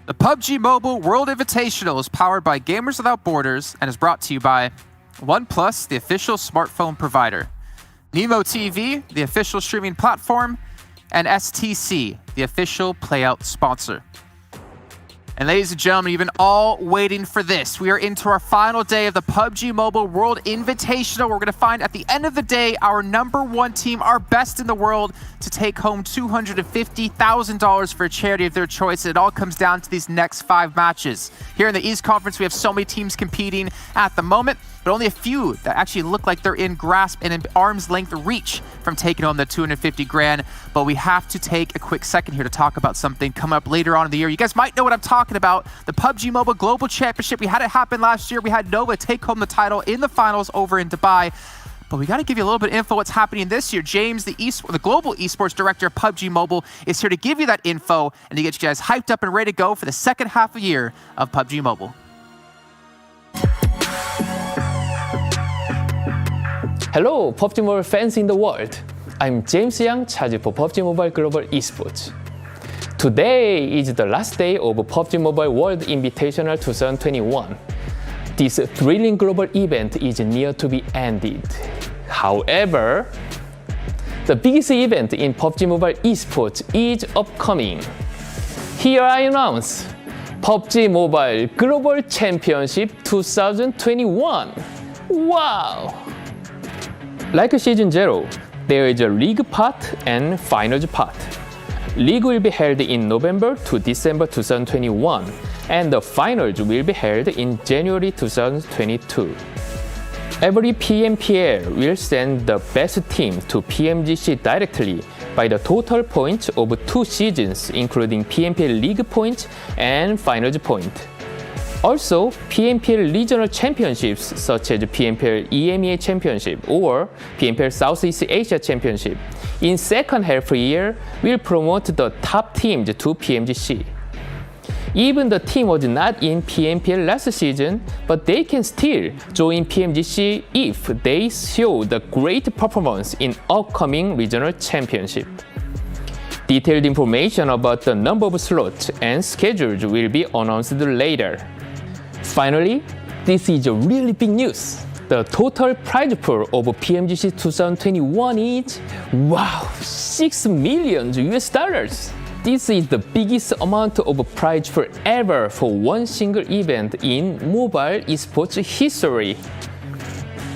The PUBG Mobile World Invitational is powered by Gamers Without Borders and is brought to you by Oneplus, the official smartphone provider, Nemo TV, the official streaming platform, and STC, the official playout sponsor. And ladies and gentlemen, you've been all waiting for this. We are into our final day of the PUBG Mobile World Invitational. We're going to find at the end of the day our #1 team, our best in the world, to take home $250,000 for a charity of their choice. It all comes down to these next 5 matches. Here in the East Conference, we have so many teams competing at the moment, but only a few that actually look like they're in grasp and in arm's length reach from taking home the $250 grand. But we have to take a quick second here to talk about something coming up later on in the year. You guys might know what I'm talking about. The PUBG Mobile Global Championship. We had it happen last year. We had Nova take home the title in the finals over in Dubai. But we got to give you a little bit of info what's happening this year. James, the Global Esports Director of PUBG Mobile, is here to give you that info and to get you guys hyped up and ready to go for the second half of the year of PUBG Mobile. Hello, PUBG Mobile fans in the world. I'm James Yang, charged for PUBG Mobile Global Esports. Today is the last day of PUBG Mobile World Invitational 2021. This thrilling global event is near to be ended. However, the biggest event in PUBG Mobile Esports is upcoming. Here I announce PUBG Mobile Global Championship 2021. Wow! Like Season 0, there is a league part and finals part. League will be held in November to December 2021, and the finals will be held in January 2022. Every PMPL will send the best team to PMGC directly by the total points of 2 seasons, including PMPL League points and finals point. Also, PMPL regional championships such as PMPL EMEA Championship or PMPL Southeast Asia Championship in second half year will promote the top teams to PMGC. Even the team was not in PMPL last season, but they can still join PMGC if they show the great performance in upcoming regional championship. Detailed information about the number of slots and schedules will be announced later. Finally, this is a really big news. The total prize pool of PMGC 2021 is, wow, $6 million US. This is the biggest amount of prize pool ever for one single event in mobile esports history.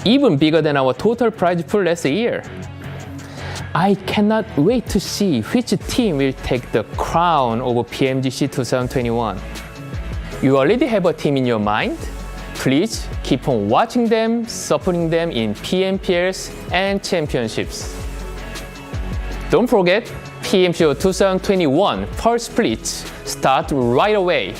Even bigger than our total prize pool last year. I cannot wait to see which team will take the crown of PMGC 2021. You already have a team in your mind? Please keep on watching them, supporting them in PMPLs and championships. Don't forget, PMCO 2021 first splits start right away.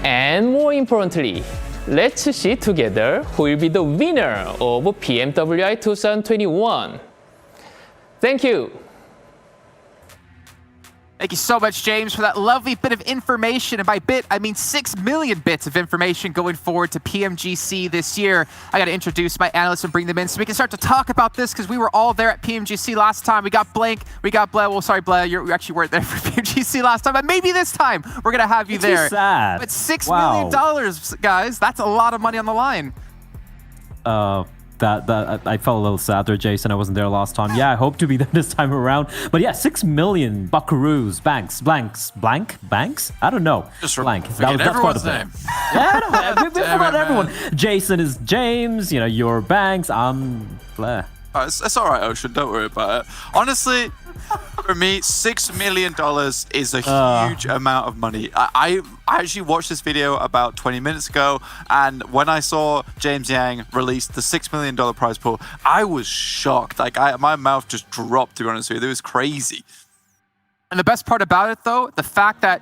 And more importantly, let's see together who will be the winner of PMWI 2021. Thank you. Thank you so much, James, for that lovely bit of information. And by bit, I mean 6 million bits of information going forward to PMGC this year. I got to introduce my analysts and bring them in so we can start to talk about this because we were all there at PMGC last time. We got Blank, we got Blair. Well, sorry, Blair, you actually weren't there for PMGC last time, but maybe this time we're going to have you there. Too sad. But $6 million, guys, that's a lot of money on the line. That I felt a little sad there, Jason. I wasn't there last time. Yeah, I hope to be there this time around. But yeah, 6 million buckaroos, banks. I don't know. Just blank. That's quite a bit. Name. Yeah, we forgot everyone. Jason is James. You know, you're Banks. I'm Blair. It's all right, Ocean. Don't worry about it. Honestly, for me, $6 million is a huge amount of money. I actually watched this video about 20 minutes ago, and when I saw James Yang release the $6 million prize pool, I was shocked. Like, my mouth just dropped, to be honest with you. It was crazy. And the best part about it, though, the fact that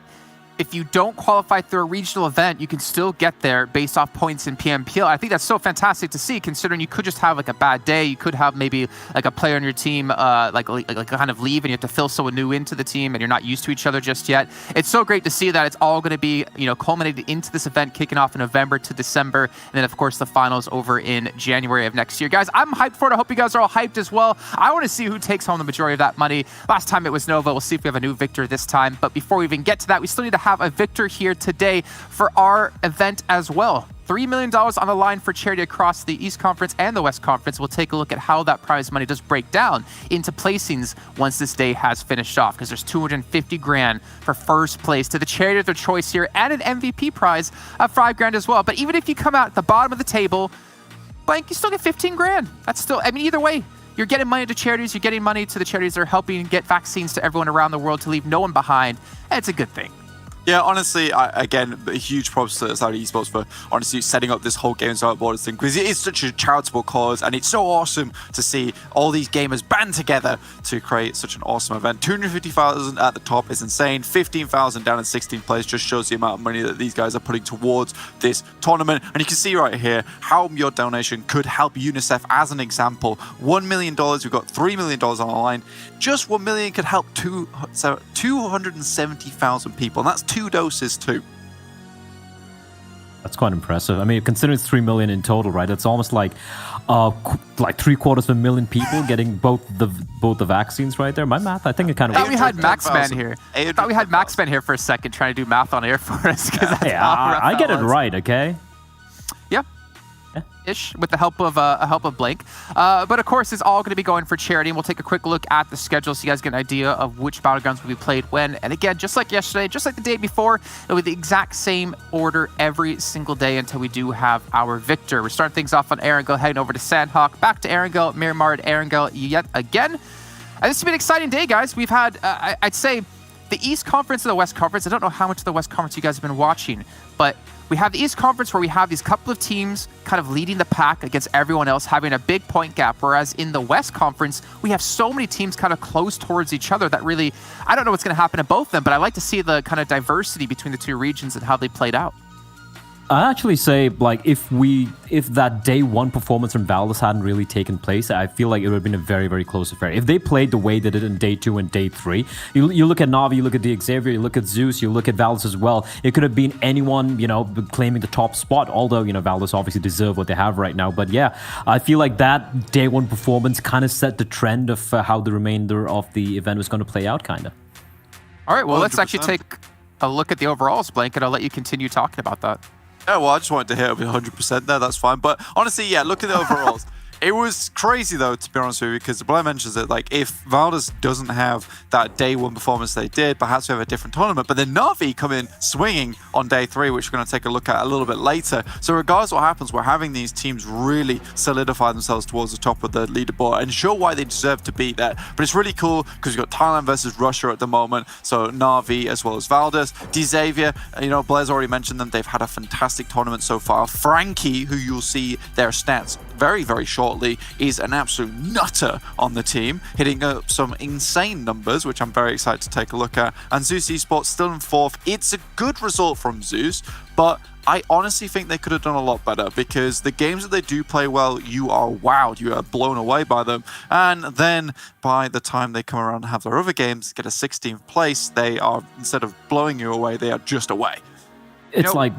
if you don't qualify through a regional event, you can still get there based off points in PMPL. I think that's so fantastic to see, considering you could just have like a bad day. You could have maybe like a player on your team like kind of leave, and you have to fill someone new into the team, and you're not used to each other just yet. It's so great to see that it's all going to be, you know, culminated into this event kicking off in November to December, and then of course the finals over in January of next year. Guys, I'm hyped for it. I hope you guys are all hyped as well. I want to see who takes home the majority of that money. Last time it was Nova. We'll see if we have a new victor this time. But before we even get to that, we still need to have have a victor here today for our event as well. $3 million on the line for charity across the East Conference and the West Conference. We'll take a look at how that prize money does break down into placings once this day has finished off, because there's 250 grand for first place to the charity of their choice here, and an MVP prize of 5 grand as well. But even if you come out at the bottom of the table, blank, you still get 15 grand. That's still, I mean, either way, you're getting money to charities, you're getting money to the charities that are helping get vaccines to everyone around the world to leave no one behind. And it's a good thing. Yeah, honestly, again, huge props to Saudi Esports for honestly setting up this whole Gamers Without Borders thing, because it is such a charitable cause, and it's so awesome to see all these gamers band together to create such an awesome event. 250,000 at the top is insane. 15,000 down in 16th place just shows the amount of money that these guys are putting towards this tournament. And you can see right here how your donation could help UNICEF as an example. $1 million, we've got $3 million on the line. Just 1 million could help 270,000 people, and that's 2 doses too. That's quite impressive. I mean, considering it's 3 million in total, right? It's almost like 750,000 people getting both the vaccines right there. My math, I think it kind of. I thought we had Maxman here. I thought we had Maxman here for a second, trying to do math on air for us. Yeah, I get it right, okay? Yeah. Ish, with the help of Blank. But of course, it's all going to be going for charity, and we'll take a quick look at the schedule so you guys get an idea of which battlegrounds will be played when. And again, just like yesterday, just like the day before, it'll be the exact same order every single day until we do have our victor. We're starting things off on Erangel, heading over to Sandhawk, back to Erangel, Miramar to Erangel yet again. And this has been an exciting day, guys. We've had, I'd say, the East Conference and the West Conference. I don't know how much of the West Conference you guys have been watching, but we have the East Conference where we have these couple of teams kind of leading the pack against everyone else, having a big point gap, whereas in the West Conference, we have so many teams kind of close towards each other that really, I don't know what's going to happen to both of them, but I like to see the kind of diversity between the two regions and how they played out. I actually say, like, if that day one performance from Valdez hadn't really taken place, I feel like it would have been a very, very close affair. If they played the way they did in day 2 and day 3, you look at Navi, you look at the Xavier, you look at Zeus, you look at Valdez as well. It could have been anyone, claiming the top spot, although, Valdez obviously deserve what they have right now. But yeah, I feel like that day one performance kind of set the trend of how the remainder of the event was going to play out, kind of. All right, well, 100%. Let's actually take a look at the overalls, Blank, and I'll let you continue talking about that. Yeah, well, I just wanted to hit up 100% there. That's fine. But honestly, yeah, look at the overalls. It was crazy, though, to be honest with you, because Blair mentions that, like, if Valdez doesn't have that day one performance they did, perhaps we have a different tournament. But then Navi come in swinging on day 3, which we're going to take a look at a little bit later. So regardless of what happens, we're having these teams really solidify themselves towards the top of the leaderboard and show why they deserve to be there. But it's really cool because we've got Thailand versus Russia at the moment. So Navi as well as Valdez. Xavier, Blair's already mentioned them. They've had a fantastic tournament so far. Frankie, who you'll see their stats very, very shortly, is an absolute nutter on the team, hitting up some insane numbers, which I'm very excited to take a look at. And Zeus Esports still in 4th. It's a good result from Zeus, but I honestly think they could have done a lot better, because the games that they do play well, you are wowed, you are blown away by them. And then by the time they come around and have their other games, get a 16th place, they are, instead of blowing you away, they are just away. It's like...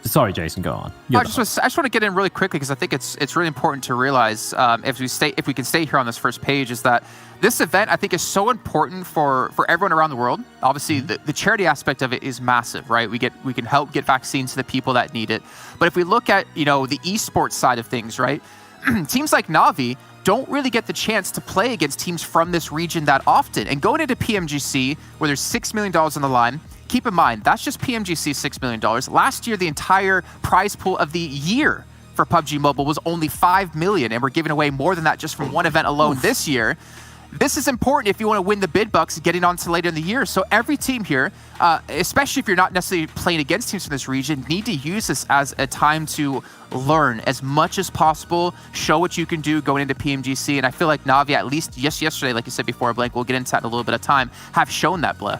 Sorry, Jason, go on. I just want to get in really quickly, because I think it's really important to realize if we can stay here on this first page, is that this event I think is so important for everyone around the world. Obviously, the charity aspect of it is massive, right? We can help get vaccines to the people that need it. But if we look at the esports side of things, right? Teams like Navi don't really get the chance to play against teams from this region that often. And going into PMGC, where there's $6 million on the line. Keep in mind, that's just PMGC $6 million. Last year, the entire prize pool of the year for PUBG Mobile was only $5 million, and we're giving away more than that just from one event alone this year. This is important if you want to win the bid bucks getting on to later in the year. So every team here, especially if you're not necessarily playing against teams from this region, need to use this as a time to learn as much as possible, show what you can do going into PMGC. And I feel like Navi, at least yesterday, like you said before, Blake, we'll get into that in a little bit of time, have shown that, Bleh.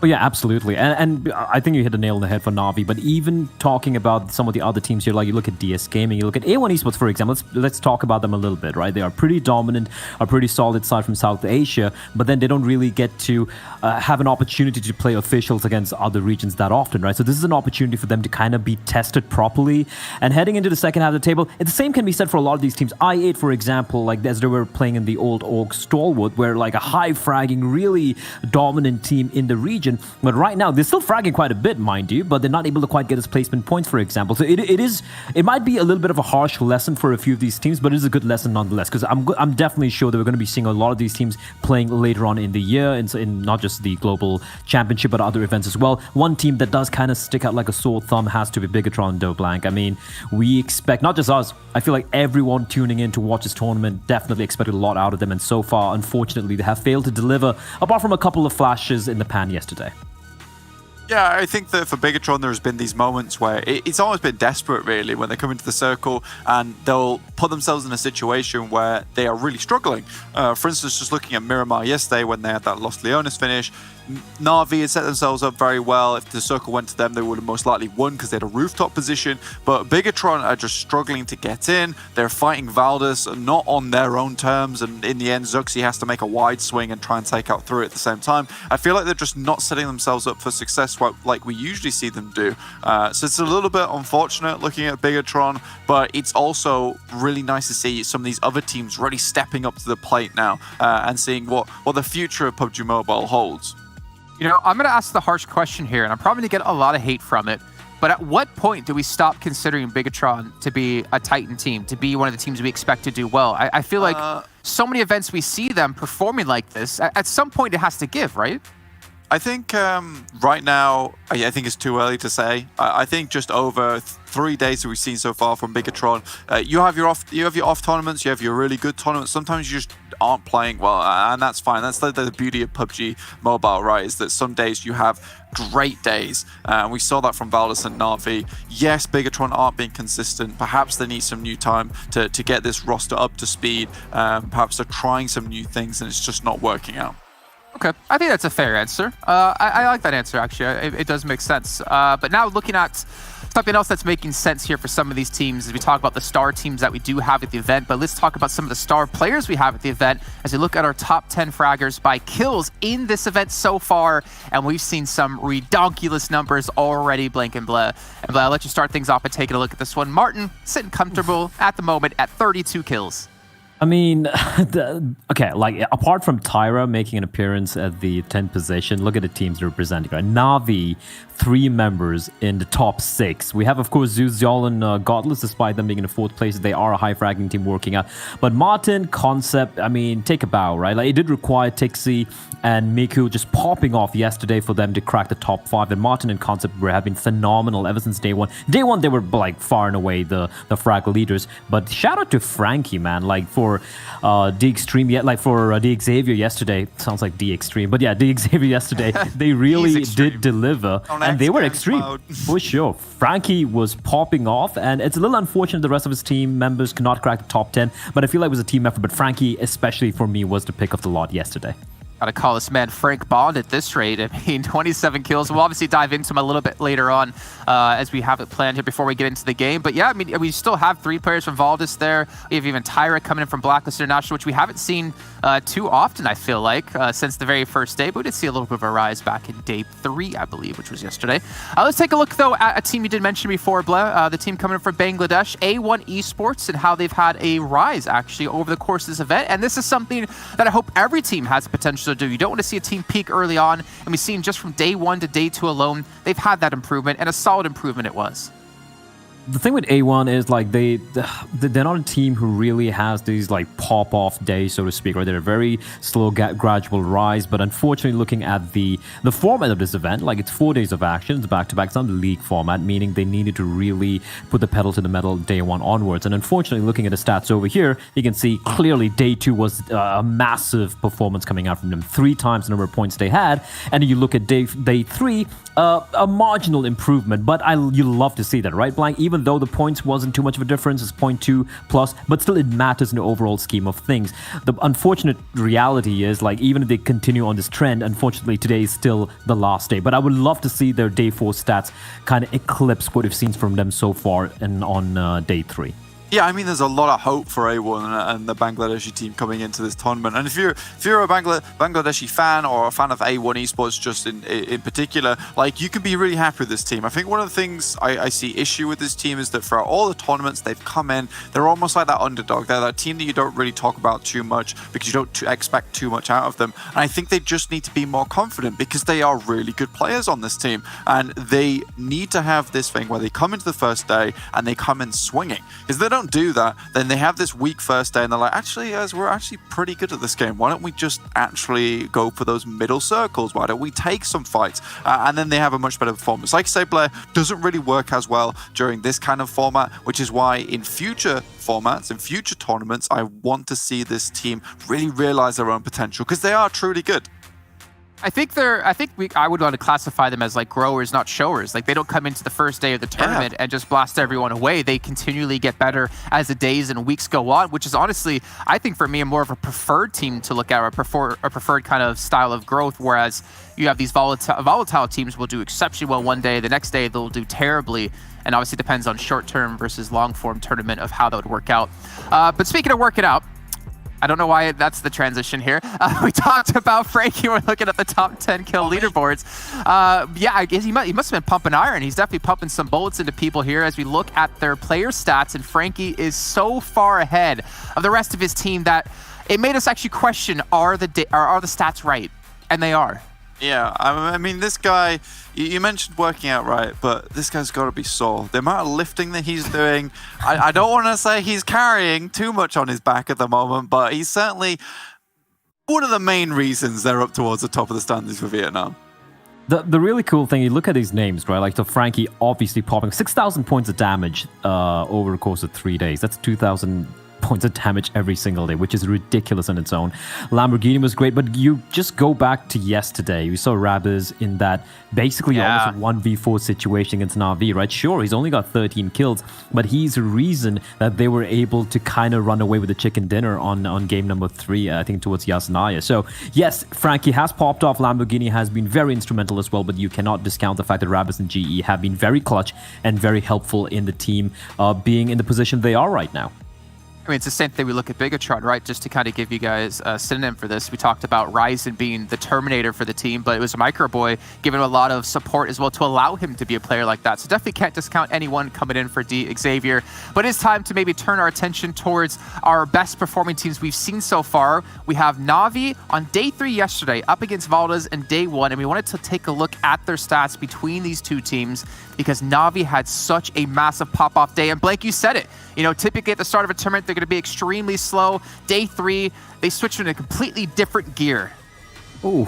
Oh, yeah, absolutely. And I think you hit the nail on the head for Navi. But even talking about some of the other teams here, like you look at DS Gaming, you look at A1 Esports, for example. Let's talk about them a little bit, right? They are pretty dominant, a pretty solid side from South Asia, but then they don't really get to have an opportunity to play officials against other regions that often, right? So this is an opportunity for them to kind of be tested properly. And heading into the second half of the table, the same can be said for a lot of these teams. I8, for example, like as they were playing in the old Org Stalwart, where like a high fragging, really dominant team in the region position. But right now, they're still fragging quite a bit, mind you, but they're not able to quite get his placement points, for example. So it might be a little bit of a harsh lesson for a few of these teams, but it is a good lesson nonetheless, because I'm definitely sure that we're going to be seeing a lot of these teams playing later on in the year, in not just the global championship, but other events as well. One team that does kind of stick out like a sore thumb has to be Bigatron Doblank. I mean, we expect, not just us, I feel like everyone tuning in to watch this tournament definitely expected a lot out of them, and so far, unfortunately, they have failed to deliver, apart from a couple of flashes in the pan yesterday. Yeah, I think that for Bigatron, there's been these moments where it's almost been desperate, really, when they come into the circle and they'll put themselves in a situation where they are really struggling. For instance, just looking at Miramar yesterday when they had that Los Leones finish, Na'Vi had set themselves up very well. If the circle went to them, they would have most likely won because they had a rooftop position. But Bigatron are just struggling to get in. They're fighting Valdez, not on their own terms. And in the end, Zuxi has to make a wide swing and try and take out through it at the same time. I feel like they're just not setting themselves up for success like we usually see them do. So it's a little bit unfortunate looking at Bigatron, but it's also really nice to see some of these other teams really stepping up to the plate now and seeing what the future of PUBG Mobile holds. You know, I'm going to ask the harsh question here, and I'm probably going to get a lot of hate from it. But at what point do we stop considering Bigatron to be a Titan team, to be one of the teams we expect to do well? I feel like so many events we see them performing like this. At some point, it has to give, right? I think right now, I think it's too early to say. I think just over 3 days that we've seen so far from Bigatron, you have your off tournaments, you have your really good tournaments. Sometimes you just aren't playing well, and that's fine. That's the beauty of PUBG Mobile, right? Is that some days you have great days, and we saw that from Valdez and Na'Vi. Yes, Bigatron aren't being consistent. Perhaps they need some new time to get this roster up to speed. Perhaps they're trying some new things, and it's just not working out. Okay, I think that's a fair answer. I like that answer, actually. It does make sense. But now looking at something else that's making sense here for some of these teams as we talk about the star teams that we do have at the event, but let's talk about some of the star players we have at the event as we look at our top 10 fraggers by kills in this event so far, and we've seen some redonkulous numbers already, Blank and Bleh. And Bleh, I'll let you start things off by taking a look at this one. Martin, sitting comfortable at the moment at 32 kills. I mean, okay, like apart from Tyra making an appearance at the 10th position, look at the teams they're representing, right? Na'Vi, 3 members in the top 6. We have, of course, Zeus, Zol, and Godless, despite them being in the 4th place. They are a high fragging team working out. But Martin, Concept, I mean, take a bow, right? Like, it did require Tixi and Miku just popping off yesterday for them to crack the top 5. And Martin and Concept have been phenomenal ever since day one. Day one, they were like far and away the frag leaders. But shout out to Frankie, man, like for D Extreme, like for D Xavier yesterday. Sounds like D Extreme, but yeah, D Xavier yesterday, they really did deliver. And they were extreme, for sure. Frankie was popping off, and it's a little unfortunate the rest of his team members could not crack the top 10, but I feel like it was a team effort. But Frankie, especially for me, was the pick of the lot yesterday. Gotta call this man Frank Bond at this rate. I mean, 27 kills. We'll obviously dive into him a little bit later on as we have it planned here before we get into the game. But yeah, I mean, we still have 3 players from Valdez there. We have even Tyra coming in from Blacklist International, which we haven't seen too often, I feel like, since the very first day. But we did see a little bit of a rise back in day 3, I believe, which was yesterday. Let's take a look, though, at a team you did mention before, Bleh, the team coming in from Bangladesh, A1 Esports, and how they've had a rise, actually, over the course of this event. And this is something that I hope every team has the potential to do. You don't want to see a team peak early on, and we've seen just from day 1 to day 2 alone, they've had that improvement, and a solid improvement it was. The thing with A1 is like they're not a team who really has these like pop-off days, so to speak, right? They're a very slow, gradual rise. But unfortunately, looking at the format of this event, like it's 4 days of action, it's back-to-back, it's not the league format, meaning they needed to really put the pedal to the metal day 1 onwards. And unfortunately, looking at the stats over here, you can see clearly day 2 was a massive performance coming out from them, 3 times the number of points they had. And you look at day 3, a marginal improvement, but you love to see that, right, Blank? Even though the points wasn't too much of a difference, it's 0.2 plus, but still it matters in the overall scheme of things. The unfortunate reality is, like, even if they continue on this trend, unfortunately today is still the last day. But I would love to see their day 4 stats kind of eclipse what we've seen from them so far and on day 3. Yeah, I mean, there's a lot of hope for A1 and the Bangladeshi team coming into this tournament. And if you're a Bangladeshi fan or a fan of A1 Esports just in particular, like, you can be really happy with this team. I think one of the things I see issue with this team is that for all the tournaments they've come in, they're almost like that underdog. They're that team that you don't really talk about too much because you don't expect too much out of them. And I think they just need to be more confident because they are really good players on this team. And they need to have this thing where they come into the first day and they come in swinging. Because they don't do that, then they have this weak first day and they're like, actually, guys, we're actually pretty good at this game. Why don't we just actually go for those middle circles? Why don't we take some fights? And then they have a much better performance. Like I say, Blair, doesn't really work as well during this kind of format, which is why in future formats, in future tournaments, I want to see this team really realize their own potential because they are truly good. I would want to classify them as like growers, not showers. Like, they don't come into the first day of the tournament and just blast everyone away. They continually get better as the days and weeks go on, which is honestly, I think for me, more of a preferred team to look at, or a preferred kind of style of growth. Whereas you have these volatile teams will do exceptionally well one day, the next day they'll do terribly. And obviously it depends on short-term versus long-form tournament of how that would work out. But speaking of working out, I don't know why that's the transition here. We talked about Frankie. We're looking at the top 10 kill leaderboards. Yeah, I guess he must have been pumping iron. He's definitely pumping some bullets into people here as we look at their player stats. And Frankie is so far ahead of the rest of his team that it made us actually question, are the stats right? And they are. Yeah, I mean, this guy, you mentioned working out right, but this guy's got to be sore. The amount of lifting that he's doing, I don't want to say he's carrying too much on his back at the moment, but he's certainly one of the main reasons they're up towards the top of the standings for Vietnam. The really cool thing, you look at these names, right? Like, the Frankie obviously popping 6,000 points of damage over the course of 3 days. That's 2,000 points of damage every single day, which is ridiculous on its own. Lamborghini was great, but you just go back to yesterday. We saw Rabbers in that basically almost 1v4 situation against Na'Vi, right? Sure, he's only got 13 kills, but he's the reason that they were able to kind of run away with the chicken dinner on game number 3, I think, towards Yasnaya. So yes, Frankie has popped off. Lamborghini has been very instrumental as well, but you cannot discount the fact that Rabbers and GE have been very clutch and very helpful in the team being in the position they are right now. I mean, it's the same thing we look at Bigatron, right? Just to kind of give you guys a synonym for this, we talked about Ryzen being the Terminator for the team, but it was Microboy giving him a lot of support as well to allow him to be a player like that. So definitely can't discount anyone coming in for Xavier. But it's time to maybe turn our attention towards our best performing teams we've seen so far. We have Na'Vi on day 3 yesterday up against Valdes in day 1, and we wanted to take a look at their stats between these two teams because Na'Vi had such a massive pop-off day. And Blake, you said it. You know, typically at the start of a tournament, they're going to be extremely slow. Day 3, they switched into a completely different gear. Ooh.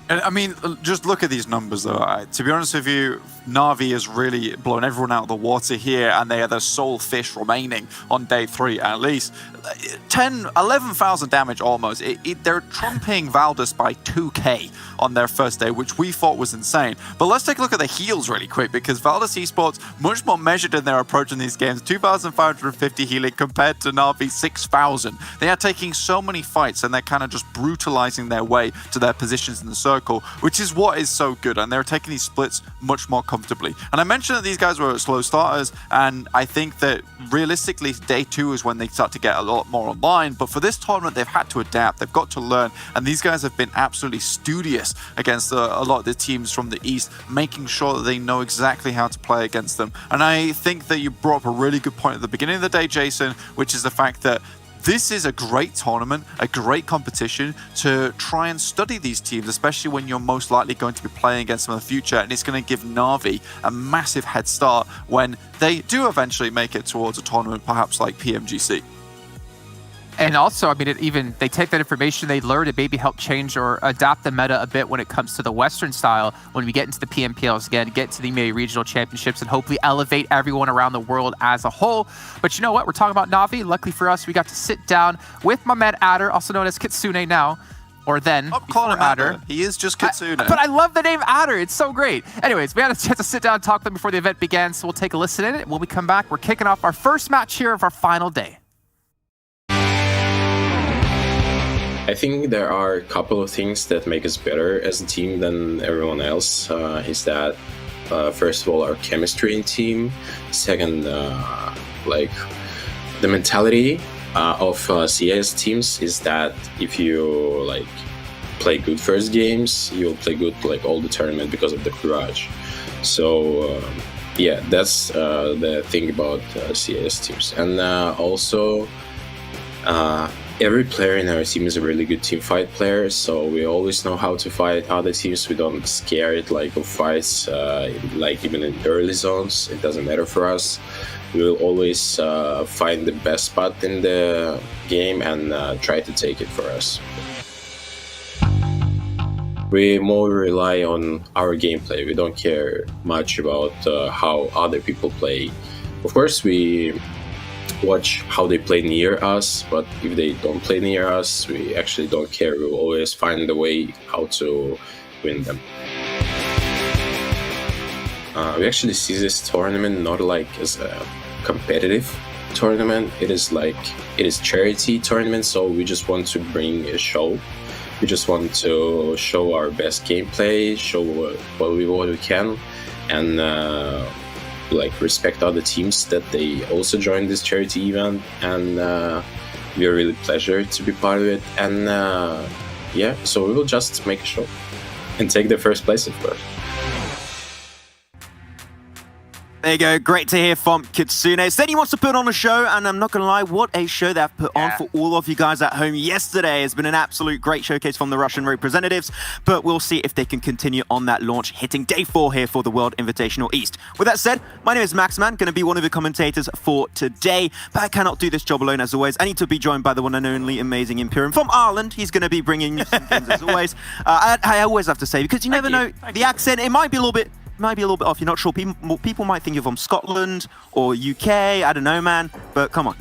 And I mean, just look at these numbers, though. To be honest with you, Na'Vi has really blown everyone out of the water here, and they are the sole fish remaining on day 3, at least. 11,000 damage almost. They're trumping Valdes by 2k on their first day, which we thought was insane. But let's take a look at the heals really quick, because Valdes Esports, much more measured in their approach in these games. 2,550 healing compared to Na'Vi 6,000. They are taking so many fights, and they're kind of just brutalizing their way to their positions in the circle, which is what is so good. And they're taking these splits much more comfortably. And I mentioned that these guys were slow starters, and I think that realistically, day 2 is when they start to get a lot more online. But for this tournament, they've had to adapt. They've got to learn. And these guys have been absolutely studious against a lot of the teams from the East, making sure that they know exactly how to play against them. And I think that you brought up a really good point at the beginning of the day, Jason, which is the fact that this is a great tournament, a great competition to try and study these teams, especially when you're most likely going to be playing against them in the future. And it's going to give Na'Vi a massive head start when they do eventually make it towards a tournament, perhaps like PMGC. And also, I mean, they take that information they learn and maybe help change or adapt the meta a bit when it comes to the Western style when we get into the PMPLs again, get to the EMEA Regional Championships, and hopefully elevate everyone around the world as a whole. But you know what? We're talking about Na'Vi. Luckily for us, we got to sit down with my man Adder, also known as Kitsune now, or then. I'm calling him Adder. He is just Kitsune. But I love the name Adder. It's so great. Anyways, we had a chance to sit down and talk to them before the event began, so we'll take a listen in it. When we come back, we're kicking off our first match here of our final day. I think there are a couple of things that make us better as a team than everyone else. Is that first of all, our chemistry in team. Second, like the mentality of CS teams is that if you like play good first games, you'll play good like all the tournament because of the courage. So yeah, that's the thing about CS teams. And also every player in our team is a really good team fight player, so we always know how to fight other teams. We don't scare it like of fights, like even in early zones. It doesn't matter for us. We will always find the best spot in the game and try to take it for us. We more rely on our gameplay. We don't care much about how other people play. Of course, we watch how they play near us, but if they don't play near us, we actually don't care. We will always find a way how to win them. We actually see this tournament not like as a competitive tournament. It is charity tournament, so we just want to bring a show. We just want to show our best gameplay, show what we can, and like respect other teams that they also joined this charity event. And we are really pleasure to be part of it. And yeah, so we will just make a show and take the first place, of course. There you go. Great to hear from Kitsune. Said he wants to put on a show, and I'm not going to lie, what a show they've put on for all of you guys at home yesterday. Has been an absolute great showcase from the Russian representatives, but we'll see if they can continue on that launch, hitting day 4 here for the World Invitational East. With that said, my name is Maxman, going to be one of the commentators for today, but I cannot do this job alone as always. I need to be joined by the one and only amazing Imperium from Ireland. He's going to be bringing you some things as always. I always have to say, because you never know, the accent, it might be a little bit off. You're not sure. People might think you're from Scotland or UK. I don't know, man. But come on.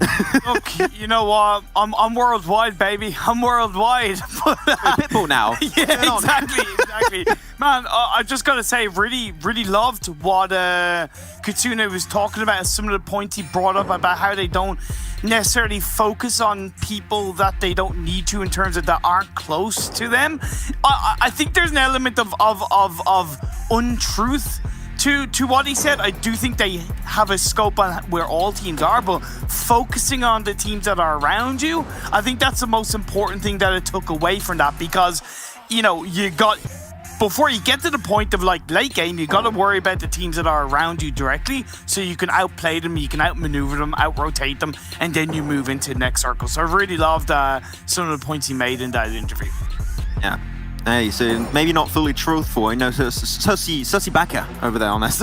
Look, you know what? I'm worldwide, baby. I'm worldwide. Pitbull now. Yeah, exactly. Man, I just gotta say, really loved what Kitsune was talking about. Some of the points he brought up about how they don't necessarily focus on people that they don't need to in terms of that aren't close to them. I think there's an element of untruth to what he said. I do think they have a scope on where all teams are, but focusing on the teams that are around you, I think that's the most important thing that I took away from that, because you know, before you get to the point of like late game, you got to worry about the teams that are around you directly, so you can outplay them, you can outmaneuver them, outrotate them, and then you move into the next circle. So I really loved some of the points he made in that interview. Yeah. Hey, so maybe not fully truthful. You know, sussy backer over there on this.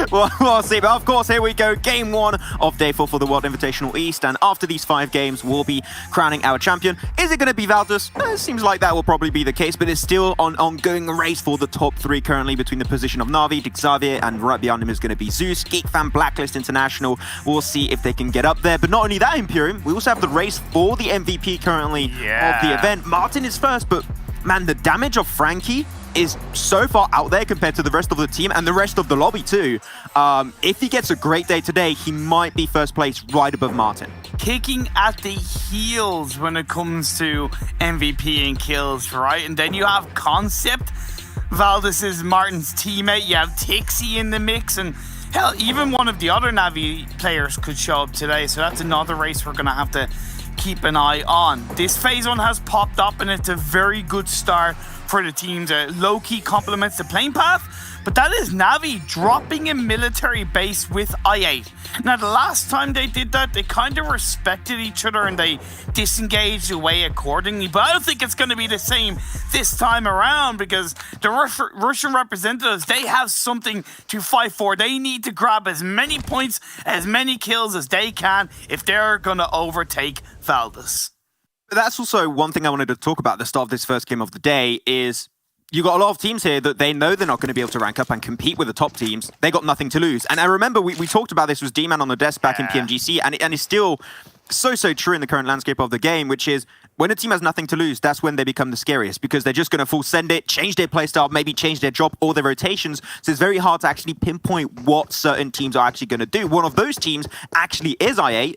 well, we'll see. But of course, here we go. Game 1 of Day 4 for the World Invitational East. And after these 5 games, we'll be crowning our champion. Is it going to be Valdus? It seems like that will probably be the case. But it's still an ongoing race for the top 3 currently between the position of Na'Vi, Xavier, and right behind him is going to be Zeus, Geek Fan, Blacklist International. We'll see if they can get up there. But not only that, Imperium, we also have the race for the MVP currently of the event. Martin is first, but man, the damage of Frankie is so far out there compared to the rest of the team and the rest of the lobby too. If he gets a great day today, he might be first place right above Martin. Kicking at the heels when it comes to MVP and kills, right? And then you have Concept. Valdus is Martin's teammate. You have Tixie in the mix, and hell, even one of the other Na'Vi players could show up today. So that's another race we're going to have to keep an eye on. This phase 1 has popped up, and it's a very good start for the teams. Low-key complements the playing path, but that is Na'Vi dropping a military base with I8. Now, the last time they did that, they kind of respected each other and they disengaged away accordingly, but I don't think it's going to be the same this time around, because the Russian representatives, they have something to fight for. They need to grab as many points, as many kills as they can if they're going to overtake Valdus. That's also one thing I wanted to talk about at the start of this first game of the day is you got a lot of teams here that they know they're not going to be able to rank up and compete with the top teams. They got nothing to lose. And I remember we talked about this with D-Man on the desk back in PMGC, and it's still so true in the current landscape of the game, which is when a team has nothing to lose, that's when they become the scariest, because they're just going to full send it, change their playstyle, maybe change their drop or their rotations. So it's very hard to actually pinpoint what certain teams are actually going to do. One of those teams actually is I8.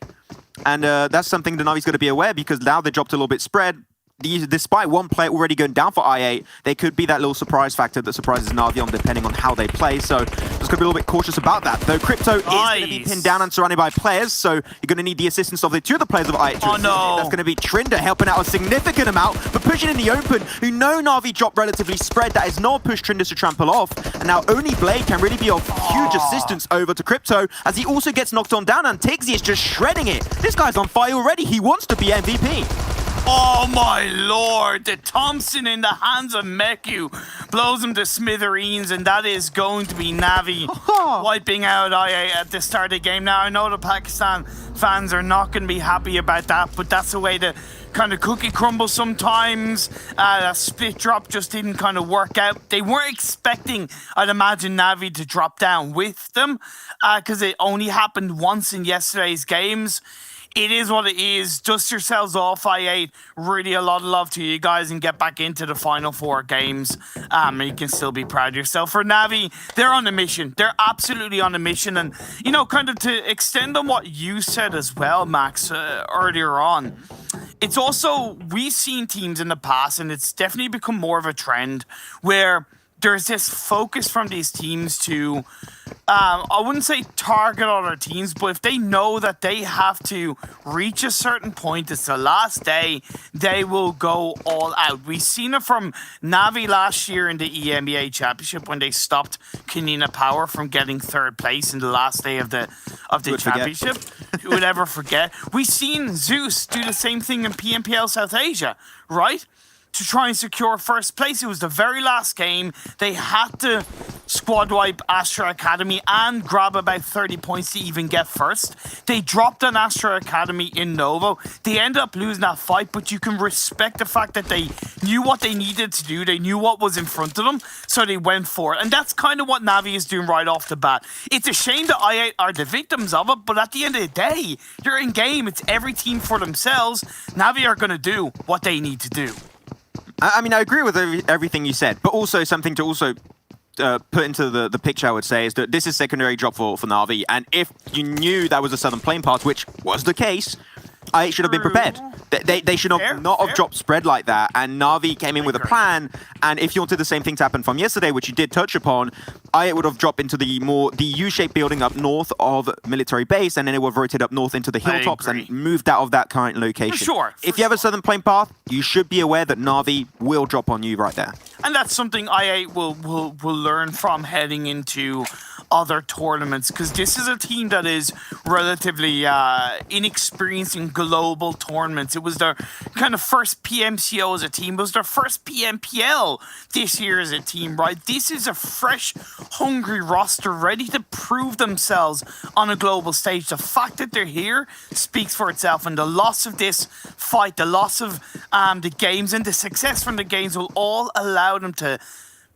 And that's something the Navi's got to be aware, because now they dropped a little bit spread. despite one player already going down for I8, there could be that little surprise factor that surprises Navion depending on how they play. So just going to be a little bit cautious about that. Though Crypto is going to be pinned down and surrounded by players, so you're going to need the assistance of the two other players of I8. Oh no! That's going to be Trinder helping out a significant amount, but pushing in the open. You know Na'Vi dropped relatively spread. That is not push Trinder to trample off. And now only Blade can really be of huge assistance over to Crypto as he also gets knocked on down, and Tigsy is just shredding it. This guy's on fire already. He wants to be MVP. Oh my lord, the Thompson in the hands of Meku blows him to smithereens, and that is going to be Navi wiping out IA at the start of the game. Now, I know the Pakistan fans are not going to be happy about that, but that's the way the kind of cookie crumbles sometimes. That split drop just didn't kind of work out. They weren't expecting, I'd imagine, Navi to drop down with them because it only happened once in yesterday's games. It is what it is. Dust yourselves off, I8. Really a lot of love to you guys and get back into the final 4 games. And you can still be proud of yourself. For Navi, they're on a mission. They're absolutely on a mission. And, you know, kind of to extend on what you said as well, Max, earlier on. It's also, we've seen teams in the past, and it's definitely become more of a trend, where there's this focus from these teams to, I wouldn't say target other teams, but if they know that they have to reach a certain point, it's the last day, they will go all out. We've seen it from Navi last year in the EMEA Championship when they stopped Kanina Power from getting 3rd place in the last day of the championship. Who would ever forget? We've seen Zeus do the same thing in PMPL South Asia, right? To try and secure 1st place. It was the very last game. They had to squad wipe Astra Academy and grab about 30 points to even get 1st. They dropped on Astra Academy in Novo. They ended up losing that fight, but you can respect the fact that they knew what they needed to do. They knew what was in front of them, so they went for it. And that's kind of what Navi is doing right off the bat. It's a shame that I8 are the victims of it, but at the end of the day, you're in game. It's every team for themselves. Navi are going to do what they need to do. I mean, I agree with everything you said, but also something to also put into the picture, I would say, is that this is secondary drop for Na'Vi, and if you knew that was a Southern Plane Pass, which was the case, I should have been prepared. They should have not have dropped spread like that, and Na'Vi came in with a plan, and if you wanted the same thing to happen from yesterday, which you did touch upon, I would have dropped into the U-shaped building up north of military base, and then it would have rotated up north into the hilltops and moved out of that current location. For sure. If you have a Southern Plane Path, you should be aware that Na'Vi will drop on you right there. And that's something I8 will learn from heading into other tournaments, because this is a team that is relatively inexperienced in global tournaments. It was their kind of first PMCO as a team. It was their first PMPL this year as a team, right? This is a fresh, hungry roster ready to prove themselves on a global stage. The fact that they're here speaks for itself, and the loss of this fight, the loss of the games and the success from the games will all allow them to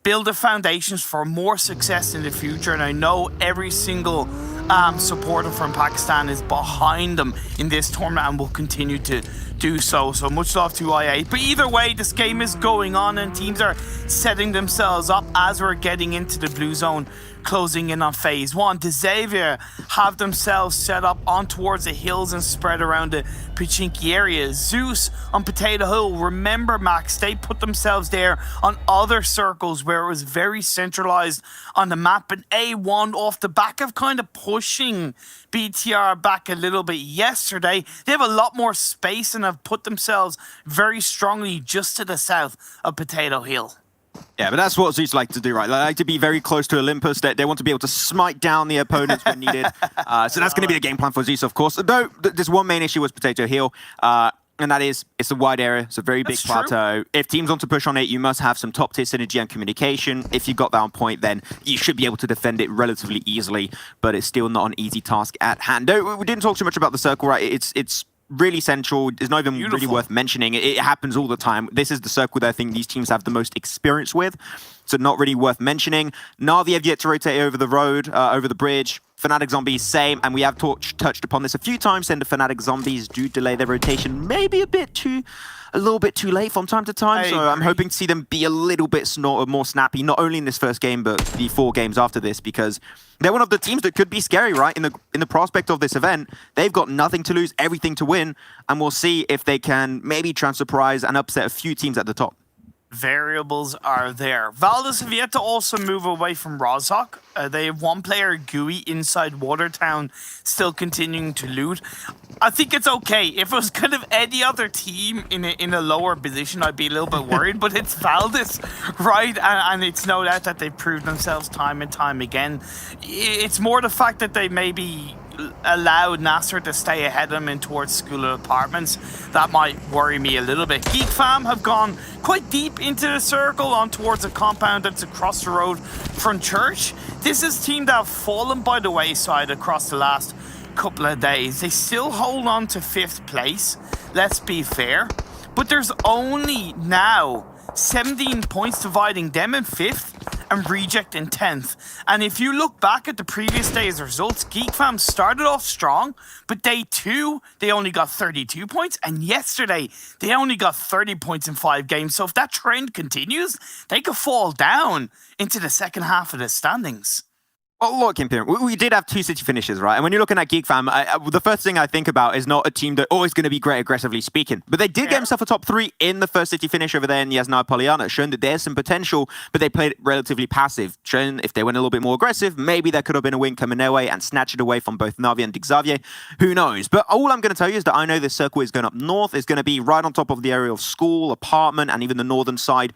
build the foundations for more success in the future. And I know every single supporter from Pakistan is behind them in this tournament and will continue to do so. So much love to IA. But either way, this game is going on and teams are setting themselves up as we're getting into the blue zone, closing in on phase 1. The Xavier have themselves set up on towards the hills and spread around the Pachinki area. Zeus on Potato Hill, remember Max, they put themselves there on other circles where it was very centralized on the map. And A1 off the back of kind of pushing BTR back a little bit yesterday, they have a lot more space and have put themselves very strongly just to the south of Potato Hill. Yeah, but that's what Zeus like to do, right? They like to be very close to Olympus. They want to be able to smite down the opponents when needed. So that's going to be the game plan for Zeus, of course. Though, there's one main issue with Potato Hill, and that is, it's a wide area. It's a very big plateau. If teams want to push on it, you must have some top-tier synergy and communication. If you got that on point, then you should be able to defend it relatively easily, but it's still not an easy task at hand. Though, we didn't talk too much about the circle, right? It's really central. It's not even really worth mentioning. It happens all the time. This is the circle that I think these teams have the most experience with, so not really worth mentioning. Na'Vi have yet to rotate over the road, over the bridge. Fnatic Zombies, same. And we have touched upon this a few times, saying the Fnatic Zombies do delay their rotation maybe a little bit too late from time to time. So I'm hoping to see them be a little bit more snappy, not only in this first game, but the 4 games after this, because they're one of the teams that could be scary, right? In the prospect of this event, they've got nothing to lose, everything to win, and we'll see if they can maybe try and surprise and upset a few teams at the top. Variables are there. Valdez have yet to also move away from Rozhok. They have one player, Gooey, inside Watertown, still continuing to loot. I think it's okay. If it was kind of any other team in a lower position, I'd be a little bit worried, but it's Valdez, right? And it's no doubt that they've proved themselves time and time again. It's more the fact that they maybe allowed Nasser to stay ahead of them in towards School of Apartments. That might worry me a little bit. Geek Fam have gone quite deep into the circle on towards a compound that's across the road from church. This is a team that have fallen by the wayside across the last couple of days. They still hold on to 5th place, let's be fair, but there's only now 17 points dividing them in 5th and Reject in 10th. And if you look back at the previous day's results, Geek Fam started off strong, but day 2, they only got 32 points, and yesterday, they only got 30 points in 5 games. So if that trend continues, they could fall down into the second half of the standings. Well, look, Imperium, we did have 2 city finishes, right? And when you're looking at Geek Fam, the first thing I think about is not a team that always going to be great aggressively speaking. But they did get themselves a top 3 in the first city finish over there in Yasna Poliana, showing that there's some potential, but they played relatively passive, showing if they went a little bit more aggressive, maybe there could have been a win coming their way and snatch it away from both Navi and Xavier. Who knows? But all I'm going to tell you is that I know this circle is going up north. It's going to be right on top of the area of school, apartment, and even the northern side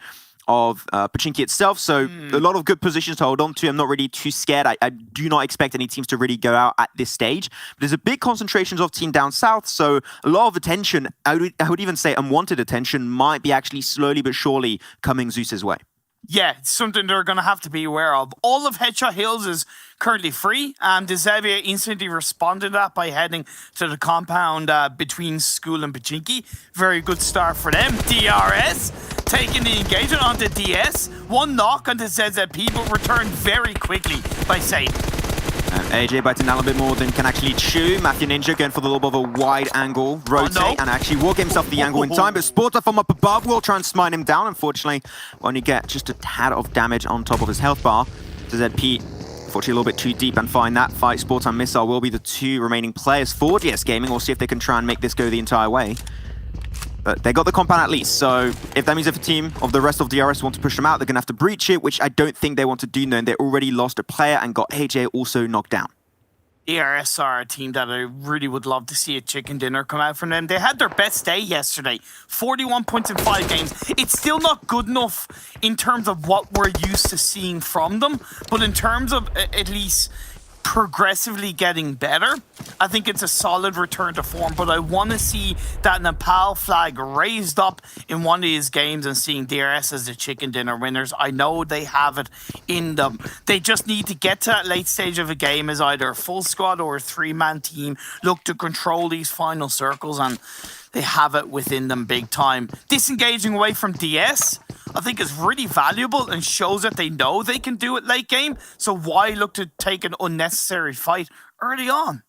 of Pachinki itself, so a lot of good positions to hold on to. I'm not really too scared. I do not expect any teams to really go out at this stage. But there's a big concentration of team down south, so a lot of attention, I would even say unwanted attention, might be actually slowly but surely coming Zeus's way. Yeah, it's something they're going to have to be aware of. All of Headshot Hills is currently free, and Xavier instantly responded to that by heading to the compound between School and Pachinki. Very good start for them. DRS taking the engagement onto DS. One knock onto ZZP, but returned very quickly by Sade. And AJ biting down a bit more than can actually chew. Mafia Ninja going for the little bit of a wide angle rotate and actually will get himself the angle in time. But Sporter from up above will try and smite him down. Unfortunately, will only get just a tad of damage on top of his health bar. So ZP, unfortunately, a little bit too deep and find that fight. Sporter and Missile will be the 2 remaining players for DS Gaming. We'll see if they can try and make this go the entire way. But they got the compound at least, so if that means if a team of the rest of DRS want to push them out, they're going to have to breach it, which I don't think they want to do, knowing they already lost a player and got AJ also knocked down. DRS are a team that I really would love to see a chicken dinner come out from them. They had their best day yesterday. 41 points in 5 games. It's still not good enough in terms of what we're used to seeing from them, but in terms of at least progressively getting better, I think it's a solid return to form. But I want to see that Nepal flag raised up in one of these games and seeing DRS as the chicken dinner winners. I know they have it in them. They just need to get to that late stage of a game as either a full squad or a 3-man team, look to control these final circles, and they have it within them big time. Disengaging away from DS, I think is really valuable and shows that they know they can do it late game. So why look to take an unnecessary fight early on?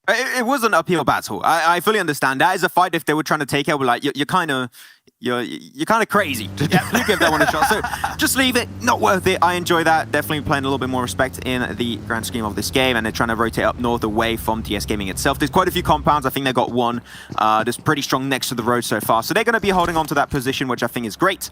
It was an uphill battle. I fully understand. That is a fight if they were trying to take it, but like you're kind of crazy to give that one a shot. So just leave it. Not worth it. I enjoy that. Definitely playing a little bit more respect in the grand scheme of this game, and they're trying to rotate up north away from DS Gaming itself. There's quite a few compounds. I think they got one that's pretty strong next to the road so far. So they're going to be holding on to that position, which I think is great.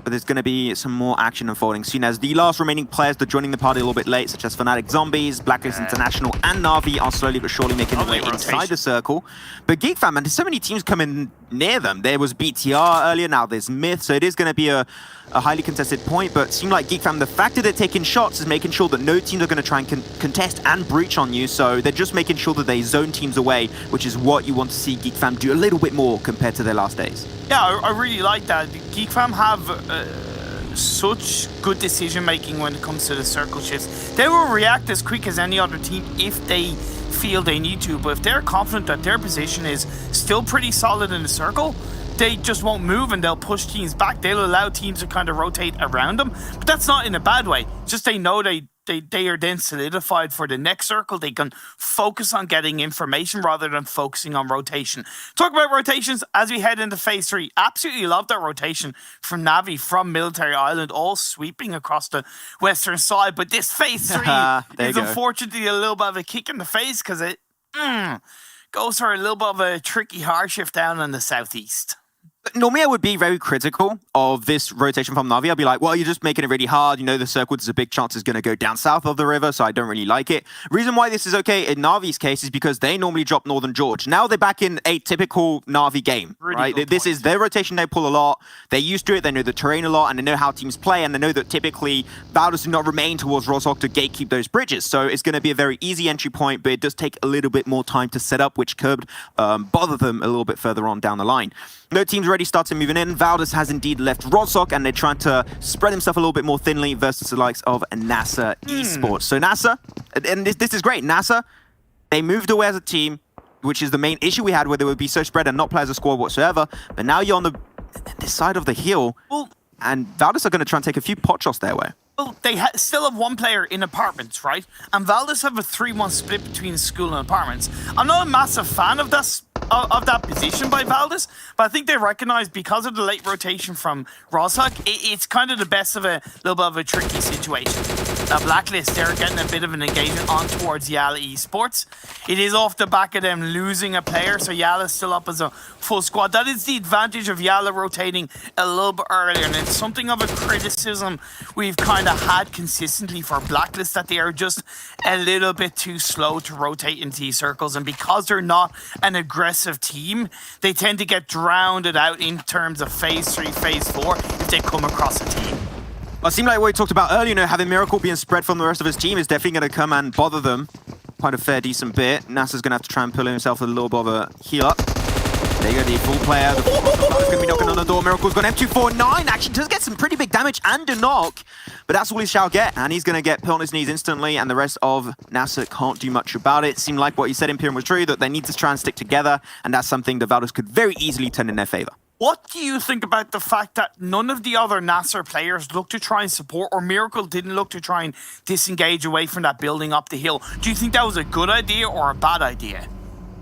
But there's going to be some more action unfolding soon as the last remaining players that are joining the party a little bit late, such as Fnatic Zombies, Blacklist International, and Na'Vi are slowly but surely making their way inside the circle. But Geek Fam, and there's so many teams coming near them. There was BTR earlier, now there's Myth, so it is going to be a highly contested point, but it seemed like Geek Fam, the fact that they're taking shots is making sure that no teams are going to try and contest and breach on you, so they're just making sure that they zone teams away, which is what you want to see Geek Fam do a little bit more compared to their last days. Yeah, I really like that. Geek Fam have such good decision making when it comes to the circle shifts. They will react as quick as any other team if they feel they need to, but if they're confident that their position is still pretty solid in the circle, they just won't move and they'll push teams back. They'll allow teams to kind of rotate around them, but that's not in a bad way. Just they know they they are then solidified for the next circle. They can focus on getting information rather than focusing on rotation. Talk about rotations as we head into phase 3. Absolutely love that rotation from Navi, from Military Island, all sweeping across the western side. But this phase 3 is unfortunately a little bit of a kick in the face because it goes for a little bit of a tricky hardship down in the southeast. Normally, I would be very critical of this rotation from Navi. I'd be like, well, you're just making it really hard. You know, the circle, there's a big chance it's going to go down south of the river, so I don't really like it. Reason why this is okay in Navi's case is because they normally drop Northern George. Now they're back in a typical Navi game, right? This is their rotation. They pull a lot. They're used to it. They know the terrain a lot, and they know how teams play, and they know that typically Valdes do not remain towards Rozhok to gatekeep those bridges. So it's going to be a very easy entry point, but it does take a little bit more time to set up, which could bother them a little bit further on down the line. No teams already started moving in. Valdes has indeed left Rozhok, and they're trying to spread himself a little bit more thinly versus the likes of NASA Esports. So NASA, and this is great, NASA, they moved away as a team, which is the main issue we had, where they would be so spread and not play as a squad whatsoever. But now you're on this side of the hill, and Valdes are going to try and take a few pot shots their way. Well, they still have one player in apartments, right? And Valdes have a 3-1 split between school and apartments. I'm not a massive fan of that position by Valdes, but I think they recognize because of the late rotation from Rozhok, it's kind of the best of a little bit of a tricky situation. Now, Blacklist, they're getting a bit of an engagement on towards Yala Esports. It is off the back of them losing a player, so Yala's still up as a full squad. That is the advantage of Yala rotating a little bit earlier, and it's something of a criticism we've kind of had consistently for Blacklist, that they are just a little bit too slow to rotate into these circles, and because they're not an aggressive team, they tend to get drowned out in terms of phase 3, phase 4 if they come across a team. Well, it seemed like what we talked about earlier, you know, having Miracle being spread from the rest of his team is definitely going to come and bother them quite a fair decent bit. NASA's going to have to try and pull himself a little bit of a heal up. There you go, the full player. The full is going to be knocking on the door. Miracle's got M249. Actually does get some pretty big damage and a knock, but that's all he shall get, and he's going to get put on his knees instantly, and the rest of NASA can't do much about it. It seemed like what you said, Imperium, was true, that they need to try and stick together, and that's something that Valdes could very easily turn in their favor. What do you think about the fact that none of the other Nasser players look to try and support, or Miracle didn't look to try and disengage away from that building up the hill? Do you think that was a good idea or a bad idea?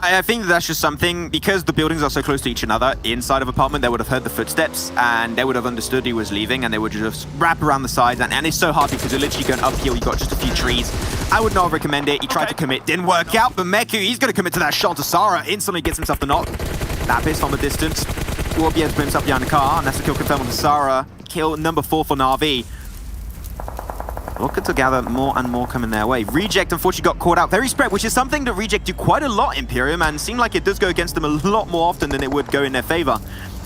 I think that's just something, because the buildings are so close to each other, inside of apartment, they would have heard the footsteps, and they would have understood he was leaving, and they would just wrap around the sides, and it's so hard because you're literally going uphill, you got just a few trees. I would not recommend it. He tried to commit, didn't work out, but Meku, he's going to commit to that shot to Sarah, instantly gets himself the knock. Lapis from a distance, will be able to put himself behind the car, and that's a kill confirmed on the Sarah. Kill number 4 for Na'Vi. Looking to gather more and more coming their way. Reject, unfortunately, got caught out very spread, which is something that Reject do quite a lot, Imperium, and seemed like it does go against them a lot more often than it would go in their favor.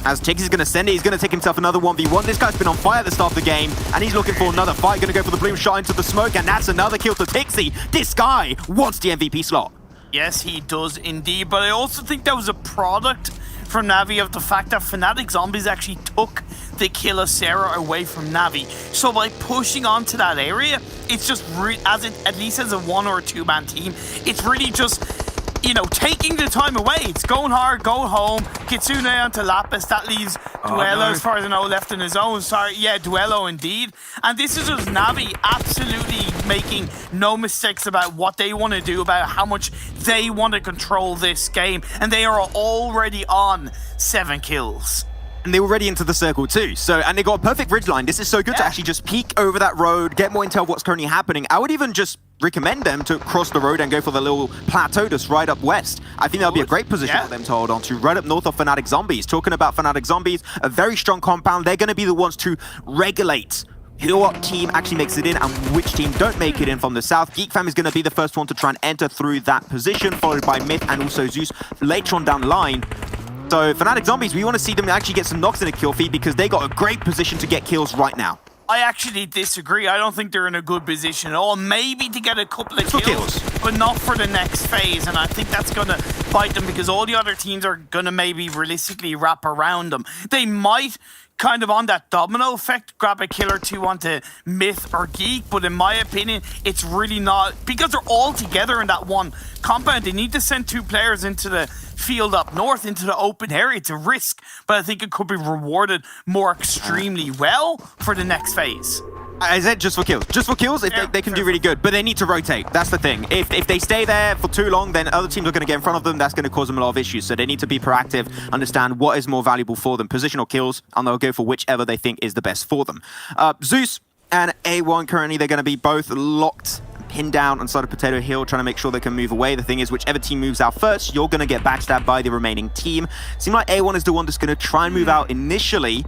As Tixie's going to send it, he's going to take himself another 1v1. This guy's been on fire at the start of the game, and he's looking for another fight. Going to go for the bloom shot into the smoke, and that's another kill to Tixie. This guy wants the MVP slot. Yes, he does indeed, but I also think that was a product from Navi of the fact that Fnatic Zombies actually took the kill of Sarah away from Navi. So by pushing onto that area, it's just, at least as a 1 or 2 man team, it's really just, you know, taking the time away. It's going hard, go home, Kitsune onto Lapis, that leaves Duello, as far as I know, left in his own. Sorry, yeah, Duello indeed. And this is just Navi absolutely making no mistakes about what they want to do, about how much they want to control this game. And they are already on 7 kills. And they were already into the circle too. So, and they got a perfect ridgeline. This is so good to actually just peek over that road, get more intel of what's currently happening. I would even just recommend them to cross the road and go for the little plateau just right up west. I think that'll be a great position for them to hold on to, right up north of Fnatic Zombies. Talking about Fnatic Zombies, a very strong compound. They're going to be the ones to regulate what team actually makes it in and which team don't make it in from the south. Geek Fam is going to be the first one to try and enter through that position, followed by Myth and also Zeus later on down the line. So Fnatic Zombies, we want to see them actually get some knocks in a kill feed because they got a great position to get kills right now. I actually disagree. I don't think they're in a good position at all. Maybe to get a couple of kills, but not for the next phase. And I think that's going to bite them because all the other teams are going to maybe realistically wrap around them. They might kind of on that domino effect, grab a kill or 2 onto Myth or Geek, but in my opinion, it's really not, because they're all together in that one compound. They need to send 2 players into the field up north, into the open area. It's a risk, but I think it could be rewarded more extremely well for the next phase. I said just for kills. Just for kills, if they can do really good. But they need to rotate. That's the thing. If they stay there for too long, then other teams are going to get in front of them. That's going to cause them a lot of issues. So they need to be proactive, understand what is more valuable for them, positional kills, and they'll go for whichever they think is the best for them. Zeus and A1 currently, they're going to be both locked, pinned down on side of Potato Hill, trying to make sure they can move away. The thing is, whichever team moves out first, you're going to get backstabbed by the remaining team. Seems like A1 is the one that's going to try and move out initially.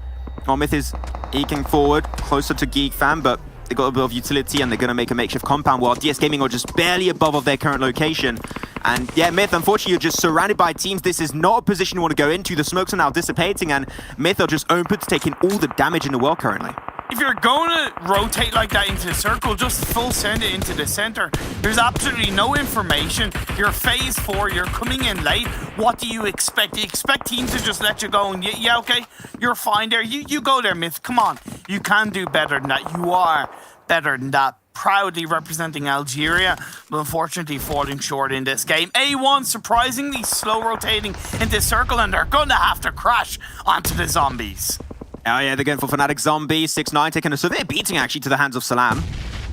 Myth is eking forward, closer to Geek Fan, but they got a bit of utility and they're going to make a makeshift compound while DS Gaming are just barely above of their current location. And yeah, Myth, unfortunately, you're just surrounded by teams. This is not a position you want to go into. The smokes are now dissipating and Myth are just open to taking all the damage in the world currently. If you're going to rotate like that into the circle, just full send it into the center. There's absolutely no information. You're phase 4, you're coming in late. What do you expect? Do you expect teams to just let you go and yeah, okay, you're fine there. You go there, Myth. Come on. You can do better than that. You are better than that. Proudly representing Algeria, but unfortunately falling short in this game. A1 surprisingly slow rotating into circle, and they're going to have to crash onto the zombies. Oh yeah, they're going for Fnatic Zombie. 6ix9ine taking a severe beating actually to the hands of Salam.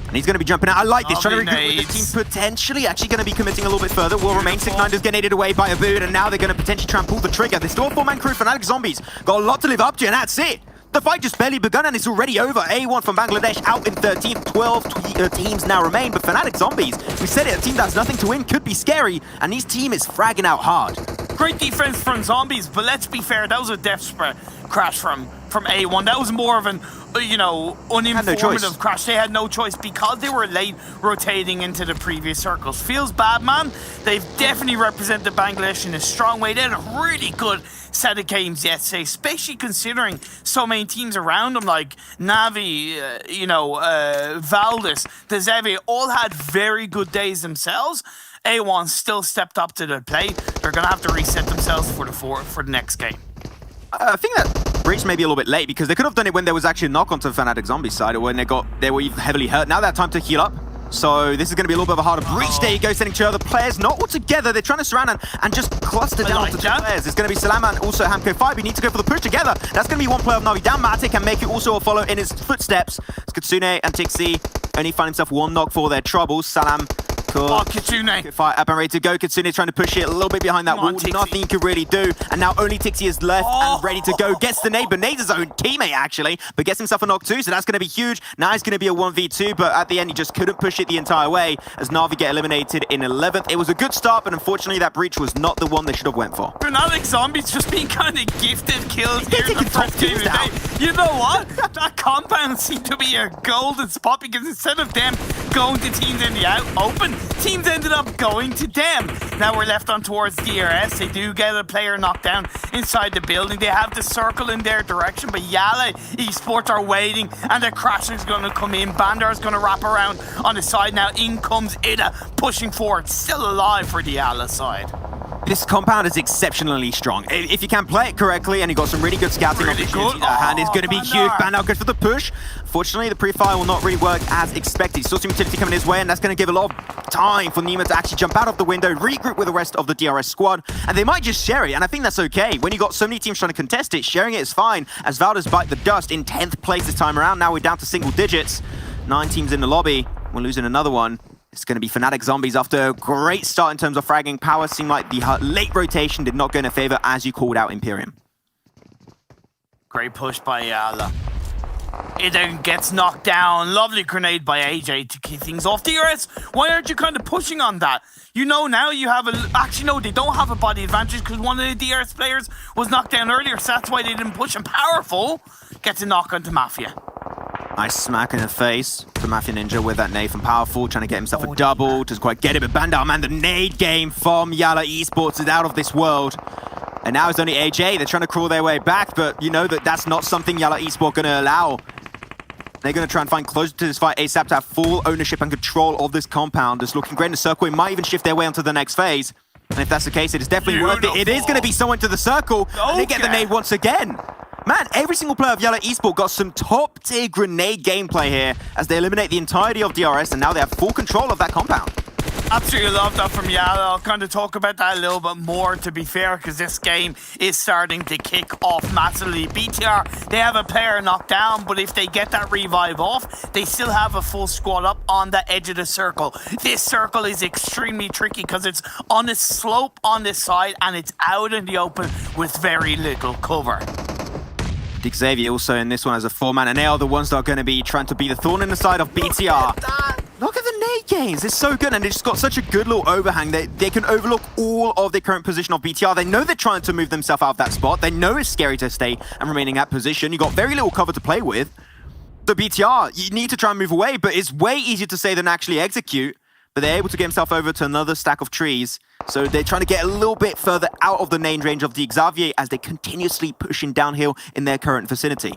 And he's going to be jumping out. I like this. Trying to regroup with the team, potentially actually going to be committing a little bit further. Will remain. 6ix9ine does get aided away by a boot, and now they're going to potentially try and pull the trigger. This still a 4-man crew. Fnatic Zombies got a lot to live up to, and that's it. The fight just barely begun and it's already over. A1 from Bangladesh out in 13th. 12 teams now remain, but Fnatic Zombies, we said it, a team that has nothing to win, could be scary, and this team is fragging out hard. Great defense from Zombies, but let's be fair, that was a death spread crash from A1. That was more of an, uninformative crash. They had no choice because they were late rotating into the previous circles. Feels bad, man. They've definitely represented Bangladesh in a strong way. They had a really good set of games yesterday, especially considering so many teams around them like Navi, Valdez, Dezevi, all had very good days themselves. A1 still stepped up to the plate. They're going to have to reset themselves for the next game. I think that breach may be a little bit late because they could have done it when there was actually a knock onto the Fnatic Zombie side or when they were heavily hurt. Now they have time to heal up. So this is going to be a little bit of a harder breach. There you go, sending two other players, not all together. They're trying to surround and just cluster down to two players. It's going to be Salam and also Hamco 5. We need to go for the push together. That's going to be one player of Navi down. Matic can make it also follow in his footsteps. It's Kitsune and Tixi only find himself one knock for their troubles. Salam. Cool. Oh, Kitsune. Good fight up and ready to go. Kitsune trying to push it a little bit behind that wall. Nothing he could really do. And now only Tixi is left and ready to go. Gets the nade, but nades his own teammate actually, but gets himself a knock too, so that's going to be huge. Now it's going to be a 1v2, but at the end he just couldn't push it the entire way as Navi get eliminated in 11th. It was a good start, but unfortunately that breach was not the one they should have went for. Fnatic Zombies just being kind of gifted kills here in the first game of the day. You know what? That compound seemed to be a golden spot because instead of them going to teams in the open, teams ended up going to them. Now we're left on towards DRS. They do get a player knocked down inside the building. They have the circle in their direction, but Yala Esports are waiting and the crasher is going to come in. Bandar is going to wrap around on the side now. In comes Ida pushing forward. Still alive for the Yala side. This compound is exceptionally strong. If you can play it correctly and you got some really good scouting opportunity, that hand is going to be huge. Bandar goes for the push. Fortunately, the pre-fire will not really work as expected. Still some utility coming his way, and that's going to give a lot of time for Nima to actually jump out of the window, regroup with the rest of the DRS squad, and they might just share it, and I think that's okay. When you got so many teams trying to contest it, sharing it is fine, as Valdez bite the dust in 10th place this time around. Now we're down to single digits. 9 teams in the lobby. We're losing another one. It's going to be Fnatic Zombies after a great start in terms of fragging power. Seemed like the late rotation did not go in their favor, as you called out, Imperium. Great push by Yala. It then gets knocked down. Lovely grenade by AJ to keep things off. DRS, why aren't you kind of pushing on that? You know now you have a... Actually, no, they don't have a body advantage because one of the DRS players was knocked down earlier, so that's why they didn't push him. Powerful gets a knock onto Mafia. Nice smack in the face to Mafia Ninja with that nade from Powerful, trying to get himself a double. Doesn't quite get it, but Bandar, man, the nade game from Yala Esports is out of this world. And now it's only AJ. They're trying to crawl their way back, but you know that that's not something Yala Esports going to allow. They're going to try and find closer to this fight ASAP to have full ownership and control of this compound. It's looking great in the circle. It might even shift their way onto the next phase. And if that's the case, it is definitely worth it. It is going to be someone to the circle. And they get the nade once again. Man, every single player of Yala Esports got some top-tier grenade gameplay here as they eliminate the entirety of DRS, and now they have full control of that compound. Absolutely love that from Yala. I'll kind of talk about that a little bit more, to be fair, because this game is starting to kick off massively. BTR, they have a player knocked down, but if they get that revive off, they still have a full squad up on the edge of the circle. This circle is extremely tricky because it's on a slope on this side and it's out in the open with very little cover. Xavier also in this one as a 4-man, and they are the ones that are going to be trying to be the thorn in the side of BTR. Look at the nade gains. It's so good, and they just got such a good little overhang. They can overlook all of the current position of BTR. They know they're trying to move themselves out of that spot. They know it's scary to stay and remain in that position. You got very little cover to play with. So BTR, you need to try and move away, but it's way easier to say than actually execute. But they're able to get himself over to another stack of trees. So they're trying to get a little bit further out of the nade range of the Xavier as they're continuously pushing downhill in their current vicinity.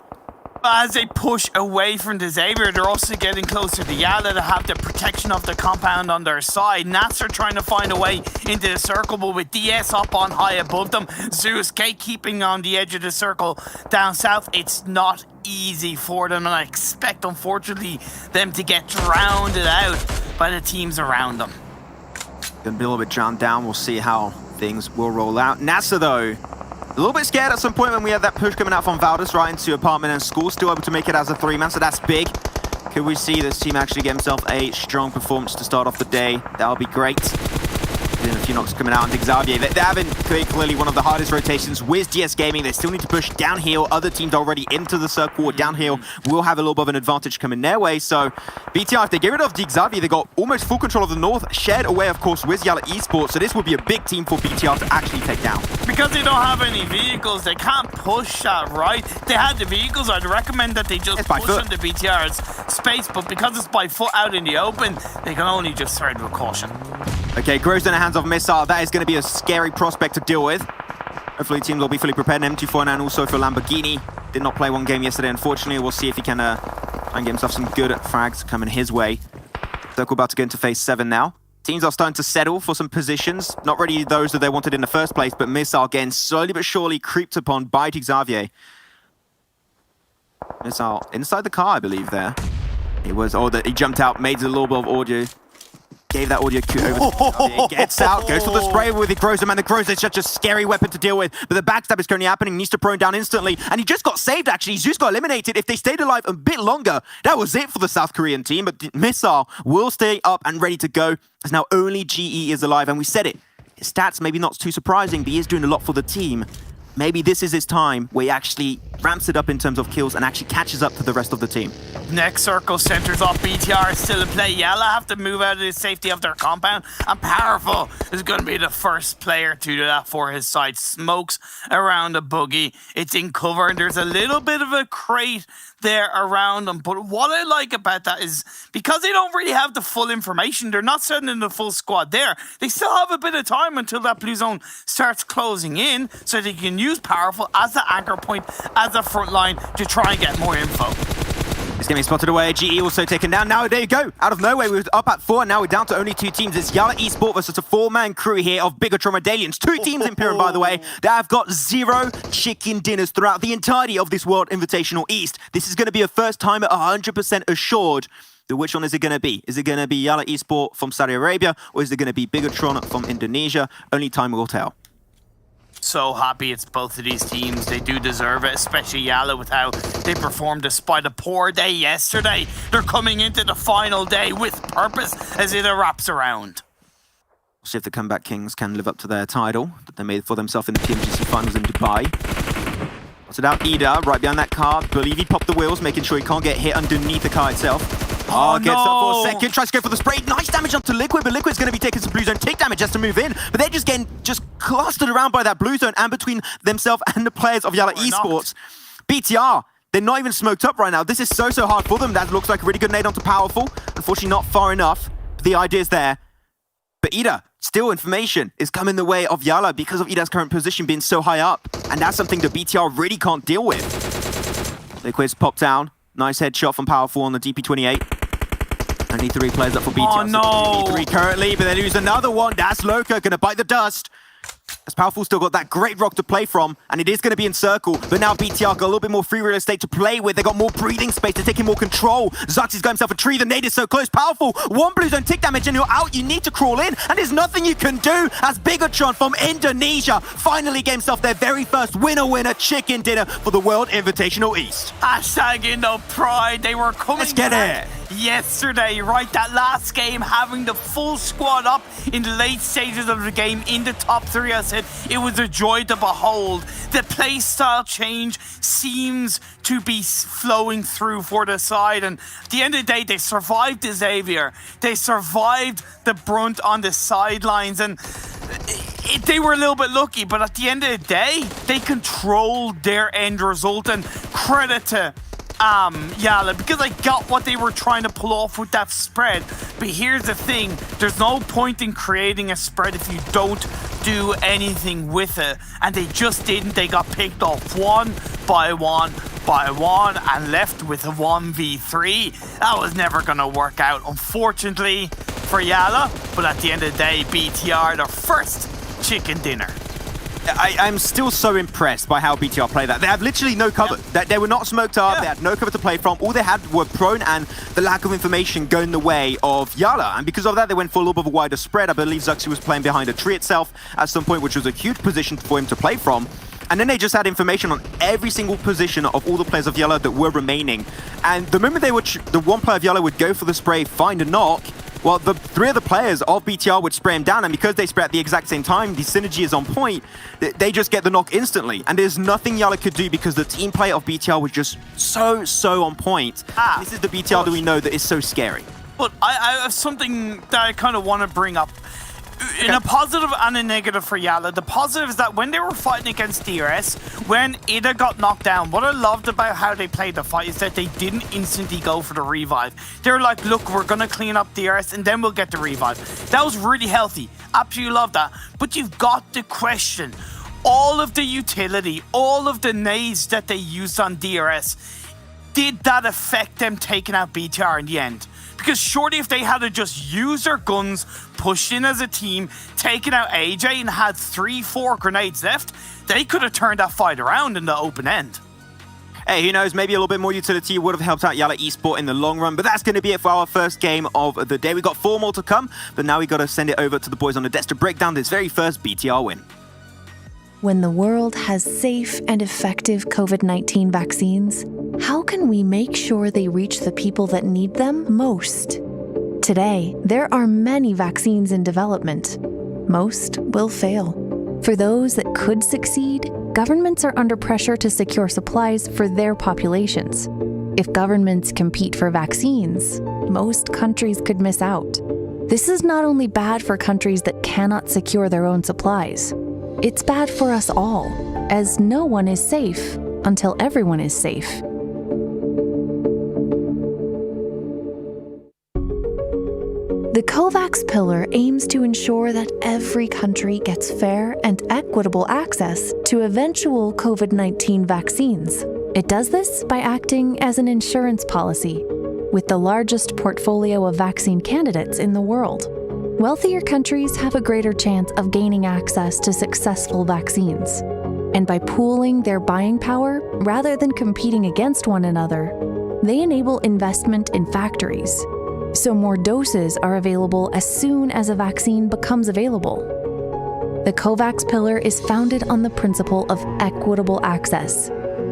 As they push away from the Xavier, they're also getting closer to Yala to have the protection of the compound on their side. Nats are trying to find a way into the circle, but with DS up on high above them, Zeus keeping on the edge of the circle down south, it's not easy for them, and I expect, unfortunately, them to get drowned out by the teams around them. Gonna be a little bit drowned down. We'll see how things will roll out. NASA, though, a little bit scared at some point when we had that push coming out from Valdez right into apartment and school. Still able to make it as a 3-man, so that's big. Could we see this team actually get himself a strong performance to start off the day? That'll be great. A few knocks coming out on Xavier. They're having clearly one of the hardest rotations with DS Gaming. They still need to push downhill. Other teams already into the circle or downhill will have a little bit of an advantage coming their way. So BTR, if they get rid of Xavier, they got almost full control of the north, shared away, of course, with Yala Esports. So this would be a big team for BTR to actually take down. Because they don't have any vehicles, they can't push that right. If they had the vehicles, I'd recommend that they just push into BTR's space, but because it's by foot out in the open, they can only just tread with caution. Okay, Grows in the hands of Missile. That is going to be a scary prospect to deal with. Hopefully teams will be fully prepared. M249 and also for Lamborghini. Did not play one game yesterday, unfortunately. We'll see if he can try and get himself some good frags coming his way. Circle about to go into phase 7 now. Teams are starting to settle for some positions. Not really those that they wanted in the first place, but Missile getting slowly but surely creeped upon by Xavier. Missile inside the car, I believe, there. He was, he jumped out, made a little bit of audio. Gave that audio cue over to gets out, goes for the spray with the Groza, man. The Groza is such a scary weapon to deal with, but the backstab is currently happening. Needs to prone down instantly, and he just got saved, actually. Zeus got eliminated. If they stayed alive a bit longer, that was it for the South Korean team, but Missile will stay up and ready to go, as now only GE is alive, and we said it. His stats maybe not too surprising, but he is doing a lot for the team. Maybe this is his time where he actually ramps it up in terms of kills and actually catches up to the rest of the team. Next circle centers off BTR is still in play. Yala have to move out of the safety of their compound, and Powerful is going to be the first player to do that for his side. Smokes around the buggy. It's in cover, and there's a little bit of a crate there around them. But what I like about that is because they don't really have the full information, they're not sending the full squad there. They still have a bit of time until that blue zone starts closing in, so they can use Powerful as the anchor point, as a front line to try and get more info. It's getting spotted away. GE also taken down. Now there you go. Out of nowhere, we were up at 4, and now we're down to only 2 teams. It's Yala Esports versus a 4-man crew here of Bigatron Medallions. 2 teams in Pyramid, by the way, that have got 0 chicken dinners throughout the entirety of this World Invitational East. This is going to be a first time at 100% assured. But which one is it going to be? Is it going to be Yala Esports from Saudi Arabia, or is it going to be Bigatron from Indonesia? Only time will tell. So happy it's both of these teams. They do deserve it, especially Yala with how they performed despite a poor day yesterday. They're coming into the final day with purpose as it wraps around. We'll see if the Comeback Kings can live up to their title that they made for themselves in the PMGC finals in Dubai. What's it out? Ida, right behind that car. Believe he popped the wheels, making sure he can't get hit underneath the car itself. Oh, gets up for a second, tries to go for the spray. Nice damage onto Liquid, but Liquid's going to be taking some blue zone take damage just to move in. But they're just getting clustered around by that blue zone and between themselves and the players of Yala Esports. BTR, they're not even smoked up right now. This is so hard for them. That looks like a really good nade onto Powerful. Unfortunately, not far enough. But the idea's there. But Ida, still information is coming the way of Yala because of Ida's current position being so high up. And that's something that BTR really can't deal with. Liquid's popped down. Nice headshot from Powerful on the DP28. Only 3 players up for BTR. Oh no! So 3 currently, but they lose another one. That's Loka, gonna bite the dust. as Powerful still got that great rock to play from, and it is going to be in circle, but now BTR got a little bit more free real estate to play with. They got more breathing space, they're taking more control. Zuxy's got himself a tree, the nade is so close. Powerful, one blue zone tick damage and you're out, you need to crawl in, and there's nothing you can do as Bigatron from Indonesia finally gave himself their very first winner chicken dinner for the World Invitational East. Hashtag Indo Pride, they were coming Let's get back it. yesterday, right? That last game, having the full squad up in the late stages of the game in the top 3, I said it was a joy to behold. The playstyle change seems to be flowing through for the side, and at the end of the day, they survived the Xavier. They survived the brunt on the sidelines, and they were a little bit lucky, but at the end of the day, they controlled their end result, and credit to Yala, because I got what they were trying to pull off with that spread. But here's the thing, there's no point in creating a spread if you don't do anything with it, and they just didn't. They got picked off one by one and left with a 1v3. That was never gonna work out, unfortunately for Yala, but at the end of the day, BTR, their first chicken dinner. I'm still so impressed by how BTR play that. They have literally no cover. They were not smoked up. They had no cover to play from. All they had were prone and the lack of information going the way of Yala. And because of that, they went for a little bit of a wider spread. I believe Zuxy was playing behind a tree itself at some point, which was a huge position for him to play from. And then they just had information on every single position of all the players of Yellow that were remaining. And the moment they would, the one player of Yellow would go for the spray, find a knock, well, the 3 other players of BTR would spray him down, and because they spray at the exact same time, the synergy is on point, they just get the knock instantly. And there's nothing Yala could do because the team play of BTR was just so on point. This is the BTR that we know that is so scary. But I have something that I kind of want to bring up. In a positive and a negative for Yala. The positive is that when they were fighting against DRS, when Ida got knocked down, what I loved about how they played the fight is that they didn't instantly go for the revive. They were like, look, we're going to clean up DRS and then we'll get the revive. That was really healthy. Absolutely love that. But you've got to question all of the utility, all of the nades that they used on DRS. Did that affect them taking out BTR in the end? Because surely if they had to just use their guns, pushed in as a team, taken out AJ and had 3-4 grenades left, they could have turned that fight around in the open end. Hey, who knows, maybe a little bit more utility would have helped out Yala Esports in the long run, but that's going to be it for our first game of the day. We got 4 more to come, but now we got to send it over to the boys on the desk to break down this very first BTR win. When the world has safe and effective COVID-19 vaccines, how can we make sure they reach the people that need them most? Today, there are many vaccines in development. Most will fail. For those that could succeed, governments are under pressure to secure supplies for their populations. If governments compete for vaccines, most countries could miss out. This is not only bad for countries that cannot secure their own supplies, it's bad for us all, as no one is safe until everyone is safe. The COVAX pillar aims to ensure that every country gets fair and equitable access to eventual COVID-19 vaccines. It does this by acting as an insurance policy, with the largest portfolio of vaccine candidates in the world. Wealthier countries have a greater chance of gaining access to successful vaccines. And by pooling their buying power, rather than competing against one another, they enable investment in factories. So more doses are available as soon as a vaccine becomes available. The COVAX pillar is founded on the principle of equitable access.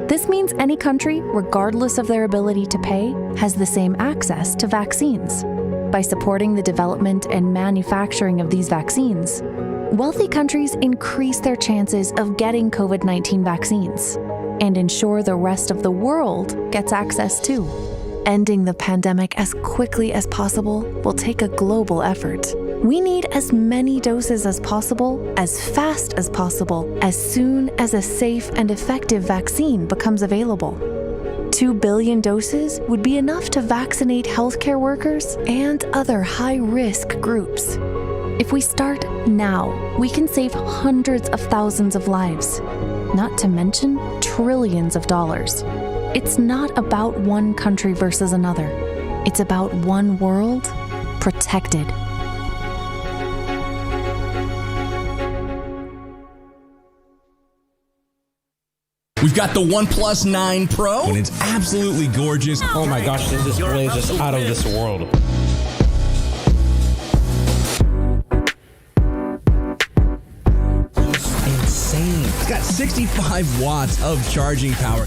This means any country, regardless of their ability to pay, has the same access to vaccines. By supporting the development and manufacturing of these vaccines, wealthy countries increase their chances of getting COVID-19 vaccines and ensure the rest of the world gets access too. Ending the pandemic as quickly as possible will take a global effort. We need as many doses as possible, as fast as possible, as soon as a safe and effective vaccine becomes available. 2 billion doses would be enough to vaccinate healthcare workers and other high-risk groups. If we start now, we can save hundreds of thousands of lives, not to mention trillions of dollars. It's not about one country versus another. It's about one world protected. We've got the OnePlus 9 Pro, and it's absolutely gorgeous. Oh my gosh, this display is just out of this world. Just insane. It's got 65 watts of charging power.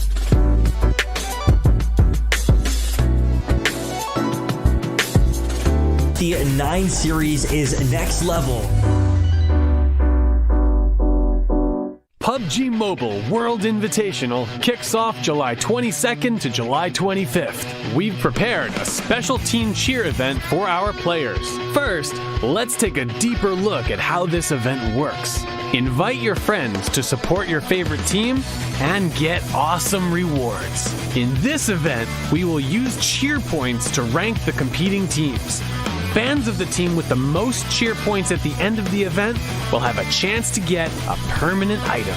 The 9 series is next level. PUBG Mobile World Invitational kicks off July 22nd to July 25th. We've prepared a special team cheer event for our players. First, let's take a deeper look at how this event works. Invite your friends to support your favorite team and get awesome rewards. In this event, we will use cheer points to rank the competing teams. Fans of the team with the most cheer points at the end of the event will have a chance to get a permanent item.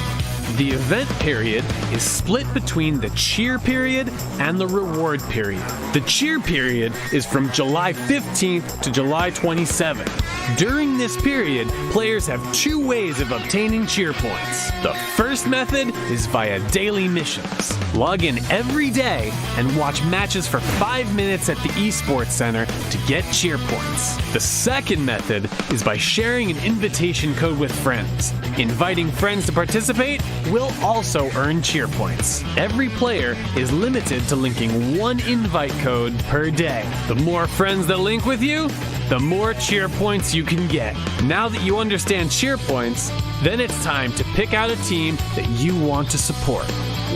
The event period is split between the cheer period and the reward period. The cheer period is from July 15th to July 27th. During this period, players have 2 ways of obtaining cheer points. The first method is via daily missions. Log in every day and watch matches for 5 minutes at the Esports Center to get cheer points. The second method is by sharing an invitation code with friends. Inviting friends to participate will also earn cheer points. Every player is limited to linking 1 invite code per day. The more friends that link with you, the more cheer points you can get. Now that you understand cheer points, then it's time to pick out a team that you want to support.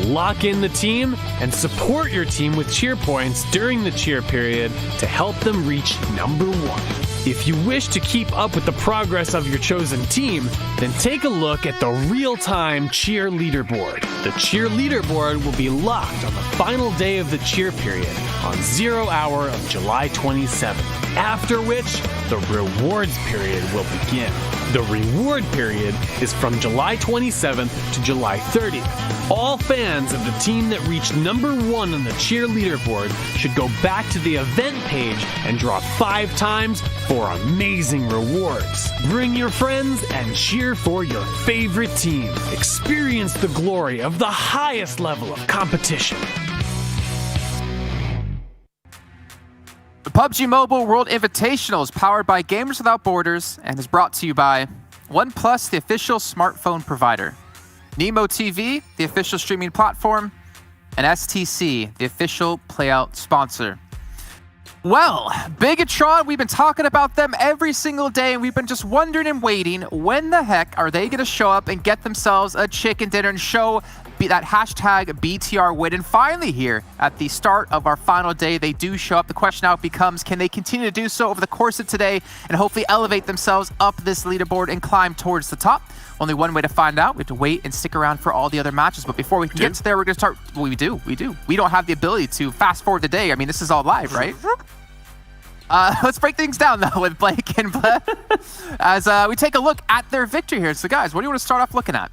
Lock in the team and support your team with cheer points during the cheer period to help them reach number 1. If you wish to keep up with the progress of your chosen team, then take a look at the real-time cheer leaderboard. The cheer leaderboard will be locked on the final day of the cheer period on 0 hour of July 27th, after which the rewards period will begin. The reward period is from July 27th to July 30th. All fans of the team that reached number 1 on the cheer leaderboard should go back to the event page and draw 5 times for amazing rewards. Bring your friends and cheer for your favorite team. Experience the glory of the highest level of competition. The PUBG Mobile World Invitational is powered by Gamers Without Borders and is brought to you by Oneplus, the official smartphone provider, Nemo TV, the official streaming platform, and STC, the official playout sponsor. Well, Bigatron, we've been talking about them every single day, and we've been just wondering and waiting, when the heck are they going to show up and get themselves a chicken dinner and show that hashtag BTR win? And finally here, at the start of our final day, they do show up. The question now becomes, can they continue to do so over the course of today and hopefully elevate themselves up this leaderboard and climb towards the top? Only one way to find out. We have to wait and stick around for all the other matches. But before we can get to there, we're going to start. Well, we do. We don't have the ability to fast forward the day. I mean, this is all live, right? Let's break things down, though, with Blake and Blake as we take a look at their victory here. So, guys, what do you want to start off looking at?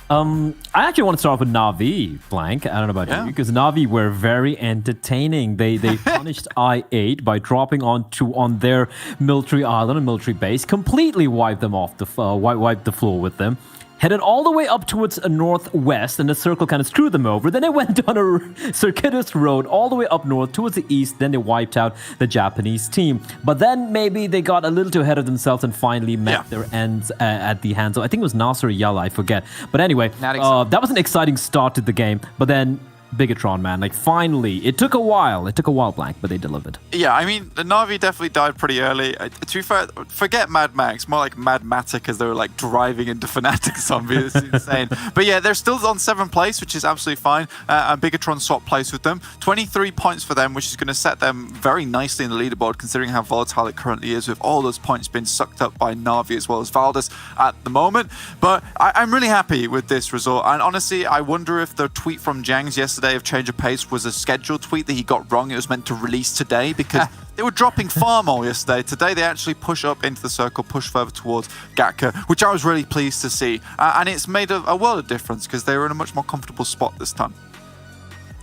I actually want to start off with Na'Vi, Blank. I don't know about you, because Na'Vi were very entertaining. They punished I8 by dropping on their military island and military base, completely wiped them off wiped the floor with them. Headed all the way up towards northwest, and the circle kind of screwed them over. Then they went on a circuitous road all the way up north towards the east. Then they wiped out the Japanese team. But then maybe they got a little too ahead of themselves and finally met their ends at the hands of, I think it was Nasser Yalla, I forget. But anyway, that was an exciting start to the game. But then Bigatron, man, like finally, it took a while, Blank, but they delivered. Yeah, I mean, the Na'Vi definitely died pretty early. To be fair, forget Mad Max, more like Mad Matic, because they were like driving into Fnatic zombies. It's insane. But yeah, they're still on 7th place, which is absolutely fine. And Bigatron swapped place with them. 23 points for them, which is going to set them very nicely in the leaderboard, considering how volatile it currently is, with all those points being sucked up by Na'Vi as well as Valdez at the moment. But I'm really happy with this result. And honestly, I wonder if the tweet from Jangs yesterday of change of pace was a scheduled tweet that he got wrong. It was meant to release today because they were dropping farm all yesterday. Today they actually push up into the circle, push further towards Gatka, which I was really pleased to see. And it's made a world of difference because they were in a much more comfortable spot this time.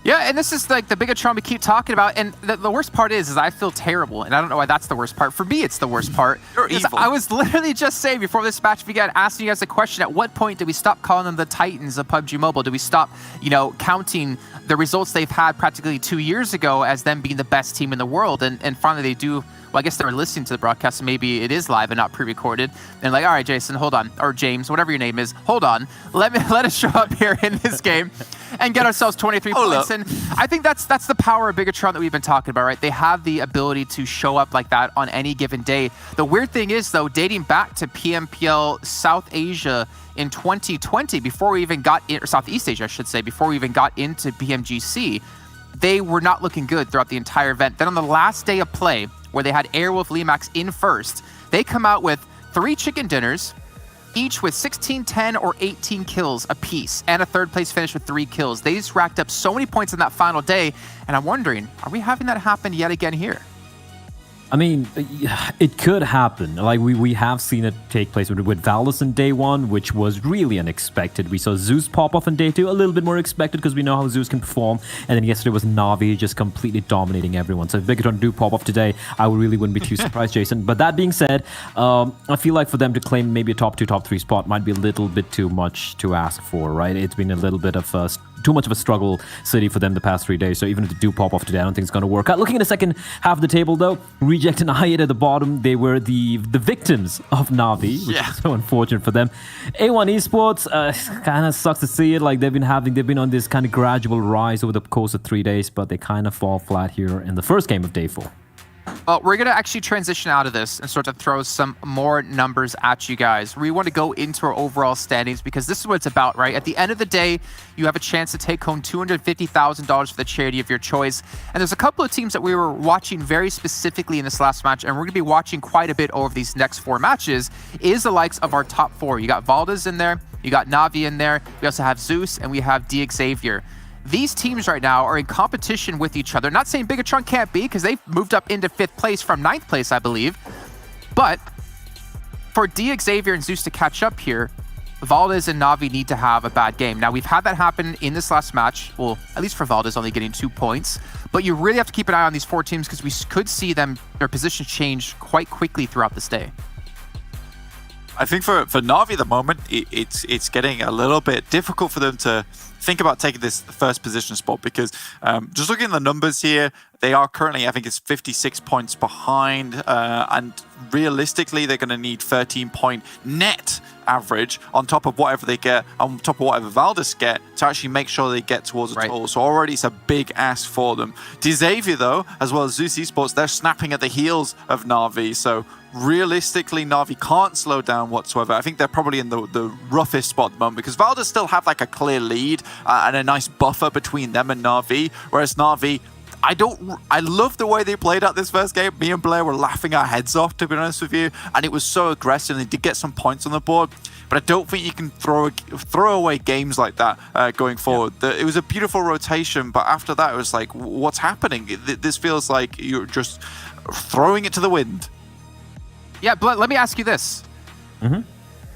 Yeah, and this is like the Bigatron we keep talking about, and the worst part is I feel terrible, and I don't know why that's the worst part. For me, it's the worst part. You're evil. I was literally just saying before this match began, asking you guys a question, at what point did we stop calling them the Titans of PUBG Mobile? Did we stop, counting the results they've had practically 2 years ago as them being the best team in the world? And finally they do. Well, I guess they were listening to the broadcast, so maybe it is live and not pre-recorded. And like, all right, Jason, hold on. Or James, whatever your name is, hold on. Let us show up here in this game and get ourselves 23 points. And I think that's the power of Bigatron that we've been talking about, right? They have the ability to show up like that on any given day. The weird thing is, though, dating back to PMPL South Asia in 2020, before we even got in, or Southeast Asia, I should say, before we even got into BMGC, they were not looking good throughout the entire event. Then on the last day of play, where they had Airwolf Limax in first, they come out with 3 chicken dinners, each with 16, 10, or 18 kills apiece, and a third place finish with 3 kills. They just racked up so many points in that final day, and I'm wondering, are we having that happen yet again here? I mean, it could happen. Like, we have seen it take place with Valdez in day 1, which was really unexpected. We saw Zeus pop off in day 2, a little bit more expected because we know how Zeus can perform. And then yesterday was Na'Vi just completely dominating everyone. So if Bigatron do pop off today, I really wouldn't be too surprised, Jason. But that being said, I feel like for them to claim maybe a top 2, top 3 spot might be a little bit too much to ask for, right? It's been a little bit of too much of a struggle city for them the past 3 days. So even if they do pop off today, I don't think it's going to work out. Looking at the second half of the table, though, Reject and I8 at the bottom, they were the victims of Na'Vi, which is so unfortunate for them. A1 Esports, kind of sucks to see it. Like, they've been on this kind of gradual rise over the course of 3 days, but they kind of fall flat here in the first game of day 4. Well, we're going to actually transition out of this and sort of throw some more numbers at you guys. We want to go into our overall standings because this is what it's about, right? At the end of the day, you have a chance to take home $250,000 for the charity of your choice. And there's a couple of teams that we were watching very specifically in this last match, and we're going to be watching quite a bit over these next 4 matches, is the likes of our top 4. You got Valdez in there, you got Na'Vi in there, we also have Zeus, and we have Xavier. These teams right now are in competition with each other. Not saying Bigatron can't be, because they've moved up into 5th place from 9th place, I believe. But for Xavier and Zeus to catch up here, Valdez and Na'Vi need to have a bad game. Now, we've had that happen in this last match. Well, at least for Valdez, only getting 2 points. But you really have to keep an eye on these 4 teams because we could see their positions change quite quickly throughout this day. I think for Na'Vi at the moment, it's getting a little bit difficult for them to think about taking this first position spot because just looking at the numbers here, they are currently, I think it's 56 points behind, and realistically, they're going to need 13-point net average on top of whatever they get, on top of whatever Valdez get, to actually make sure they get towards the total. So already it's a big ask for them. Xavier, though, as well as Zeus Esports, they're snapping at the heels of Na'Vi. So realistically, Na'Vi can't slow down whatsoever. I think they're probably in the roughest spot at the moment because Valdez still have like a clear lead and a nice buffer between them and Na'Vi, whereas Na'Vi, I love the way they played out this first game. Me and Blair were laughing our heads off, to be honest with you, and it was so aggressive. They did get some points on the board, but I don't think you can throw away games like that going forward. It was a beautiful rotation, but after that, it was like, what's happening? This feels like you're just throwing it to the wind. Yeah, but let me ask you this.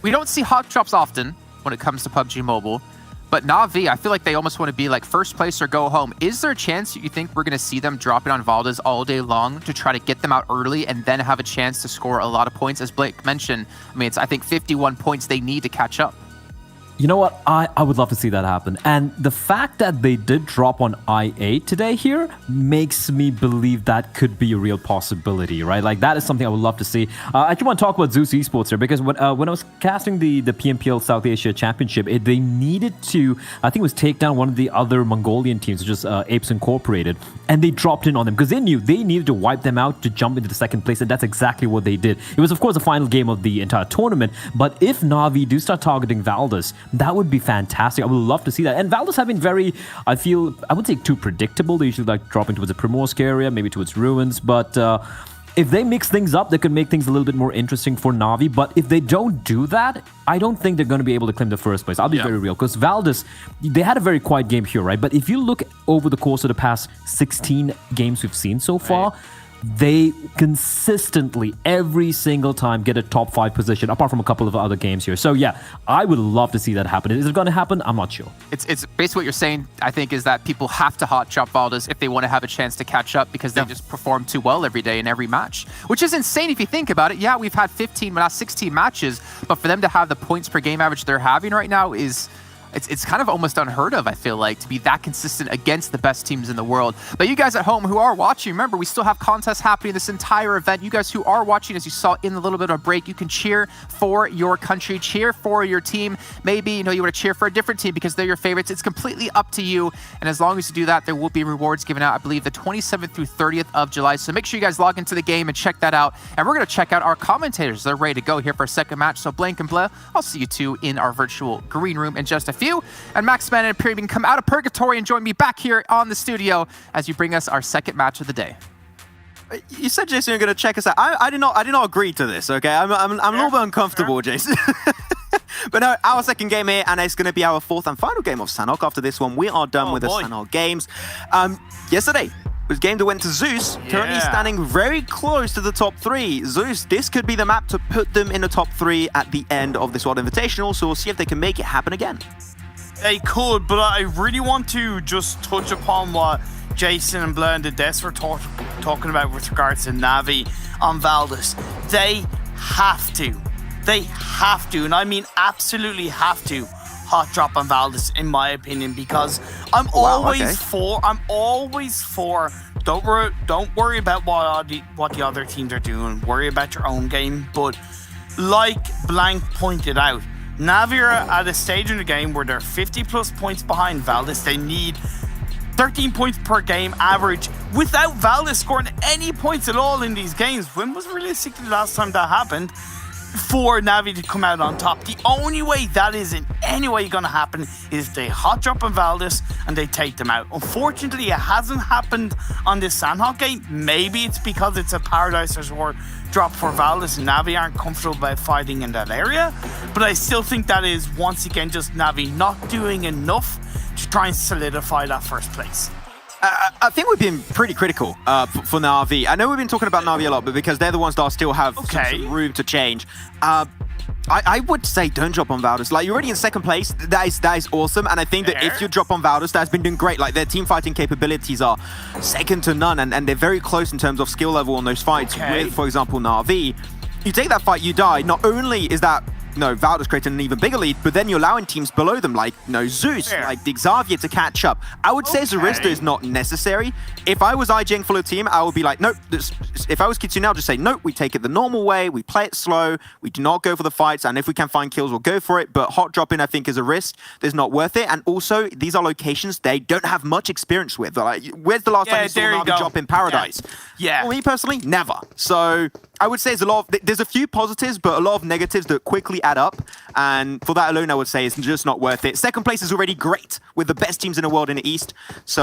We don't see hot drops often when it comes to PUBG Mobile. But Na'Vi, I feel like they almost want to be like first place or go home. Is there a chance you think we're going to see them drop it on Valdez all day long to try to get them out early and then have a chance to score a lot of points? As Blake mentioned, I mean, it's, I think, 51 points they need to catch up. You know what? I would love to see that happen. And the fact that they did drop on I8 today here makes me believe that could be a real possibility, right? Like, that is something I would love to see. I actually want to talk about Zeus Esports here because when I was casting the PMPL South Asia Championship, they needed to, I think it was take down one of the other Mongolian teams, which is Apes Incorporated, and they dropped in on them because they knew they needed to wipe them out to jump into the second place, and that's exactly what they did. It was, of course, the final game of the entire tournament, but if Na'Vi do start targeting Valdez, that would be fantastic. I would love to see that. And Valdez have been very, I wouldn't say too predictable. They usually like dropping towards the Primorsk area, maybe towards Ruins. But if they mix things up, they could make things a little bit more interesting for Na'Vi. But if they don't do that, I don't think they're going to be able to claim the first place. I'll be very real. Because Valdez, they had a very quiet game here, right? But if you look over the course of the past 16 games we've seen so far, they consistently, every single time, get a top 5 position, apart from a couple of other games here. So yeah, I would love to see that happen. Is it going to happen? I'm not sure. It's basically what you're saying, I think, is that people have to hot drop Valdes if they want to have a chance to catch up because they just perform too well every day in every match, which is insane if you think about it. Yeah, we've had 15, but not 16 matches, but for them to have the points per game average they're having right now is... It's kind of almost unheard of, I feel like, to be that consistent against the best teams in the world. But you guys at home who are watching, remember, we still have contests happening this entire event. You guys who are watching, as you saw in the little bit of a break, you can cheer for your country, cheer for your team. Maybe, you want to cheer for a different team because they're your favorites. It's completely up to you. And as long as you do that, there will be rewards given out, I believe, the 27th through 30th of July. So make sure you guys log into the game and check that out. And we're going to check out our commentators. They're ready to go here for a second match. So Blank and Bleh, I'll see you two in our virtual green room in just a few. And Max Man and Imperium can come out of purgatory and join me back here on the studio as you bring us our second match of the day. You said, Jason, you're going to check us out. I did not agree to this, okay? I'm a little bit uncomfortable, Jason. But no, our second game here, and it's going to be our fourth and final game of Sanhok. After this one, we are done with the Sanhok games. Yesterday was a game that went to Zeus, currently standing very close to the top 3. Zeus, this could be the map to put them in the top 3 at the end of this World Invitational, so we'll see if they can make it happen again. They could, but I really want to just touch upon what Jason and Bleh and the Des were talking about with regards to Navi on Valdes. They have to, and I mean absolutely have to, hot drop on Valdes, in my opinion, because I'm always for, don't worry about what the other teams are doing, worry about your own game, but like Blank pointed out, Navi are at a stage in the game where they're 50 plus points behind Valdes. They need 13 points per game average without Valdes scoring any points at all in these games. When was realistically the last time that happened for Navi to come out on top? The only way that is in any way going to happen is they hot drop on Valdes and they take them out. Unfortunately, it hasn't happened on this Sanhok game. Maybe it's because it's a Paradise Resort drop for Valdes and Navi aren't comfortable about fighting in that area. But I still think that is, once again, just Navi not doing enough to try and solidify that first place. I think we've been pretty critical for Na'Vi. I know we've been talking about Na'Vi a lot, but because they're the ones that still have some room to change. I would say don't drop on Valdes. Like, you're already in second place. That is awesome. And I think that if you drop on Valdes, that's been doing great. Like, their team fighting capabilities are second to none, and they're very close in terms of skill level on those fights with, for example, Na'Vi. You take that fight, you die. Not only is that Valdes creating an even bigger lead, but then you're allowing teams below them, like Zeus, like the Xavier, to catch up. I would say Zarista is not necessary. If I was IGing full of team, I would be like, nope. If I was Kitsune, I'll just say, nope, we take it the normal way, we play it slow, we do not go for the fights, and if we can find kills, we'll go for it. But hot dropping, I think, is a risk. There's not worth it. And also, these are locations they don't have much experience with. Like, where's the last time you saw Na'Vi drop in Paradise? Yeah. For me personally, never. So I would say there's a few positives, but a lot of negatives that quickly add up. And for that alone, I would say it's just not worth it. Second place is already great with the best teams in the world in the East. So,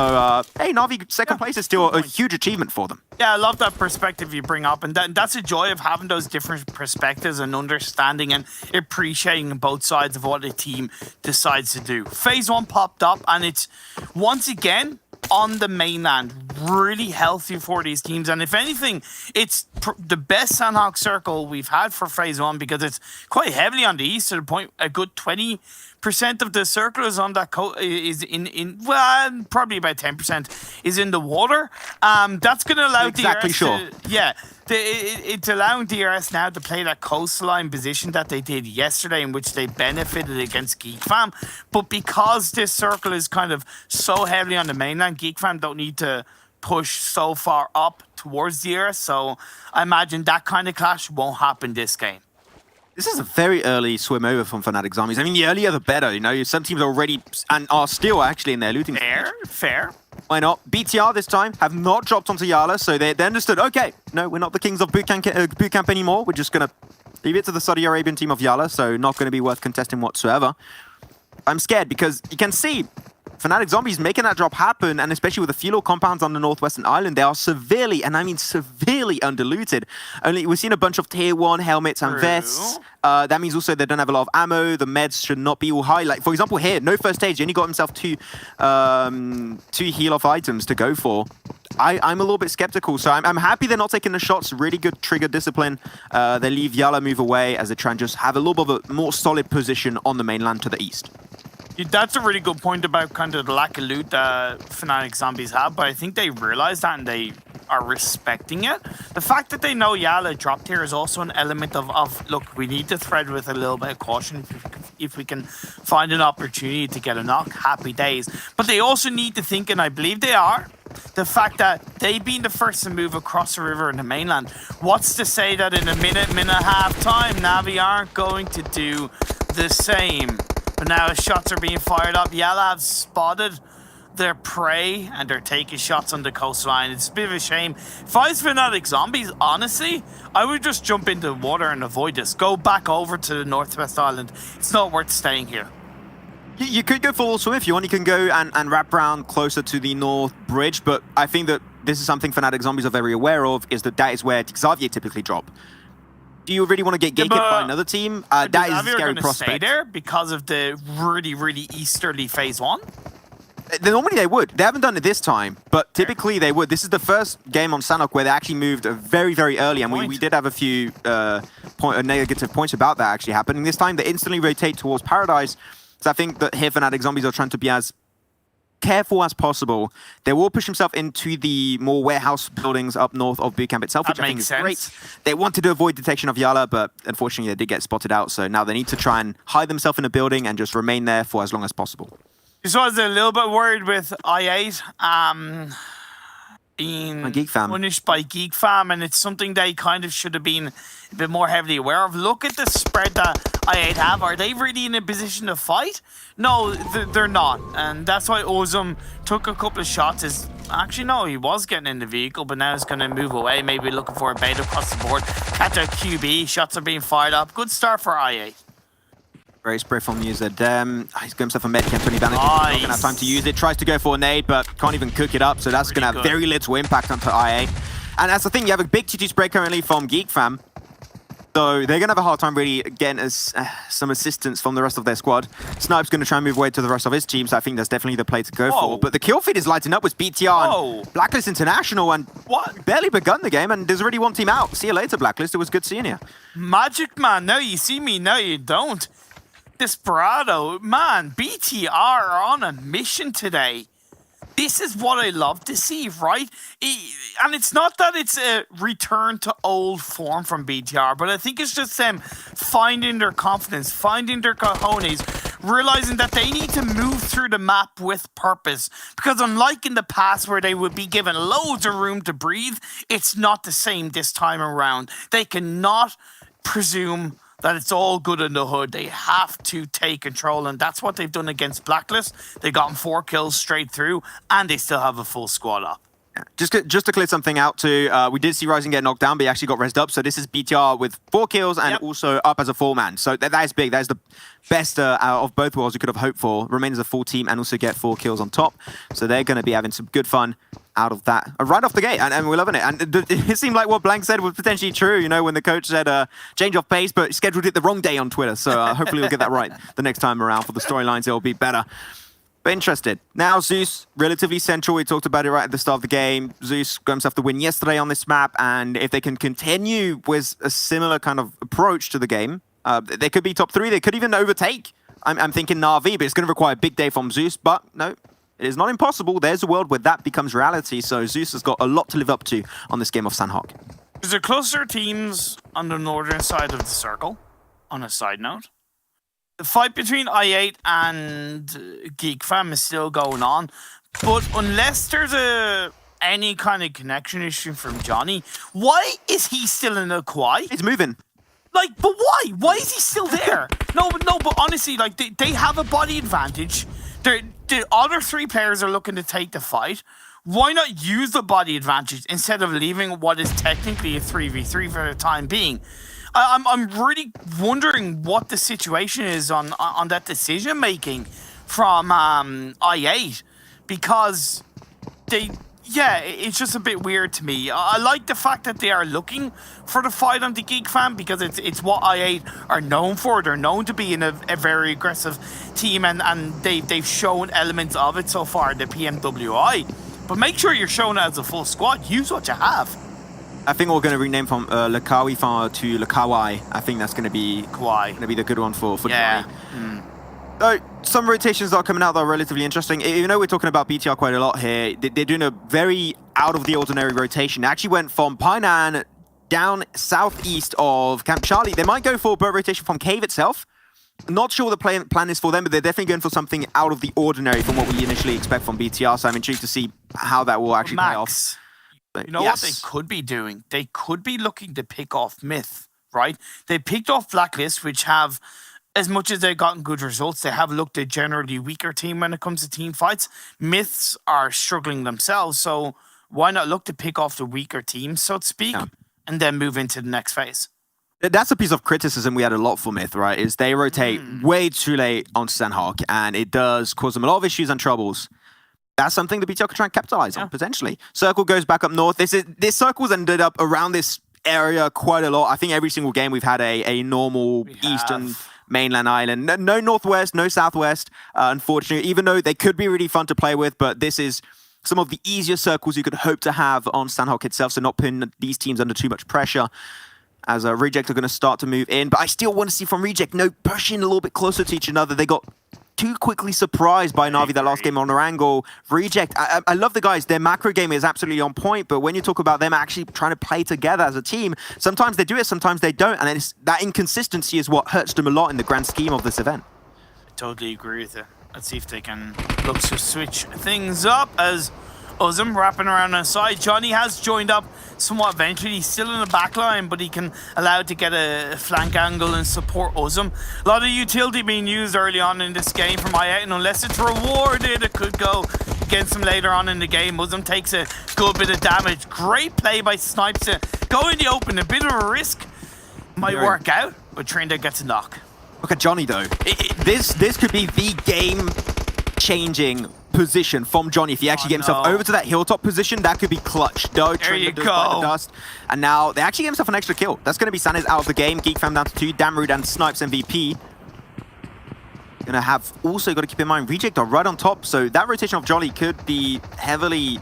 hey, Na'Vi second place is still a huge achievement for them. Yeah, I love that perspective you bring up. And that's a joy of having those different perspectives and understanding and appreciating both sides of what a team decides to do. Phase 1 popped up, and it's, once again, on the mainland, really healthy for these teams. And if anything, it's the best Sanhok circle we've had for Phase 1 because it's quite heavily on the east, to the point a good 20% of the circle is on that probably about 10% is in the water. That's going to allow it's allowing DRS now to play that coastline position that they did yesterday, in which they benefited against GeekFam. But because this circle is kind of so heavily on the mainland, GeekFam don't need to push so far up towards DRS. So I imagine that kind of clash won't happen this game. This is a very early swim over from Fnatic's armies. I mean, the earlier the better, Some teams are already and are still actually in their looting. Fair. Why not? BTR this time have not dropped onto Yala, so they understood, okay, no, we're not the kings of boot camp anymore. We're just going to leave it to the Saudi Arabian team of Yala, so not going to be worth contesting whatsoever. I'm scared because you can see Fnatic Zombies making that drop happen, and especially with the fuel compounds on the Northwestern Island, they are severely, and I mean severely underlooted. Only we've seen a bunch of tier 1 helmets and vests. That means also they don't have a lot of ammo. The meds should not be all high. Like, for example, here, no first stage. He only got himself two heal-off items to go for. I'm a little bit skeptical, so I'm happy they're not taking the shots. Really good trigger discipline. They leave Yala move away as they try and just have a little bit of a more solid position on the mainland to the east. That's a really good point about kind of the lack of loot that Fnatic Zombies have, but I think they realize that and they are respecting it. The fact that they know Yala dropped here is also an element of look, we need to thread with a little bit of caution. If we can find an opportunity to get a knock, happy days. But they also need to think, and I believe they are, the fact that they've been the first to move across the river in the mainland. What's to say that in a minute and a half time, Navi aren't going to do the same? But now as shots are being fired up, Yala have spotted their prey and they're taking shots on the coastline. It's a bit of a shame. If I was Fnatic Zombies, honestly, I would just jump into the water and avoid this. Go back over to the Northwest Island. It's not worth staying here. You could go full swim if you want. You can go and wrap around closer to the North Bridge, but I think that this is something Fnatic Zombies are very aware of, is that is where Xavier typically drop. Do you really want to get ganked by another team? That is a scary prospect. Stay there because of the really easterly phase 1? Normally they would. They haven't done it this time, but typically they would. This is the first game on Sanhok where they actually moved very early, and we did have a few negative points about that actually happening. This time they instantly rotate towards Paradise, so I think that here Fnatic Zombies are trying to be as careful as possible. They will push themselves into the more warehouse buildings up north of boot camp itself, which I think is great. They wanted to avoid detection of Yala, but unfortunately they did get spotted out, so now they need to try and hide themselves in a building and just remain there for as long as possible. Just was a little bit worried with I8 being punished by Geek Fam, and it's something they kind of should have been a bit more heavily aware of. Look at the spread that I8 have. Are they really in a position to fight? No, they're not, and that's why Ozum took a couple of shots. Actually, no, he was getting in the vehicle, but now he's going to move away, maybe looking for a bait across the board. Catch a QB, shots are being fired up. Good start for I8. Great spray from user Dem. He's got himself a medkit, 20 bandage. He's not going to have time to use it. Tries to go for a nade, but can't even cook it up. So that's going to have very little impact onto IA. And that's the thing, you have a big T2 spray currently from Geek Fam. So they're going to have a hard time really getting some assistance from the rest of their squad. Snipe's going to try and move away to the rest of his team, so I think that's definitely the play to go for. But the kill feed is lighting up with BTR and Blacklist International, and barely begun the game, and there's already one team out. See you later, Blacklist. It was good seeing you. Magic Man, now you see me, now you don't. Desperado, man, BTR are on a mission today. This is what I love to see, right? And it's not that it's a return to old form from BTR, but I think it's just them finding their confidence, finding their cojones, realizing that they need to move through the map with purpose. Because unlike in the past where they would be given loads of room to breathe, it's not the same this time around. They cannot presume that it's all good in the hood. They have to take control, and that's what they've done against Blacklist. They got 4 kills straight through, and they still have a full squad up. Just to clear something out too, we did see Rising get knocked down, but he actually got rezzed up. So this is BTR with 4 kills and also up as a 4-man. So that is big. That is the best out of both worlds you could have hoped for. Remain as a full team and also get 4 kills on top. So they're going to be having some good fun out of that right off the gate, and we're loving it. And it seemed like what Blank said was potentially true, you know, when the coach said change of pace, but scheduled it the wrong day on Twitter. So hopefully we'll get that right the next time around. For the storylines, it'll be better. But interested. Now Zeus, relatively central. We talked about it right at the start of the game. Zeus got himself the win yesterday on this map, and if they can continue with a similar kind of approach to the game, they could be top 3. They could even overtake. I'm thinking Na'Vi, but it's going to require a big day from Zeus. But no, it is not impossible. There's a world where that becomes reality. So Zeus has got a lot to live up to on this game of Sanhok. Is there closer teams on the northern side of the circle? On a side note, the fight between I8 and Geek Fam is still going on, but unless there's any kind of connection issue from Johnny, why is he still in the Quai? He's moving. Like, but why? Why is he still there? No, but honestly, like, they have a body advantage. The other 3 players are looking to take the fight. Why not use the body advantage instead of leaving what is technically a 3v3 for the time being? I'm really wondering what the situation is on that decision making. from I8 because it's just a bit weird to me. I like the fact that they are looking for the fight on the Geek Fam because it's what I8 are known for. They're known to be in a very aggressive team, and they've shown elements of it so far, the PMWI. But make sure you're showing it as a full squad. Use what you have. I think we're going to rename from Lakawi to Lakawai. I think that's going to be the good one for Johnny. So some rotations that are coming out that are relatively interesting. Even though we're talking about BTR quite a lot here, they're doing a very out of the ordinary rotation. They actually went from Painan down southeast of Camp Charlie. They might go for a boat rotation from Cave itself. Not sure what the plan is for them, but they're definitely going for something out of the ordinary from what we initially expect from BTR. So I'm intrigued to see how that will actually pay off. But you know what they could be doing? They could be looking to pick off Myth, right? They picked off Blacklist, which have, as much as they've gotten good results, they have looked a generally weaker team when it comes to team fights. Myths are struggling themselves, so why not look to pick off the weaker team, so to speak, and then move into the next phase? That's a piece of criticism we had a lot for Myth, right? Is they rotate way too late on Sandhawk, and it does cause them a lot of issues and troubles. That's something the BTR could try and capitalize on, potentially. Circle goes back up north. This circle's ended up around this area quite a lot. I think every single game we've had a normal eastern mainland island. No northwest, no southwest, unfortunately, even though they could be really fun to play with, but this is some of the easier circles you could hope to have on Sandhawk itself, so not putting these teams under too much pressure. As Reject are going to start to move in, but I still want to see from Reject, pushing a little bit closer to each another. They got too quickly surprised by Na'Vi that last game on their angle. Reject, I love the guys. Their macro game is absolutely on point, but when you talk about them actually trying to play together as a team, sometimes they do it, sometimes they don't, and that inconsistency is what hurts them a lot in the grand scheme of this event. I totally agree with you. Let's see if they can look to switch things up as Uzum wrapping around on side. Johnny has joined up somewhat eventually. He's still in the back line, but he can allow to get a flank angle and support Uzum. A lot of utility being used early on in this game from I8, and unless it's rewarded, it could go against him later on in the game. Uzum takes a good bit of damage. Great play by Snipes to go in the open. A bit of a risk. Might work out, but Trinda gets a knock. Look at Johnny, though. This could be the game-changing position from Johnny. If he actually gets himself over to that hilltop position, that could be clutch. There you go. The dust. And now they actually get himself an extra kill. That's going to be Sanis out of the game. Geek Fam down to 2. Damrude and Snipes MVP. Gonna have also got to keep in mind Reject are right on top, so that rotation of Jolly could be heavily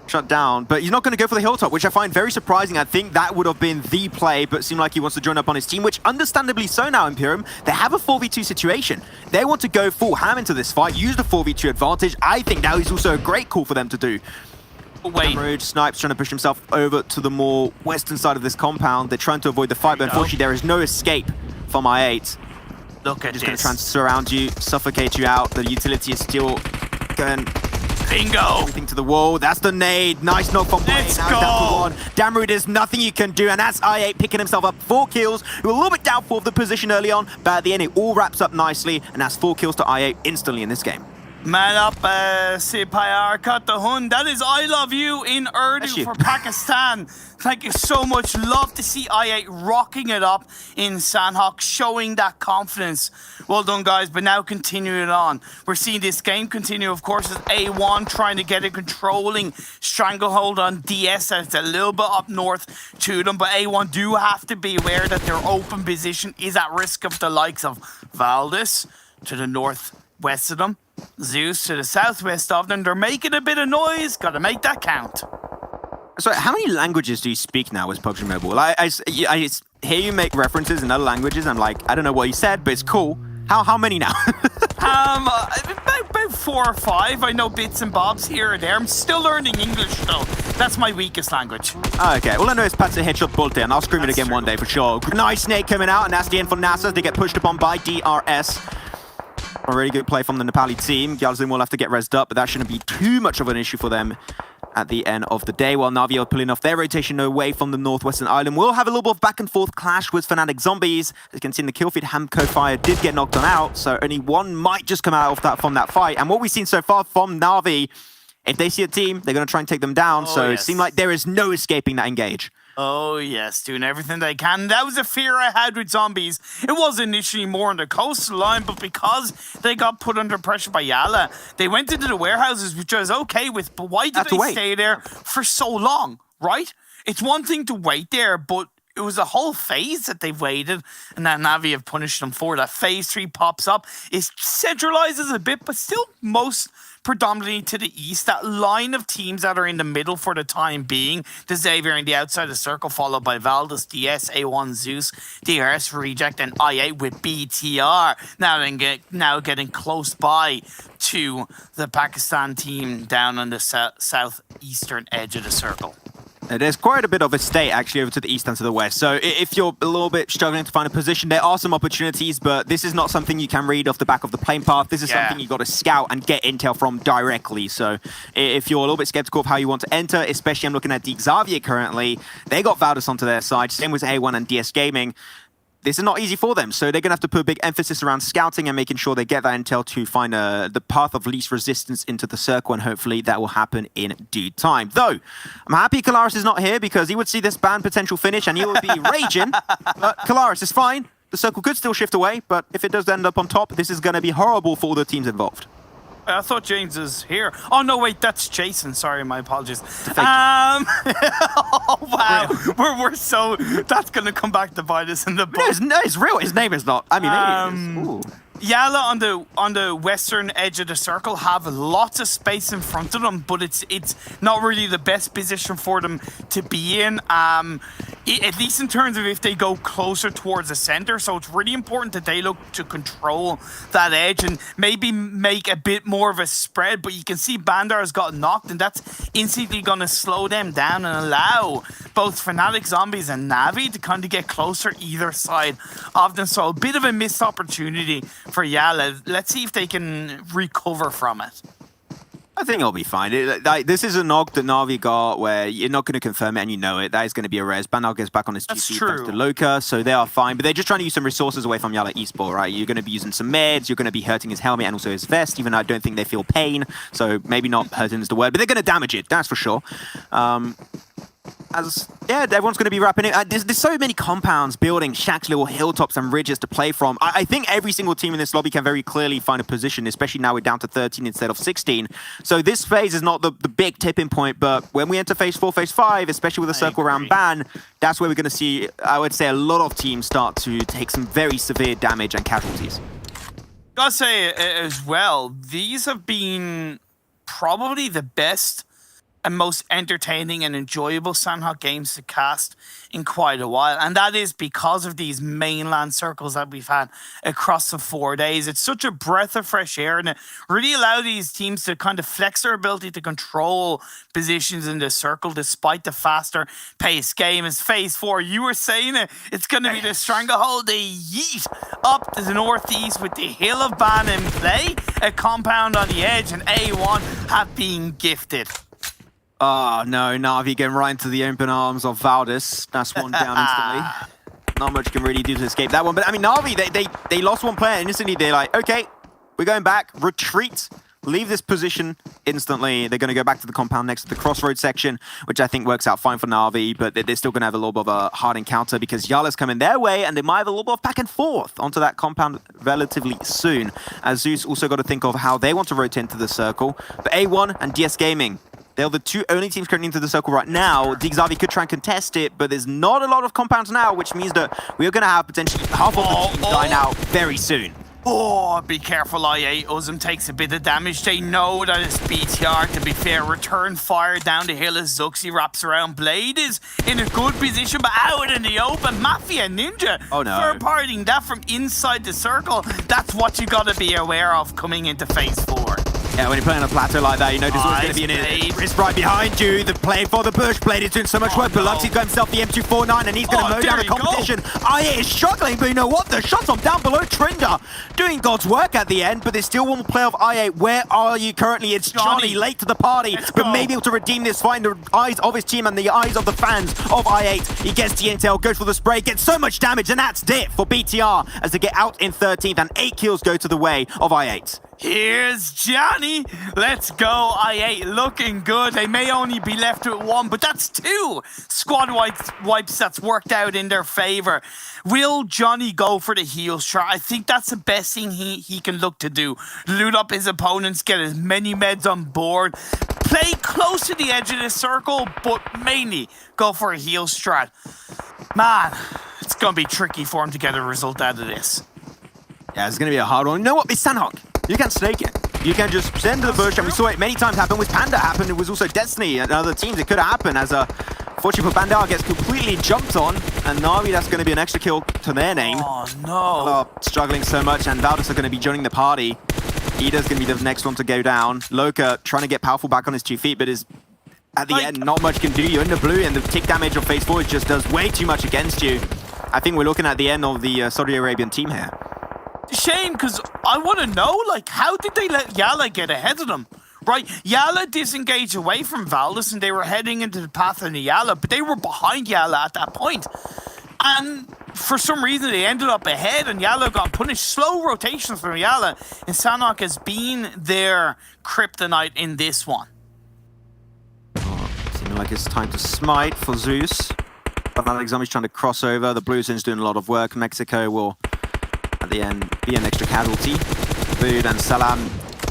shut down, but he's not going to go for the hilltop, which I find very surprising. I think that would have been the play, but it seemed like he wants to join up on his team, which understandably so now, Imperium. They have a 4v2 situation. They want to go full ham into this fight, use the 4v2 advantage. I think that is also a great call for them to do. Wait. Snipes trying to push himself over to the more western side of this compound. They're trying to avoid the fight, but unfortunately there is no escape from I8. Look at this. Just going to try and surround you, suffocate you out. The utility is still going... Bingo! Everything to the wall. That's the nade. Nice knock from Blade. Let's now go! Damrude, there's nothing you can do, and that's I8 picking himself up 4 kills. We were a little bit doubtful of the position early on, but at the end it all wraps up nicely, and that's 4 kills to I8 instantly in this game. Man up, Sipayar Katahun. That is I love you in Urdu for Pakistan. Thank you so much. Love to see I8 rocking it up in Sandhawk, showing that confidence. Well done, guys, but now continuing it on. We're seeing this game continue, of course, as A1 trying to get a controlling stranglehold on DS. That's a little bit up north to them, but A1 do have to be aware that their open position is at risk of the likes of Valdez to the northwest of them. Zeus to the southwest of them. They're making a bit of noise. Got to make that count. So how many languages do you speak now with PUBG Mobile? I hear you make references in other languages. I'm like, I don't know what you said, but it's cool. How many now? About 4 or 5. I know bits and bobs here and there. I'm still learning English though. That's my weakest language. Okay, all I know is Patsa headshot Bolte, and I'll scream it again one day for sure. Nice snake coming out, and that's the end for NASA. They get pushed upon by DRS. A really good play from the Nepali team. Gyalzin will have to get rezzed up, but that shouldn't be too much of an issue for them at the end of the day. While Na'Vi are pulling off their rotation away from the northwestern island, we'll have a little bit of back and forth clash with Fnatic Zombies. As you can see in the kill feed, Hamco Fire did get knocked on out, so only one might just come out of that from that fight. And what we've seen so far from Na'Vi, if they see a team, they're going to try and take them down. It seems like there is no escaping that engage. Oh, yes, doing everything they can. That was a fear I had with zombies. It was initially more on the coastline, but because they got put under pressure by Yala, they went into the warehouses, which I was okay with. But why did they stay there for so long, right? It's one thing to wait there, but it was a whole phase that they've waited, and that Na'Vi have punished them for. That phase 3 pops up. It centralizes a bit, but still most predominantly to the east. That line of teams that are in the middle for the time being, the Xavier on the outside of the circle, followed by Valdez, DS, A1, Zeus, DRS, Reject, and I8 with BTR. Now getting close by to the Pakistan team down on the southeastern edge of the circle. There's quite a bit of a state actually over to the east and to the west. So if you're a little bit struggling to find a position, there are some opportunities, but this is not something you can read off the back of the plane path. This is something you got to scout and get intel from directly. So if you're a little bit skeptical of how you want to enter, especially I'm looking at the Xavier currently, they got Valdez onto their side, same with A1 and DS Gaming. This is not easy for them, so they're going to have to put a big emphasis around scouting and making sure they get that intel to find the path of least resistance into the circle, and hopefully that will happen in due time. Though, I'm happy Kalaris is not here because he would see this ban potential finish and he would be raging, but Kalaris is fine. The circle could still shift away, but if it does end up on top, this is going to be horrible for all the teams involved. I thought James is here. Oh, no, wait, that's Jason. Sorry, my apologies. Oh, wow. We're so... That's going to come back to bite us in the butt. No, it's real. His name is not. I mean, maybe it is. Ooh. Yala on the western edge of the circle have lots of space in front of them, but it's not really the best position for them to be in, at least in terms of if they go closer towards the center. So it's really important that they look to control that edge and maybe make a bit more of a spread. But you can see Bandar's got knocked, and that's instantly going to slow them down and allow both Fnatic Zombies and Na'Vi to kind of get closer either side of them. So a bit of a missed opportunity for Yala. Let's see if they can recover from it. I think it'll be fine. This is a knock that Na'Vi got where you're not going to confirm it and you know it. That is going to be a res. Bandar gets back on his GP thanks to Loka, so they are fine. But they're just trying to use some resources away from Yala Esports, right? You're going to be using some meds, you're going to be hurting his helmet and also his vest, even though I don't think they feel pain. So maybe not hurting is the word, but they're going to damage it, that's for sure. Everyone's going to be wrapping it. There's so many compounds, buildings, shacks, little hilltops and ridges to play from. I think every single team in this lobby can very clearly find a position, especially now we're down to 13 instead of 16. So this phase is not the big tipping point, but when we enter phase 4, phase 5, especially with a circle around ban, that's where we're going to see, I would say, a lot of teams start to take some very severe damage and casualties. Gotta say as well, these have been probably the best and most entertaining and enjoyable Sandhawk games to cast in quite a while. And that is because of these mainland circles that we've had across the 4 days. It's such a breath of fresh air, and it really allowed these teams to kind of flex their ability to control positions in the circle despite the faster paced game. As phase 4, you were saying it's going to be the stranglehold. They yeet up to the northeast with the Hill of Ban in play, a compound on the edge, and A1 have been gifted. Oh, no, Na'Vi getting right into the open arms of Valdez. That's one down instantly. Not much can really do to escape that one. But, I mean, Na'Vi, they lost one player, and instantly they're like, okay, we're going back, retreat, leave this position instantly. They're going to go back to the compound next to the crossroads section, which I think works out fine for Na'Vi, but they're still going to have a little bit of a hard encounter because Yala's coming their way, and they might have a little bit of back and forth onto that compound relatively soon. As Zeus also got to think of how they want to rotate into the circle. But A1 and DS Gaming, they're the two only teams currently into the circle right now. The Xavier could try and contest it, but there's not a lot of compounds now, which means that we're going to have potentially half of the teams dying out very soon. Oh, be careful, I8. Uzum takes a bit of damage. They know that it's BTR, to be fair. Return fire down the hill as Zuxi wraps around. Blade is in a good position, but out in the open. Mafia Ninja. Oh, no. Third-partying that from inside the circle. That's what you got to be aware of coming into phase 4. Yeah, when you're playing on a plateau like that, you know there's always going to be an wrist right behind you. The play for the bush. Blade is doing so much work, but Luxie's got himself the M249, and he's going to mow down the competition. IA is struggling, but you know what? The shots on down below. Trinder doing God's work at the end, but there's still one play of IA. Where are you currently? It's Johnny late to the party, but maybe able to redeem this fight in the eyes of his team and the eyes of the fans of I8. He gets the intel, goes for the spray, gets so much damage, and that's it for BTR as they get out in 13th, and 8 kills go to the way of I8. Here's Johnny. Let's go. IA looking good. They may only be left with one, but that's two squad wipes that's worked out in their favor. Will Johnny go for the heal strat? I think that's the best thing he can look to do. Loot up his opponents, get as many meds on board, play close to the edge of the circle, but mainly go for a heal strat. Man, it's going to be tricky for him to get a result out of this. Yeah, it's going to be a hard one. You know what? It's Sandhawk. You can snake it. You can just send to the bush, and we saw it many times happen with Panda happen. It was also Destiny and other teams. It could happen as fortunately for Panda gets completely jumped on, and Na'Vi, that's going to be an extra kill to their name. Oh, no. Struggling so much, and Valdez are going to be joining the party. Ida's going to be the next one to go down. Loka trying to get powerful back on his 2 feet, but is at the end, not much can do. You're in the blue, and the tick damage of phase 4 just does way too much against you. I think we're looking at the end of the Saudi Arabian team here. Shame, because I want to know, like, how did they let Yala get ahead of them? Right, Yala disengaged away from Valdez, and they were heading into the path of the Yala, but they were behind Yala at that point. And for some reason, they ended up ahead, and Yala got punished. Slow rotations from Yala, and Sanhok has been their kryptonite in this one. Seems like it's time to smite for Zeus. But Zombie's trying to cross over. The Blues is doing a lot of work. Mexico will, at the end, be an extra casualty. Bood and Salam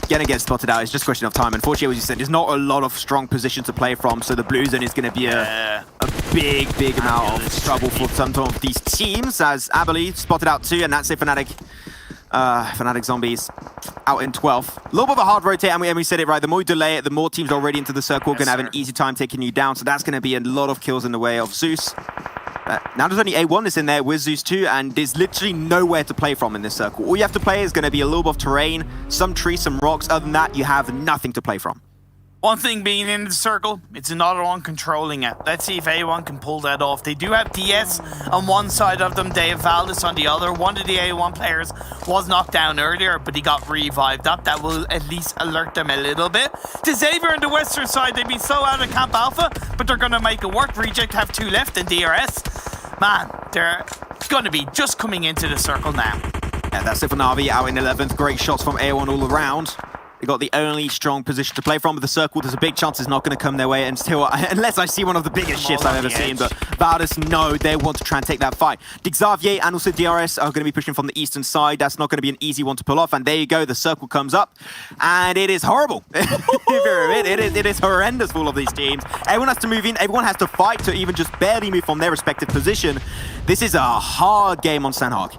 gonna get spotted out. It's just a question of time. Unfortunately, as you said, there's not a lot of strong position to play from, so the Blue Zone is going to be a big amount of trouble for some of these teams, as Abilene spotted out too, and that's it. Fnatic Zombies out in 12th. A little bit of a hard rotate, and we said it right. The more you delay it, the more teams already into the circle are going to have an easy time taking you down, so that's going to be a lot of kills in the way of Zeus. Now there's only A1 that's in there with Zeus too, and there's literally nowhere to play from in this circle. All you have to play is going to be a little bit of terrain, some trees, some rocks. Other than that, you have nothing to play from. One thing being in the circle, it's another one controlling it. Let's see if A1 can pull that off. They do have DS on one side of them, they have Valdez on the other. One of the A1 players was knocked down earlier, but he got revived up. That will at least alert them a little bit. To Xavier on the western side, they've been so out of Camp Alpha, but they're going to make it work. Reject have 2 left in DRS. Man, they're going to be just coming into the circle now. Yeah, that's it for Na'Vi out in 11th. Great shots from A1 all around. They got the only strong position to play from, but the circle, there's a big chance it's not going to come their way until, unless I see one of the biggest shifts I've ever seen. But Valdez, no, they want to try and take that fight. Xavier and also DRS are going to be pushing from the eastern side. That's not going to be an easy one to pull off. And there you go, the circle comes up, and it is horrible. It is horrendous for all of these teams. Everyone has to move in. Everyone has to fight to even just barely move from their respective position. This is a hard game on Sandhawk.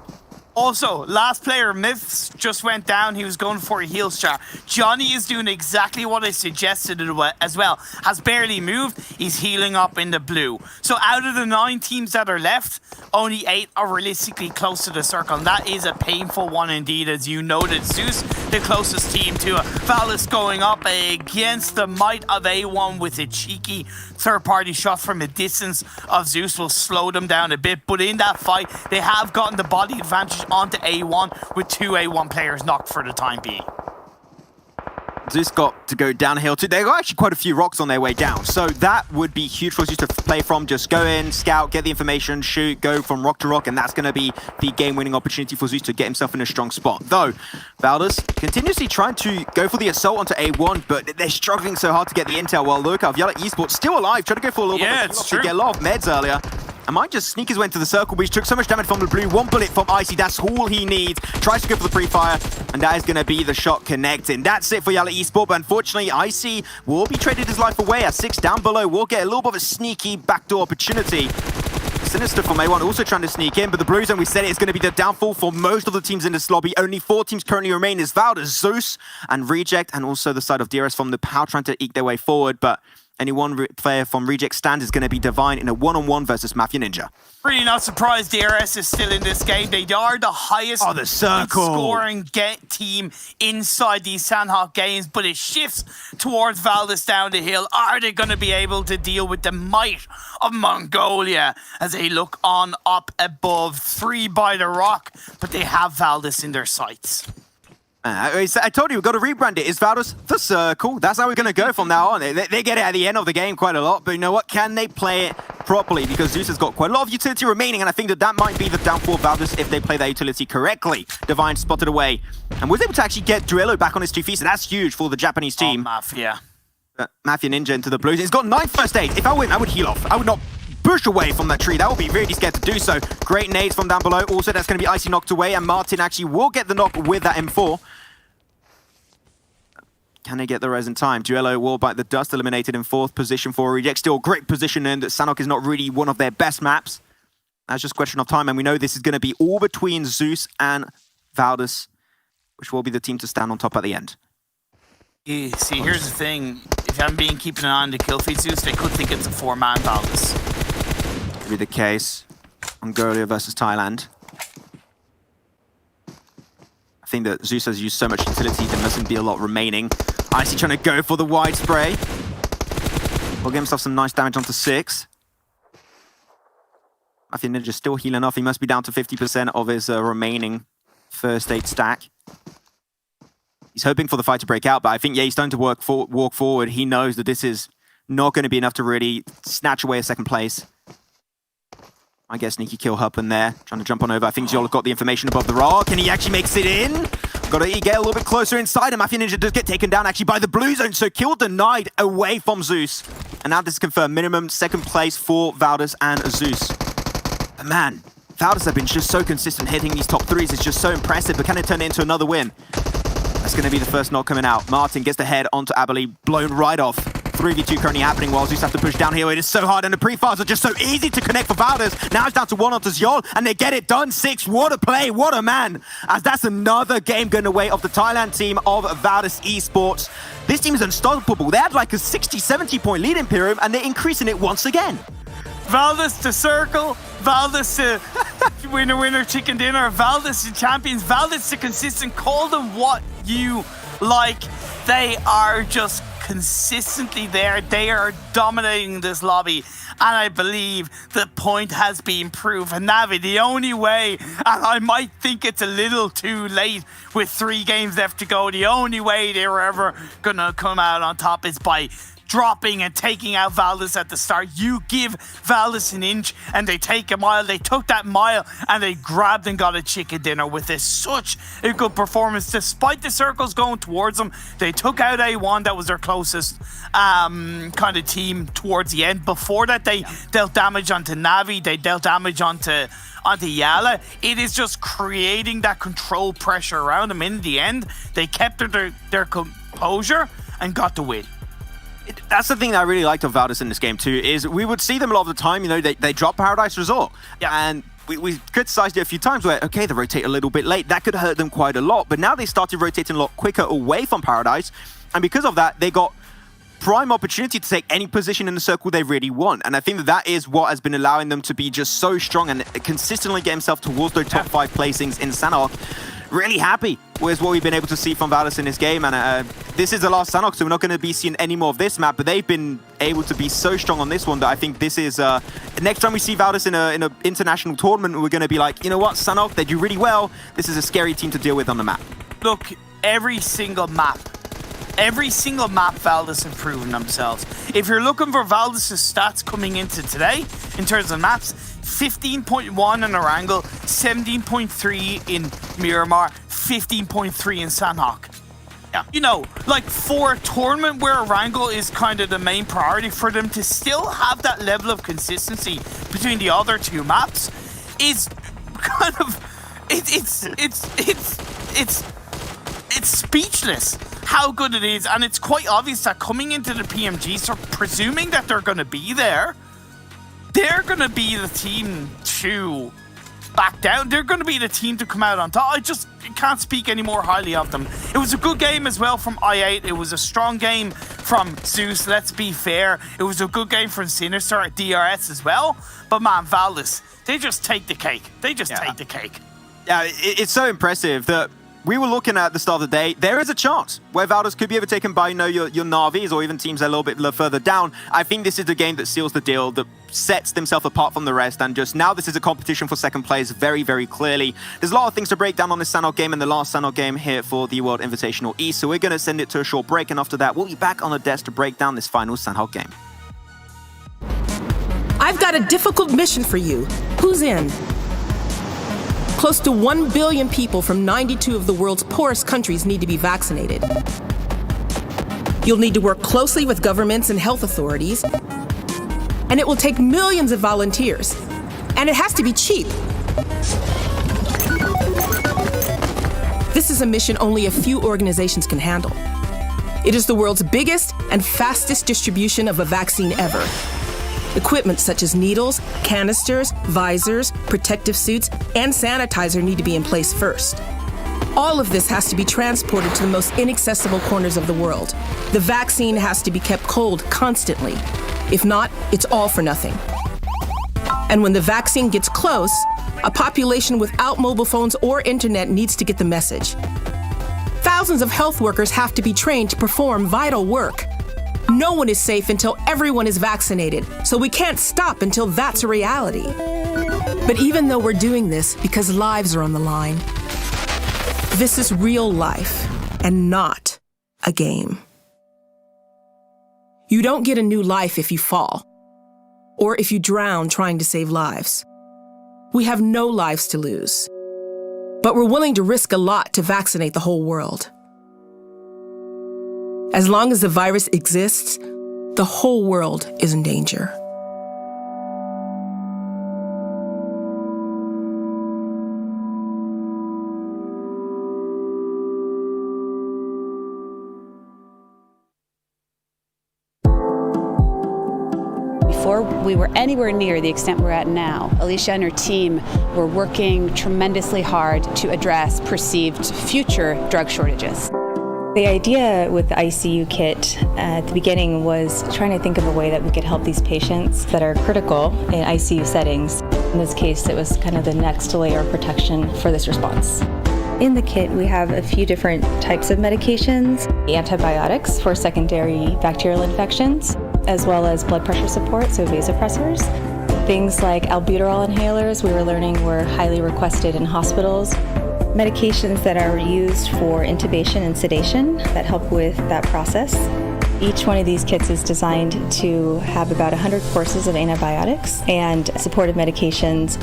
Also, last player, Myths, just went down. He was going for a heal strat. Johnny is doing exactly what I suggested as well. Has barely moved. He's healing up in the blue. So out of the 9 teams that are left, only 8 are realistically close to the circle. And that is a painful one indeed, as you noted. Zeus, the closest team to it. Valdez going up against the might of A1 with a cheeky third-party shot from a distance of Zeus will slow them down a bit. But in that fight, they have gotten the body advantage onto A1 with 2 A1 players knocked for the time being. Zeus got to go downhill too. They got actually quite a few rocks on their way down, so that would be huge for Zeus to play from. Just go in, scout, get the information, shoot, go from rock to rock, and that's going to be the game-winning opportunity for Zeus to get himself in a strong spot. Though, Valdez continuously trying to go for the assault onto A1, but they're struggling so hard to get the intel. While Luka of Yellow Esports still alive, trying to go for a little bit to get a lot of meds earlier. And might just sneak his way into the circle, but he took so much damage from the blue. 1 bullet from Icy, that's all he needs. Tries to go for the pre-fire, and that is going to be the shot connecting. That's it for Yala Esports, but unfortunately, Icy will be traded his life away at 6 down below. We'll get a little bit of a sneaky backdoor opportunity. Sinister from A1 also trying to sneak in, but the Blue Zone, we said it, is going to be the downfall for most of the teams in this lobby. Only 4 teams currently remain is Valdez, Zeus, and Reject, and also the side of DRS from the Power trying to eke their way forward, but any one player from Reject stand is going to be Divine in a 1-on-1 versus Mafia Ninja. Really not surprised DRS is still in this game. They are the highest scoring team inside these Sandhawk games, but it shifts towards Valdez down the hill. Are they going to be able to deal with the might of Mongolia as they look on up above? 3 by the rock, but they have Valdez in their sights. I told you, we've got to rebrand it. It's Valdez the Circle. That's how we're going to go from now on. They get it at the end of the game quite a lot, but you know what? Can they play it properly? Because Zeus has got quite a lot of utility remaining, and I think that might be the downfall of Valdez if they play that utility correctly. Divine spotted away, and was able to actually get Duello back on his 2 feet, so that's huge for the Japanese team. Mafia. Mafia Ninja into the blues. He's got 9 first aid. If I win, I would heal off. I would not push away from that tree. That would be really scared to do so. Great nades from down below. Also, that's going to be Icy knocked away, and Martin actually will get the knock with that M4. Can they get the res in time? Duello will bite the dust, eliminated in 4th position for Reject. Still great position, and Sanhok is not really one of their best maps. That's just a question of time, and we know this is going to be all between Zeus and Valdez, which will be the team to stand on top at the end. Yeah, see, here's the thing. If I'm keeping an eye on the kill feed Zeus, they could think it's a 4-man Valdez. Could be the case. Mongolia versus Thailand. I think that Zeus has used so much utility, there mustn't be a lot remaining. Icy trying to go for the wide spray. Will get himself some nice damage onto 6. I think Ninja's still healing off. He must be down to 50% of his remaining first aid stack. He's hoping for the fight to break out, but I think, yeah, he's starting to walk forward. He knows that this is not going to be enough to really snatch away a 2nd place. I guess sneaky kill Huppen there, trying to jump on over. I think Ziola got the information above the rock, and he actually makes it in. Got to get a little bit closer inside, and Mafia Ninja does get taken down actually by the blue zone, so kill denied away from Zeus. And now this is confirmed, minimum 2nd place for Valdez and Zeus. But man, Valdez have been just so consistent hitting these top 3s. It's just so impressive, but can it turn it into another win? That's going to be the first knock coming out. Martin gets the head onto Abilene, blown right off. 3v2 currently happening while Zeus have to push down here. It is so hard, and the pre-fires are just so easy to connect for Valdez. Now it's down to 1 onto Ziol, and they get it done. 6, what a play, what a man. As that's another game going away of the Thailand team of Valdez Esports. This team is unstoppable. They had like a 60-70 point lead in Imperium, and they're increasing it once again. Valdez to Circle, Valdez to winner chicken dinner, Valdez to champions, Valdez to consistent. Call them what you like. They are just consistently there. They are dominating this lobby, and I believe the point has been proven. Navi, the only way, and I might think it's a little too late with 3 games left to go, the only way they were ever gonna come out on top is by dropping and taking out Valdez at the start. You give Valdez an inch and they take a mile. They took that mile and they grabbed and got a chicken dinner with this. Such a good performance. Despite the circles going towards them, they took out A1. That was their closest kind of team towards the end. Before that, they dealt damage onto Navi. They dealt damage onto Yala. It is just creating that control pressure around them. In the end, they kept their composure and got the win. That's the thing that I really liked of Valdez in this game too, is we would see them a lot of the time, you know, they drop Paradise Resort. Yeah. And we criticized it a few times where, okay, they rotate a little bit late. That could hurt them quite a lot. But now they started rotating a lot quicker away from Paradise. And because of that, they got prime opportunity to take any position in the circle they really want. And I think that is what has been allowing them to be just so strong and consistently get himself towards those top 5 placings in Sanhok. Really happy with what we've been able to see from Valdez in this game, and this is the last Sanhok, so we're not going to be seeing any more of this map, but they've been able to be so strong on this one that I think this is, next time we see Valdez in an international tournament, we're going to be like, you know what, Sanhok, they do really well. This is a scary team to deal with on the map. Look, every single map Valdez have proven themselves. If you're looking for Valdez's stats coming into today, in terms of maps, 15.1 in Erangel, 17.3 in Miramar, 15.3 in Sanhok. Yeah. You know, like for a tournament where Erangel is kind of the main priority, for them to still have that level of consistency between the other 2 maps is kind of it's speechless how good it is, and it's quite obvious that coming into the PMG, so presuming that they're going to be there, they're going to be the team to back down. They're going to be the team to come out on top. I just can't speak any more highly of them. It was a good game as well from I8. It was a strong game from Zeus, let's be fair. It was a good game from Sinister at DRS as well. But man, Valdez, they just take the cake. They just take the cake. Yeah, it's so impressive that we were looking at the start of the day, there is a chance where Valdes could be overtaken by, your Navis or even teams a little bit further down. I think this is the game that seals the deal, that sets themselves apart from the rest, and just now this is a competition for second place very, very clearly. There's a lot of things to break down on this Sanhok game and the last Sanhok game here for the World Invitational East, so we're going to send it to a short break, and after that, we'll be back on the desk to break down this final Sanhok game. I've got a difficult mission for you. Who's in? Close to 1 billion people from 92 of the world's poorest countries need to be vaccinated. You'll need to work closely with governments and health authorities, and it will take millions of volunteers, and it has to be cheap. This is a mission only a few organizations can handle. It is the world's biggest and fastest distribution of a vaccine ever. Equipment such as needles, canisters, visors, protective suits, and sanitizer need to be in place first. All of this has to be transported to the most inaccessible corners of the world. The vaccine has to be kept cold constantly. If not, it's all for nothing. And when the vaccine gets close, a population without mobile phones or internet needs to get the message. Thousands of health workers have to be trained to perform vital work. No one is safe until everyone is vaccinated, so we can't stop until that's a reality. But even though we're doing this because lives are on the line, this is real life and not a game. You don't get a new life if you fall, or if you drown trying to save lives. We have no lives to lose, but we're willing to risk a lot to vaccinate the whole world. As long as the virus exists, the whole world is in danger. Before we were anywhere near the extent we're at now, Alicia and her team were working tremendously hard to address perceived future drug shortages. The idea with the ICU kit at the beginning was trying to think of a way that we could help these patients that are critical in ICU settings. In this case, it was kind of the next layer of protection for this response. In the kit, we have a few different types of medications, antibiotics for secondary bacterial infections, as well as blood pressure support, so vasopressors. Things like albuterol inhalers, we were learning were highly requested in hospitals. Medications that are used for intubation and sedation that help with that process. Each one of these kits is designed to have about 100 courses of antibiotics and supportive medications.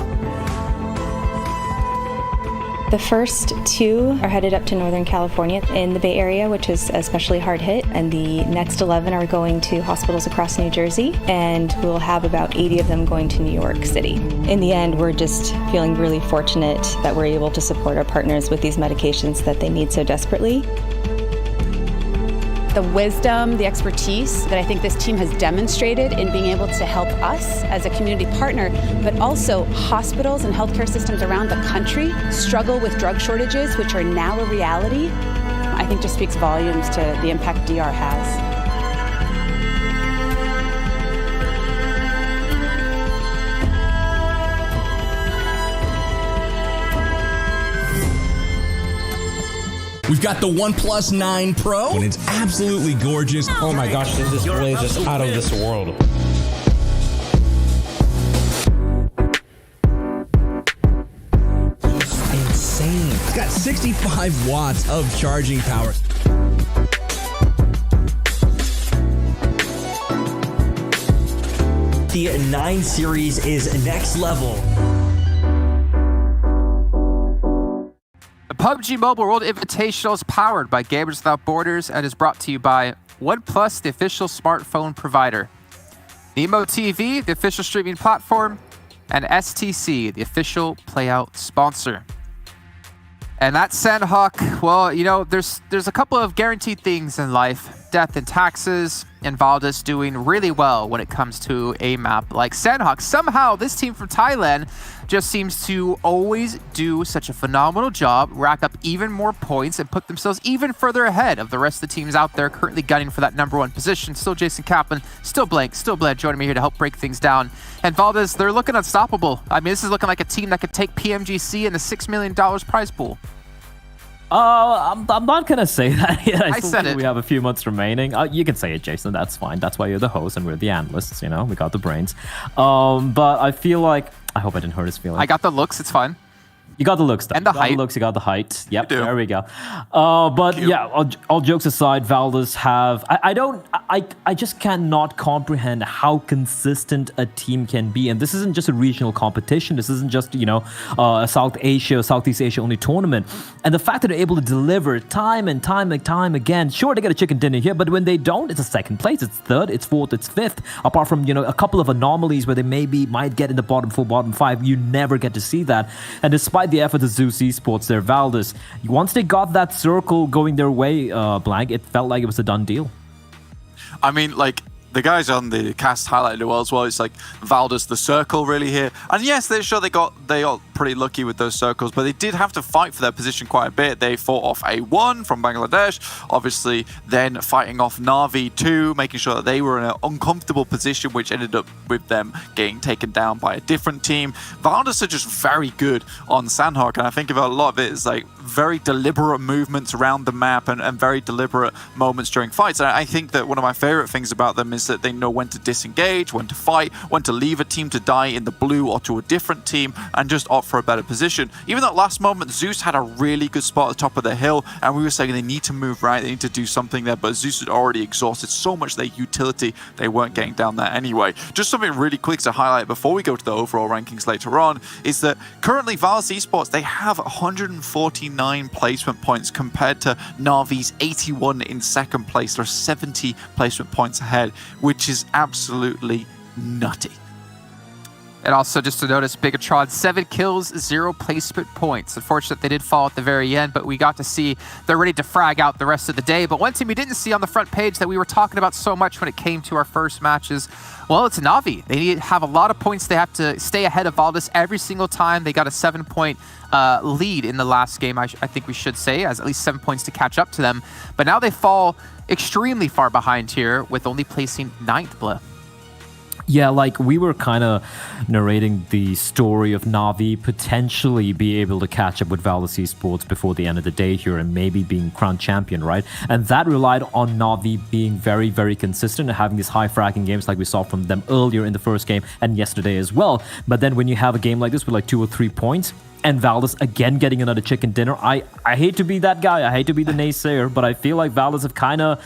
The first 2 are headed up to Northern California in the Bay Area, which is especially hard hit, and the next 11 are going to hospitals across New Jersey, and we'll have about 80 of them going to New York City. In the end, we're just feeling really fortunate that we're able to support our partners with these medications that they need so desperately. The wisdom, the expertise that I think this team has demonstrated in being able to help us as a community partner, but also hospitals and healthcare systems around the country struggle with drug shortages, which are now a reality, I think just speaks volumes to the impact DR has. We've got the OnePlus 9 Pro, and it's absolutely gorgeous. Oh my gosh, this display is just out of this world. Insane. It's got 65 watts of charging power. The 9 series is next level. The PUBG Mobile World Invitational is powered by Gamers Without Borders and is brought to you by Oneplus, the official smartphone provider, Nemo TV, the official streaming platform, and STC, the official playout sponsor. And that's Sanhok. Well, you know, there's a couple of guaranteed things in life. Death and taxes, and Valdes doing really well when it comes to a map like Sanhok. Somehow, this team from Thailand just seems to always do such a phenomenal job, rack up even more points, and put themselves even further ahead of the rest of the teams out there currently gunning for that #1 position. Still Jason Kaplan, still Blank, still Bled joining me here to help break things down. And Valdes, they're looking unstoppable. I mean, this is looking like a team that could take PMGC and the $6 million prize pool. I'm not gonna say that yet. I still said think it. We have a few months remaining. You can say it, Jason. That's fine. That's why you're the host and we're the analysts. You know, we got the brains. But I feel like I hope I didn't hurt his feelings. I got the looks. It's fine. You got the looks, though. And the you got height. The looks, you got the height. Yep, You do. there we go. But yeah, all jokes aside, Valdez have... I just cannot comprehend how consistent a team can be. And this isn't just a regional competition. This isn't just, you know, a South Asia, Southeast Asia only tournament. And the fact that they're able to deliver time and time again. Sure, they get a chicken dinner here, but when they don't, it's a second place, it's third, it's fourth, it's fifth. Apart from, you know, a couple of anomalies where they might get in the bottom four, bottom five, you never get to see that. And despite the effort of Zeus Esports there, Valdez, once they got that circle going their way, Blank, it felt like it was a done deal. I mean, like, the guys on the cast highlighted it well as well. It's like Valdez, the circle really here. And yes, they're sure they got pretty lucky with those circles, but they did have to fight for their position quite a bit. They fought off A1 from Bangladesh, obviously then fighting off Na'Vi 2, making sure that they were in an uncomfortable position, which ended up with them getting taken down by a different team. Valdez are just very good on Sandhawk, and I think about a lot of it is like very deliberate movements around the map and very deliberate moments during fights. And I think that one of my favorite things about them is that they know when to disengage, when to fight, when to leave a team to die in the blue or to a different team and just opt for a better position. Even that last moment, Zeus had a really good spot at the top of the hill, and we were saying they need to move right, they need to do something there, but Zeus had already exhausted so much their utility, they weren't getting down there anyway. Just something really quick to highlight before we go to the overall rankings later on is that currently Zeus Esports, they have 149 placement points compared to Na'Vi's 81 in second place. They're 70 placement points ahead, which is absolutely nutty. And also, just to notice, Bigatron, 7 kills, 0 placement points. Unfortunately, they did fall at the very end, but we got to see they're ready to frag out the rest of the day. But one team we didn't see on the front page that we were talking about so much when it came to our first matches, well, it's Na'Vi. They need to have a lot of points. They have to stay ahead of Valdez every single time. They got a 7-point lead in the last game, I think we should say, as at least 7 points to catch up to them. But now they fall extremely far behind here with only placing 9th, Blah. Yeah, like we were kind of narrating the story of Na'Vi potentially be able to catch up with Valdez Esports before the end of the day here and maybe being crowned champion, right? And that relied on Na'Vi being very, very consistent and having these high fragging games like we saw from them earlier in the first game and yesterday as well. But then when you have a game like this with like 2 or 3 points, and Valdez again getting another chicken dinner, I hate to be that guy, I hate to be the naysayer, but I feel like Valdez have kind of...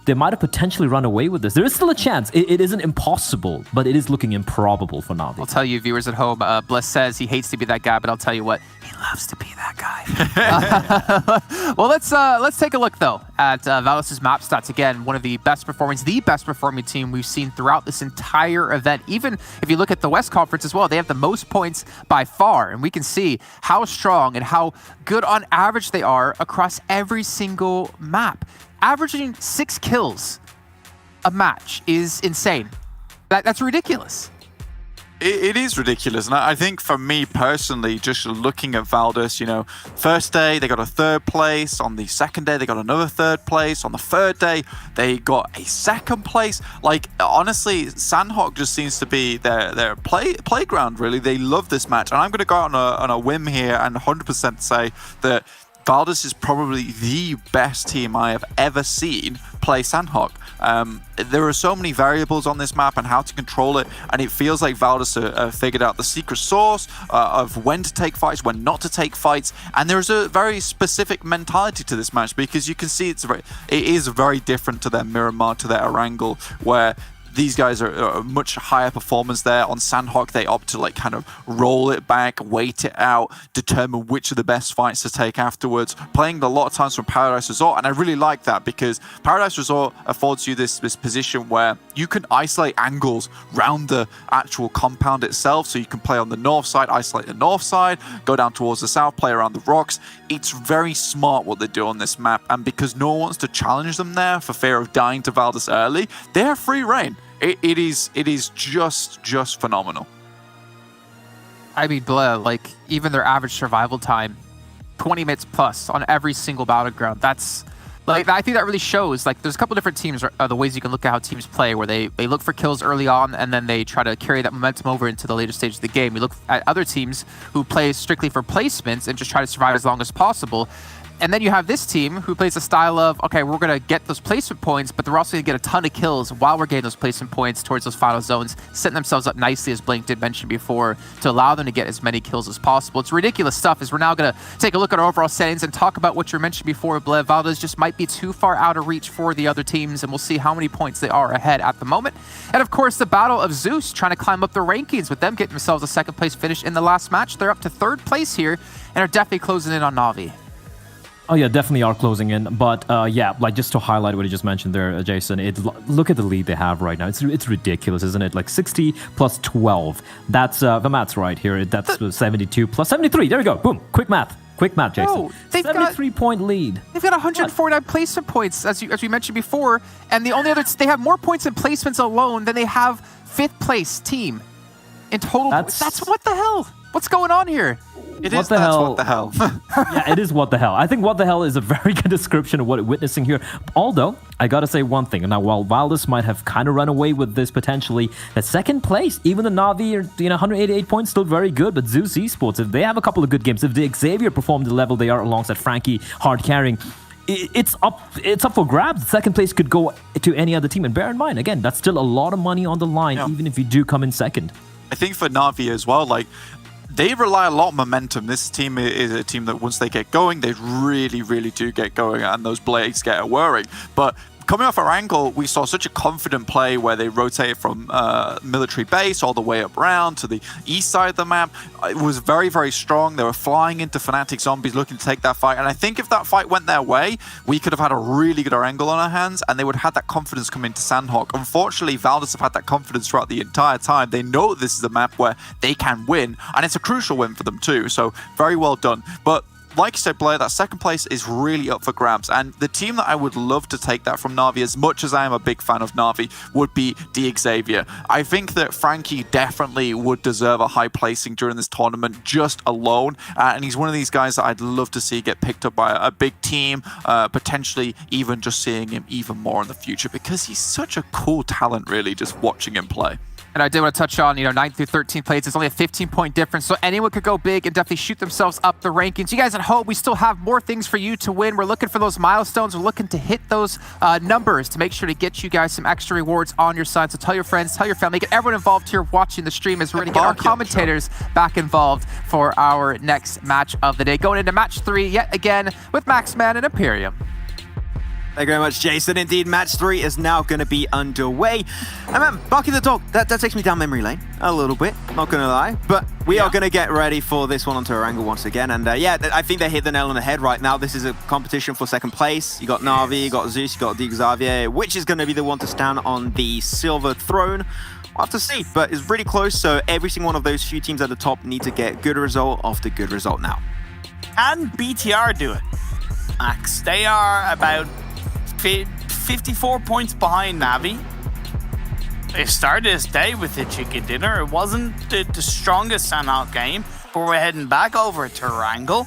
They might have potentially run away with this. There is still a chance. It isn't impossible, but it is looking improbable for Na'Vi. I'll tell you, viewers at home, Bliss says he hates to be that guy, but I'll tell you what, he loves to be that guy. Well, let's take a look, though, at Valdez's map stats. Again, one of the best performing team we've seen throughout this entire event. Even if you look at the West Conference as well, they have the most points by far, and we can see how strong and how good on average they are across every single map. Averaging 6 kills a match is insane. That's ridiculous. It is ridiculous. And I think for me personally, just looking at Valdez, you know, first day they got a 3rd place. On the second day, they got another 3rd place. On the 3rd day, they got a 2nd place. Like, honestly, Sandhawk just seems to be their playground, really. They love this match. And I'm going to go out on a whim here and 100% say that Valdez is probably the best team I have ever seen play Sandhawk. There are so many variables on this map and how to control it, and it feels like Valdez figured out the secret sauce of when to take fights, when not to take fights, and there's a very specific mentality to this match because you can see it is very different to their Miramar, to their Erangel, where these guys are much higher performance there. On Sandhawk, they opt to like kind of roll it back, wait it out, determine which are the best fights to take afterwards. Playing a lot of times from Paradise Resort, and I really like that because Paradise Resort affords you this position where you can isolate angles round the actual compound itself. So you can play on the north side, isolate the north side, go down towards the south, play around the rocks. It's very smart what they do on this map, and because no one wants to challenge them there for fear of dying to Valdez early, they have free reign. It is just phenomenal. I mean, blah, like, even their average survival time, 20 minutes plus on every single battleground. That's, like, I think that really shows, like, there's a couple different teams, the ways you can look at how teams play, where they look for kills early on, and then they try to carry that momentum over into the later stage of the game. You look at other teams who play strictly for placements and just try to survive as long as possible. And then you have this team who plays a style of, okay, we're going to get those placement points, but they're also going to get a ton of kills while we're getting those placement points towards those final zones, setting themselves up nicely, as Blink did mention before, to allow them to get as many kills as possible. It's ridiculous stuff, as we're now going to take a look at our overall settings and talk about what you mentioned before, Blev. Valdez just might be too far out of reach for the other teams, and we'll see how many points they are ahead at the moment. And of course, the battle of Zeus trying to climb up the rankings, with them getting themselves a second place finish in the last match. They're up to third place here and are definitely closing in on Na'Vi. Oh yeah, definitely are closing in. But yeah, like just to highlight what you just mentioned there, Jason, look at the lead they have right now. It's ridiculous, isn't it? Like 60 plus 12. That's the math's right here. That's 72 plus 73. There we go. Boom. Quick math. Quick math, Jason. No, 73-point lead. They've got 149 placement points, as we mentioned before, and the only other, they have more points in placements alone than they have fifth place team in total. That's what the hell? What's going on here? What the hell? Yeah, it is what the hell. I think what the hell is a very good description of what we're witnessing here. Although, I gotta say one thing. Now, while Valdez might have kind of run away with this potentially, that second place, even the Na'Vi are 188 points, still very good. But Zeus Esports, if they have a couple of good games, if the Xavier perform the level they are alongside Frankie hard carrying, it's up for grabs. Second place could go to any other team. And bear in mind, again, that's still a lot of money on the line, even if you do come in second. I think for Na'Vi as well, like, they rely a lot on momentum. This team is a team that once they get going, they really, really do get going, and those blades get whirring. But coming off our angle, we saw such a confident play where they rotated from military base all the way up around to the east side of the map. It was very, very strong. They were flying into Fnatic zombies looking to take that fight. And I think if that fight went their way, we could have had a really good angle on our hands, and they would have had that confidence come into Sandhawk. Unfortunately, Valdez have had that confidence throughout the entire time. They know this is a map where they can win, and it's a crucial win for them too. So very well done. But like you said, Blair, that second place is really up for grabs. And the team that I would love to take that from Na'Vi, as much as I am a big fan of Na'Vi, would be the Xavier. I think that Frankie definitely would deserve a high placing during this tournament just alone. And he's one of these guys that I'd love to see get picked up by a big team, potentially even just seeing him even more in the future, because he's such a cool talent, really, just watching him play. And I did want to touch on, 9 through 13 plays. It's only a 15-point difference, so anyone could go big and definitely shoot themselves up the rankings. You guys at home, we still have more things for you to win. We're looking for those milestones. We're looking to hit those numbers to make sure to get you guys some extra rewards on your side. So tell your friends, tell your family, get everyone involved here watching the stream, as we're going to get our commentators back involved for our next match of the day. Going into match 3 yet again with Maxman and Imperium. Thank you very much, Jason. Indeed, match 3 is now going to be underway. And man, Barky the Dog, that takes me down memory lane a little bit, not going to lie. But we are going to get ready for this one onto our angle once again. And yeah, I think they hit the nail on the head right now. This is a competition for second place. You got Na'Vi, you got Zeus, you got the Xavier. Which is going to be the one to stand on the silver throne? We'll have to see, but it's really close. So every single one of those few teams at the top need to get good result after good result now. Can BTR do it, Max? They are about 54 points behind Na'Vi. They started this day with a chicken dinner. It wasn't the strongest Sandhawk game, but we're heading back over to Wrangle.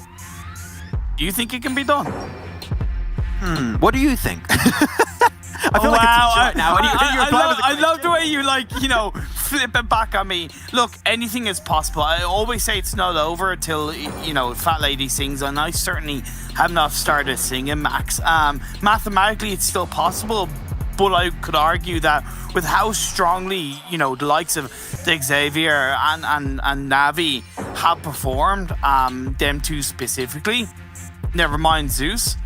Do you think it can be done? What do you think? I feel like a teacher right now. I love the way you flip it back on me. Look, anything is possible. I always say it's not over until Fat Lady sings, and I certainly have not started singing, Max. Mathematically, it's still possible, but I could argue that with how strongly the likes of the Xavier and Na'Vi have performed, them two specifically, never mind Zeus,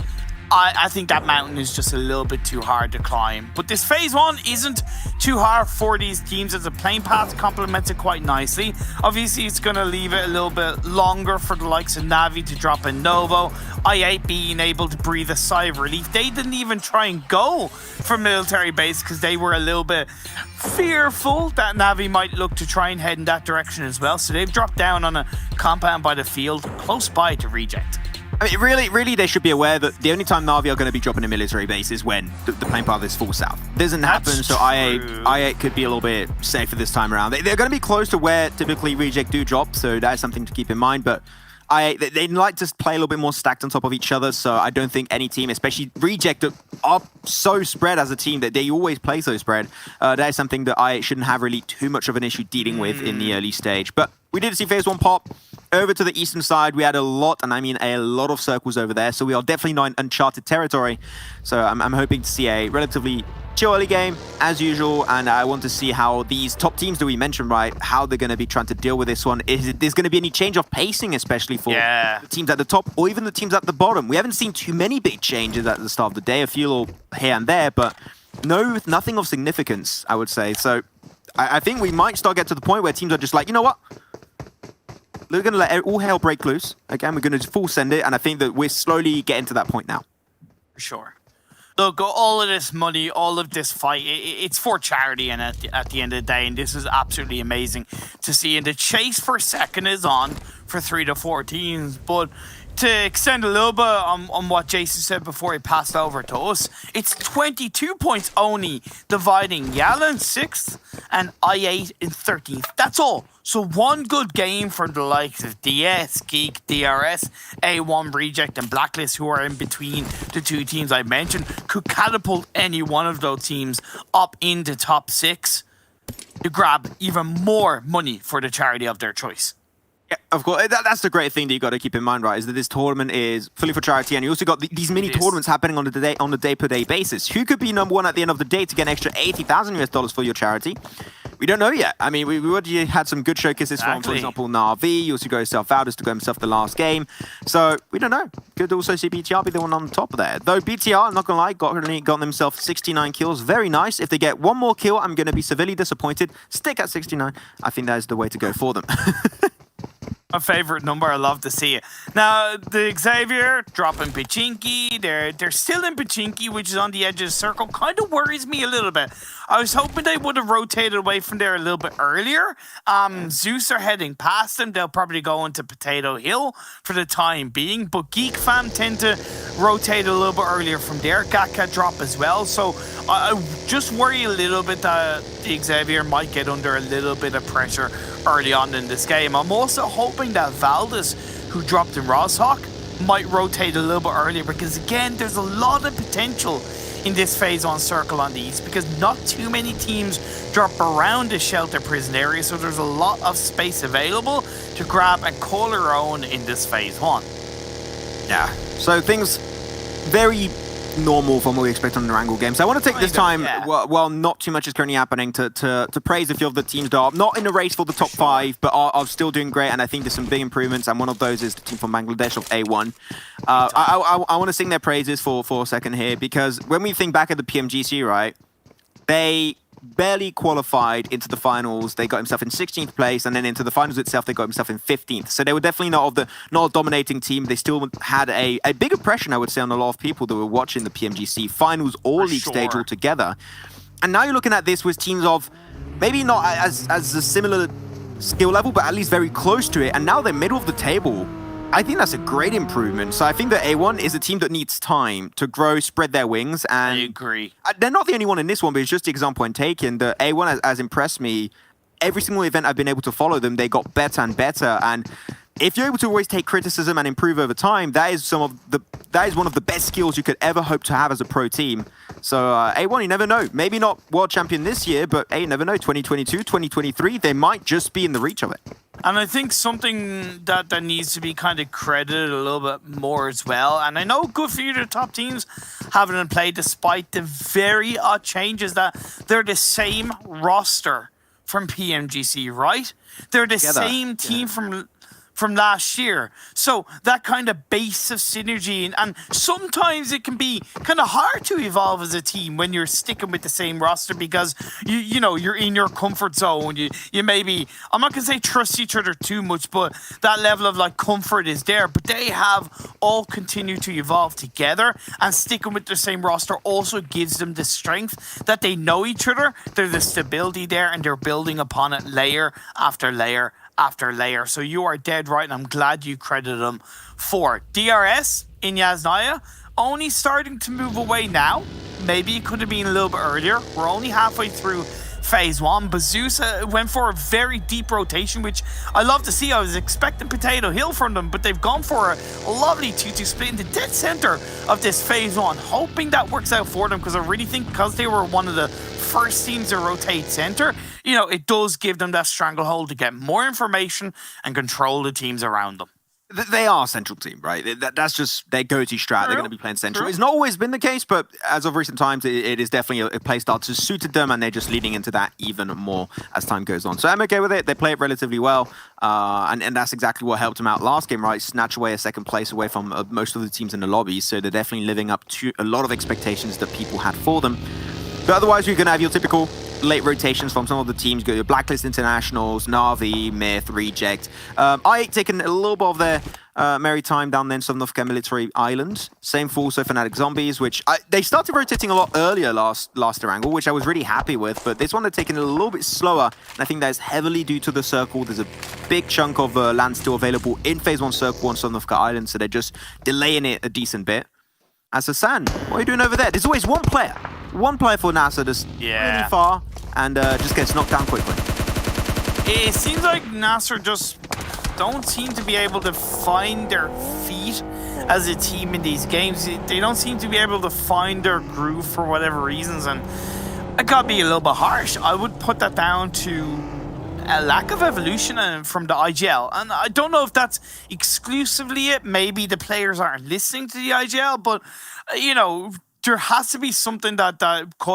I think that mountain is just a little bit too hard to climb. But this phase 1 isn't too hard for these teams, as a playing path complements it quite nicely. Obviously, it's going to leave it a little bit longer for the likes of Na'Vi to drop in Novo. I8 being able to breathe a sigh of relief. They didn't even try and go for military base because they were a little bit fearful that Na'Vi might look to try and head in that direction as well. So they've dropped down on a compound by the field close by to reject. I mean, really, they should be aware that the only time Na'Vi are going to be dropping a military base is when the playing path is full south. Doesn't happen, so I8 could be a little bit safer this time around. They're going to be close to where typically Reject do drop, so that is something to keep in mind. But they like to play a little bit more stacked on top of each other, so I don't think any team, especially Reject, are so spread as a team that they always play so spread. That is something that I shouldn't have really too much of an issue dealing with in the early stage. But we did see phase 1 pop. over to the eastern side, we had a lot, and I mean a lot of circles over there, so we are definitely not in uncharted territory. So I'm hoping to see a relatively chill early game, as usual, and I want to see how these top teams that we mentioned, right, how they're going to be trying to deal with this one. Is there's going to be any change of pacing, especially for the teams at the top, or even the teams at the bottom? We haven't seen too many big changes at the start of the day, a few little here and there, but nothing of significance, I would say. So I think we might start get to the point where teams are just like, you know what? We're going to let all hell break loose. Again, we're going to full send it, and I think that we're slowly getting to that point now. For sure. Look, all of this money, all of this fight, it's for charity, and at the end of the day, and this is absolutely amazing to see. And the chase for second is on for 3 to 4 teams, but to extend a little bit on what Jason said before he passed over to us, it's 22 points only dividing Yala in 6th and I8 in 13th. That's all. So one good game for the likes of DS, Geek, DRS, A1 Reject, and Blacklist, who are in between the 2 teams I mentioned, could catapult any one of those teams up into top 6 to grab even more money for the charity of their choice. Yeah, of course. That's the great thing that you got to keep in mind, right? Is that this tournament is fully for charity, and you also got these mini tournaments happening on a day-per-day basis. Who could be number 1 at the end of the day to get an extra $80,000 for your charity? We don't know yet. I mean, we already had some good showcases from, for example, Na'Vi. You also got yourself Valdez to go himself the last game. So we don't know. Could also see BTR be the one on the top of there. Though BTR, I'm not gonna lie, got themselves 69 kills. Very nice. If they get one more kill, I'm gonna be severely disappointed. Stick at 69. I think that is the way to go for them. My favorite number. I love to see it. Now, the Xavier dropping Pachinki. They're still in Pachinki, which is on the edge of the circle. Kind of worries me a little bit. I was hoping they would have rotated away from there a little bit earlier. Zeus are heading past them. They'll probably go into Potato Hill for the time being. But Geek Fam tend to rotate a little bit earlier from there. Gaka drop as well. So I just worry a little bit that the Xavier might get under a little bit of pressure early on in this game. I'm also hoping that Valdez, who dropped in Rosshawk, might rotate a little bit earlier, because again, there's a lot of potential in this phase 1 circle on the east, because not too many teams drop around the shelter prison area, so there's a lot of space available to grab and call your own in this phase 1. Yeah, so things very normal from what we expect on the Wrangle game. So I want to take this time, while not too much is currently happening, to praise a few of the teams that are not in the race for the top 5, but are still doing great, and I think there's some big improvements, and one of those is the team from Bangladesh of A1. I want to sing their praises for a second here, because when we think back at the PMGC, right, they barely qualified into the finals. They got himself in 16th place, and then into the finals itself, they got himself in 15th. So they were definitely not a dominating team. They still had a big impression, I would say, on a lot of people that were watching the PMGC finals or league stage altogether. And now you're looking at this with teams of maybe not as a similar skill level, but at least very close to it. And now they're middle of the table. I think that's a great improvement. So I think that A1 is a team that needs time to grow, spread their wings. And I agree. They're not the only one in this one, but it's just the example I'm taking. The A1 has impressed me. Every single event I've been able to follow them, they got better and better. And if you're able to always take criticism and improve over time, that is one of the best skills you could ever hope to have as a pro team. So A1, you never know. Maybe not world champion this year, but you never know. 2022, 2023, they might just be in the reach of it. And I think something that needs to be kind of credited a little bit more as well. And I know good for you, the top teams having them play, despite the very odd changes, that they're the same roster from PMGC, right? They're the same team from last year. So that kind of base of synergy, and sometimes it can be kind of hard to evolve as a team when you're sticking with the same roster, because you know you're in your comfort zone. You maybe, I'm not gonna say trust each other too much, but that level of like comfort is there. But they have all continued to evolve together, and sticking with the same roster also gives them the strength that they know each other. There's the stability there, and they're building upon it layer after layer after layer. So you are dead right, and I'm glad you credited them for DRS in Yasnaya. Only starting to move away now. Maybe it could have been a little bit earlier. We're only halfway through phase 1, but Zeus went for a very deep rotation, which I love to see. I was expecting Potato Hill from them, but they've gone for a lovely 2-2 split in the dead center of this phase 1, hoping that works out for them, because I really think because they were one of the first teams to rotate center, you know, it does give them that stranglehold to get more information and control the teams around them. They are a central team, right? That's just their go-to strat. They're going to be playing central. It's not always been the case, but as of recent times, it is definitely a play style to suited them, and they're just leading into that even more as time goes on. So I'm okay with it. They play it relatively well, and that's exactly what helped them out last game, right? Snatch away a second place away from most of the teams in the lobby, so they're definitely living up to a lot of expectations that people had for them. But otherwise, you're going to have your typical late rotations from some of the teams. Go your Blacklist Internationals, Na'Vi, Myth, Reject. I8 taking a little bit of their merry time down there in Southern Africa Military Island. Same for also Fnatic Zombies, which they started rotating a lot earlier last Durango, which I was really happy with. But this one they're taking it a little bit slower, and I think that is heavily due to the circle. There's a big chunk of land still available in Phase 1 Circle on Southern Africa Island, so they're just delaying it a decent bit. As Hassan, what are you doing over there? There's always one player for NASA that's really far and just gets knocked down quickly. It seems like Nasser just don't seem to be able to find their feet as a team in these games. They don't seem to be able to find their groove for whatever reasons, and I gotta be a little bit harsh. I would put that down to a lack of evolution from the IGL, and I don't know if that's exclusively it. Maybe the players aren't listening to the IGL, but you know, there has to be something that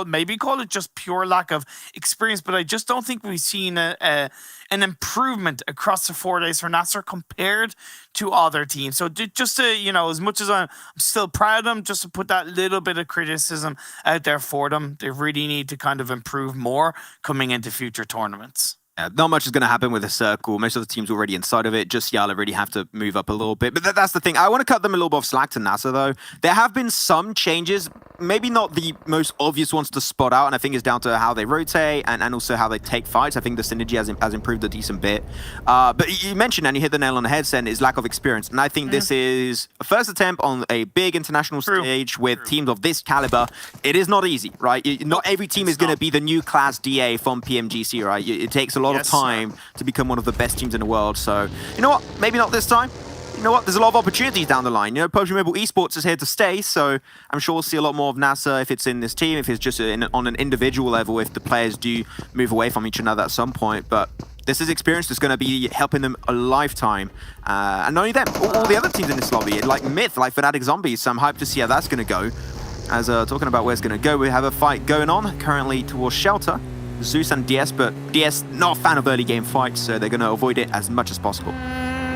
maybe call it just pure lack of experience. But I just don't think we've seen an improvement across the 4 days for Nasser compared to other teams. So just to, you know, as much as I'm still proud of them, just to put that little bit of criticism out there for them, they really need to kind of improve more coming into future tournaments. Not much is going to happen with the circle. Most of the teams already inside of it. Just Yala really have to move up a little bit. But that's the thing. I want to cut them a little bit of slack to NASA, though. There have been some changes, maybe not the most obvious ones to spot out, and I think it's down to how they rotate and also how they take fights. I think the synergy has improved a decent bit. But you mentioned, and you hit the nail on the head, Sen, is lack of experience. And I think this is a first attempt on a big international stage with teams of this caliber. It is not easy, right? Not every team is going to be the new class DA from PMGC, right? It takes a lot of time to become one of the best teams in the world. So, you know what? Maybe not this time. You know what? There's a lot of opportunities down the line. You know, PUBG Mobile Esports is here to stay, so I'm sure we'll see a lot more of NASA if it's in this team, if it's just on an individual level, if the players do move away from each another at some point. But this is experience that's going to be helping them a lifetime. And not only them, all the other teams in this lobby, like Myth, like Fnatic Zombies, so I'm hyped to see how that's going to go. As talking about where it's going to go, we have a fight going on currently towards Shelter. Zeus and DS, but DS not a fan of early game fights, so they're going to avoid it as much as possible.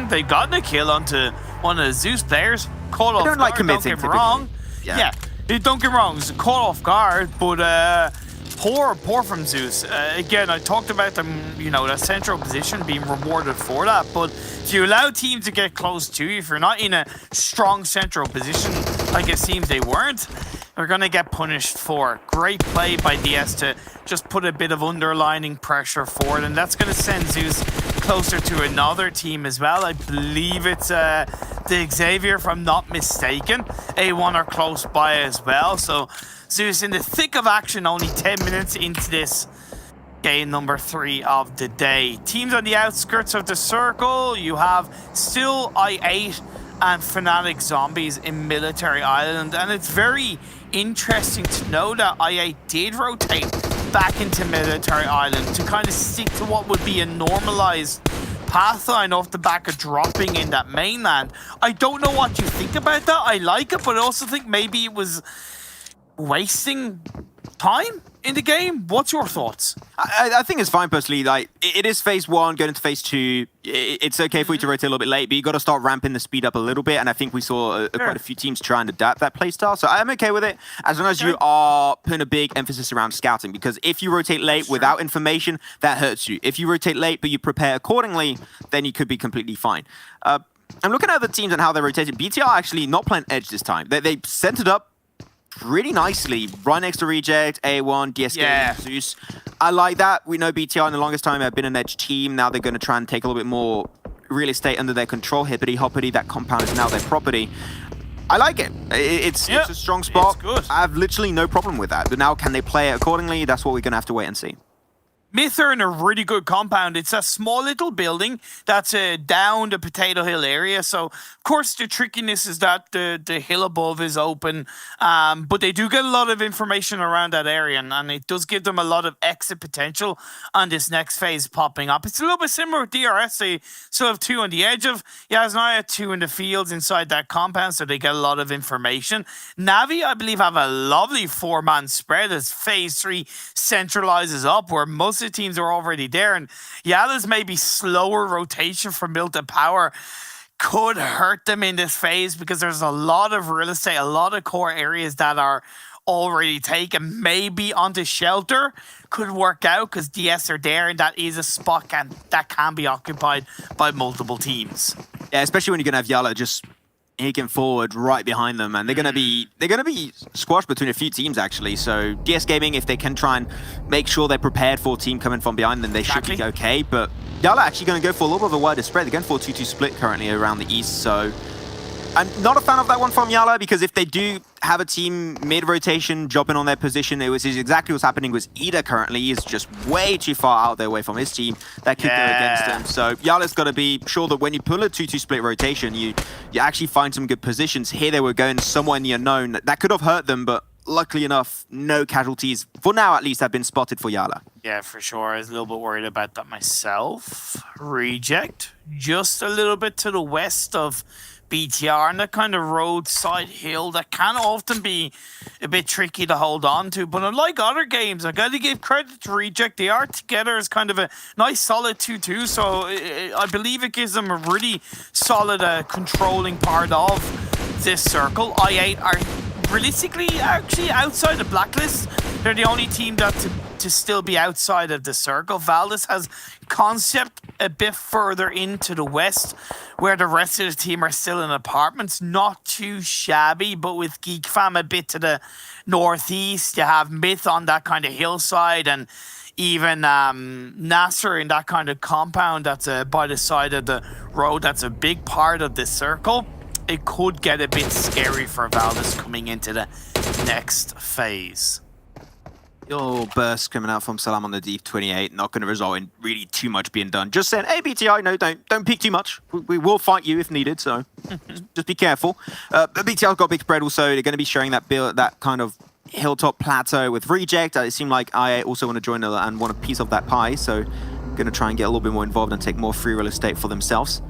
They got the kill onto one of the Zeus players. Caught off guard, like committing, don't get me wrong. Yeah, don't get me wrong, it's caught off guard, but poor from Zeus. Again, I talked about them, you know, that central position being rewarded for that, but if you allow teams to get close to you, if you're not in a strong central position, like it seems they weren't, they're going to get punished for. Great play by DS to just put a bit of underlining pressure forward, and that's going to send Zeus closer to another team as well. I believe it's the Xavier, if I'm not mistaken. A1 are close by as well, so Zeus in the thick of action, only 10 minutes into this game number 3 of the day. Teams on the outskirts of the circle, you have still I8 and Fnatic Zombies in Military Island, and it's very interesting to know that I8 did rotate back into Military Island to kind of stick to what would be a normalized pathline off the back of dropping in that mainland. I don't know what you think about that. I like it, but I also think maybe it was wasting time in the game. What's your thoughts? I think it's fine personally. Like, it is phase 1 going into phase 2. It's okay for you to rotate a little bit late, but you got to start ramping the speed up a little bit, and I think we saw quite a few teams try and adapt that playstyle, so I'm okay with it as long as you are putting a big emphasis around scouting, because if you rotate late without information, that hurts you. If you rotate late but you prepare accordingly, then you could be completely fine. I'm looking at the teams and how they're rotating. BTR actually not playing Edge this time. They centered up really nicely, right next to Reject, A1, DSK, Zeus. I like that. We know BTR in the longest time have been an Edge team. Now they're going to try and take a little bit more real estate under their control. Hippity hoppity, that compound is now their property. I like it. It's a strong spot. It's good. I have literally no problem with that. But now, can they play it accordingly? That's what we're going to have to wait and see. Myth are in a really good compound. It's a small little building that's down the Potato Hill area. So, of course, the trickiness is that the hill above is open. But they do get a lot of information around that area, and it does give them a lot of exit potential on this next phase popping up. It's a little bit similar with DRS. They still have 2 on the edge of Yasnaya, 2 in the fields inside that compound, so they get a lot of information. Navi, I believe, have a lovely 4-man spread as phase 3 centralizes up, where most of the teams are already there, and Yala's maybe slower rotation from build to power could hurt them in this phase because there's a lot of real estate, a lot of core areas that are already taken. Maybe onto shelter could work out because DS are there, and that is a spot that can be occupied by multiple teams. Yeah, especially when you're gonna have Yala just higging forward right behind them, and they're gonna be squashed between a few teams actually. So DS Gaming, if they can try and make sure they're prepared for a team coming from behind them, they should be okay. But Yala actually gonna go for a little bit of a wider spread. They're going for a 2-2 split currently around the east. So I'm not a fan of that one from Yala, because if they do have a team mid-rotation jumping on their position, it was exactly what's happening with Ida currently. He is just way too far out there away from his team. That could go against him. So Yala's got to be sure that when you pull a 2-2 split rotation, you actually find some good positions. Here they were going somewhere in the unknown. That could have hurt them, but luckily enough, no casualties, for now at least, have been spotted for Yala. Yeah, for sure. I was a little bit worried about that myself. Reject just a little bit to the west of BTR, and that kind of roadside hill that can often be a bit tricky to hold on to. But unlike other games, I got to give credit to Reject. They are together as kind of a nice solid 2-2. So I believe it gives them a really solid controlling part of this circle. I8 are realistically actually outside the blacklist. They're the only team that to still be outside of the circle. Valdez has concept a bit further into the west, where the rest of the team are still in apartments. Not too shabby, but with Geek Fam a bit to the northeast, you have Myth on that kind of hillside, and even Nasser in that kind of compound that's by the side of the road. That's a big part of this circle. It could get a bit scary for Valdez coming into the next phase. Your burst coming out from Salam on the Deep 28, not going to result in really too much being done. Just saying, hey BTI, no, don't peek too much. We will fight you if needed, so just be careful. BTI's got a big spread also. They're going to be sharing that kind of hilltop plateau with Reject. It seemed like I also want to join and want a piece of that pie, so going to try and get a little bit more involved and take more free real estate for themselves.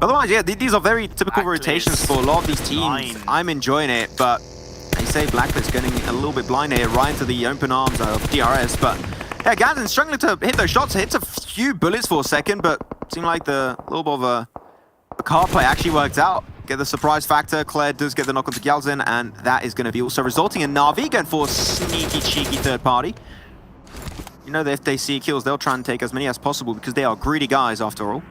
Otherwise, yeah, these are very typical rotations for a lot of these teams. I'm enjoying it, but they say Blacklist getting a little bit blind here, right into the open arms of DRS. But yeah, Ganzen's struggling to hit those shots. Hits a few bullets for a second, but seemed like the little bit of a card play actually worked out. Get the surprise factor. Claire does get the knock onto Galzin, and that is going to be also resulting in Na'Vi going for a sneaky, cheeky third party. You know that if they see kills, they'll try and take as many as possible because they are greedy guys after all.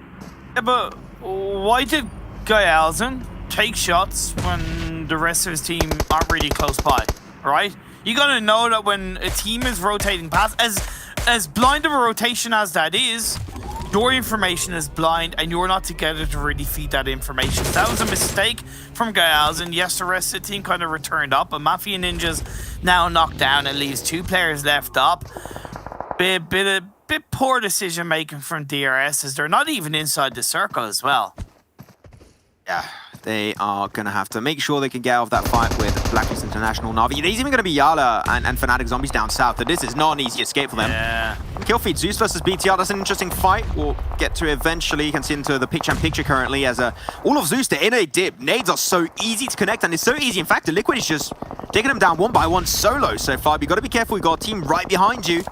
Yeah, but why did Galzin take shots when the rest of his team aren't really close by, right? You gotta know that when a team is rotating past, as blind of a rotation as that is, your information is blind and you're not together to really feed that information. So that was a mistake from Galzin. Yes, the rest of the team kind of returned up, but Mafia Ninja's now knocked down and leaves 2 players left up. Bit poor decision making from DRS, as they're not even inside the circle as well. Yeah, they are going to have to make sure they can get out of that fight with Blacklist International Na'Vi. There's even going to be Yala and Fnatic Zombies down south, but this is not an easy escape for them. Yeah. Kill feed Zeus versus BTR, that's an interesting fight. We'll get to eventually. You can see into the picture currently as all of Zeus, they're in a dip. Nades are so easy to connect, and it's so easy. In fact, the Liquid is just taking them down one by one solo so far. But you got to be careful, you got a team right behind you.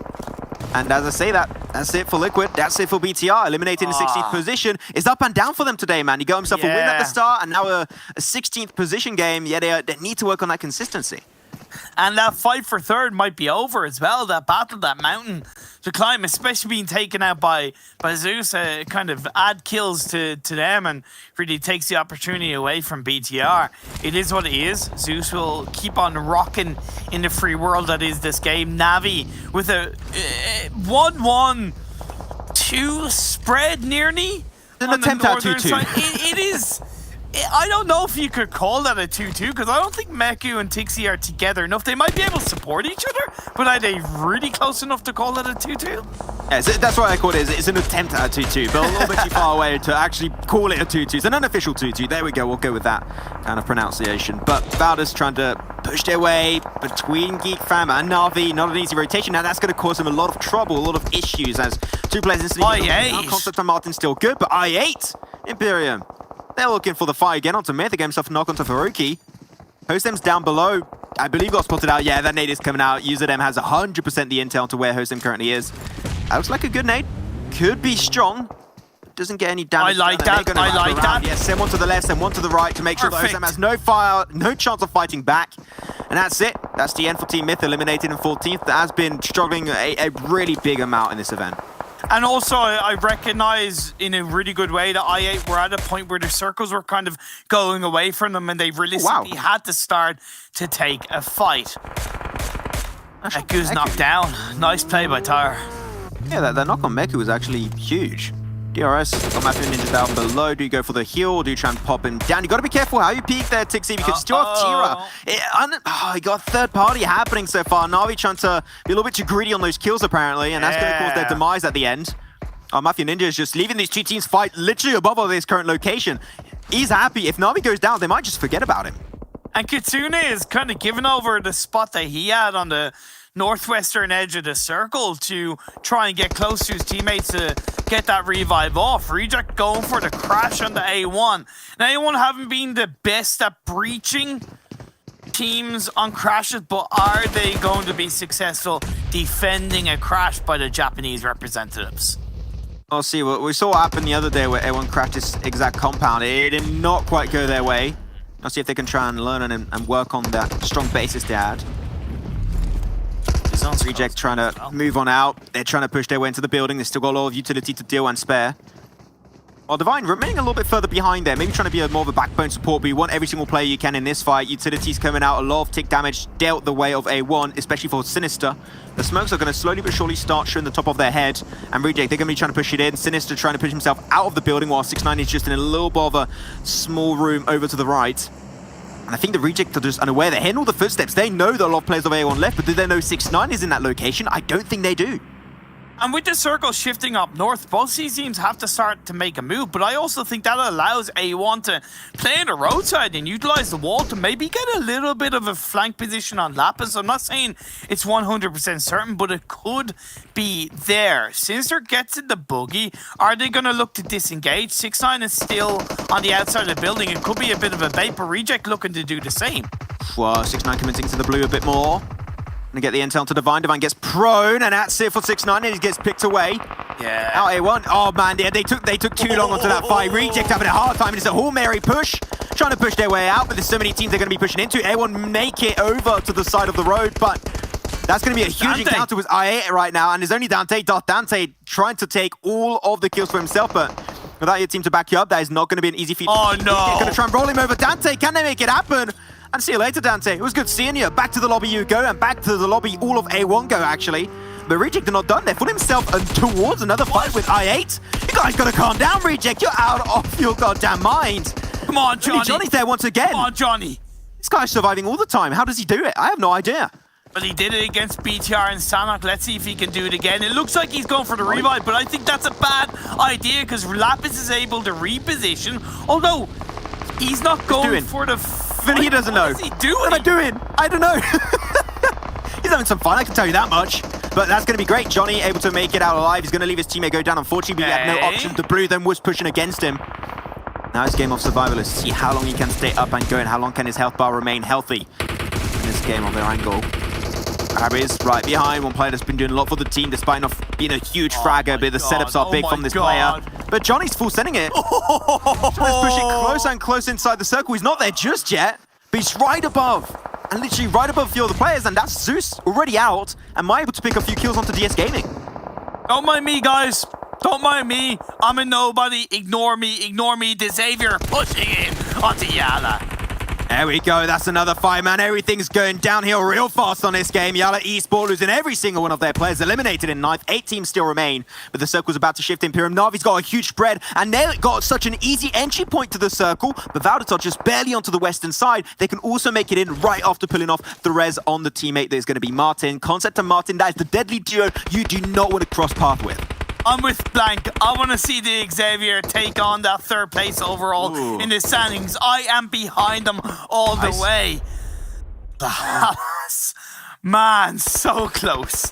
And as I say that's it for Liquid. That's it for BTR. Eliminated in the 16th position. It's up and down for them today, man. He got himself a win at the start, and now a 16th position game. Yeah, they need to work on that consistency. And that fight for third might be over as well. That battle, that mountain to climb, especially being taken out by Zeus, kind of add kills to them and really takes the opportunity away from BTR. It is what it is. Zeus will keep on rocking in the free world that is this game. Navi with a 1-1-2 spread nearly. An attempt at 2-2. It is. I don't know if you could call that a 2-2 because I don't think Meku and Tixi are together enough. They might be able to support each other, but are they really close enough to call that a 2-2? Yeah, that's what I call it. It's an attempt at a 2-2, but a little bit too far away to actually call it a 2-2. It's an unofficial 2-2. There we go. We'll go with that kind of pronunciation. But Valdes trying to push their way between Geek Fam and Na'Vi. Not an easy rotation. Now that's going to cause them a lot of trouble, a lot of issues as two players instantly. I8. Concept and Martin's still good, but I8, Imperium, they're looking for the fight again onto Myth. They get himself a knock onto Faruqi. Hostem's down below. I believe got spotted out. Yeah, that nade is coming out. UZM has 100% the intel to where Hostem currently is. That looks like a good nade. Could be strong. Doesn't get any damage. I like that. I like that. Yes, send one to the left, send one to the right to make sure that Hostem has no fire, no chance of fighting back. And that's it. That's the end for Team Myth, eliminated in 14th. That has been struggling a really big amount in this event. And also, I recognize in a really good way that I8 were at a point where the circles were kind of going away from them and they realistically had to start to take a fight. Eku's knocked down. Nice play by Tyre. Yeah, that knock on Meku was actually huge. DRS, got Matthew Ninja down below. Do you go for the heal or do you try and pop him down? You got to be careful how you peek there, Tixie, because you still have Tira. You got third party happening so far. Na'Vi trying to be a little bit too greedy on those kills, apparently, and that's going to cause their demise at the end. Matthew Ninja is just leaving these two teams fight literally above of his current location. He's happy. If Na'Vi goes down, they might just forget about him. And Kitsune is kind of giving over the spot that he had on the northwestern edge of the circle to try and get close to his teammates to get that revive off. Reject going for the crash on the A1. Now, A1 haven't been the best at breaching teams on crashes, but are they going to be successful defending a crash by the Japanese representatives? I'll see. We saw what happened the other day where A1 crashed this exact compound. It did not quite go their way. I'll see if they can try and learn and work on that strong basis they had. Reject trying to move on out. They're trying to push their way into the building. They've still got a lot of utility to deal and spare. While Divine remaining a little bit further behind there, maybe trying to be more of a backbone support, but you want every single player you can in this fight. Utilities coming out, a lot of tick damage dealt the way of A1, especially for Sinister. The smokes are going to slowly but surely start showing the top of their head, and Reject, they're going to be trying to push it in. Sinister trying to push himself out of the building, while 6ix9ine is just in a little bit of a small room over to the right. And I think the Reject are just unaware. They're hearing all the footsteps. They know that a lot of players of A1 left, but do they know 6ix9ine is in that location? I don't think they do. And with the circle shifting up north, both these teams have to start to make a move, but I also think that allows A1 to play on the roadside and utilize the wall to maybe get a little bit of a flank position on Lapis. I'm not saying it's 100% certain, but it could be there. Sinister gets in the buggy. Are they going to look to disengage? 6ix9ine is still on the outside of the building. It could be a bit of a bait, but Reject looking to do the same. Well, 6ix9ine committing to the blue a bit more. Gonna get the intel to Divine. Divine gets prone, and that's it for 6ix9ine, and he gets picked away. Yeah. Out A1. Oh man, yeah, they took too long onto that fight. Reject having a hard time. It's a Hail Mary push, trying to push their way out, but there's so many teams they're gonna be pushing into. A1 make it over to the side of the road, but that's gonna be a huge encounter with I8 right now, and there's only Dante. Dante trying to take all of the kills for himself, but without your team to back you up, that is not gonna be an easy feat. Oh no! They're gonna try and roll him over. Dante, can they make it happen? And see you later, Dante. It was good seeing you. Back to the lobby you go, and back to the lobby all of A1 go, actually. But Reject are not done. They're putting himself towards another fight with I8. You guys gotta calm down, Reject. You're out of your goddamn mind. Come on, Johnny. Johnny's there once again. Come on, Johnny. This guy's surviving all the time. How does he do it? I have no idea. Well, he did it against BTR and Sanok. Let's see if he can do it again. It looks like he's going for the revive, but I think that's a bad idea because Lapis is able to reposition, although he's not going for the... But he doesn't know. What is he doing? What am I doing? I don't know. He's having some fun, I can tell you that much. But that's going to be great. Johnny able to make it out alive. He's going to leave his teammate go down. Unfortunately, he had no option. The blue then was pushing against him. Now it's game of survival. Let's see how long he can stay up and go and how long can his health bar remain healthy in this game of their angle. Harry's right behind. One player that's been doing a lot for the team despite not being a huge fragger, but the setups are big from this player. But Johnny's full sending it. Johnny's pushing closer and closer inside the circle. He's not there just yet, but he's right above. And literally right above a few other players, and that's Zeus already out and might able to pick a few kills onto DS Gaming. Don't mind me, guys. Don't mind me. I'm a nobody. Ignore me. Ignore me. The Xavier pushing in onto Yala. There we go, that's another fight, man. Everything's going downhill real fast on this game. A1 Esports losing every single one of their players, eliminated in 9th. 8 teams still remain, but the circle's about to shift Imperium. Navi's got a huge spread, and they got such an easy entry point to the circle, but Valdes are just barely onto the western side. They can also make it in right after pulling off the res on the teammate that is going to be Martin. Concept and Martin, that is the deadly duo you do not want to cross path with. I'm with Blank. I want to see the Xavier take on that 3rd place overall in the standings. I am behind them all the way. Man, so close.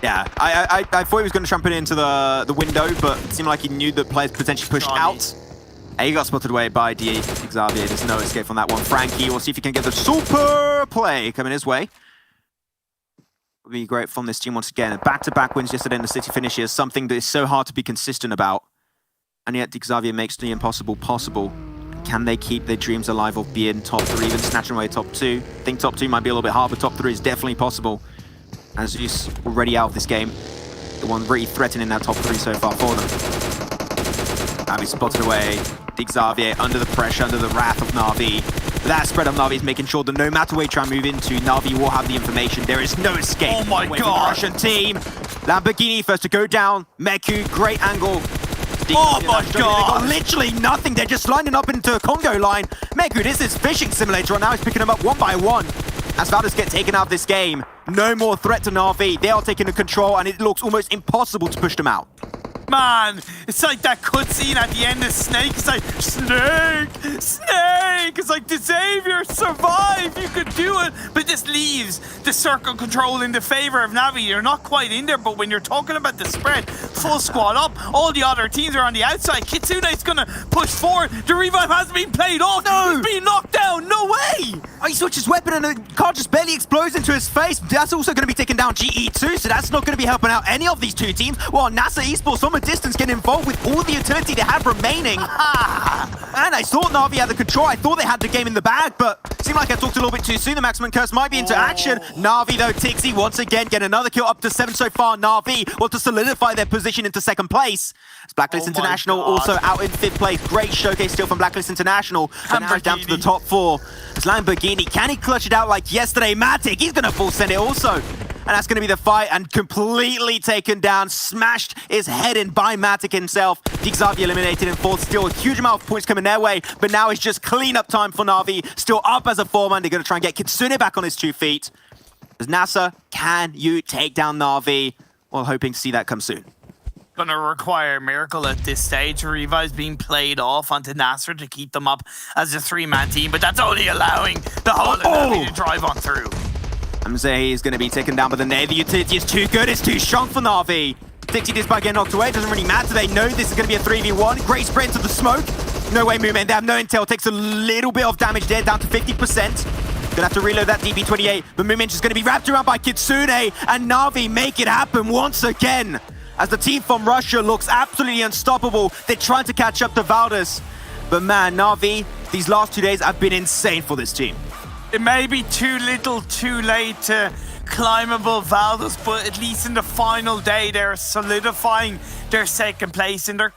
Yeah, I thought he was going to tramp it into the window, but it seemed like he knew that players potentially pushed out. And he got spotted away by Xavier. There's no escape from that one. Frankie, we'll see if he can get the super play coming his way. Would be great from this team once again. Back-to-back wins yesterday in the city finishes, something that is so hard to be consistent about. And yet Xavier makes the impossible possible. Can they keep their dreams alive of being top 3, even snatching away top 2? I think top 2 might be a little bit hard, but top 3 is definitely possible. And Zeus already out of this game. The one really threatening that top 3 so far for them. Navi spotted away. Xavier under the pressure, under the wrath of Na'Vi. That spread of Na'Vi is making sure that no matter where you try and move into, Na'Vi will have the information. There is no escape. Oh my god! Russian team. Lamborghini first to go down. Meku, great angle. Oh my god! They got literally nothing. They're just lining up into a Congo line. Meku, this is fishing simulator, and now he's picking them up one by one. As Valdes get taken out of this game, no more threat to Na'Vi. They are taking the control, and it looks almost impossible to push them out. Man, it's like that cutscene at the end of Snake. It's like, Snake! Snake! It's like, Xavier, survive! You could do it! But this leaves the circle control in the favor of Navi. You're not quite in there, but when you're talking about the spread, full squad up, all the other teams are on the outside. Kitsune's gonna push forward. The revive has been played off. No! He's being knocked down. No way! Oh, he switches weapon and the car just barely explodes into his face. That's also going to be taking down GE2, so that's not going to be helping out any of these two teams. While NASA Esports from a distance getting involved with all the utility they have remaining. And I thought Na'Vi had the control. I thought they had the game in the bag, but it seemed like I talked a little bit too soon. The Maximum Curse might be into action. Na'Vi though, Tixi once again get another kill, up to 7 so far. Na'Vi want to solidify their position into 2nd place. It's Blacklist International also out in 5th place. Great showcase still from Blacklist International. But now it's down to the top 4. It's Lamborghini. Can he clutch it out like yesterday? Matic, he's going to full send it also. And that's going to be the fight, and completely taken down. Smashed his head in by Matic himself. Xavier eliminated in 4th. Still a huge amount of points coming their way, but now it's just clean-up time for Na'Vi. Still up as a 4-man. They're going to try and get Kitsune back on his 2 feet. As NASA, can you take down Na'Vi? Well, hoping to see that come soon. Gonna require a miracle at this stage. Revive's being played off onto Nasser to keep them up as a 3-man team, but that's only allowing the whole Na'Vi to drive on through. Hamza is going to be taken down, but the utility is too good. It's too strong for Na'Vi. Dixie this by getting knocked away. It doesn't really matter. They know this is going to be a 3v1. Great spread into the smoke. No way movement. They have no intel. Takes a little bit of damage there, down to 50%. Gonna have to reload that DB28, but movement is going to be wrapped around by Kitsune, and Na'Vi make it happen once again. As the team from Russia looks absolutely unstoppable. They're trying to catch up to Valdes. But man, Na'Vi, these last 2 days have been insane for this team. It may be too little, too late to climb above Valdes, but at least in the final day, they're solidifying their 2nd place, and they're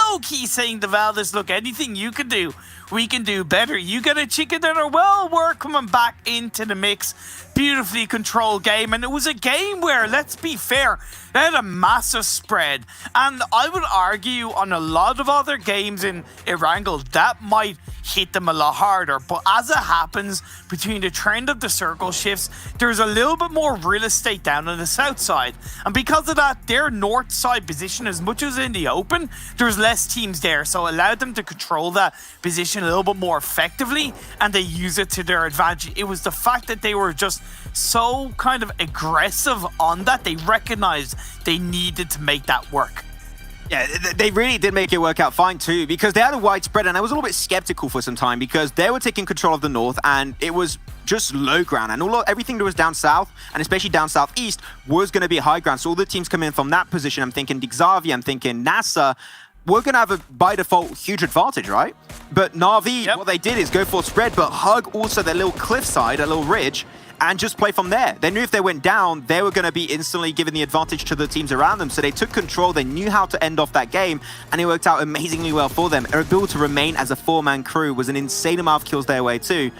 low-key saying to Valdes, look, anything you can do, we can do better. You get a chicken dinner, well, we're coming back into the mix. Beautifully controlled game, and it was a game where, let's be fair, they had a massive spread, and I would argue on a lot of other games in Erangel that might hit them a lot harder, but as it happens, between the trend of the circle shifts, there's a little bit more real estate down on the south side, and because of that, their north side position, as much as in the open, there's less teams there, so it allowed them to control that position a little bit more effectively, and they use it to their advantage. It was the fact that they were just so kind of aggressive on that. They recognized they needed to make that work. Yeah, they really did make it work out fine too, because they had a wide spread, and I was a little bit skeptical for some time because they were taking control of the north, and it was just low ground, and everything that was down south, and especially down southeast, was going to be high ground. So all the teams coming in from that position, I'm thinking Xavier, I'm thinking NASA, we're going to have a, by default, huge advantage, right? But Na'Vi, what they did is go for a spread, but hug also their little cliffside, a little ridge, and just play from there. They knew if they went down, they were going to be instantly giving the advantage to the teams around them. So they took control, they knew how to end off that game, and it worked out amazingly well for them. Their ability to remain as a 4-man crew was an insane amount of kills their way too.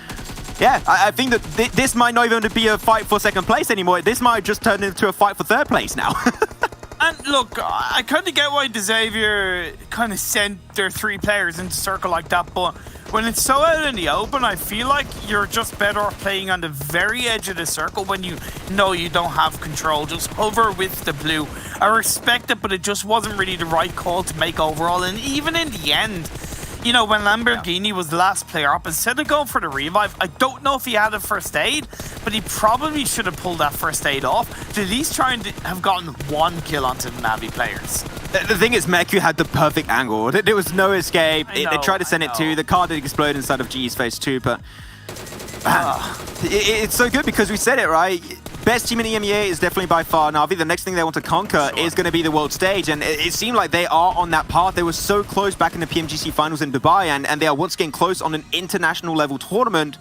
Yeah, I think that this might not even be a fight for second place anymore. This might just turn into a fight for third place now. And look, I kind of get why Xavier kind of sent their 3 players into circle like that, but when it's so out in the open, I feel like you're just better off playing on the very edge of the circle when you know you don't have control. Just hover with the blue. I respect it, but it just wasn't really the right call to make overall. And even in the end, you know, when Lamborghini was the last player up, instead of going for the revive, I don't know if he had a first aid, but he probably should have pulled that first aid off to at least try and have gotten 1 kill onto the Navi players. The thing is, Meku had the perfect angle. There was no escape. They tried to send it to. The car did explode inside of GE's face too, but it's so good because we said it, right? Best team in EMEA is definitely by far Navi. The next thing they want to conquer is going to be the world stage, and it seemed like they are on that path. They were so close back in the PMGC finals in Dubai, and they are once again close on an international level tournament.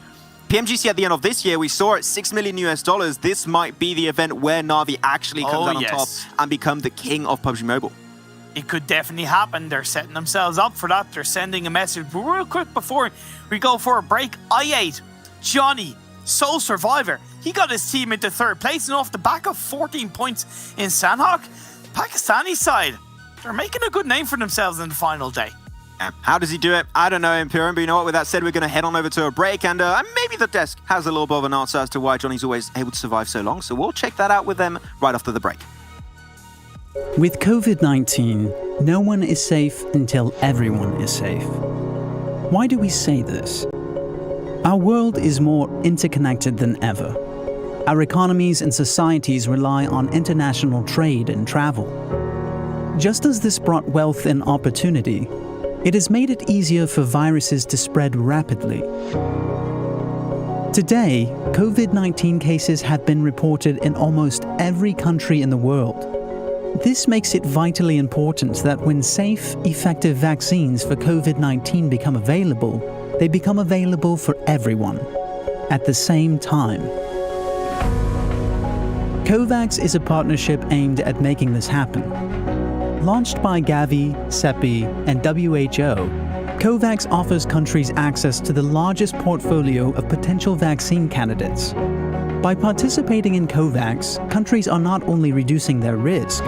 PMGC at the end of this year, we saw it, $6 million US. This might be the event where Navi actually comes out on top and become the king of PUBG Mobile. It could definitely happen. They're setting themselves up for that. They're sending a message. But real quick before we go for a break, I8, Johnny, Soul Survivor, he got his team into 3rd place, and off the back of 14 points in Sanhok, Pakistani side, they're making a good name for themselves in the final day. How does he do it? I don't know, Imperium, but you know what? With that said, we're going to head on over to a break, and maybe the desk has a little bit of an answer as to why Johnny's always able to survive so long, so we'll check that out with them right after the break. With COVID-19, no one is safe until everyone is safe. Why do we say this? Our world is more interconnected than ever. Our economies and societies rely on international trade and travel. Just as this brought wealth and opportunity, it has made it easier for viruses to spread rapidly. Today, COVID-19 cases have been reported in almost every country in the world. This makes it vitally important that when safe, effective vaccines for COVID-19 become available, they become available for everyone at the same time. COVAX is a partnership aimed at making this happen. Launched by Gavi, CEPI, and WHO, COVAX offers countries access to the largest portfolio of potential vaccine candidates. By participating in COVAX, countries are not only reducing their risk,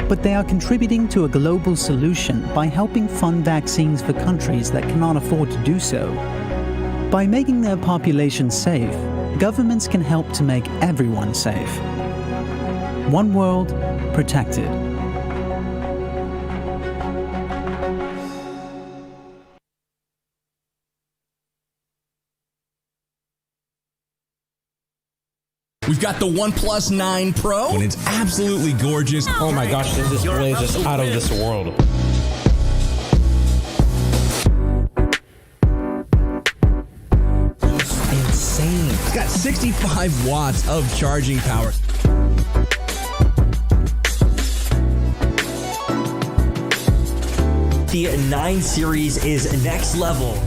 but they are contributing to a global solution by helping fund vaccines for countries that cannot afford to do so. By making their population safe, governments can help to make everyone safe. One world, protected. We've got the OnePlus 9 Pro, and it's absolutely gorgeous. Oh my gosh, this display is just out of this world. Insane. It's got 65 watts of charging power. The 9 series is next level.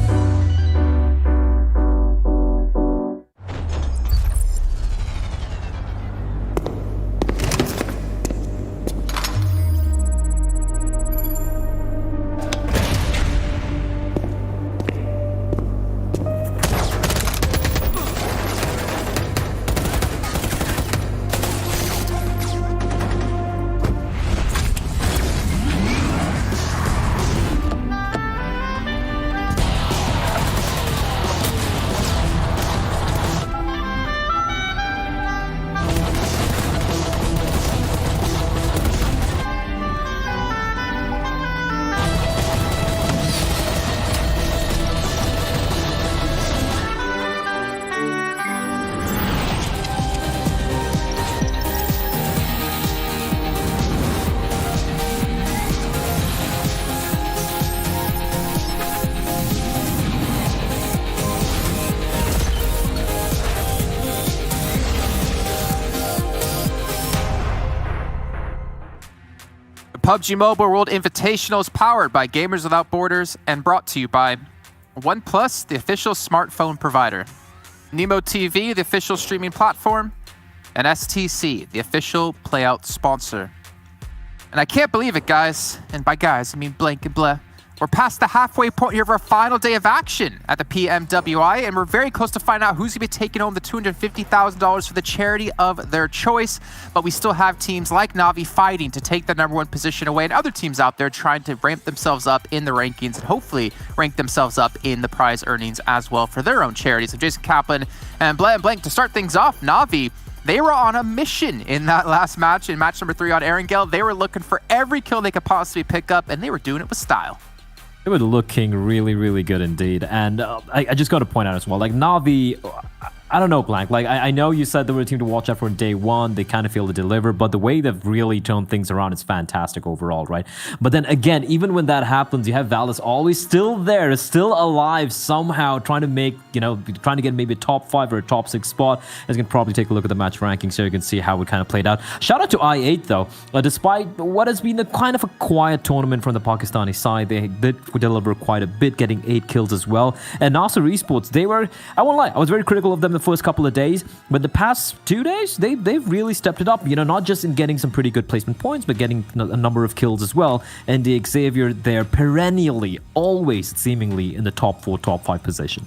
PUBG Mobile World Invitational is powered by Gamers Without Borders and brought to you by Oneplus, the official smartphone provider, Nemo TV, the official streaming platform, and STC, the official playout sponsor. And I can't believe it, guys. And by guys, I mean blank and bleh. We're past the halfway point here of our final day of action at the PMWI, and we're very close to find out who's going to be taking home the $250,000 for the charity of their choice. But we still have teams like Na'Vi fighting to take the #1 position away, and other teams out there trying to ramp themselves up in the rankings and hopefully rank themselves up in the prize earnings as well for their own charities. So Jason Kaplan and Blank, to start things off, Na'Vi, they were on a mission in that last match, in match number 3 on Erangel. They were looking for every kill they could possibly pick up, and they were doing it with style. They were looking really, really good indeed. And I just got to point out as well, like Na'Vi, I don't know, Blank. Like, I know you said they were a team to watch out for in day one. They kind of failed to deliver, but the way they've really turned things around is fantastic overall, right? But then again, even when that happens, you have Valdez always still there, still alive somehow, trying to make, trying to get maybe a top 5 or a top 6 spot. As you can probably take a look at the match rankings so you can see how it kind of played out. Shout out to I8 though. Despite what has been a kind of a quiet tournament from the Pakistani side, they did deliver quite a bit, getting 8 kills as well. And Zeus Esports, they were, I won't lie, I was very critical of them the first couple of days, but the past 2 days, they've really stepped it up, not just in getting some pretty good placement points, but getting a number of kills as well. And the Xavier, they're perennially, always seemingly in the top 4, top 5 position.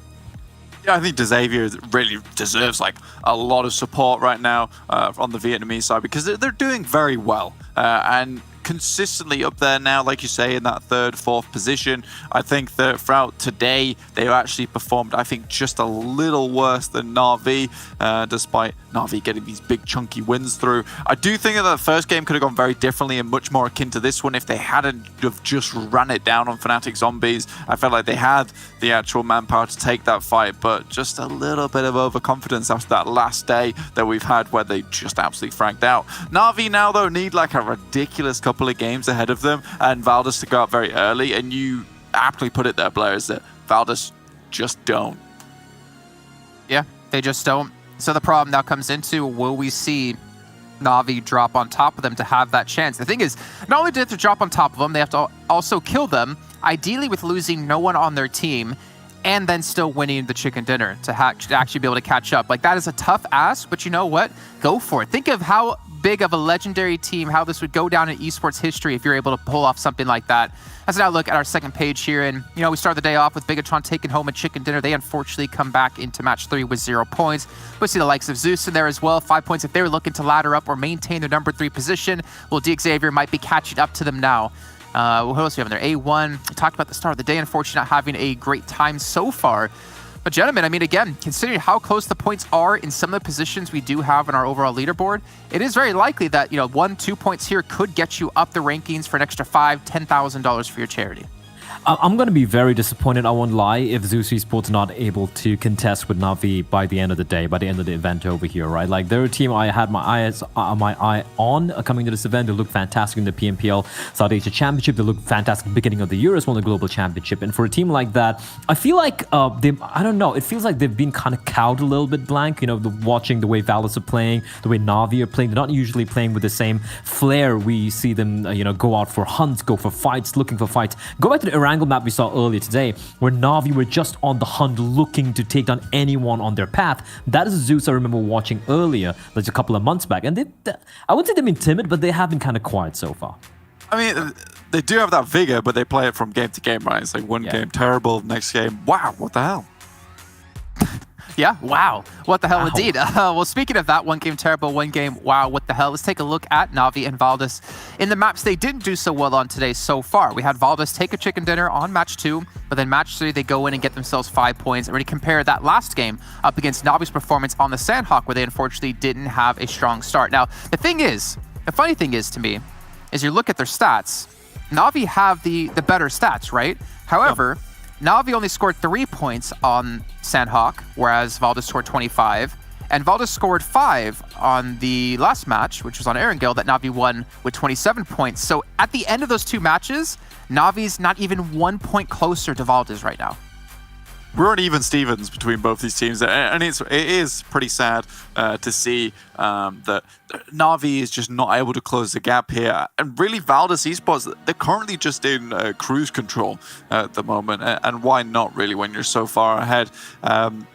Yeah, I think Xavier really deserves like a lot of support right now on the Vietnamese side, because they're doing very well and consistently up there now, like you say, in that 3rd, 4th position. I think that throughout today, they've actually performed, I think, just a little worse than Na'Vi, despite Na'Vi getting these big chunky wins through. I do think that the first game could have gone very differently and much more akin to this one if they hadn't have just ran it down on Fnatic Zombies. I felt like they had the actual manpower to take that fight, but just a little bit of overconfidence after that last day that we've had where they just absolutely fragged out. Na'Vi now, though, need like a ridiculous couple of games ahead of them, and Valdez to go out very early, and you aptly put it there, Blair, is that Valdez just don't. Yeah, they just don't. So the problem now comes into, will we see Na'Vi drop on top of them to have that chance? The thing is, not only did they have to drop on top of them, they have to also kill them, ideally with losing no one on their team, and then still winning the chicken dinner to actually be able to catch up. Like, that is a tough ask, but you know what? Go for it. Think of how big of a legendary team, how this would go down in esports history if you're able to pull off something like that. Let's now look at our second page here, and we start the day off with Bigatron taking home a chicken dinner. They unfortunately come back into match 3 with 0 points. We see the likes of Zeus in there as well, 5 points. If they were looking to ladder up or maintain their number 3 position, well, Xavier might be catching up to them now. Who else do we have in there? A1, we talked about the start of the day, unfortunately not having a great time so far. But gentlemen, I mean, again, considering how close the points are in some of the positions we do have in our overall leaderboard, it is very likely that, 1-2 points here could get you up the rankings for an extra $5,000, $10,000 for your charity. I'm going to be very disappointed, I won't lie, if Zeus Esports not able to contest with Na'Vi by the end of the day, by the end of the event over here, right? Like, they're a team I had my eye on coming to this event. They look fantastic in the PMPL South Asia Championship. They look fantastic at the beginning of the year as well in the Global Championship. And for a team like that, I feel like I don't know, it feels like they've been kind of cowed a little bit, Blank. Watching the way Valdez are playing, the way Na'Vi are playing. They're not usually playing with the same flair. We see them, go out for hunts, go for fights, looking for fights. Go back to the Erangel map we saw earlier today, where Na'Vi were just on the hunt, looking to take down anyone on their path. That is Zeus I remember watching earlier, like a couple of months back. And I wouldn't say they've been timid, but they have been kind of quiet so far. I mean, they do have that vigor, but they play it from game to game, right? It's like one game terrible, next game, wow, what the hell? Yeah, wow. What the hell indeed. Well, speaking of that, one game terrible, one game wow, what the hell. Let's take a look at Na'Vi and Valdez in the maps they didn't do so well on today so far. We had Valdez take a chicken dinner on match 2, but then match 3, they go in and get themselves 5 points. And when you compare that last game up against Na'Vi's performance on the Sandhawk, where they unfortunately didn't have a strong start. Now, the funny thing is to me, is you look at their stats, Na'Vi have the better stats, right? However, Na'Vi only scored 3 points on Sandhawk, whereas Valdez scored 25. And Valdez scored 5 on the last match, which was on Erangel, that Na'Vi won with 27 points. So at the end of those 2 matches, Na'Vi's not even 1 point closer to Valdez right now. We're on even Stevens between both these teams, and it is pretty sad to see that Na'Vi is just not able to close the gap here. And really, Zeus Esports, they're currently just in cruise control at the moment, and why not really when you're so far ahead?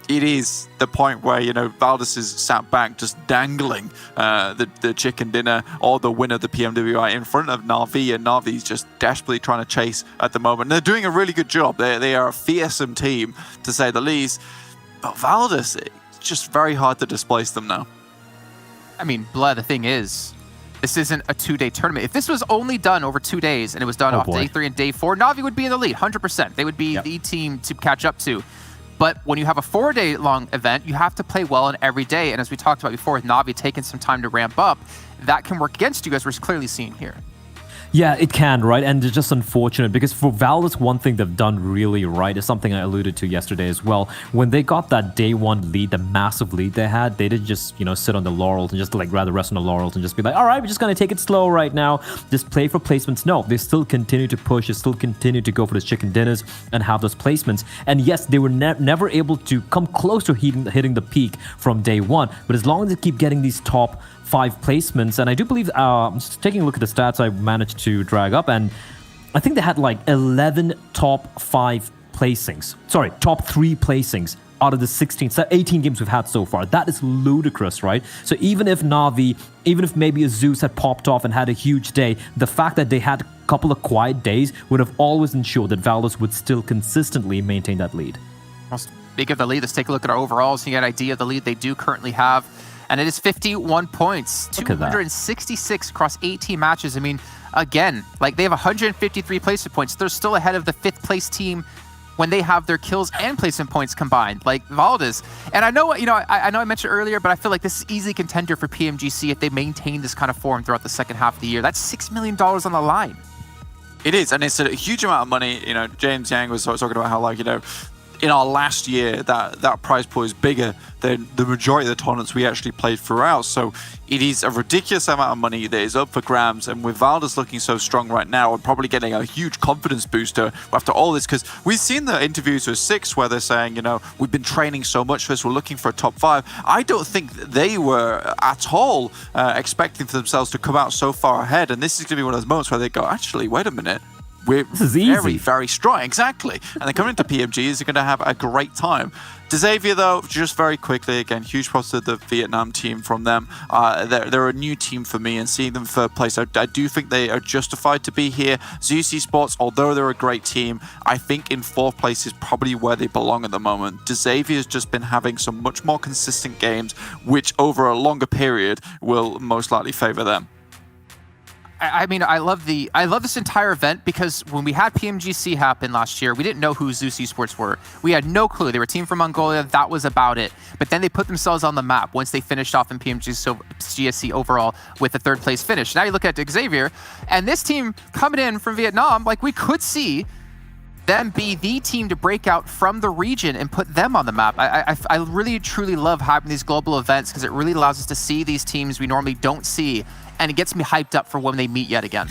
it is the point where, Valdez is sat back just dangling the chicken dinner or the winner of the PMWI in front of Na'Vi, and Na'Vi's just desperately trying to chase at the moment. And they're doing a really good job. They are a fearsome team, to say the least. But Valdez, it's just very hard to displace them now. I mean, Bled, the thing is, this isn't a 2-day tournament. If this was only done over 2 days and it was done off day 3 and day 4, Na'Vi would be in the lead, 100%. They would be the team to catch up to. But when you have a 4-day long event, you have to play well on every day. And as we talked about before, with Na'Vi taking some time to ramp up, that can work against you, as we're clearly seeing here. Yeah, it can, right? And it's just unfortunate because for Valdez, one thing they've done really right is something I alluded to yesterday as well. When they got that day 1 lead, the massive lead they had, they didn't just, sit on the laurels and just rather rest on the laurels and just be like, all right, we're just going to take it slow right now. Just play for placements. No, they still continue to push. They still continue to go for those chicken dinners and have those placements. And yes, they were never able to come close to hitting the peak from day 1. But as long as they keep getting these top 5 placements, and I do believe, just taking a look at the stats I managed to drag up, and I think they had 11 top 5 placings. Sorry, top 3 placings out of the 18 games we've had so far. That is ludicrous, right? So even if Na'Vi, even if maybe a Zeus had popped off and had a huge day, the fact that they had a couple of quiet days would have always ensured that Valdez would still consistently maintain that lead. Speaking of the lead, let's take a look at our overalls. You get an idea of the lead they do currently have. And it is 51 points, 266 across 18 matches. I mean, again, they have 153 placement points. They're still ahead of the 5th place team when they have their kills and placement points combined, like Valdez. And I know, I know I mentioned earlier, but I feel like this is easy contender for PMGC if they maintain this kind of form throughout the second half of the year. That's $6 million on the line. It is, and it's a huge amount of money. James Yang was talking about how, in our last year, that prize pool is bigger than the majority of the tournaments we actually played throughout. So it is a ridiculous amount of money that is up for grabs. And with Valdez looking so strong right now and probably getting a huge confidence booster after all this, because we've seen the interviews with Six where they're saying, we've been training so much for this, we're looking for a top 5. I don't think they were at all expecting for themselves to come out so far ahead. And this is going to be one of those moments where they go, actually, wait a minute. We're very, very strong. Exactly. And then coming into PMGs, they're going to have a great time. Xavier, though, just very quickly, again, huge props to the Vietnam team from them. They're a new team for me, and seeing them 3rd place, I do think they are justified to be here. Zeus Esports, although they're a great team, I think in 4th place is probably where they belong at the moment. Xavier's just been having some much more consistent games, which over a longer period will most likely favor them. I mean, I love this entire event because when we had PMGC happen last year, we didn't know who Zeus Esports were. We had no clue. They were a team from Mongolia. That was about it. But then they put themselves on the map once they finished off in PMGC overall with a 3rd place finish. Now you look at Xavier, and this team coming in from Vietnam, we could see them be the team to break out from the region and put them on the map. I really, truly love having these global events because it really allows us to see these teams we normally don't see, and it gets me hyped up for when they meet yet again.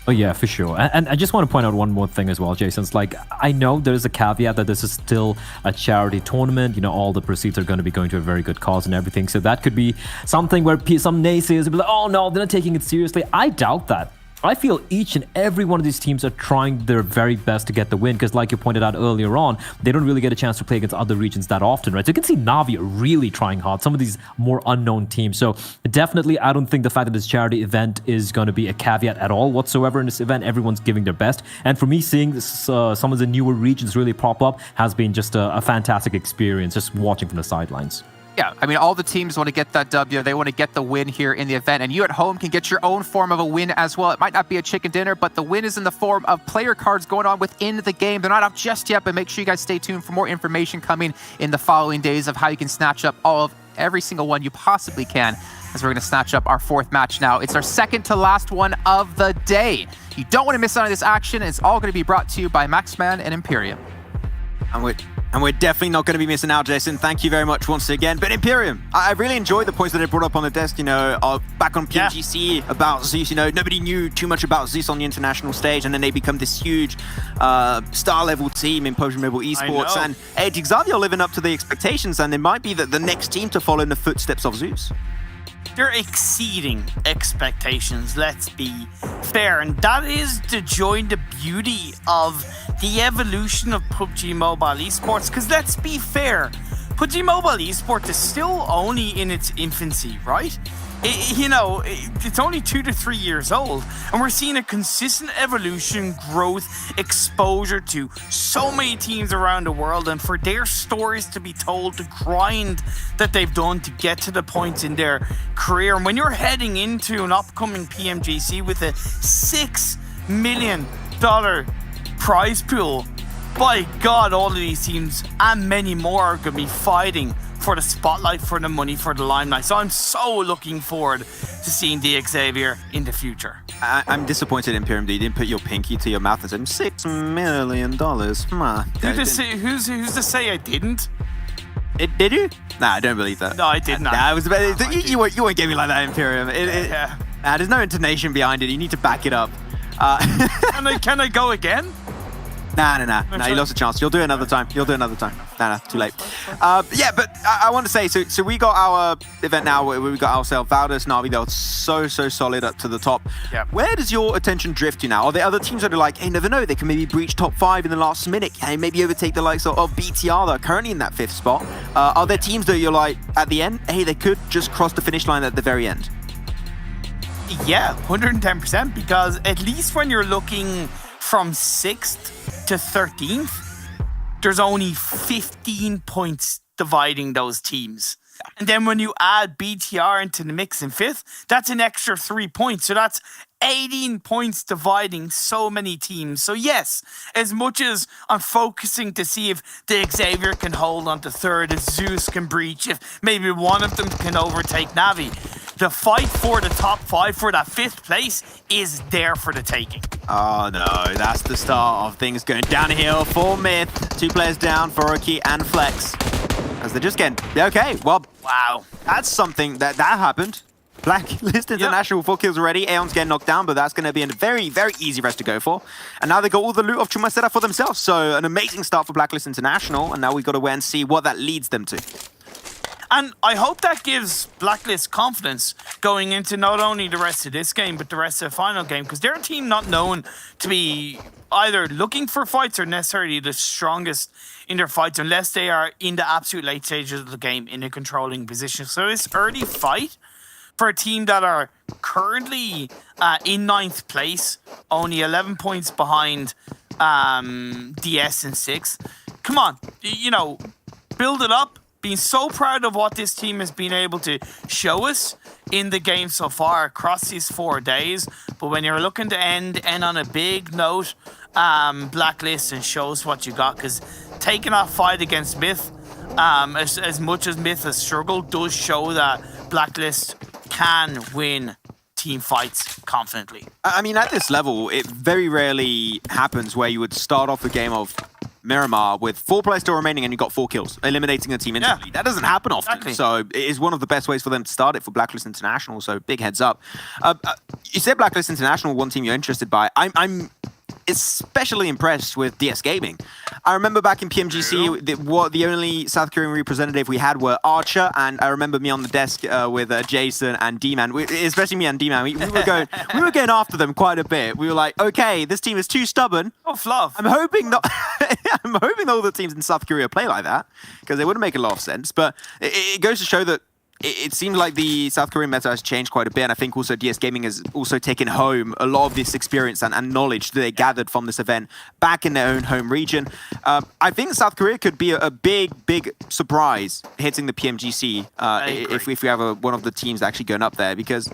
Oh yeah, for sure. And I just want to point out one more thing as well, Jason. It's I know there's a caveat that this is still a charity tournament. All the proceeds are going to be going to a very good cause and everything. So that could be something where some naysayers will be like, oh no, they're not taking it seriously. I doubt that. I feel each and every one of these teams are trying their very best to get the win because, like you pointed out earlier on, they don't really get a chance to play against other regions that often, right? So you can see Na'Vi really trying hard, some of these more unknown teams. So definitely, I don't think the fact that this charity event is going to be a caveat at all whatsoever in this event. Everyone's giving their best. And for me, seeing this, some of the newer regions really pop up has been just a fantastic experience, just watching from the sidelines. Yeah, I mean, all the teams want to get that W. They want to get the win here in the event. And you at home can get your own form of a win as well. It might not be a chicken dinner, but the win is in the form of player cards going on within the game. They're not up just yet, but make sure you guys stay tuned for more information coming in the following days of how you can snatch up every single one you possibly can, as we're going to snatch up our 4th match now. It's our 2nd to last one of the day. You don't want to miss out on this action. It's all going to be brought to you by Maxman and Imperium. And we're definitely not going to be missing out, Jason. Thank you very much once again. But Imperium, I really enjoyed the points that they brought up on the desk, back on PMGC about Zeus. Nobody knew too much about Zeus on the international stage, and then they become this huge star-level team in PUBG MOBILE Esports. And Xavier living up to the expectations, and they might be the next team to follow in the footsteps of Zeus. they're exceeding expectations, let's be fair. And that is to join the beauty of the evolution of PUBG Mobile Esports, because let's be fair, PUBG Mobile Esports is still only in its infancy, right? It's only 2 to 3 years old, and we're seeing a consistent evolution, growth, exposure to so many teams around the world, and for their stories to be told, the grind that they've done to get to the points in their career. And when you're heading into an upcoming PMGC with a $6 million prize pool, by God, all of these teams and many more are going to be fighting for the spotlight, for the money, for the limelight. So I'm so looking forward to seeing the Xavier in the future. I'm disappointed in PMD. You didn't put your pinky to your mouth and said $6 million. Who's to say I didn't? Did you? Nah, I don't believe that. No, I did not. Nah, it was you won't get me like that, Imperium. There's no intonation behind it. You need to back it up. Can I go again? Nah, you lost a chance. You'll do it another time. Nah, too late. Yeah, but I want to say, so we got our event now where we got ourselves Valdez, Na'Vi. They're so solid up to the top. Yep. Where does your attention drift to now? Are there other teams that are like, hey, never know, they can maybe breach top 5 in the last minute, and maybe overtake the likes of BTR that are currently in that 5th spot? Are there teams that you're like, at the end, hey, they could just cross the finish line at the very end? Yeah, 110%, because at least when you're looking from 6th to 13th, there's only 15 points dividing those teams. And then when you add BTR into the mix in 5th, that's an extra 3 points. So that's 18 points dividing so many teams. So yes, as much as I'm focusing to see if the Xavier can hold on to 3rd, if Zeus can breach, if maybe one of them can overtake Na'Vi, the fight for the top 5 for that 5th place is there for the taking. Oh no, that's the start of things going downhill for Myth. 2 players down, Foroki and Flex. As they're just getting, okay, well, wow. That's something that happened. Blacklist International, 4 kills already. Aeon's getting knocked down, but that's going to be a very, very easy rest to go for. And now they got all the loot of Chuma set up for themselves. So an amazing start for Blacklist International. And now we've got to wait and see what that leads them to. And I hope that gives Blacklist confidence going into not only the rest of this game, but the rest of the final game, because they're a team not known to be either looking for fights or necessarily the strongest in their fights, unless they are in the absolute late stages of the game in a controlling position. So this early fight for a team that are currently in 9th place, only 11 points behind DS in 6th. Come on, build it up. Being so proud of what this team has been able to show us in the game so far across these 4 days. But when you're looking to end on a big note, Blacklist, and shows what you got, because taking that fight against Myth, as much as Myth has struggled, does show that Blacklist can win team fights confidently. I mean, at this level, it very rarely happens where you would start off the game of Miramar with 4 players still remaining and you got 4 kills, eliminating a team instantly. That doesn't happen often. Exactly. So it is one of the best ways for them to start it for Blacklist International. So big heads up. You said Blacklist International, one team you're interested by. I'm especially impressed with DS Gaming. I remember back in PMGC, the only South Korean representative we had were Archer, and I remember me on the desk with Jason and D-Man, especially me and D-Man. We were going after them quite a bit. We were like, okay, this team is too stubborn. Oh, fluff. I'm hoping all the teams in South Korea play like that, because it wouldn't make a lot of sense. But it goes to show that it seems like the South Korean meta has changed quite a bit, and I think also DS Gaming has also taken home a lot of this experience and knowledge that they gathered from this event back in their own home region. I think South Korea could be a big surprise hitting the PMGC if we have one of the teams actually going up there, because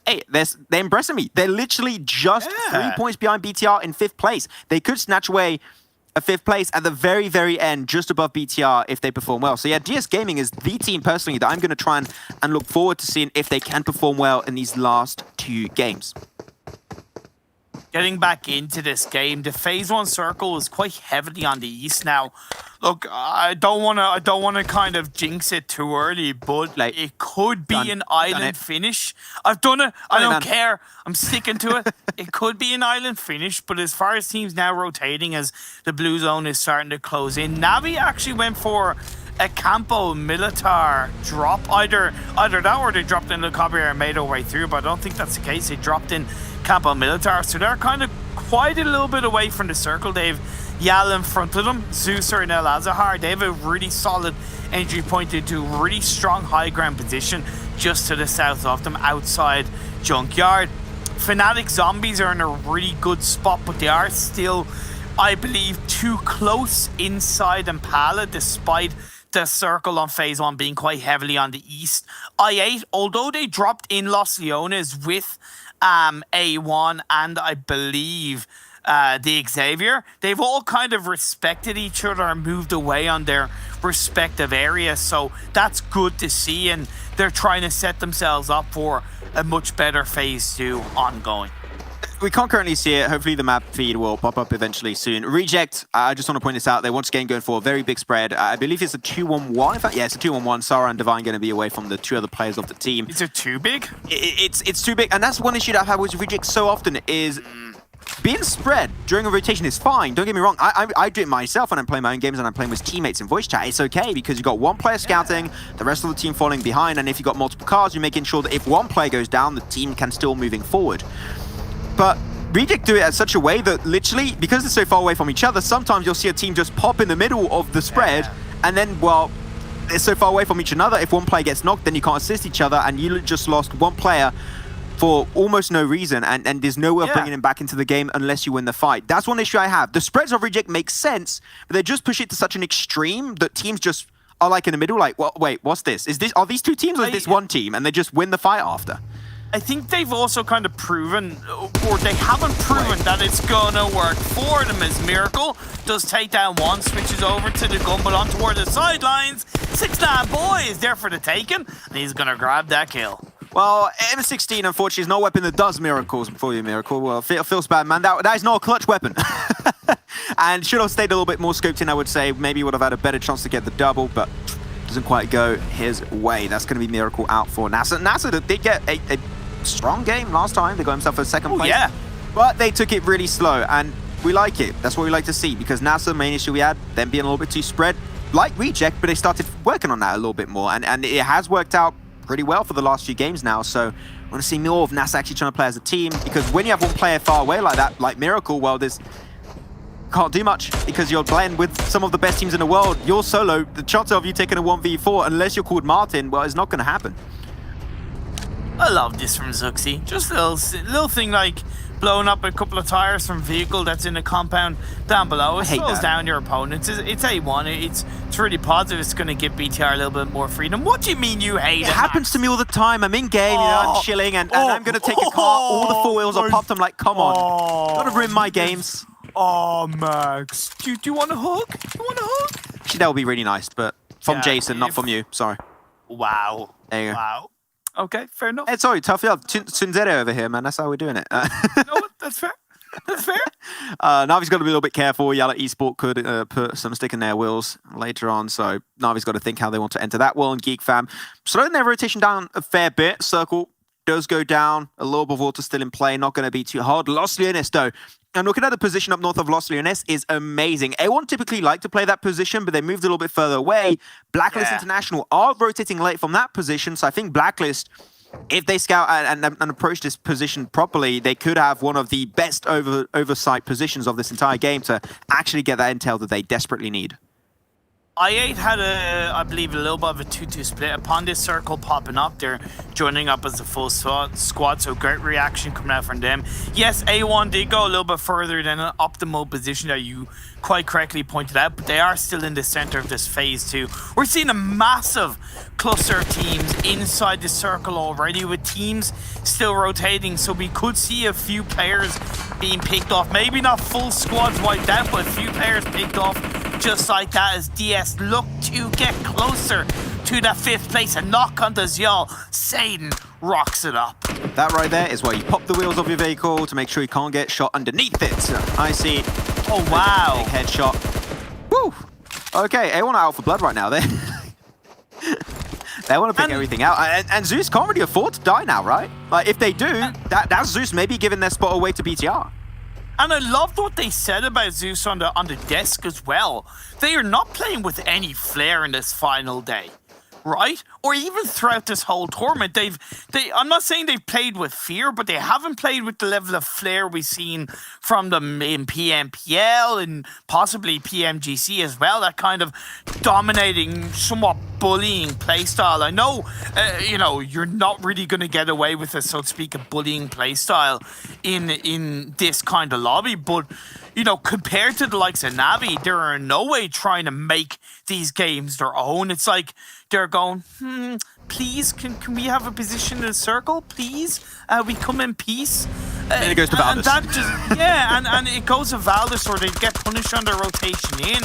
hey, they're impressing me. They're literally just 3 points behind BTR in 5th place. They could snatch away a 5th place at the very, very end, just above BTR if they perform well. So yeah, DS Gaming is the team personally that I'm going to try and look forward to seeing if they can perform well in these last 2 games. Getting back into this game, the Phase 1 circle is quite heavily on the east now. Look, I don't want to kind of jinx it too early, but it could be an island finish. I've done it. I don't care. I'm sticking to it. It could be an island finish, but as far as teams now rotating as the blue zone is starting to close in, Navi actually went for a Campo Militar drop. Either that or they dropped in the copy and made their way through, but I don't think that's the case. They dropped in Campo Militar, so they're kind of quite a little bit away from the circle. They've Yal in front of them, Zeus or El Azahar. They have a really solid entry point into a really strong high ground position just to the south of them outside Junkyard. Fnatic Zombies are in a really good spot, but they are still, I believe, too close inside Impala, despite the circle on phase 1 being quite heavily on the east. I8, although they dropped in Los Leones with A1 and I believe the Xavier, they've all kind of respected each other and moved away on their respective areas, so that's good to see, and they're trying to set themselves up for a much better phase 2 ongoing. We can't currently see it. Hopefully the map feed will pop up eventually soon. Reject, I just want to point this out. They're once again going for a very big spread. I believe it's a 2-1-1. In fact, yeah, it's a 2-1-1. Sarah and Divine going to be away from the 2 other players of the team. Is it too big? It's too big. And that's one issue that I've had with Reject so often is being spread during a rotation is fine. Don't get me wrong. I do it myself when I'm playing my own games and I'm playing with teammates in voice chat. It's okay because you've got one player scouting, the rest of the team falling behind. And if you've got multiple cars, you're making sure that if one player goes down, the team can still moving forward. But Reject do it in such a way that literally, because they're so far away from each other, sometimes you'll see a team just pop in the middle of the spread, and then, well, they're so far away from each other, if one player gets knocked, then you can't assist each other, and you just lost one player for almost no reason, and there's no way of bringing him back into the game unless you win the fight. That's one issue I have. The spreads of Reject make sense, but they just push it to such an extreme that teams just are like in the middle, like, well, wait, what's this? Are these two teams or is this one team? And they just win the fight after. I think they've also kind of proven, or they haven't proven that it's gonna work for them, as Miracle does take down one, switches over to the gun, but on toward the sidelines. 6ix9ine Boy is there for the taking, and he's gonna grab that kill. Well, M16, unfortunately, is no weapon that does miracles for you, Miracle. Well, feels bad, man. That is not a clutch weapon. And should have stayed a little bit more scoped in, I would say. Maybe would have had a better chance to get the double, but doesn't quite go his way. That's going to be Miracle out for NASA. NASA did get a strong game last time. They got himself a second place. Yeah. But they took it really slow, and we like it. That's what we like to see, because NASA, main issue we had, them being a little bit too spread, like Reject, but they started working on that a little bit more, and it has worked out pretty well for the last few games now. So I want to see more of NASA actually trying to play as a team, because when you have one player far away like that, like Miracle, well, there's can't do much because you're playing with some of the best teams in the world. You're solo. The chance of you taking a 1v4, unless you're called Martin, well, it's not going to happen. I love this from Zuxi. Just a little thing like blowing up a couple of tires from vehicle that's in a compound down below. It slows down your opponents. It's A1. It's really positive. It's going to give BTR a little bit more freedom. What do you mean you hate it? It happens to me all the time. I'm in game, I'm chilling, and I'm going to take a car. All the 4 wheels are popped. I'm like, come on. Gotta ruin my games. Oh, Max. Do you want a hug? Actually, that would be really nice, but from Jason, not from you. Sorry. Wow. There you go. Wow. Okay, fair enough. Hey, sorry, tough love. Tunzere over here, man. That's how we're doing it. No, that's fair. That's fair. Navi's got to be a little bit careful. A1 Esports could put some stick in their wheels later on, so Navi's got to think how they want to enter that wheel. And Geek Fam slowing their rotation down a fair bit. Circle does go down. A little bit of water still in play. Not going to be too hard. Los Leones, though. I'm looking at the position up north of Los Leones is amazing. A1 typically like to play that position, but they moved a little bit further away. Blacklist International are rotating late from that position, so I think Blacklist, if they scout and approach this position properly, they could have one of the best oversight positions of this entire game to actually get that intel that they desperately need. I8 had I believe, a little bit of a 2-2 split. Upon this circle popping up, they're joining up as a full squad, so great reaction coming out from them. Yes, A1 did go a little bit further than an optimal position that you quite correctly pointed out, but they are still in the center of this phase 2. We're seeing a massive cluster of teams inside the circle already, with teams still rotating, so we could see a few players being picked off. Maybe not full squads wiped out, but a few players picked off just like that, as DS look to get closer to that 5th place and knock onto Zyal. Satan rocks it up. That right there is where you pop the wheels of your vehicle to make sure you can't get shot underneath it. I see. Oh, wow. Big headshot. Woo! Okay, A1 out for blood right now. They want to pick everything out. And Zeus can't really afford to die now, right? Like, if they do, that's Zeus maybe giving their spot away to BTR. And I loved what they said about Zeus on the desk as well. They are not playing with any flair in this final day, right? Or even throughout this whole tournament, I'm not saying they've played with fear, but they haven't played with the level of flair we've seen from them in PMPL and possibly PMGC as well. That kind of dominating, somewhat bullying playstyle. I know, you know, you're not really going to get away with a, so to speak, a bullying playstyle in this kind of lobby, but you know, compared to the likes of Navi, they're in no way trying to make these games their own. It's like they're going, please, can we have a position in a circle, please? We come in peace. And it goes to Valdis. And that just, yeah, and it goes to Valdis, or they get punished on their rotation in.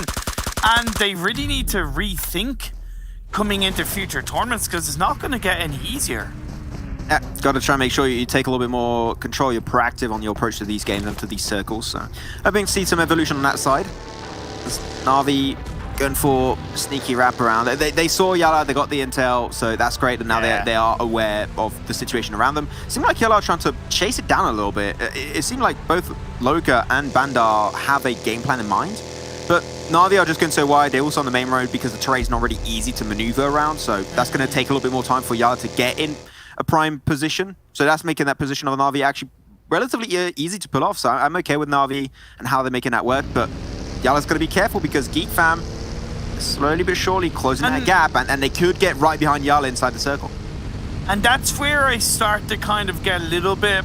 And they really need to rethink coming into future tournaments, because it's not going to get any easier. Yeah, got to try and make sure you take a little bit more control, you're proactive on your approach to these games and to these circles. So hoping to see some evolution on that side. Na'Vi going for sneaky wraparound. They saw Yala, they got the intel, so that's great, and now they are aware of the situation around them. It seemed like Yala are trying to chase it down a little bit. It seemed like both Loka and Bandar have a game plan in mind, but Na'Vi are just going so wide. They're also on the main road because the terrain's not really easy to maneuver around, so that's going to take a little bit more time for Yala to get in a prime position. So that's making that position of Na'Vi actually relatively easy to pull off. So I'm okay with Na'Vi and how they're making that work, but Yala's got to be careful because Geek Fam is slowly but surely closing that gap, and they could get right behind Yala inside the circle. And that's where I start to kind of get a little bit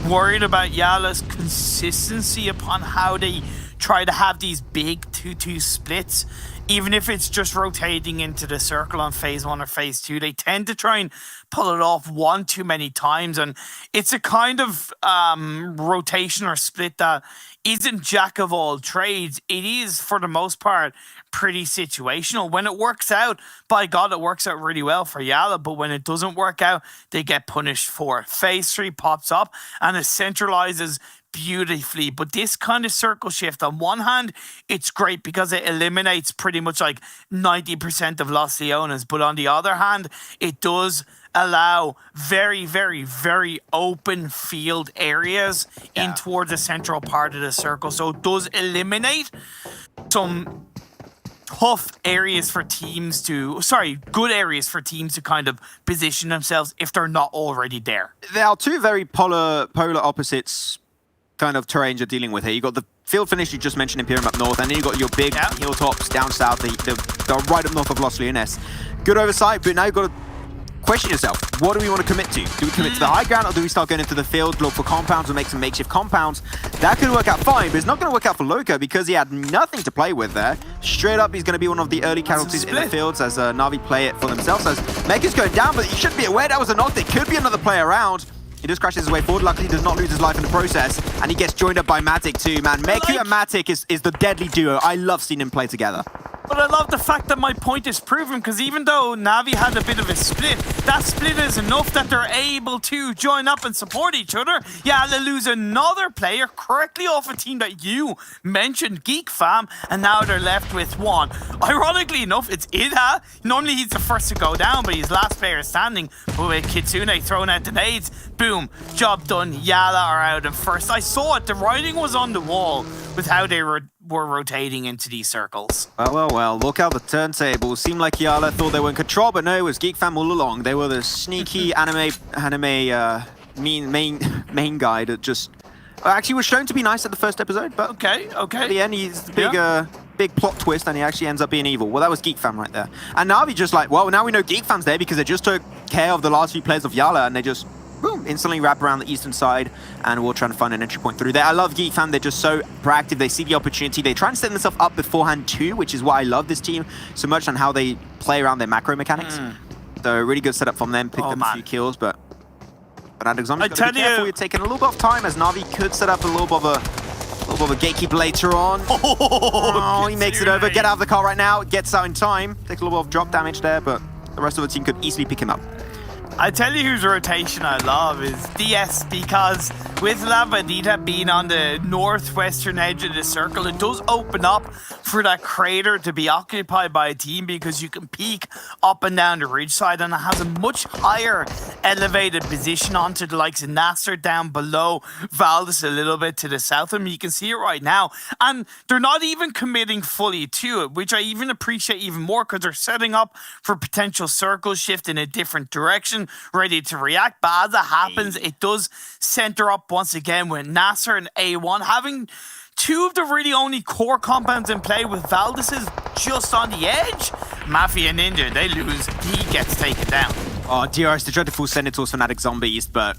worried about Yala's consistency upon how they try to have these big 2-2 splits. Even if it's just rotating into the circle on phase 1 or phase 2, they tend to try and pull it off one too many times. And it's a kind of rotation or split that isn't jack of all trades. It is, for the most part, pretty situational. When it works out, by God, it works out really well for Yala. But when it doesn't work out, they get punished for it. Phase 3 pops up and it centralizes beautifully. But this kind of circle shift, on one hand, it's great because it eliminates pretty much like 90% of Los Leones, but on the other hand, it does allow very, very, very open field areas in towards the central part of the circle. So it does eliminate some tough areas for teams to, good areas for teams to kind of position themselves if they're not already there. There are two very polar opposites kind of terrains you're dealing with here. You got the field finish you just mentioned, Imperium up north, and then you got your big hilltops down south, they're right up north of Los Leones. Good oversight, but now you've got to question yourself. What do we want to commit to? Do we commit to the high ground, or do we start going into the field, look for compounds, or make some makeshift compounds? That could work out fine, but it's not going to work out for Loka because he had nothing to play with there. Straight up, he's going to be one of the early casualties in the fields as Na'Vi play it for themselves. As Mega's going down, but you should be aware that was a knock. There could be another player around. He just crashes his way forward. Luckily, he does not lose his life in the process. And he gets joined up by Matic too, man. Meku and Matic is the deadly duo. I love seeing him play together. But I love the fact that my point is proven, because even though Navi had a bit of a split, that split is enough that they're able to join up and support each other. Yeah, they lose another player correctly off a team that you mentioned, Geek Fam, and now they're left with one. Ironically enough, it's Ida. Normally he's the first to go down, but he's last player standing. But with Kitsune throwing out the nades, boom, job done. Yala are out in first. I saw it. The writing was on the wall with how they were rotating into these circles. Well, look out the turntables. Seemed like Yala thought they were in control, but no, it was Geek Fam all along. They were the sneaky main guy that just actually was shown to be nice at the first episode, but okay. At the end, he's the big plot twist, and he actually ends up being evil. Well, that was Geek Fam right there. And Na'Vi just like, well, now we know Geek Fam's there because they just took care of the last few players of Yala, and they just boom, instantly wrap around the eastern side, and we'll try to find an entry point through there. I love Geek Fam. They're just so proactive. They see the opportunity. They try and set themselves up beforehand too, which is why I love this team so much, and how they play around their macro mechanics. So really good setup from them. Picked up a few kills, but Adexom's got to be careful. You're taking a little bit of time, as Na'Vi could set up a little bit of a gatekeep later on. Oh, he makes it over. Get out of the car right now. Gets out in time. Takes a little bit of drop damage there, but the rest of the team could easily pick him up. I tell you whose rotation I love is DS, because with Lavadita being on the northwestern edge of the circle, it does open up for that crater to be occupied by a team, because you can peek up and down the ridge side, and it has a much higher elevated position onto the likes of Nasser down below, Valdez a little bit to the south of them. You can see it right now, and they're not even committing fully to it, which I even appreciate even more, because they're setting up for potential circle shift in a different direction, ready to react. But as it happens, it does center up once again with Nasser and A1 having two of the really only core compounds in play, with Valdez's just on the edge. Mafia Ninja, they lose, he gets taken down. Oh, DRS, they tried to full send it towards Fnatic Zombies, but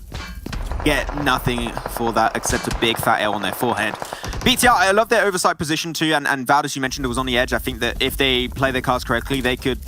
get nothing for that except a big fat L on their forehead. BTR, I love their oversight position too, and Valdez, you mentioned it was on the edge. I think that if they play their cards correctly, they could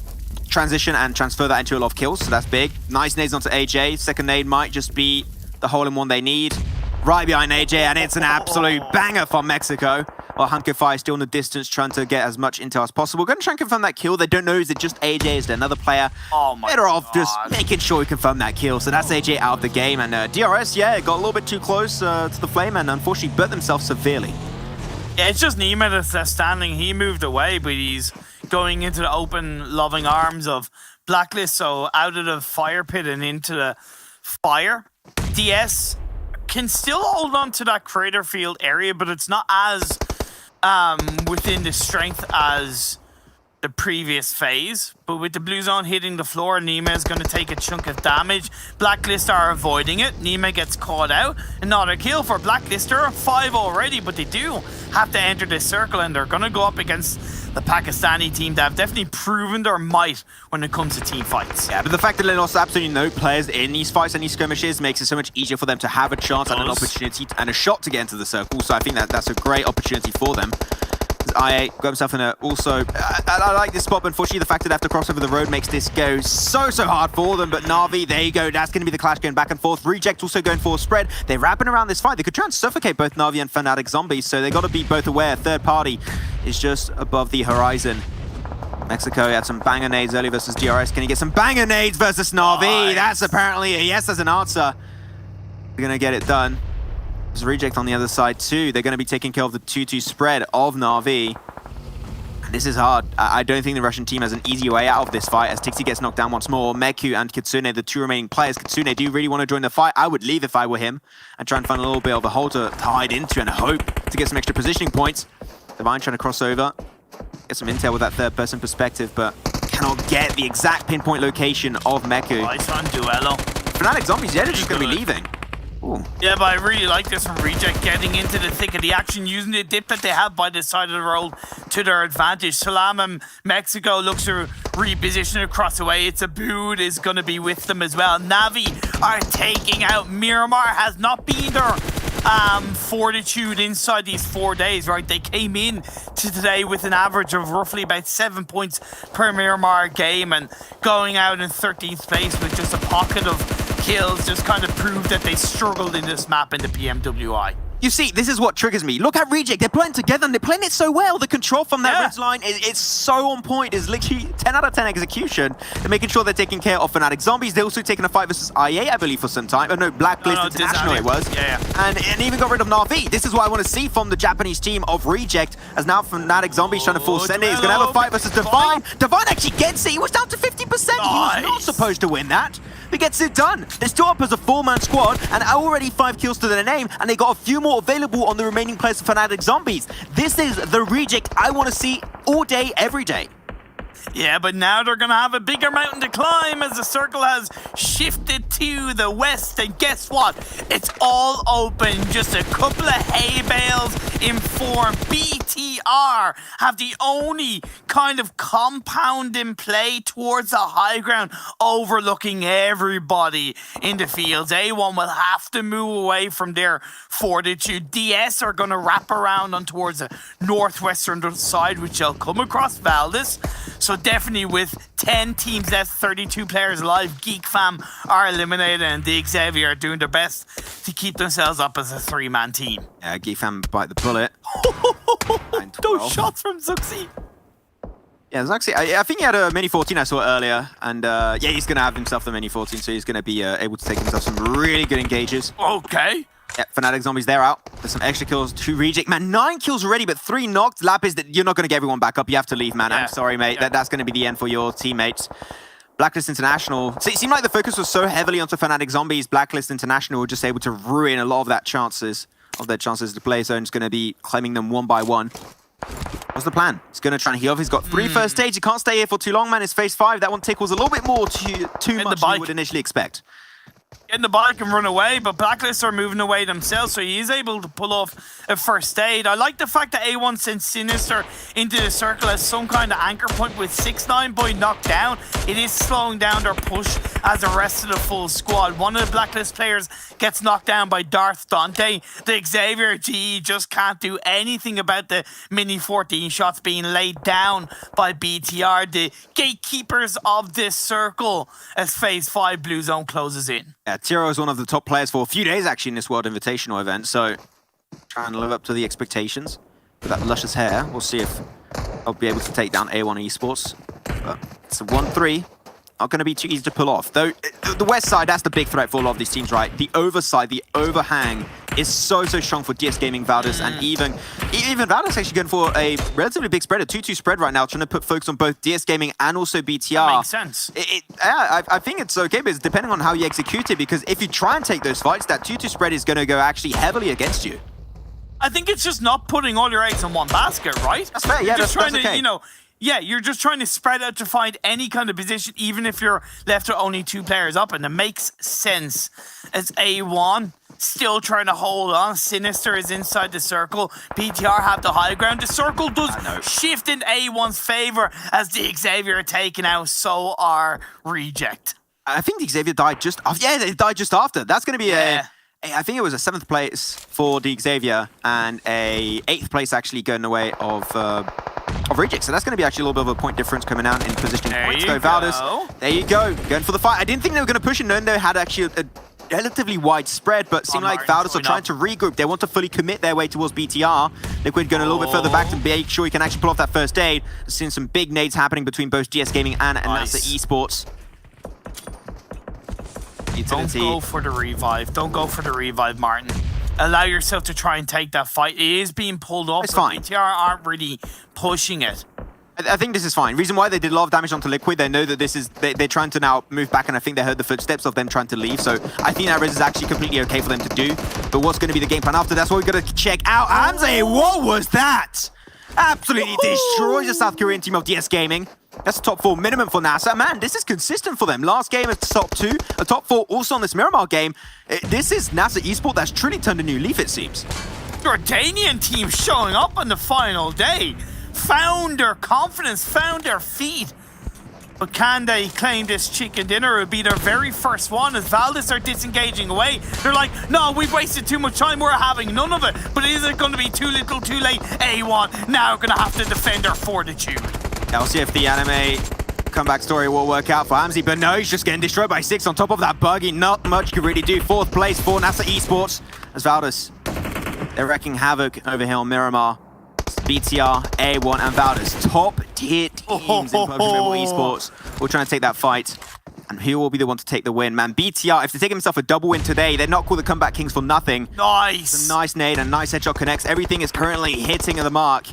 transition and transfer that into a lot of kills, so that's big. Nice nades onto AJ. Second nade might just be the hole-in-one they need. Right behind AJ, and it's an absolute banger from Mexico. While Hanko still in the distance, trying to get as much intel as possible. Going to try and confirm that kill. They don't know, is it just AJ, is there another player? Oh my Better off God. just making sure we confirm that kill. So that's AJ out of the game, and DRS, yeah, got a little bit too close to the flame, and unfortunately burnt themselves severely. Yeah, it's just Nima that's left standing. He moved away, but he's going into the open, loving arms of Blacklist, so out of the fire pit and into the fire. DS can still hold on to that crater field area, but it's not as within the strength as the previous phase. But with the blue zone hitting the floor, Nima is going to take a chunk of damage. Blacklist are avoiding it. Nima gets caught out. Another kill for Blacklist. There are 5 already, but they do have to enter this circle, and they're going to go up against the Pakistani team that have definitely proven their might when it comes to team fights. Yeah, but the fact that they lost absolutely no players in these fights and these skirmishes makes it so much easier for them to have a chance and an opportunity and a shot to get into the circle. So I think that that's a great opportunity for them. IA got himself in a also... I like this spot, but unfortunately the fact that they have to cross over the road makes this go so hard for them. But Na'Vi, there you go. That's going to be the clash going back and forth. Reject also going for a spread. They're wrapping around this fight. They could try and suffocate both Na'Vi and Fnatic Zombies, so they got to be both aware. Third party is just above the horizon. Mexico had some banger nades early versus DRS. Can he get some banger nades versus Na'Vi? Nice. That's apparently a yes as an answer. They're going to get it done. There's Reject on the other side too. They're going to be taking care of the 2-2 spread of Na'Vi. And this is hard. I don't think the Russian team has an easy way out of this fight as Tixi gets knocked down once more. Meku and Kitsune, the two remaining players. Kitsune, do you really want to join the fight? I would leave if I were him and try and find a little bit of a hole to hide into and hope to get some extra positioning points. Divine trying to cross over. Get some intel with that third-person perspective, but cannot get the exact pinpoint location of Meku. Nice on Duello. Fnatic Zombies, yeah, they're just going to be leaving. Ooh. Yeah, but I really like this from Reject, getting into the thick of the action, using the dip that they have by the side of the road to their advantage. Salam and Mexico looks to reposition across the way. It's a Bood is going to be with them as well. Na'Vi are taking out Miramar. Has not been their fortitude inside these 4 days, right? They came in to today with an average of roughly about 7 points per Miramar game, and going out in 13th place with just a pocket of kills just kind of proved that they struggled in this map in the PMWI. You see, this is what triggers me. Look at Reject. They're playing together and they're playing it so well. The control from that ridge line is so on point. It's literally 10 out of 10 execution. They're making sure they're taking care of Fnatic Zombies. They're also taking a fight versus IA, I believe, for some time. Oh, no, Blacklist International it was. Yeah. And even got rid of Na'Vi. This is what I want to see from the Japanese team of Reject, as now Fnatic Zombies trying to full send it. He's going to have a fight versus Divine. Divine actually gets it. He was down to 50%. Nice. He was not supposed to win that. He gets it done. They're still up as a 4-man squad and already 5 kills to their name, and they got a few more available on the remaining players of Fnatic Zombies. This is the Reject I want to see all day, every day. Yeah, but now they're going to have a bigger mountain to climb as the circle has shifted to the west. And guess what? It's all open. Just a couple of hay bales in form. BTR have the only kind of compound in play towards the high ground, overlooking everybody in the fields. A1 will have to move away from their fortitude. DS are going to wrap around on towards the northwestern side, which they'll come across Valdez. So definitely with 10 teams left, 32 players alive, Geek Fam are eliminated, and the Xavier are doing their best to keep themselves up as a 3-man team. Yeah, Geek Fam bite the bullet. Those shots from Zuxi. Yeah, there's actually, I think he had a Mini 14 I saw earlier, and yeah, he's going to have himself the Mini 14, so he's going to be able to take himself some really good engages. Okay. Yeah, Fnatic Zombies, they're out. There's some extra kills, 2 reject. Man, 9 kills already, but 3 knocked. Lapis, you're not going to get everyone back up. You have to leave, man. Yeah. I'm sorry, mate. Yeah. That's going to be the end for your teammates. Blacklist International. So it seemed like the focus was so heavily onto Fnatic Zombies. Blacklist International were just able to ruin a lot of their chances to play. Zone's going to be claiming them one by one. What's the plan? He's going to try and heal. He's got 3 first stage. He can't stay here for too long, man. It's phase 5. That one tickles a little bit more too much than you would initially expect. Get in the bike and run away, but Blacklist are moving away themselves, so he is able to pull off a first aid. I like the fact that A1 sent Sinister into the circle as some kind of anchor point with 6ix9ine boy knocked down. It is slowing down their push as the rest of the full squad. One of the Blacklist players gets knocked down by Darth Dante. The Xavier GE just can't do anything about the Mini 14 shots being laid down by BTR, the gatekeepers of this circle, as phase 5 Blue Zone closes in. Yeah, Tiro is one of the top players for a few days, actually, in this World Invitational event, so trying to live up to the expectations. With that luscious hair, we'll see if I'll be able to take down A1 Esports. But it's a 1-3. Not going to be too easy to pull off. Though, the west side, that's the big threat for a lot of these teams, right? The overside, the overhang is so strong for DS Gaming, Valdez, and even Valdez actually going for a relatively big spread, a 2-2 spread right now, trying to put focus on both DS Gaming and also BTR. That makes sense. I think it's okay, but it's depending on how you execute it, because if you try and take those fights, that 2-2 spread is going to go actually heavily against you. I think it's just not putting all your eggs in one basket, right? That's fair, yeah, that's okay. You know, yeah, you're just trying to spread out to find any kind of position, even if you're left with only 2 players up, and it makes sense. As A1 still trying to hold on, Sinister is inside the circle, BTR have the high ground. The circle does shift in A1's favor as the Xavier are taken out, so are Reject. I think the Xavier died just after. Yeah, they died just after. That's going to be I think it was a 7th place for the Xavier and a 8th place actually going away of Reject. So that's going to be actually a little bit of a point difference coming out in positioning points. Go Valdez. There you go. Going for the fight. I didn't think they were going to push it. No, they had actually a relatively wide spread, but seemed like Valdez are trying to regroup. They want to fully commit their way towards BTR. Liquid going a little bit further back to make sure he can actually pull off that first aid. Seeing some big nades happening between both DS Gaming and NASA Esports. Utility. Don't go for the revive. Don't go for the revive, Martin. Allow yourself to try and take that fight. It is being pulled off. It's fine. BTR aren't really pushing it. I think this is fine. Reason why they did a lot of damage onto Liquid, they know that this is they're trying to now move back, and I think they heard the footsteps of them trying to leave. So I think that res is actually completely okay for them to do. But what's going to be the game plan after? That's what we're going to check out. Hamza, what was that? Absolutely destroys the South Korean team of DS Gaming. That's a top 4 minimum for NASA. Man, this is consistent for them. Last game is top 2, a top 4 also on this Miramar game. This is NASA Esports that's truly turned a new leaf, it seems. Jordanian team showing up on the final day. Found their confidence, found their feet. But can they claim this chicken dinner? It would be their very first one as Valdez are disengaging away. They're like, no, we've wasted too much time. We're having none of it. But is it going to be too little, too late? A1 now going to have to defend their fortitude. I'll see if the anime comeback story will work out for Hamzy, but no, he's just getting destroyed by 6 on top of that buggy. Not much could really do. 4th place for NASA Esports as Valdez. They're wrecking havoc over here on Miramar. BTR, A1, and Valdez. Top tier teams in PUBG MOBILE Esports. We're trying to take that fight. And who will be the one to take the win? Man, BTR, if they take himself a double win today, they're not called the Comeback Kings for nothing. Nice. It's a nice nade and nice headshot connects. Everything is currently hitting the mark.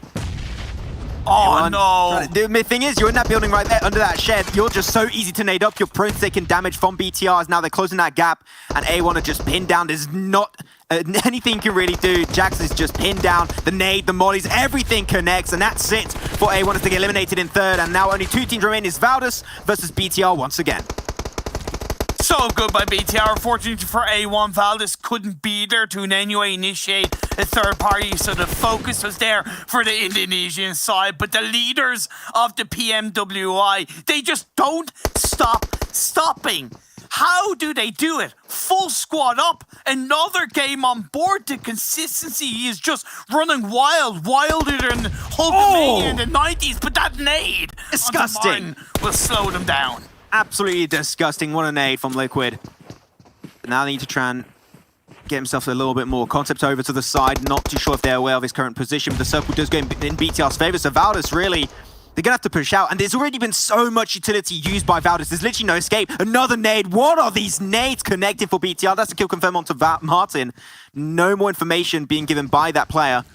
Oh, no. The thing is, you're in that building right there under that shed. You're just so easy to nade up. You're prone to taking damage from BTRs. Now they're closing that gap, and A1 are just pinned down. There's not anything you can really do. Jax is just pinned down. The nade, the mollies, everything connects, and that's it for A1 as they get eliminated in 3rd. And now only 2 teams remain. Is Valdez versus BTR once again. So good by BTR. Unfortunately for A1, Valdez couldn't be there to in any way initiate a 3rd party, so the focus was there for the Indonesian side. But the leaders of the PMWI, they just don't stop stopping. How do they do it? Full squad up, another game on board. The consistency is just running wild, wilder than Hulkamania in the 90s. But that nade disgusting will slow them down. Absolutely disgusting. What a nade from Liquid. But now they need to try and get himself a little bit more. Concept over to the side. Not too sure if they're aware of his current position, but the circle does go in BTR's favor. So Valdez really They're going to have to push out, and there's already been so much utility used by Valdez. There's literally no escape. Another nade. What are these nades connected for BTR? That's a kill confirmed onto Martin. No more information being given by that player.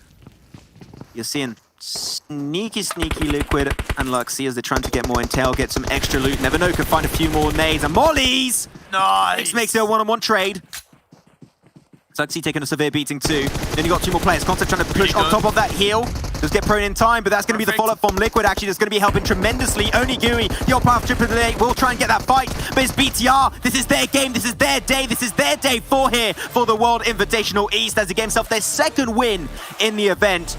You're seeing sneaky Liquid and Luxy as they're trying to get more intel, get some extra loot. Never know, could find a few more nades and mollies. Nice. This makes it a one-on-one trade. Luxy taking a severe beating too. Then you got two more players. Concept trying to push on top of that heal. Just get prone in time, but that's going to be the follow-up from Liquid, actually. That's going to be helping tremendously. Only Gooey, the old path triple eight, will try and get that fight, but it's BTR. This is their game. This is their day. This is their day 4 here for the World Invitational East as they get themselves their second win in the event.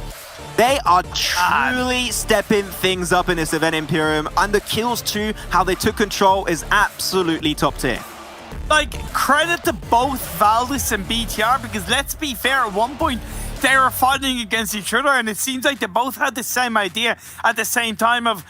They are truly stepping things up in this event, Imperium. And the kills too, how they took control is absolutely top tier. Like, credit to both Valdez and BTR, because let's be fair, at one point they were fighting against each other, and it seems like they both had the same idea at the same time of,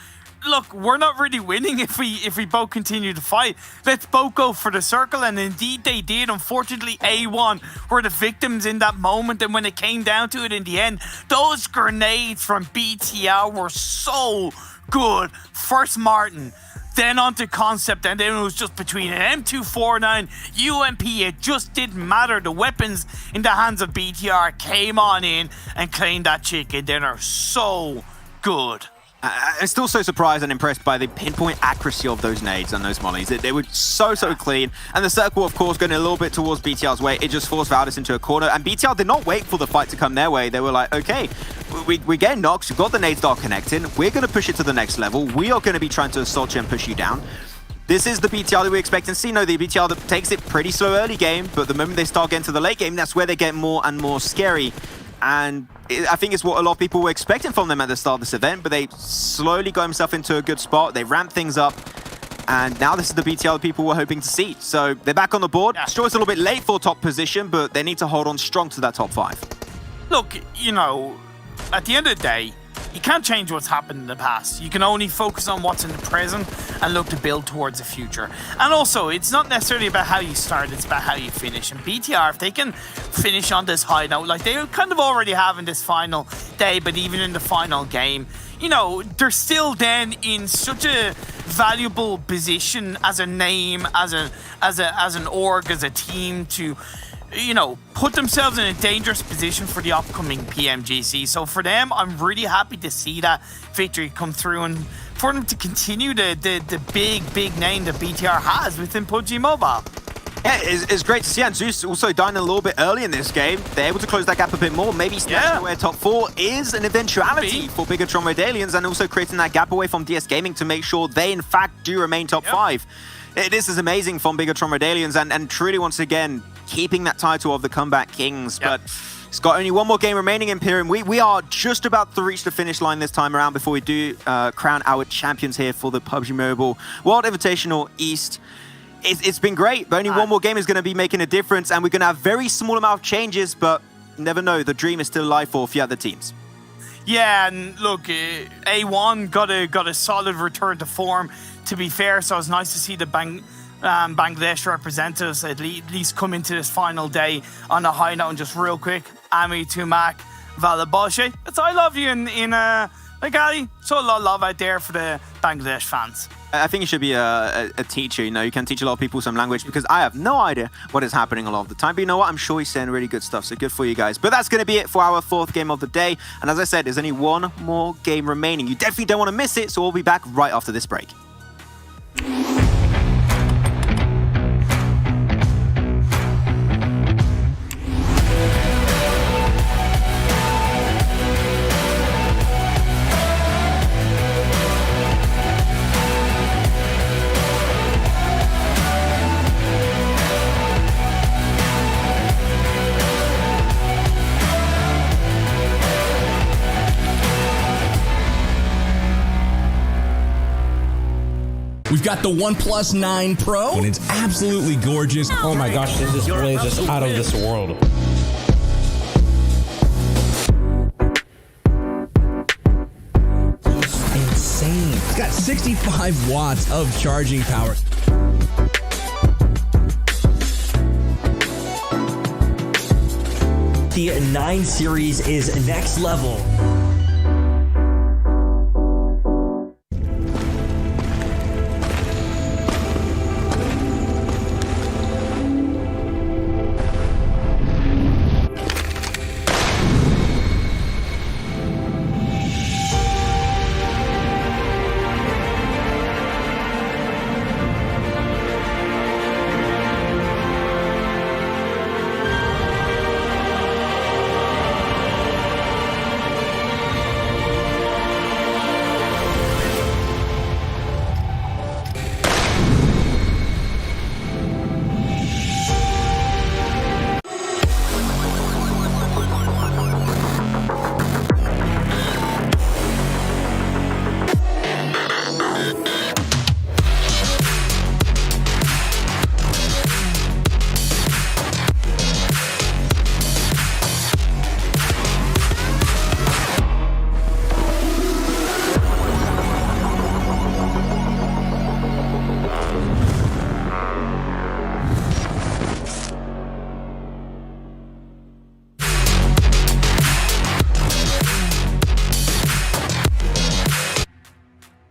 look, we're not really winning if we both continue to fight. Let's both go for the circle, and indeed they did. Unfortunately, A1 were the victims in that moment, and when it came down to it in the end, those grenades from BTR were so good. First Martin, then onto Concept, and then it was just between an M249, UMP, it just didn't matter. The weapons in the hands of BTR came on in and claimed that chicken dinner. So good. I'm still so surprised and impressed by the pinpoint accuracy of those nades and those mollies. They were so clean. And the circle, of course, going a little bit towards BTR's way. It just forced Valdez into a corner. And BTR did not wait for the fight to come their way. They were like, okay, we're getting knocks. We've got the nades start connecting. We're going to push it to the next level. We are going to be trying to assault you and push you down. This is the BTR that we expect and see. No, the BTR that takes it pretty slow early game. But the moment they start getting to the late game, that's where they get more and more scary. And I think it's what a lot of people were expecting from them at the start of this event, but they slowly got themselves into a good spot. They ramped things up, and now this is the BTR that people were hoping to see. So they're back on the board. Yeah. Sure, it's a little bit late for top position, but they need to hold on strong to that top 5. Look, you know, at the end of the day, you can't change what's happened in the past. You can only focus on what's in the present and look to build towards the future. And also, it's not necessarily about how you start, it's about how you finish. And BTR, if they can finish on this high note, like they kind of already have in this final day, but even in the final game, you know, they're still then in such a valuable position as a name, as an org, as a team to, you know, put themselves in a dangerous position for the upcoming PMGC. So for them, I'm really happy to see that victory come through and for them to continue the big name that BTR has within PUBG Mobile. Yeah, it's great to see. And Zeus also dying a little bit early in this game. They're able to close that gap a bit more. Maybe snatching away top 4 is an eventuality for Bigatron Redalians, and also creating that gap away from DS Gaming to make sure they, in fact, do remain top 5. This is amazing from Bigatron Redalians, and truly, once again, keeping that title of the Comeback Kings. But it's got only one more game remaining, Imperium. We are just about to reach the finish line this time around before we do crown our champions here for the PUBG Mobile World Invitational East. It's been great, but only one more game is going to be making a difference, and we're going to have very small amount of changes, but you never know. The dream is still alive for a few other teams. Yeah, and look, A1 got a solid return to form, to be fair, so it's nice to see the Bangladesh representatives at least come into this final day on a high note. And just real quick, Ami Tumak Valaboshe, it's I love you in like Ali, so a lot of love out there for the Bangladesh fans. I think you should be a teacher. You know, you can teach a lot of people some language, because I have no idea what is happening a lot of the time. But you know what? I'm sure he's saying really good stuff, so good for you guys. But that's going to be it for our 4th game of the day. And as I said, there's only one more game remaining. You definitely don't want to miss it, so we'll be back right after this break. We've got the Oneplus 9 Pro, and it's absolutely gorgeous. Oh my gosh, this display is just out of this world. Insane. It's got 65 watts of charging power. The 9 series is next level.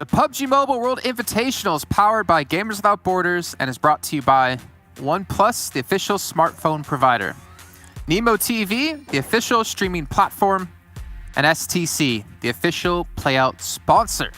PUBG Mobile World Invitational is powered by Gamers Without Borders and is brought to you by Oneplus, the official smartphone provider, Nemo TV, the official streaming platform, and STC, the official playout sponsor.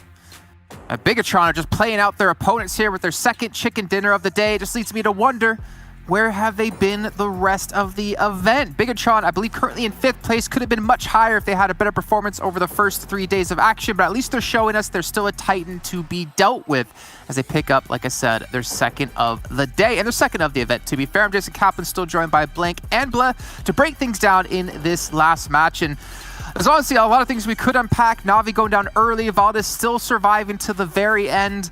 Bigatron are just playing out their opponents here with their second chicken dinner of the day. It just leads me to wonder, where have they been the rest of the event? Bigatron, I believe, currently in 5th place. Could have been much higher if they had a better performance over the first 3 days of action, but at least they're showing us they're still a Titan to be dealt with as they pick up, like I said, their second of the day and their second of the event. To be fair, I'm Jason Kaplan, still joined by Blank and Blah to break things down in this last match. And there's honestly a lot of things we could unpack. Na'Vi going down early, Valdes still surviving to the very end.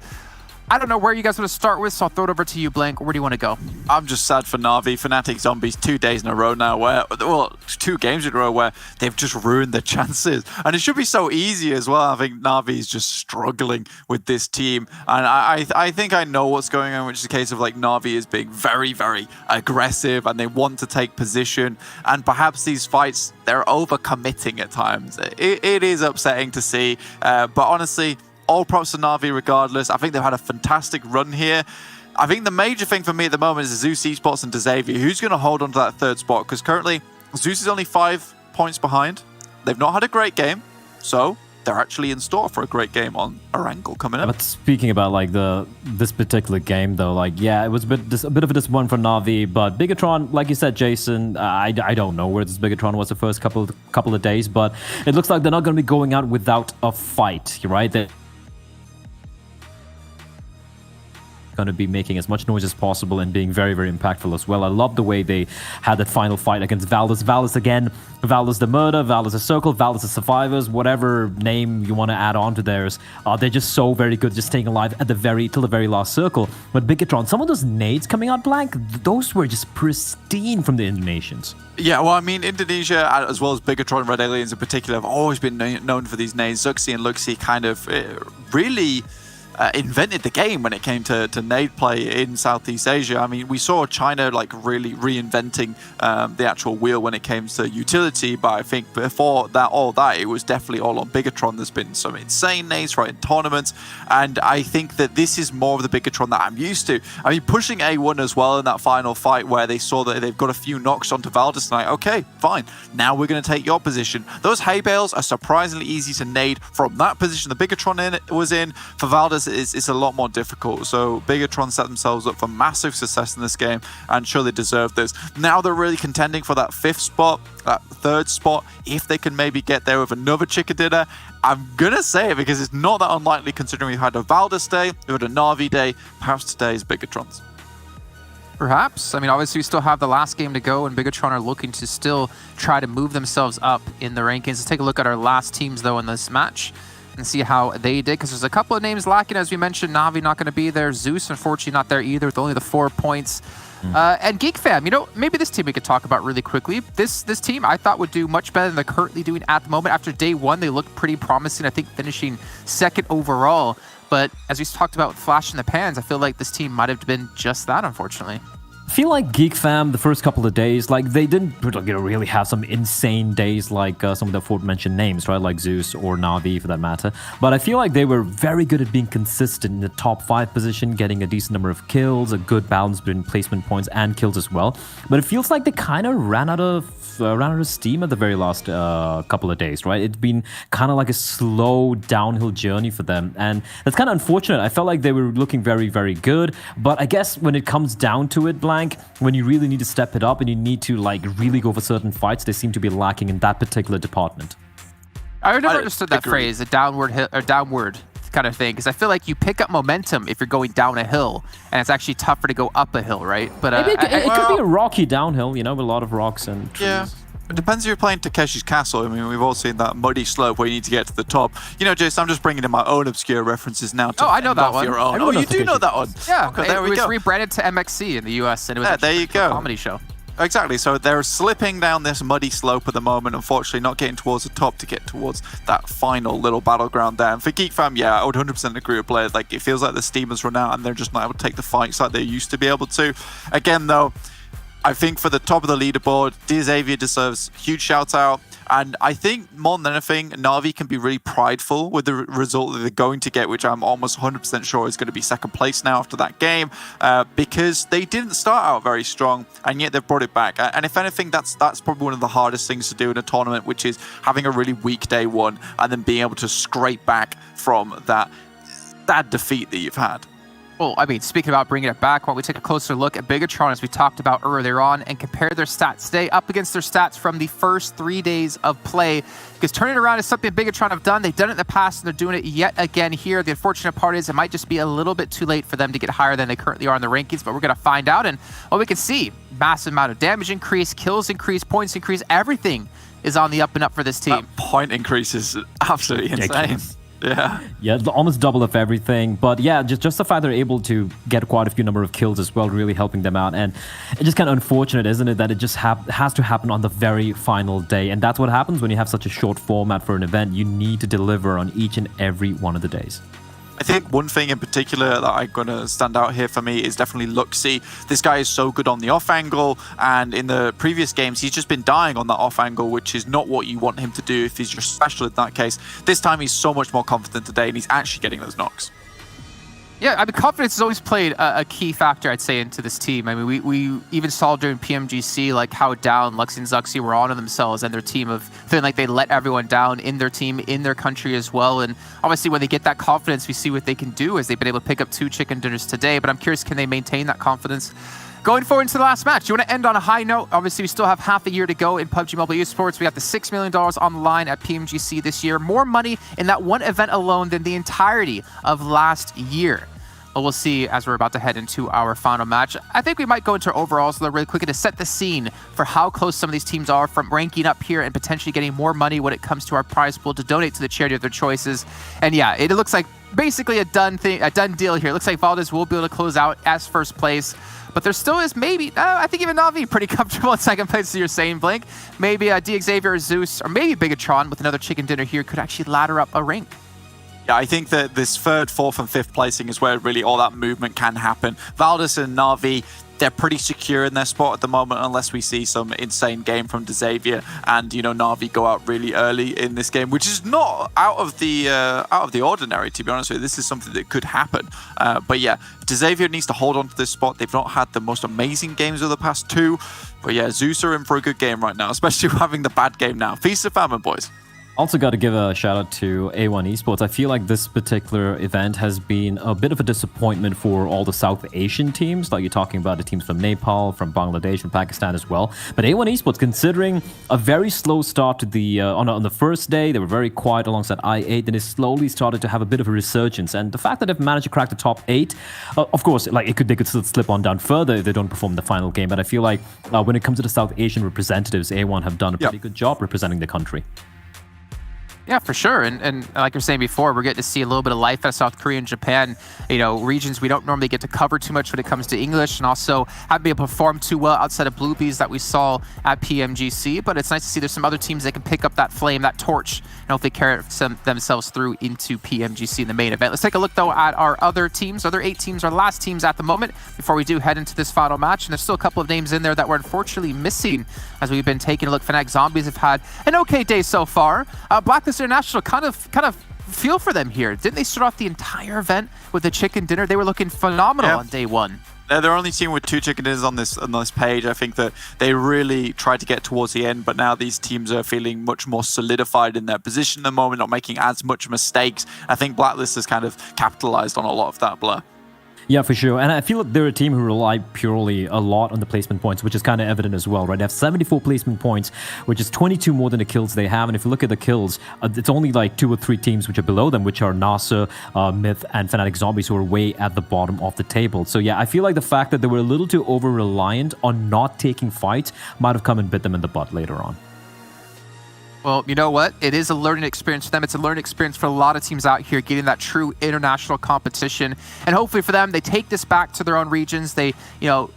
I don't know where you guys want to start with, so I'll throw it over to you, Blank. Where do you want to go? I'm just sad for Na'Vi. Fnatic Zombies 2 days in a row now where, well, 2 games in a row where they've just ruined their chances. And it should be so easy as well. I think Na'Vi is just struggling with this team. And I think I know what's going on, which is a case of like Na'Vi is being very, very aggressive and they want to take position. And perhaps these fights, they're overcommitting at times. It is upsetting to see. But honestly, all props to Na'Vi regardless. I think they've had a fantastic run here. I think the major thing for me at the moment is Zeus Esports and Xavier. Who's going to hold on to that 3rd spot? Because currently, Zeus is only 5 points behind. They've not had a great game, so they're actually in store for a great game on Erangel coming up. But speaking about like this particular game though, like yeah, it was a bit of a disappointment for Na'Vi, but Bigatron, like you said, Jason, I don't know where this Bigatron was the first couple of days, but it looks like they're not going to be going out without a fight, right? They're going to be making as much noise as possible and being very, very impactful as well. I love the way they had that final fight against Valdes. Valdes again, Valdes the Murder, Valdes the Circle, Valdes the Survivors, whatever name you want to add on to theirs. They're just so very good, just staying alive at till the very last circle. But Bigatron, some of those nades coming out, Blank, those were just pristine from the Indonesians. Yeah, well, I mean, Indonesia, as well as Bigatron and Red Aliens in particular, have always been known for these nades. Zuxi and Luxi kind of really invented the game when it came to nade play in Southeast Asia. I mean, we saw China like really reinventing the actual wheel when it came to utility, but I think before that, it was definitely all on Bigatron. There's been some insane nades right in tournaments, and I think that this is more of the Bigatron that I'm used to. I mean, pushing A1 as well in that final fight where they saw that they've got a few knocks onto Valdes tonight. Okay, fine. Now we're going to take your position. Those hay bales are surprisingly easy to nade from that position the Bigatron was in. For Valdes, it's a lot more difficult. So Bigatron set themselves up for massive success in this game, and sure they deserve this. Now they're really contending for that 5th spot, that 3rd spot. If they can maybe get there with another chicken dinner, I'm gonna say it because it's not that unlikely considering we've had a Valdes day, we've had a Na'Vi day. Perhaps today is Bigatron's. Perhaps. I mean, obviously we still have the last game to go, and Bigatron are looking to still try to move themselves up in the rankings. Let's take a look at our last teams though in this match and see how they did, because there's a couple of names lacking. As we mentioned, Na'Vi not going to be there. Zeus, unfortunately, not there either with only the 4 points. And Geek Fam, you know, maybe this team we could talk about really quickly. This team I thought would do much better than they're currently doing at the moment. After day 1, they looked pretty promising, I think finishing 2nd overall. But as we talked about with Flash in the Pans, I feel like this team might have been just that, unfortunately. I feel like Geek Fam, the first couple of days, like they didn't really have some insane days like some of the aforementioned names, right? Like Zeus or Na'Vi for that matter. But I feel like they were very good at being consistent in the top 5 position, getting a decent number of kills, a good balance between placement points and kills as well. But it feels like they kind of ran out of steam at the very last couple of days, right? It's been kind of like a slow downhill journey for them, and that's kind of unfortunate. I felt like they were looking very, very good, but I guess when it comes down to it, Blank, when you really need to step it up and you need to like really go for certain fights, they seem to be lacking in that particular department. I never understood that phrase, a downward kind of thing, because I feel like you pick up momentum if you're going down a hill, and it's actually tougher to go up a hill, right? But it could be a rocky downhill, you know, with a lot of rocks and trees. Yeah. It depends if you're playing Takeshi's Castle. I mean, we've all seen that muddy slope where you need to get to the top. You know, Jason, I'm just bringing in my own obscure references now to I know that one. Your own. Oh, you do know that one? Yeah, okay, there we was go. rebranded to MXC in the US, and it was there you go. A comedy show. Exactly, so they're slipping down this muddy slope at the moment, unfortunately not getting towards the top to get towards that final little battleground there. And for Geek Fam, yeah, I would 100% agree with players. Like, it feels like the steam has run out and they're just not able to take the fights like they used to be able to. Again, though, I think for the top of the leaderboard, Dear Xavier deserves a huge shout out. And I think more than anything, Na'Vi can be really prideful with the result that they're going to get, which I'm almost 100% sure is going to be second place now after that game, because they didn't start out very strong, and yet they've brought it back. And if anything, that's probably one of the hardest things to do in a tournament, which is having a really weak day one and then being able to scrape back from that defeat that you've had. Well, I mean, speaking about bringing it back, why don't we take a closer look at Bigatron, as we talked about earlier on, and compare their stats today up against their stats from the first 3 days of play. Because turning it around is something Bigatron have done. They've done it in the past, and they're doing it yet again here. The unfortunate part is it might just be a little bit too late for them to get higher than they currently are in the rankings, but we're going to find out. And what we can see, massive amount of damage increase, kills increase, points increase, everything is on the up and up for this team. That point increase is absolutely insane. Yeah, almost double of everything. But yeah, just the fact they're able to get quite a few number of kills as well, really helping them out. And it's just kind of unfortunate, isn't it, that it just has to happen on the very final day. And that's what happens when you have such a short format for an event. You need to deliver on each and every one of the days. I think one thing in particular that I'm going to stand out here for me is definitely Luxy. This guy is so good on the off angle, and in the previous games, he's just been dying on that off angle, which is not what you want him to do if he's your special in that case. This time, he's so much more confident today, and he's actually getting those knocks. Yeah, I mean, confidence has always played a key factor, I'd say, into this team. I mean, we even saw during PMGC, like, how down Luxy and Zuxi were on themselves and their team, of feeling like they let everyone down in their team, in their country as well. And obviously, when they get that confidence, we see what they can do, as they've been able to pick up 2 chicken dinners today. But I'm curious, can they maintain that confidence going forward into the last match? You want to end on a high note? Obviously, we still have half a year to go in PUBG Mobile Esports. We got the $6 million on the line at PMGC this year. More money in that one event alone than the entirety of last year. But we'll see as we're about to head into our final match. I think we might go into overalls really quickly to set the scene for how close some of these teams are from ranking up here and potentially getting more money when it comes to our prize pool to donate to the charity of their choices. And yeah, it looks like basically a done deal here. It looks like Valdez will be able to close out as first place. But there still is maybe, I think even Na'Vi pretty comfortable in second place, as you're saying, Blink. Maybe Xavier or Zeus, or maybe Bigatron with another chicken dinner here could actually ladder up a rank. Yeah, I think that this 3rd, 4th, and 5th placing is where really all that movement can happen. Valdez and Na'Vi, they're pretty secure in their spot at the moment, unless we see some insane game from Xavier and, you know, Na'Vi go out really early in this game, which is not out of the ordinary, to be honest with you. This is something that could happen. But yeah, Xavier needs to hold on to this spot. They've not had the most amazing games of the past 2. But yeah, Zeus are in for a good game right now, especially having the bad game now. Feast of famine, boys. Also got to give a shout out to A1 Esports. I feel like this particular event has been a bit of a disappointment for all the South Asian teams. Like you're talking about the teams from Nepal, from Bangladesh, from Pakistan as well. But A1 Esports, considering a very slow start to the on the first day, they were very quiet alongside I8, and they slowly started to have a bit of a resurgence. And the fact that they've managed to crack the top 8, of course, like they could still slip on down further if they don't perform the final game. But I feel like when it comes to the South Asian representatives, A1 have done a pretty good job representing the country. Yeah, for sure. And like you're saying before, we're getting to see a little bit of life out of South Korea and Japan, you know, regions we don't normally get to cover too much when it comes to English, and also haven't been able to perform too well outside of Bluebees that we saw at PMGC. But it's nice to see there's some other teams that can pick up that flame, that torch, and hopefully carry themselves through into PMGC in the main event. Let's take a look, though, at our other teams, other 8 teams, our last teams at the moment, before we do head into this final match. And there's still a couple of names in there that we're unfortunately missing as we've been taking a look. Fnatic Zombies have had an okay day so far. Blacklist International, kind of feel for them here. Didn't they start off the entire event with a chicken dinner? They were looking phenomenal on day 1. They're their only team with 2 chicken dinners on this page. I think that they really tried to get towards the end, but now these teams are feeling much more solidified in their position at the moment, not making as much mistakes. I think Blacklist has kind of capitalized on a lot of that, Blur. Yeah, for sure. And I feel like they're a team who rely purely a lot on the placement points, which is kind of evident as well, right? They have 74 placement points, which is 22 more than the kills they have. And if you look at the kills, it's only like 2 or 3 teams which are below them, which are NASA, Myth, and Fnatic Zombies, who are way at the bottom of the table. So yeah, I feel like the fact that they were a little too over-reliant on not taking fights might have come and bit them in the butt later on. Well, you know what? It is a learning experience for them. It's a learning experience for a lot of teams out here, getting that true international competition. And hopefully for them, they take this back to their own regions. They, you know,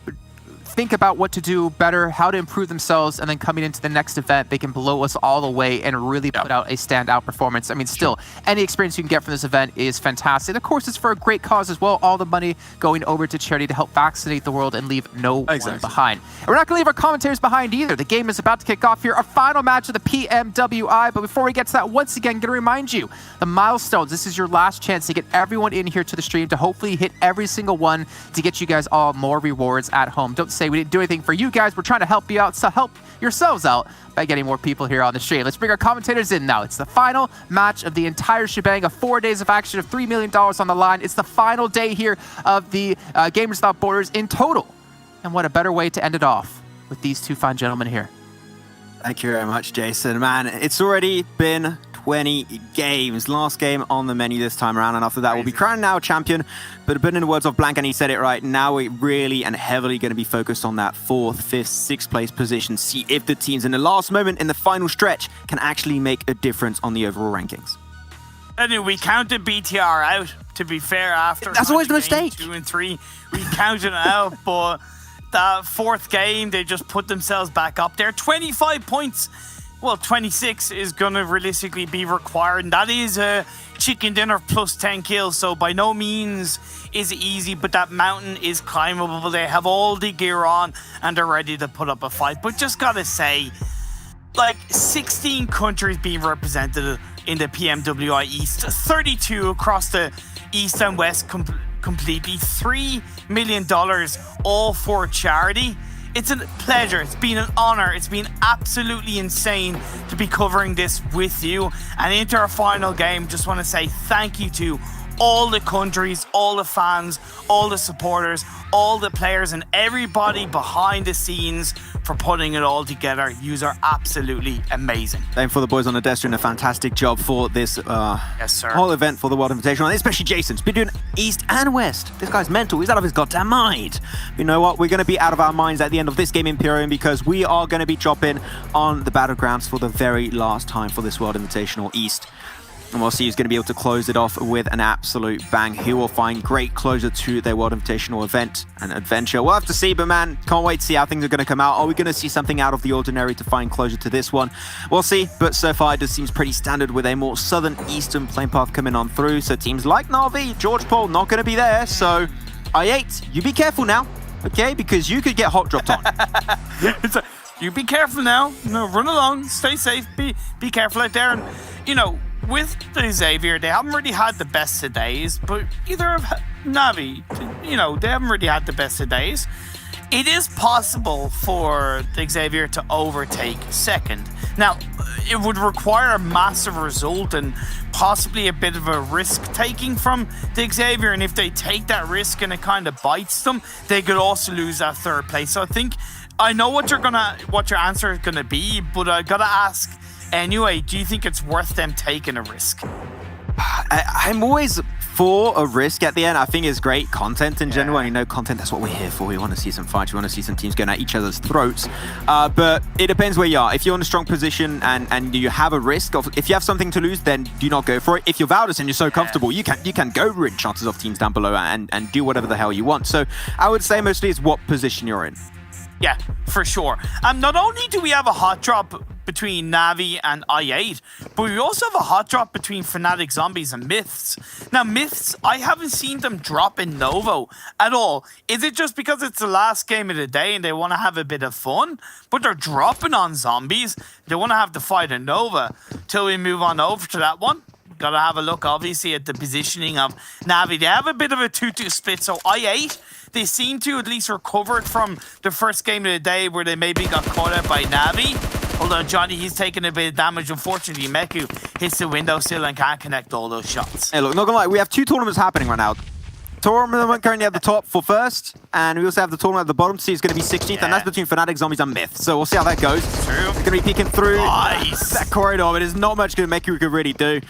think about what to do better, how to improve themselves, and then coming into the next event, they can blow us all away and really put out a standout performance. I mean, still, any experience you can get from this event is fantastic. Of course, it's for a great cause as well. All the money going over to charity to help vaccinate the world and leave no one behind. And we're not going to leave our commentators behind either. The game is about to kick off here, our final match of the PMWI. But before we get to that, once again, going to remind you, the milestones. This is your last chance to get everyone in here to the stream to hopefully hit every single one to get you guys all more rewards at home. Don't say we didn't do anything for you guys. We're trying to help you out, so help yourselves out by getting more people here on the stream. Let's bring our commentators in now. It's the final match of the entire shebang of 4 days of action of $3 million on the line. It's the final day here of the Gamers Without Borders in total. And what a better way to end it off with these two fine gentlemen here. Thank you very much, Jason. Man, it's already been 20 games. Last game on the menu this time around, and after that we'll be crowning our champion. But in the words of Blank, and he said it right, now we're really and heavily going to be focused on that 4th, 5th, 6th place position. See if the teams in the last moment, in the final stretch, can actually make a difference on the overall rankings. And we counted BTR out, to be fair, after that's always the mistake. 2 and 3, we counted it out, but that 4th game, they just put themselves back up there. 25 points. Well, 26 is going to realistically be required, and that is a chicken dinner plus 10 kills, so by no means is it easy, but that mountain is climbable. They have all the gear on, and they're ready to put up a fight. But just gotta say, like, 16 countries being represented in the PMWI East, 32 across the East and West completely, $3 million all for charity. It's a pleasure. It's been an honor. It's been absolutely insane to be covering this with you. And into our final game, just want to say thank you to all the countries, all the fans, all the supporters, all the players, and everybody behind the scenes for putting it all together. Yous are absolutely amazing. Same for the boys on the desk doing a fantastic job for this yes, sir. whole event for the World Invitational, especially Jason's been doing East and West. This guy's mental. He's out of his goddamn mind. You know what? We're going to be out of our minds at the end of this game, Imperium, because we are going to be dropping on the battlegrounds for the very last time for this World Invitational East. And we'll see who's going to be able to close it off with an absolute bang. Who will find great closure to their World Invitational event and adventure. We'll have to see, but man, can't wait to see how things are going to come out. Are we going to see something out of the ordinary to find closure to this one? We'll see, but so far it just seems pretty standard with a more southern eastern plane path coming on through. So teams like Na'Vi, George Paul, not going to be there. So I8, you be careful now, okay? Because you could get hot dropped on. You be careful now. No, run along, stay safe, be careful out there. And, you know, with the Xavier, they haven't really had the best of days, but either of Na'Vi, you know, they haven't really had the best of days. It is possible for the Xavier to overtake second. Now, it would require a massive result and possibly a bit of a risk-taking from the Xavier, and if they take that risk and it kind of bites them, they could also lose that 3rd place. So I think I know what your answer is gonna be, but I gotta ask anyway, do you think it's worth them taking a risk? I'm always for a risk at the end. I think it's great content in general, and you know, content, that's what we're here for. We want to see some fights, we want to see some teams going at each other's throats, but it depends where you are. If you're in a strong position and you have a risk of, if you have something to lose, then do not go for it. If you're Valdez and you're so comfortable, you can go ruin chances of teams down below and do whatever the hell you want. So I would say mostly it's what position you're in. Yeah, for sure. Not only do we have a hot drop between Na'Vi and I8, but we also have a hot drop between Fnatic Zombies and Myths. Now, Myths, I haven't seen them drop in Novo at all. Is it just because it's the last game of the day and they want to have a bit of fun? But they're dropping on Zombies. They want to have the fight in Nova. Till we move on over to that one, gotta have a look, obviously, at the positioning of Na'Vi. They have a bit of a 2-2 split, so I8, they seem to at least recovered from the first game of the day where they maybe got caught out by Na'Vi. Hold on, Johnny, he's taking a bit of damage. Unfortunately, Meku hits the window sill and can't connect all those shots. Hey, look, not gonna lie, we have 2 tournaments happening right now. Tournament currently at the top for first, and we also have the tournament at the bottom. See, it's going to be 16th, and that's between Fnatic, Zombies, and Myth. So we'll see how that goes. True. It's going to be peeking through that corridor, but there's not much Meku could really do.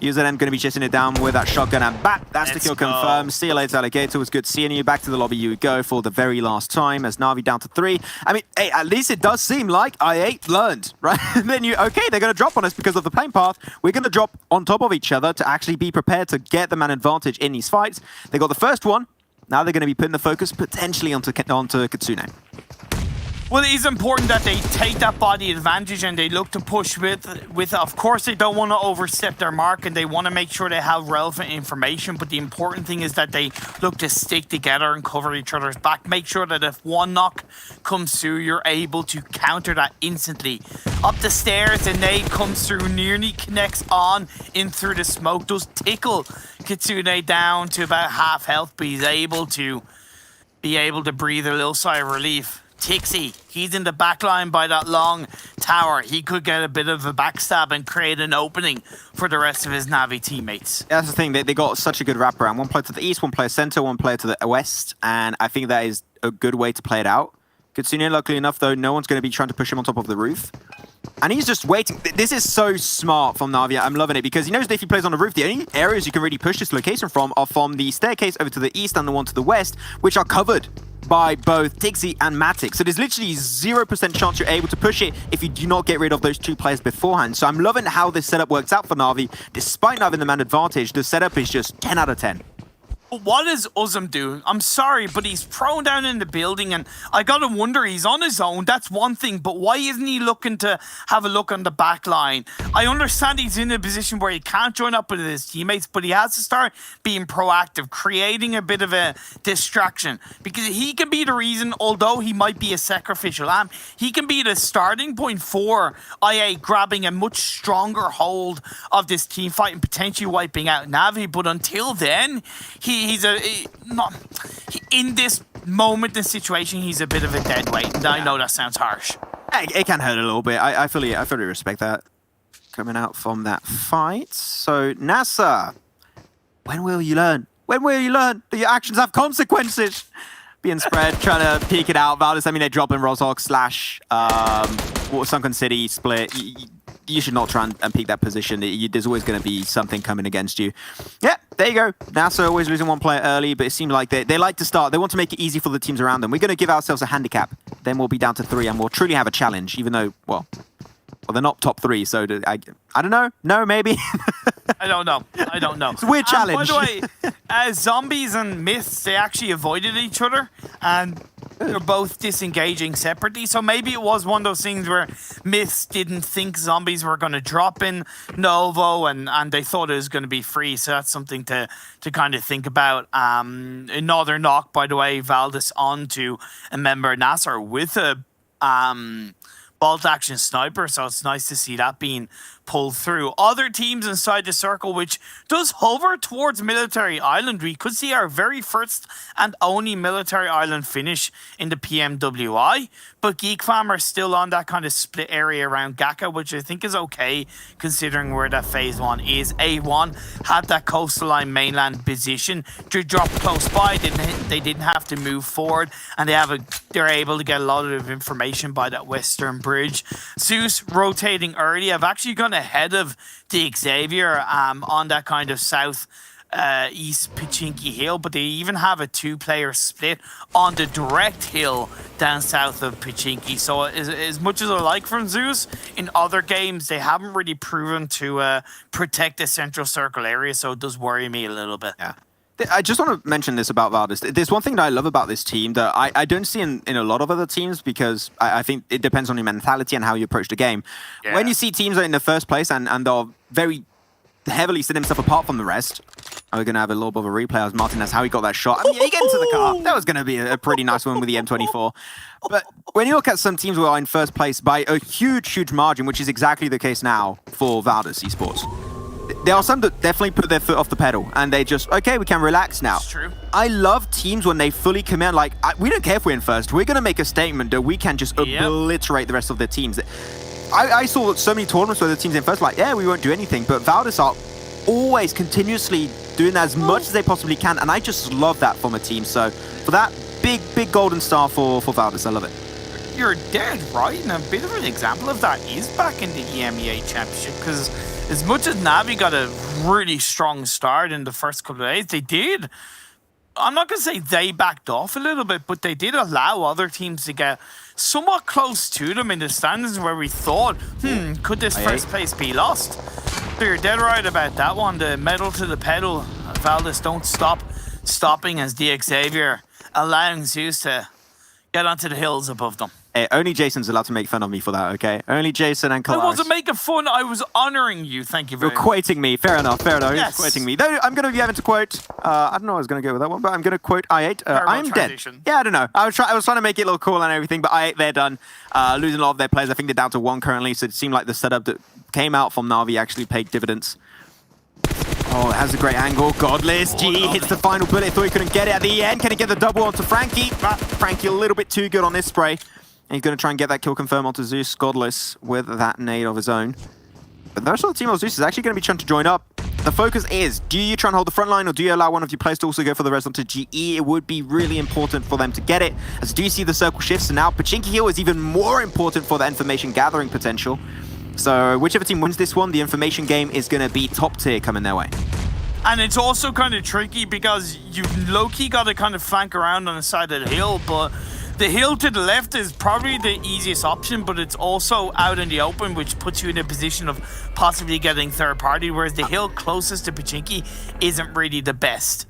UZM going to be chasing it down with that shotgun and back. That's the kill confirmed. See you later, Alligator. It was good seeing you. Back to the lobby you go for the very last time as Na'Vi down to 3. I mean, hey, at least it does seem like I8 learned, right? And then okay, they're going to drop on us because of the plane path. We're going to drop on top of each other to actually be prepared to get the man advantage in these fights. They got the first one. Now they're going to be putting the focus potentially onto Kitsune. Well, it is important that they take that body advantage and they look to push with. Of course, they don't want to overstep their mark and they want to make sure they have relevant information. But the important thing is that they look to stick together and cover each other's back. Make sure that if one knock comes through, you're able to counter that instantly. Up the stairs, the nade comes through, nearly connects on in through the smoke. Does tickle Kitsune down to about half health, but he's able to breathe a little sigh of relief. Tixie, he's in the back line by that long tower. He could get a bit of a backstab and create an opening for the rest of his Na'Vi teammates. That's the thing, they got such a good wraparound. One player to the east, one player center, one player to the west, and I think that is a good way to play it out. Kitsune, luckily enough, though, no one's going to be trying to push him on top of the roof. And he's just waiting. This is so smart from Na'Vi. I'm loving it because he knows that if he plays on the roof, the only areas you can really push this location from are from the staircase over to the east and the one to the west, which are covered by both Tixie and Matic. So there's literally 0% chance you're able to push it if you do not get rid of those two players beforehand. So I'm loving how this setup works out for Na'Vi. Despite not having the man advantage, the setup is just 10 out of 10. What is Uzum doing? I'm sorry, but he's prone down in the building, and I gotta wonder, he's on his own, that's one thing, but why isn't he looking to have a look on the back line? I understand he's in a position where he can't join up with his teammates, but he has to start being proactive, creating a bit of a distraction, because he can be the reason, although he might be a sacrificial lamb, he can be the starting point for IA grabbing a much stronger hold of this team fight and potentially wiping out Na'Vi, but until then, in this moment, this situation, he's a bit of a dead weight. And I know that sounds harsh. It can hurt a little bit. I fully respect that. Coming out from that fight. So, NASA, when will you learn? When will you learn that your actions have consequences? Being spread, trying to peek it out. Valdez, I mean, they're dropping Rozhok / Sunken City split. You should not try and peek that position. There's always going to be something coming against you. Yeah, there you go. NASA always losing one player early, but it seemed like they like to start. They want to make it easy for the teams around them. We're going to give ourselves a handicap. Then we'll be down to 3, and we'll truly have a challenge, even though, well, they're not top 3, so I don't know. No, maybe. I don't know. It's a weird challenge. By the way, zombies and myths, they actually avoided each other, and they're both disengaging separately. So maybe it was one of those things where myths didn't think zombies were going to drop in Novo, and they thought it was going to be free. So that's something to kind of think about. Another knock, by the way, Valdez onto a member Nasser with a bolt action sniper, so it's nice to see that being pulled through. Other teams inside the circle, which does hover towards Military Island. We could see our very first and only Military Island finish in the PMWI, but Geek Fam are still on that kind of split area around Gaka, which I think is okay considering where that phase 1 is. A1 had that coastline mainland position to drop close by. They didn't have to move forward, and they're able to get a lot of information by that western bridge. Zeus rotating early. I've actually gone ahead of the Xavier on that kind of south east Pachinki hill, but they even have a 2-player split on the direct hill down south of Pachinki. So as much as I like from Zeus, in other games they haven't really proven to protect the central circle area, so it does worry me a little bit. Yeah. I just want to mention this about Valdez. There's one thing that I love about this team that I don't see in a lot of other teams, because I think it depends on your mentality and how you approach the game. Yeah. When you see teams that are in the first place and they're very heavily set themselves apart from the rest. We're going to have a little bit of a replay as Martinez, how he got that shot. I mean, he gets into the car. That was going to be a pretty nice one with the M24. But when you look at some teams who are in first place by a huge, huge margin, which is exactly the case now for Zeus Esports, there are some that definitely put their foot off the pedal and they just, okay, we can relax now. That's true. I love teams when they fully commit, like, we don't care if we're in first. We're going to make a statement that we can just obliterate the rest of their teams. I saw so many tournaments where the teams in first, like, yeah, we won't do anything. But Valdez are always continuously doing as much as they possibly can. And I just love that from a team. So for that, big golden star for Valdez. I love it. You're dead right. And a bit of an example of that is back in the EMEA Championship, because as much as Na'Vi got a really strong start in the first couple of days, they did. I'm not going to say they backed off a little bit, but they did allow other teams to get somewhat close to them in the standings where we thought, could this first place be lost? So you're dead right about that one. The medal to the pedal. Valdez don't stop stopping as DXavier, allowing Zeus to get onto the hills above them. Hey, only Jason's allowed to make fun of me for that, okay? Only Jason and Kalaris. I wasn't making fun, I was honoring you, thank you very You're much. quoting me, fair enough. Yes. He's quoting me. Though I'm going to be having to quote, I don't know I was going to go with that one, but I'm going to quote I8. I'm dead. Yeah, I don't know. I was trying to make it look cool and everything, but I8, they're done. Losing a lot of their players. I think they're down to 1 currently, so it seemed like the setup that came out from Na'Vi actually paid dividends. Oh, it has a great angle. Godless. G hits the final bullet. Thought he couldn't get it at the end. Can he get the double onto Frankie? Frankie a little bit too good on this spray. And he's going to try and get that kill confirm onto Zeus. Godless with that nade of his own. But the rest of the team of Zeus is actually going to be trying to join up. The focus is, do you try and hold the front line or do you allow one of your players to also go for the res onto GE? It would be really important for them to get it. As do you see the circle shifts, and now Pachinki Hill is even more important for the information gathering potential. So whichever team wins this one, the information game is going to be top tier coming their way. And it's also kind of tricky because you low-key got to kind of flank around on the side of the hill, but the hill to the left is probably the easiest option, but it's also out in the open, which puts you in a position of possibly getting third party, whereas the hill closest to Pachinki isn't really the best.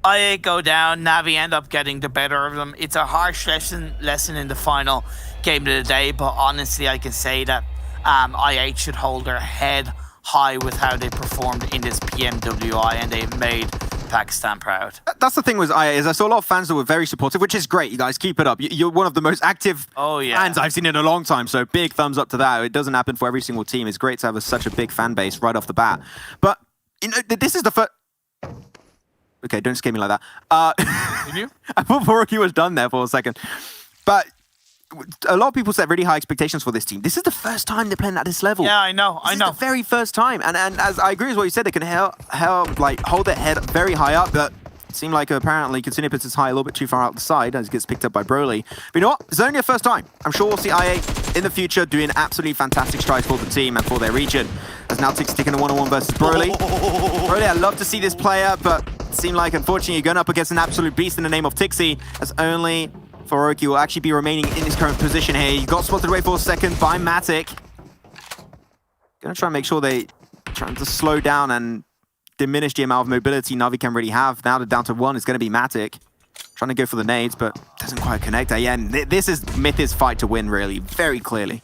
I8 go down, Na'Vi end up getting the better of them. It's a harsh lesson in the final game of the day, but honestly, I can say that I8 should hold their head high with how they performed in this PMWI, and they've made Pakistan proud. That's the thing with IA, is I saw a lot of fans that were very supportive, which is great. You guys keep it up. You're one of the most active fans I've seen in a long time, so big thumbs up to that. It doesn't happen for every single team. It's great to have such a big fan base right off the bat. But you know, this is the first... Okay, don't scare me like that. I thought Borky was done there for a second. But a lot of people set really high expectations for this team. This is the first time they're playing at this level. Yeah, I know. This is the very first time. And as I agree with what you said, they can hold their head very high up, but it seemed like apparently Katsune puts his high a little bit too far out the side as it gets picked up by Broly. But you know what? It's only a first time. I'm sure we'll see IA in the future doing absolutely fantastic strides for the team and for their region. As now Tix taking a one-on-one versus Broly. Broly, I'd love to see this player, but it seemed like, unfortunately, you're going up against an absolute beast in the name of Tixi, as only Faroki will actually be remaining in his current position here. He got spotted away for a second by Matic. Gonna try and make sure they trying to slow down and diminish the amount of mobility Na'Vi can really have. Now they're down to 1. It's going to be Matic. Trying to go for the nades, but doesn't quite connect. Yeah, this is Myth's fight to win, really, very clearly.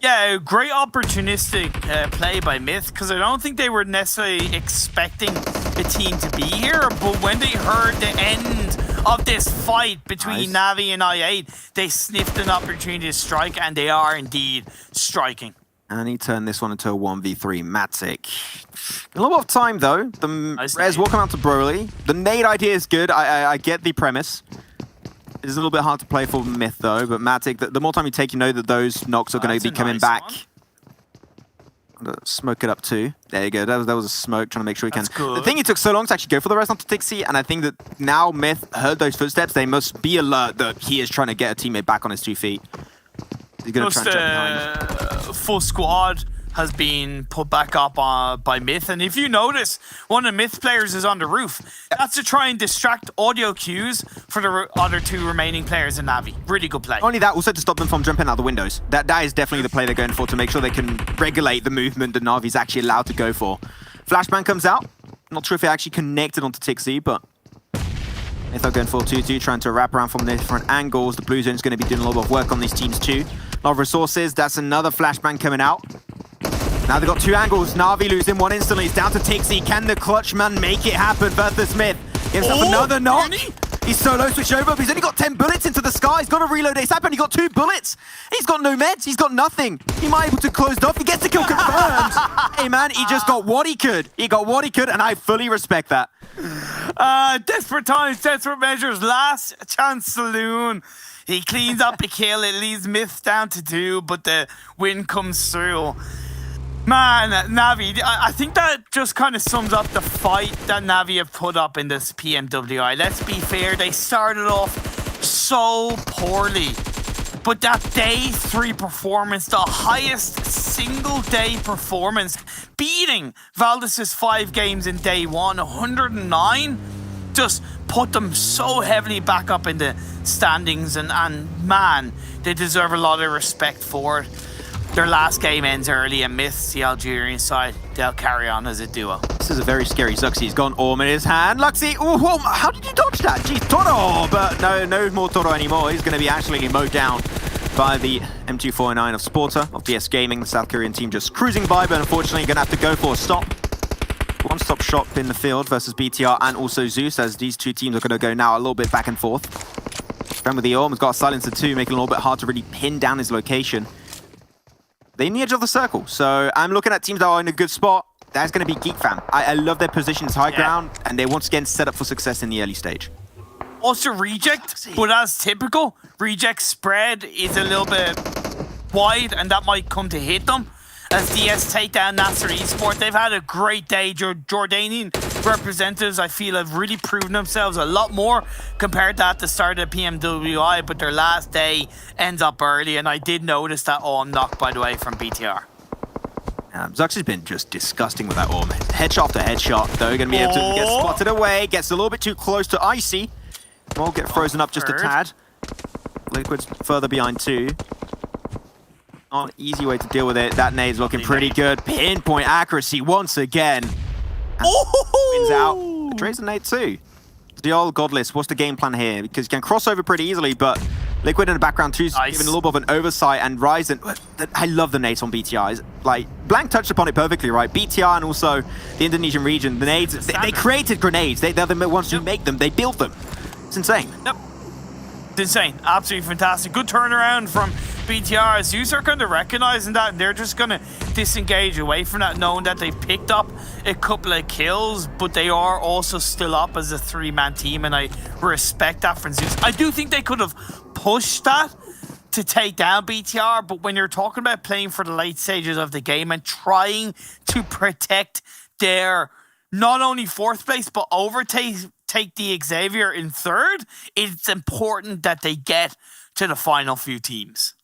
Yeah, great opportunistic play by Myth, because I don't think they were necessarily expecting the team to be here, but when they heard the end of this fight between Na'Vi and I8, they sniffed an opportunity to strike, and they are indeed striking. And he turned this one into a 1v3. Matic. A lot of time, though. The res will come out to Broly. The nade idea is good. I get the premise. It's a little bit hard to play for Myth, though, but Matic, the more time you take, you know that those knocks are going to be coming back. Smoke it up too. There you go. That was a smoke, trying to make sure he can. The thing, it took so long to actually go for the res onto Tixi, and I think that now Myth heard those footsteps. They must be alert that he is trying to get a teammate back on his 2 feet. He's going to try and jump behind. Full squad has been put back up by Myth, and if you notice, one of the Myth players is on the roof. That's to try and distract audio cues for the other 2 remaining players in Na'Vi. Really good play. Only that, also to stop them from jumping out the windows. That is definitely the play they're going for, to make sure they can regulate the movement that Na'Vi's actually allowed to go for. Flashbang comes out. Not sure if it actually connected onto Tixi, but Myth are going for 2-2, trying to wrap around from different angles. The blue zone's going to be doing a lot of work on these teams too. A lot of resources. That's another flashbang coming out. Now they've got 2 angles. Na'Vi losing 1 instantly. It's down to Tixi. Can the clutch man make it happen? Versus Myth. Gives up another knock. He's solo switched over, but he's only got 10 bullets into the sky. He's got to reload ASAP, and he got 2 bullets. He's got no meds. He's got nothing. He might be able to close off. He gets the kill confirmed. Hey, man, he just got what he could. He got what he could, and I fully respect that. Desperate times, desperate measures. Last chance saloon. He cleans up the kill. It leaves Myth down to 2, but the win comes through. Man, Na'Vi, I think that just kind of sums up the fight that Na'Vi have put up in this PMWI. Let's be fair, they started off so poorly. But that day 3 performance, the highest single day performance, beating Valdez's 5 games in day 1, 109, just put them so heavily back up in the standings. And man, they deserve a lot of respect for it. their last game ends early and miss the Algerian side, they'll carry on as a duo. This is a very scary Zuxi. He's got an Orm in his hand. Luxy, oh, whoa, how did you dodge that? Geez, Toro, but no more Toro anymore. He's going to be actually mowed down by the M249 of Sporter, of DS Gaming. The South Korean team just cruising by, but unfortunately you're going to have to go for a stop. One-stop shop in the field versus BTR and also Zeus, as these two teams are going to go now a little bit back and forth. Friend with the Orm has got a silencer too, making it a little bit hard to really pin down his location. They're in the edge of the circle, so I'm looking at teams that are in a good spot. That's going to be Geek Fam. I love their positions high ground, and they once again set up for success in the early stage. Also Reject, but as typical, Reject's spread is a little bit wide, and that might come to hit them. As DS take down Nasser Esports, they've had a great day. Jordanian representatives, I feel, have really proven themselves a lot more compared to at the start of PMWI, but their last day ends up early, and I did notice that Orm knock, by the way, from BTR. Zux has been just disgusting with that Orm. Headshot after headshot, though, going to be able to get spotted away. Gets a little bit too close to Icy. Will get frozen up just a tad. Liquid's further behind too. Not an easy way to deal with it. That nade's looking pretty good. Pinpoint accuracy once again. Wins out. Betrays the nade too. The old Godless, what's the game plan here? Because you can cross over pretty easily, but Liquid in the background too is giving a little bit of an oversight, and Ryzen, I love the nades on BTR. Like, Blank touched upon it perfectly, right? BTR and also the Indonesian region, the nades, they created grenades. They're the ones who make them, they build them. It's insane. Yep. It's insane. Absolutely fantastic. Good turnaround from BTR. Zeus are kind of recognizing that, and they're just going to disengage away from that, knowing that they picked up a couple of kills, but they are also still up as a three-man team, and I respect that from Zeus. I do think they could have pushed that to take down BTR, but when you're talking about playing for the late stages of the game and trying to protect their not only fourth place, but overtake the Xavier in third, it's important that they get to the final few teams.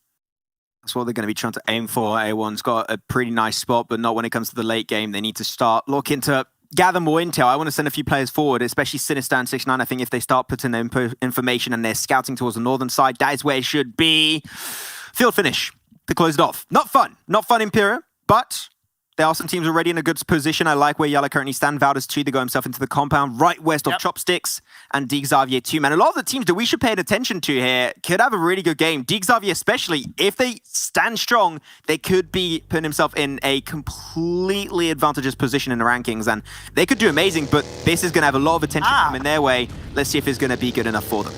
That's what they're going to be trying to aim for. A1's got a pretty nice spot, but not when it comes to the late game. They need to start looking to gather more intel. I want to send a few players forward, especially Sinister and 69. I think if they start putting their information and they're scouting towards the northern side, that is where it should be. Field finish to close it off. Not fun. Not fun, Imperial, but there are some teams already in a good position. I like where Yala currently stand. Valdez 2, they got himself into the compound right west of Chopsticks, and D Xavier 2, man. A lot of the teams that we should pay attention to here could have a really good game. D Xavier especially, if they stand strong, they could be putting himself in a completely advantageous position in the rankings, and they could do amazing, but this is going to have a lot of attention coming their way. Let's see if it's going to be good enough for them.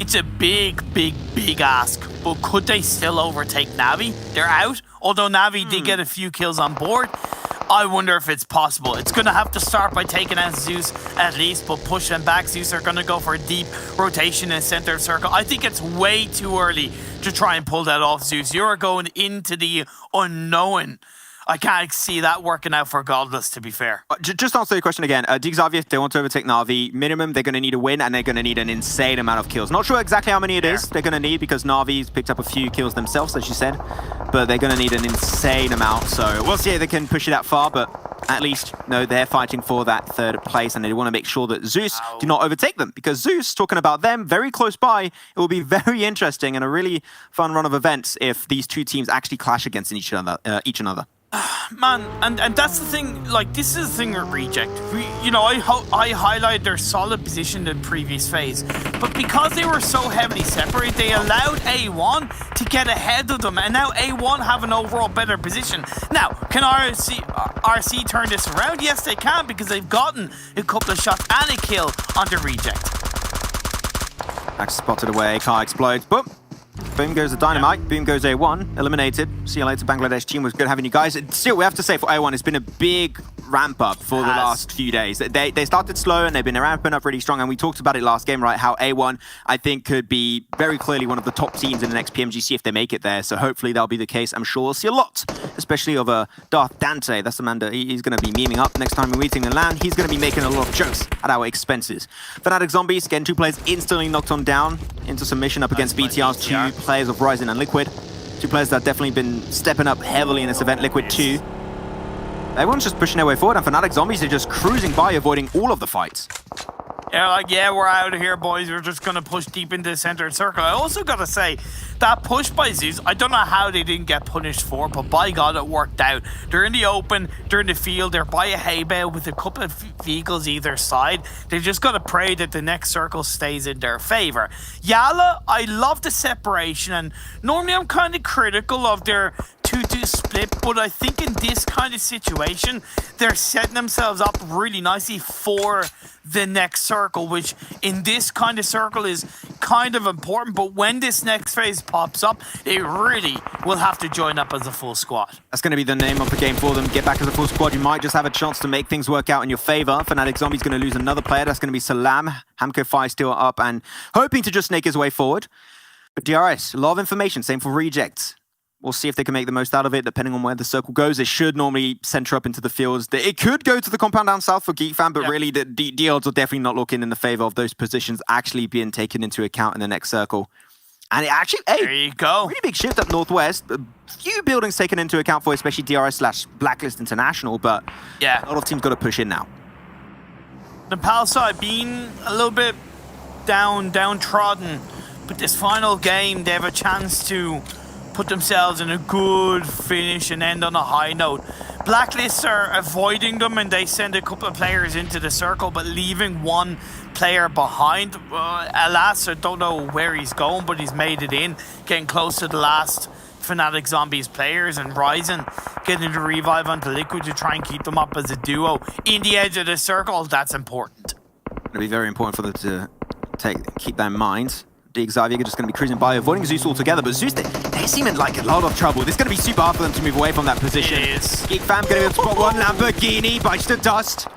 It's a big ask, but could they still overtake Navi? They're out, although Navi did get a few kills on board. I wonder if it's possible. It's going to have to start by taking out Zeus at least, but push them back. Zeus are going to go for a deep rotation in the center of circle. I think it's way too early to try and pull that off, Zeus. You're going into the unknown. I can't see that working out for Godless, to be fair. Just answer your question again. D Xavier, they want to overtake Na'Vi. Minimum, they're going to need a win, and they're going to need an insane amount of kills. Not sure exactly how many it is they're going to need, because Na'Vi's picked up a few kills themselves, as you said. But they're going to need an insane amount. So we'll see if they can push it that far, but at least, no, they're fighting for that third place, and they want to make sure that Zeus do not overtake them. Because Zeus, talking about them, very close by, it will be very interesting and a really fun run of events if these two teams actually clash against each another. Man, and that's the thing, like, this is the thing with Reject. I highlighted their solid position in the previous phase, but because they were so heavily separated, they allowed A1 to get ahead of them, and now A1 have an overall better position. Now, can RC turn this around? Yes, they can, because they've gotten a couple of shots and a kill on the Reject. Max spotted away, car explodes, boom. Boom goes the dynamite, boom goes A1, eliminated. See you later, Bangladesh team. Was good having you guys. Still, we have to say for A1, it's been a big ramp up for the last few days. They started slow and they've been ramping up really strong, and we talked about it last game, right? How A1, I think, could be very clearly one of the top teams in the next PMGC if they make it there. So hopefully that'll be the case. I'm sure we'll see a lot, especially of Darth Dante. That's the man that he's going to be memeing up next time we meet him in land. He's going to be making a lot of jokes at our expenses. Fnatic Zombies, getting 2 players instantly knocked on down into submission up against BTR's 2 players of Ryzen and Liquid. 2 players that have definitely been stepping up heavily in this event. Liquid 2. Everyone's just pushing their way forward, and Fnatic Zombies are just cruising by, avoiding all of the fights. Yeah, like, yeah, we're out of here, boys. We're just going to push deep into the center circle. I also got to say, that push by Zeus, I don't know how they didn't get punished for, but by God, it worked out. They're in the open, they're in the field, they're by a hay bale with a couple of vehicles either side. They just got to pray that the next circle stays in their favor. Yala, I love the separation, and normally I'm kind of critical of their 2-2 split, but I think in this kind of situation, they're setting themselves up really nicely for the next circle, which in this kind of circle is kind of important, but when this next phase pops up, they really will have to join up as a full squad. That's going to be the name of the game for them. Get back as a full squad. You might just have a chance to make things work out in your favor. Fnatic Zombie's going to lose another player. That's going to be Salam. Hamco Fi still up and hoping to just snake his way forward. But DRS, a lot of information. Same for Rejects. We'll see if they can make the most out of it, depending on where the circle goes. It should normally center up into the fields. It could go to the compound down south for GeekFam, but really the odds are definitely not looking in the favor of those positions actually being taken into account in the next circle. And it actually, hey, there you go. Really big shift up northwest. A few buildings taken into account for, especially DRS/Blacklist International, but yeah, a lot of teams got to push in now. The Pal side being a little bit downtrodden, but this final game, they have a chance to put themselves in a good finish and end on a high note. Blacklists are avoiding them and they send a couple of players into the circle, but leaving one player behind. Alas, I don't know where he's going, but he's made it in, getting close to the last Fnatic Zombies players, and Ryzen getting the revive onto Liquid to try and keep them up as a duo in the edge of the circle. That's important. It'll be very important for them to keep that in mind. Xavier just going to be cruising by, avoiding Zeus altogether, but Zeus, they seem in like a lot of trouble. This is going to be super hard for them to move away from that position. It is. GeekFam going to be able to spot one Lamborghini, bites the dust.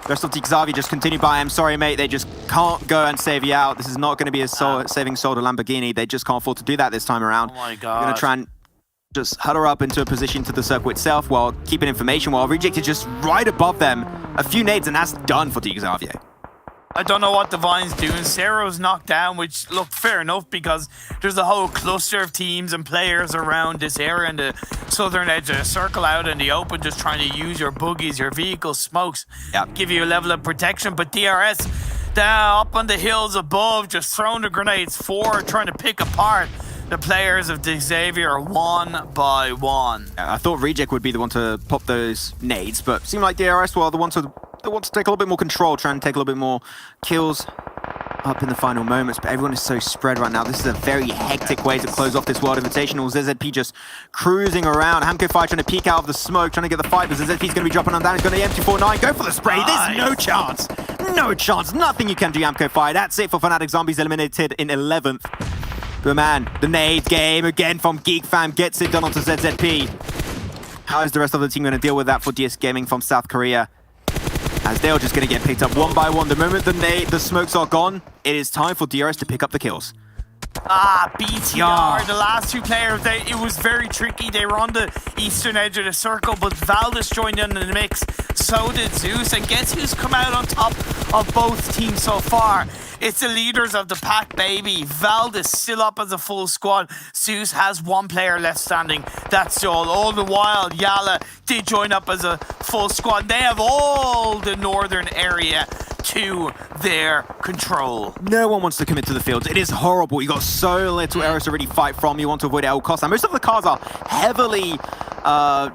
The rest of Xavier just continue by. I'm sorry, mate, they just can't go and save you out. This is not going to be a saving soul to Lamborghini. They just can't afford to do that this time around. Oh my God. They're going to try and just huddle up into a position to the circle itself while keeping information, while Reject is just right above them. A few nades and that's done for Xavier. I don't know what Divine's doing. Cero's knocked down, which looked fair enough because there's a whole cluster of teams and players around this area and the southern edge of the circle out in the open, just trying to use your boogies, your vehicle smokes, give you a level of protection. But DRS, down up on the hills above, just throwing the grenades forward, trying to pick apart the players of Xavier one by one. I thought Reject would be the one to pop those nades, but seemed like DRS were the one to take a little bit more control, trying to take a little bit more kills up in the final moments, but everyone is so spread right now. This is a very hectic way to close off this World Invitational. ZZP just cruising around. Hamco Fi trying to peek out of the smoke, trying to get the fight, but ZZP's going to be dropping on down. He's going to M249, go for the spray. There's no chance. No chance. Nothing you can do, Hamco Fi. That's it for Fnatic Zombies, eliminated in 11th. But man, the nade game again from GeekFam gets it done onto ZZP. How is the rest of the team going to deal with that for DS Gaming from South Korea? As they're just going to get picked up one by one. The moment the smokes are gone, it is time for DRS to pick up the kills. BTR, the last two players, it was very tricky. They were on the eastern edge of the circle, but Valdez joined in the mix. So did Zeus, and guess who's come out on top of both teams so far? It's the leaders of the pack, baby. Valdez still up as a full squad. Zeus has one player left standing. That's all the while, Yala did join up as a full squad. They have all the northern area to their control. No one wants to commit to the fields. It is horrible. You got so little areas to really fight from. You want to avoid it at all costs. And most of the cars are heavily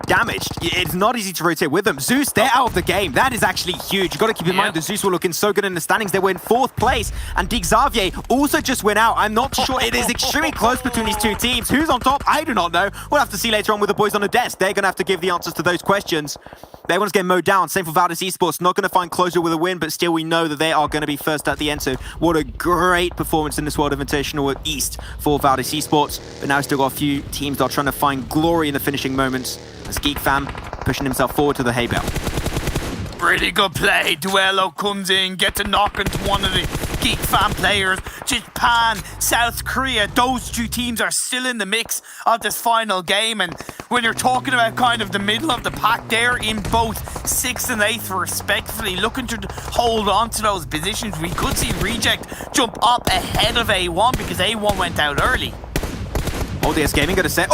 damaged. It's not easy to rotate with them. Zeus, they're out of the game. That is actually huge. You got to keep in mind that Zeus were looking so good in the standings. They were in 4th place. And Xavier also just went out. I'm not sure. It is extremely close between these two teams. Who's on top? I do not know. We'll have to see later on with the boys on the desk. They're going to have to give the answers to those questions. Everyone's getting mowed down. Same for Zeus Esports. Not going to find closure with a win, but still we know that they are going to be first at the end. So what a great performance in this World Invitational East for Zeus Esports. But now still got a few teams that are trying to find glory in the finishing moments. As GeekFam pushing himself forward to the hay bale. Pretty good play. Duello comes in, gets a knock into one of the GeekFam players. Japan, South Korea, those two teams are still in the mix of this final game. And when you're talking about kind of the middle of the pack, they're in both 6th and 8th respectively, looking to hold on to those positions. We could see Reject jump up ahead of A1 because A1 went out early. DS Gaming going to set...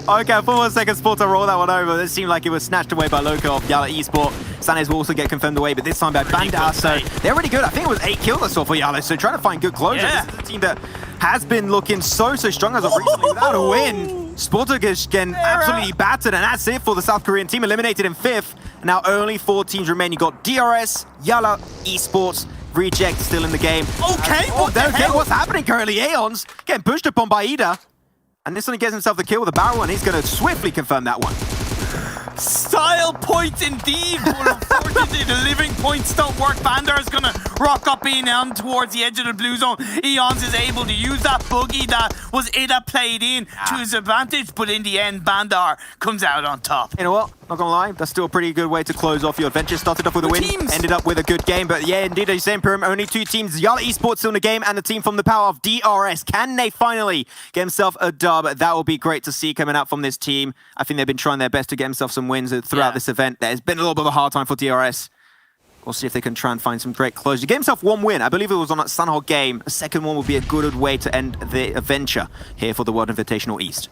Okay, 4 more seconds for to roll that one over. It seemed like it was snatched away by Loco of Yala Esport. Sanes will also get confirmed away, but this time by Bandar, so they're really good. I think it was 8 kills I saw for Yalo, so trying to find good closure. Yeah. This is a team that has been looking so strong as of recently without a win. Sportugish getting absolutely battered, and that's it for the South Korean team, eliminated in 5th. Now only 4 teams remain. You got DRS, Yala Esports, Reject still in the game. Okay, what's happening currently? Aeon's getting pushed upon by Ida. And this one gets himself the kill with a barrel, and he's going to swiftly confirm that one. Style points indeed, but unfortunately the living points don't work. Bandar is going to rock up Eon towards the edge of the blue zone. Eons is able to use that boogie that was Ida played in to his advantage, but in the end, Bandar comes out on top. You know what? Not gonna lie, that's still a pretty good way to close off your adventure. Started off with a win, ended up with a good game, but yeah, indeed, as you say, Imperium, only 2 teams. Yala Esports still in the game, and the team from the power of DRS. Can they finally get himself a dub? That will be great to see coming out from this team. I think they've been trying their best to get themselves some wins throughout this event. There's been a little bit of a hard time for DRS. We'll see if they can try and find some great closure. Get himself 1 win. I believe it was on that Sanhok game. A second one would be a good way to end the adventure here for the World Invitational East.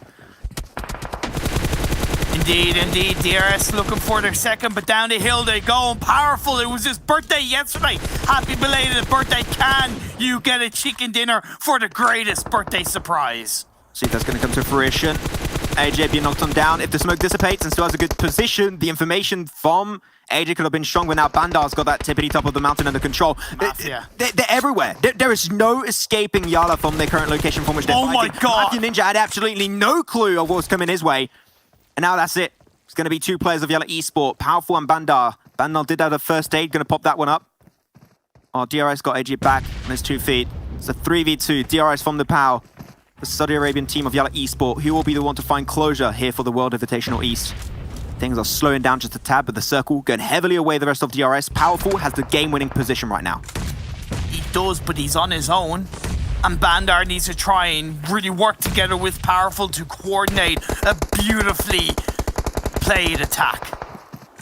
Indeed, DRS looking for their second, but down the hill they go. And Powerful, it was his birthday yesterday. Happy belated birthday. Can you get a chicken dinner for the greatest birthday surprise? See if that's going to come to fruition. AJ being knocked on down. If the smoke dissipates and still has a good position, the information from AJ could have been strong, but now Bandar's got that tippity top of the mountain under control. They're everywhere. There is no escaping Yala from their current location from which they're fighting. My God! Matthew Ninja had absolutely no clue of what was coming his way. And now that's it. It's going to be 2 players of Yala Esport, Powerful and Bandar. Bandar did have a first aid, going to pop that one up. Oh, DRS got AJ back on his 2 feet. It's a 3v2, DRS from the POW. The Saudi Arabian team of Yala Esport, who will be the one to find closure here for the World Invitational East. Things are slowing down just a tad, but the circle going heavily away the rest of DRS. Powerful has the game-winning position right now. He does, but he's on his own. And Bandar needs to try and really work together with Powerful to coordinate a beautifully played attack.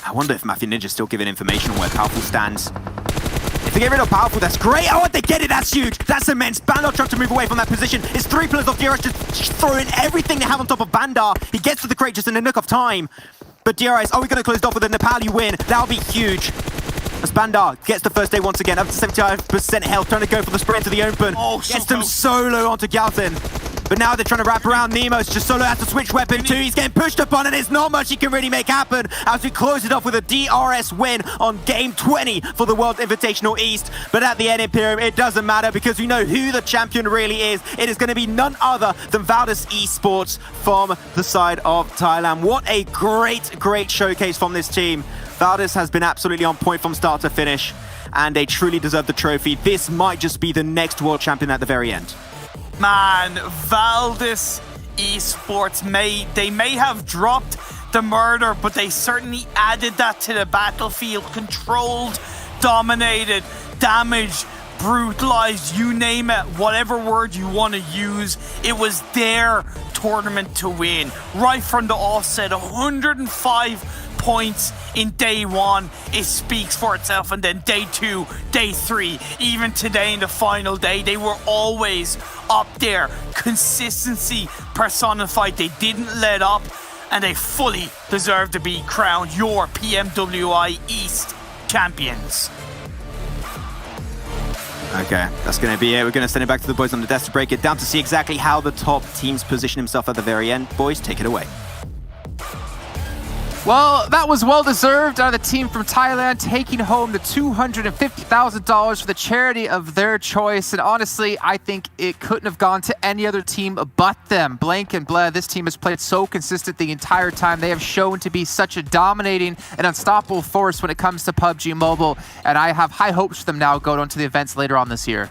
I wonder if Matthew Ninja's still giving information on where Powerful stands. If they get rid of Powerful, that's great. Oh, they get it. That's huge. That's immense. Bandar trying to move away from that position. It's 3 players of DRS just throwing everything they have on top of Bandar. He gets to the crate just in a nick of time. But DRS, are we going to close it off with a Nepali win? That'll be huge. As Bandar gets the first day once again, up to 75% health, trying to go for the sprint to the open. Gets them solo onto Galton. But now they're trying to wrap around Nemo's. Just solo has to switch weapon too. He's getting pushed upon, and there's not much he can really make happen as we close it off with a DRS win on game 20 for the World Invitational East. But at the end, Imperium, it doesn't matter because we know who the champion really is. It is going to be none other than Zeus Esports from the side of Thailand. What a great showcase from this team. Zeus has been absolutely on point from start to finish, and they truly deserve the trophy. This might just be the next world champion at the very end. Man, Zeus Esports may have dropped the murder, but they certainly added that to the battlefield. Controlled, dominated, damaged, brutalized, you name it, whatever word you want to use. It was their tournament to win. Right from the offset, 105 points in day 1. It speaks for itself. And then day 2, day 3, even today in the final day, they were always up there. Consistency personified. They didn't let up, and they fully deserve to be crowned your PMWI East champions. Okay, that's going to be it. We're going to send it back to the boys on the desk to break it down to see exactly how the top teams position himself at the very end. Boys, take it away. Well, that was well-deserved out of the team from Thailand, taking home the $250,000 for the charity of their choice. And honestly, I think it couldn't have gone to any other team but them. Blank and Bled, this team has played so consistent the entire time. They have shown to be such a dominating and unstoppable force when it comes to PUBG Mobile. And I have high hopes for them now going on to the events later on this year.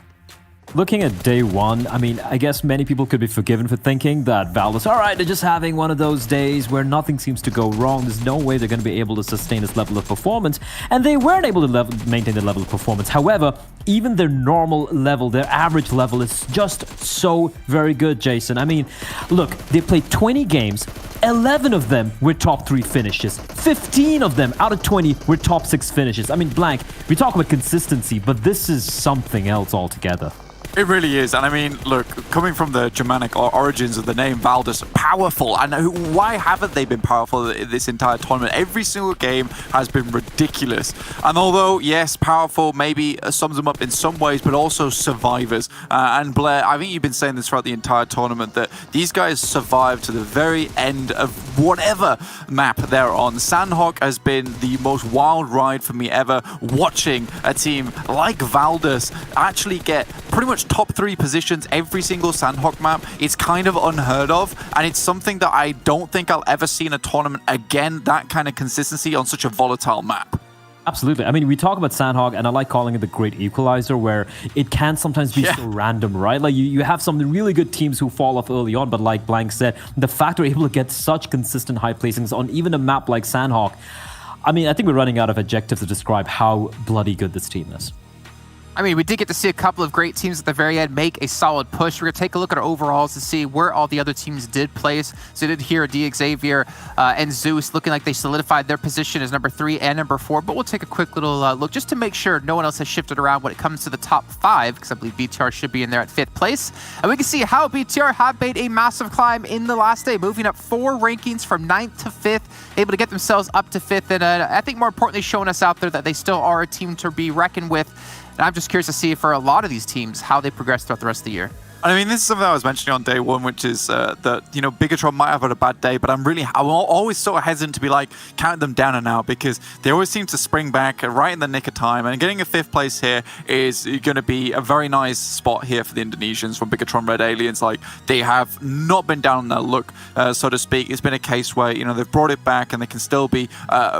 Looking at day 1, I mean, I guess many people could be forgiven for thinking that Valve's, all right, they're just having one of those days where nothing seems to go wrong. There's no way they're going to be able to sustain this level of performance. And they weren't able to maintain the level of performance. However, even their normal level, their average level is just so very good, Jason. I mean, look, they played 20 games. 11 of them were top 3 finishes. 15 of them out of 20 were top 6 finishes. I mean, Blank, we talk about consistency, but this is something else altogether. It really is. And I mean, look, coming from the Germanic origins of the name Valdez, powerful. And why haven't they been powerful this entire tournament? Every single game has been ridiculous. And although, yes, powerful maybe sums them up in some ways, but also survivors. And Blair, I think you've been saying this throughout the entire tournament, that these guys survived to the very end of whatever map they're on. Sandhawk has been the most wild ride for me ever, watching a team like Valdez actually get pretty much top 3 positions every single Sandhawk map. It's kind of unheard of, and it's something that I don't think I'll ever see in a tournament again, that kind of consistency on such a volatile map. Absolutely. I mean, we talk about Sandhawk, and I like calling it the great equalizer, where it can sometimes be so random, right? Like, you have some really good teams who fall off early on, but like Blank said, the fact we're able to get such consistent high placings on even a map like Sandhawk, I mean, I think we're running out of adjectives to describe how bloody good this team is. I mean, we did get to see a couple of great teams at the very end make a solid push. We're going to take a look at our overalls to see where all the other teams did place. So you did hear Xavier and Zeus looking like they solidified their position as number 3 and number 4. But we'll take a quick little look just to make sure no one else has shifted around when it comes to the top 5, because I believe BTR should be in there at 5th place. And we can see how BTR have made a massive climb in the last day, moving up 4 rankings from 9th to 5th, able to get themselves up to 5th. And I think more importantly, showing us out there that they still are a team to be reckoned with. And I'm just curious to see for a lot of these teams how they progress throughout the rest of the year. I mean, this is something I was mentioning on day 1, which is that, you know, Bigatron might have had a bad day, but I'm always sort of hesitant to be like, count them down and out, because they always seem to spring back right in the nick of time. And getting a 5th place here is going to be a very nice spot here for the Indonesians from Bigatron Red Aliens. Like, they have not been down on their luck, so to speak. It's been a case where, you know, they've brought it back and they can still be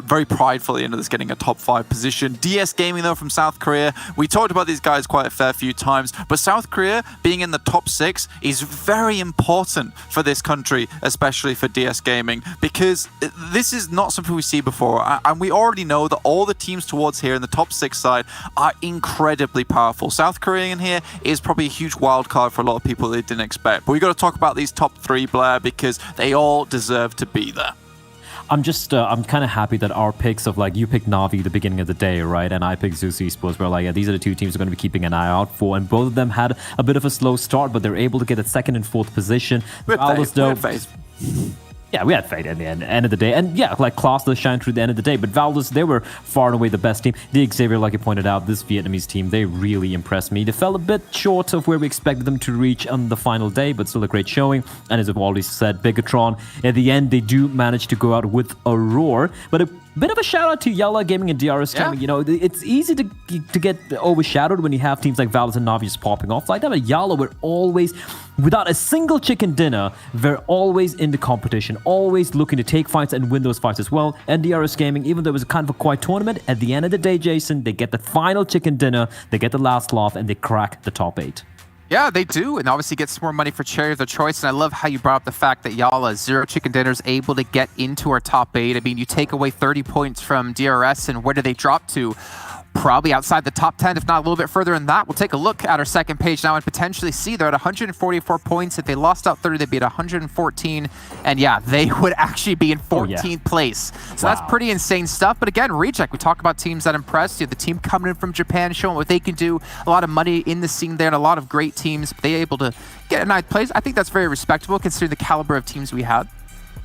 very prideful into this getting a top 5 position. DS Gaming, though, from South Korea, we talked about these guys quite a fair few times, but South Korea being in the top 6 is very important for this country, especially for DS Gaming, because this is not something we see before, and we already know that all the teams towards here in the top 6 side are incredibly powerful. South Korean here is probably a huge wild card for a lot of people they didn't expect, but we got to talk about these top 3, Blair, because they all deserve to be there. I'm kind of happy that our picks of, like, you picked Na'Vi the beginning of the day, right? And I picked Zeus Esports, where, like, yeah, these are the 2 teams we're going to be keeping an eye out for. And both of them had a bit of a slow start, but they're able to get a 2nd and 4th position. Yeah, we had faith at the end of the day. And yeah, like, class does shine through the end of the day. But Valdez, they were far and away the best team. The Xavier, like you pointed out, this Vietnamese team, they really impressed me. They fell a bit short of where we expected them to reach on the final day, but still a great showing. And as I've already said, Bigatron, at the end, they do manage to go out with a roar. But a bit of a shout out to Yalla Gaming and DRS Gaming. You know, it's easy to get overshadowed when you have teams like Valdez and Na'Vi just popping off like that. But Yalla were always, without a single chicken dinner, they're always in the competition, always looking to take fights and win those fights as well. And DRS Gaming, even though it was kind of a quiet tournament, at the end of the day, Jason, they get the final chicken dinner, they get the last laugh, and they crack the top 8. Yeah, they do, and obviously get some more money for charity of their choice. And I love how you brought up the fact that Yalla, 0 chicken dinners, able to get into our top 8. I mean, you take away 30 points from DRS, and where do they drop to? Probably outside the top 10, if not a little bit further than that. We'll take a look at our second page now and potentially see they're at 144 points. If they lost out 30, they'd be at 114. And yeah, they would actually be in 14th place. So that's pretty insane stuff. But again, Reject, we talk about teams that impressed. You have the team coming in from Japan, showing what they can do. A lot of money in the scene there and a lot of great teams. They able to get a 9th place. I think that's very respectable considering the caliber of teams we had.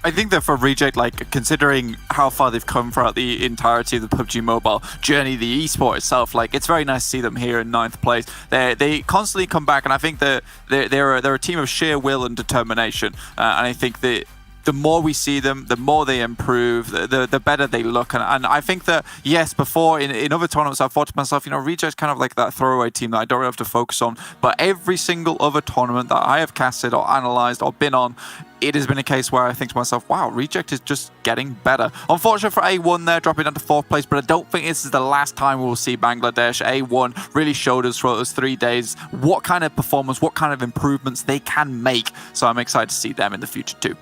I think that for Reject, like, considering how far they've come throughout the entirety of the PUBG Mobile journey, the esport itself, like, it's very nice to see them here in 9th place. They constantly come back, and I think that they're a team of sheer will and determination. And I think that the more we see them, the more they improve, the better they look. And I think that, yes, before in other tournaments, I've thought to myself, you know, Reject's kind of like that throwaway team that I don't really have to focus on. But every single other tournament that I have casted or analyzed or been on, it has been a case where I think to myself, wow, Reject is just getting better. Unfortunate for A1 there, dropping down to 4th place, but I don't think this is the last time we will see Bangladesh. A1 really showed us throughout those 3 days what kind of performance, what kind of improvements they can make. So I'm excited to see them in the future too.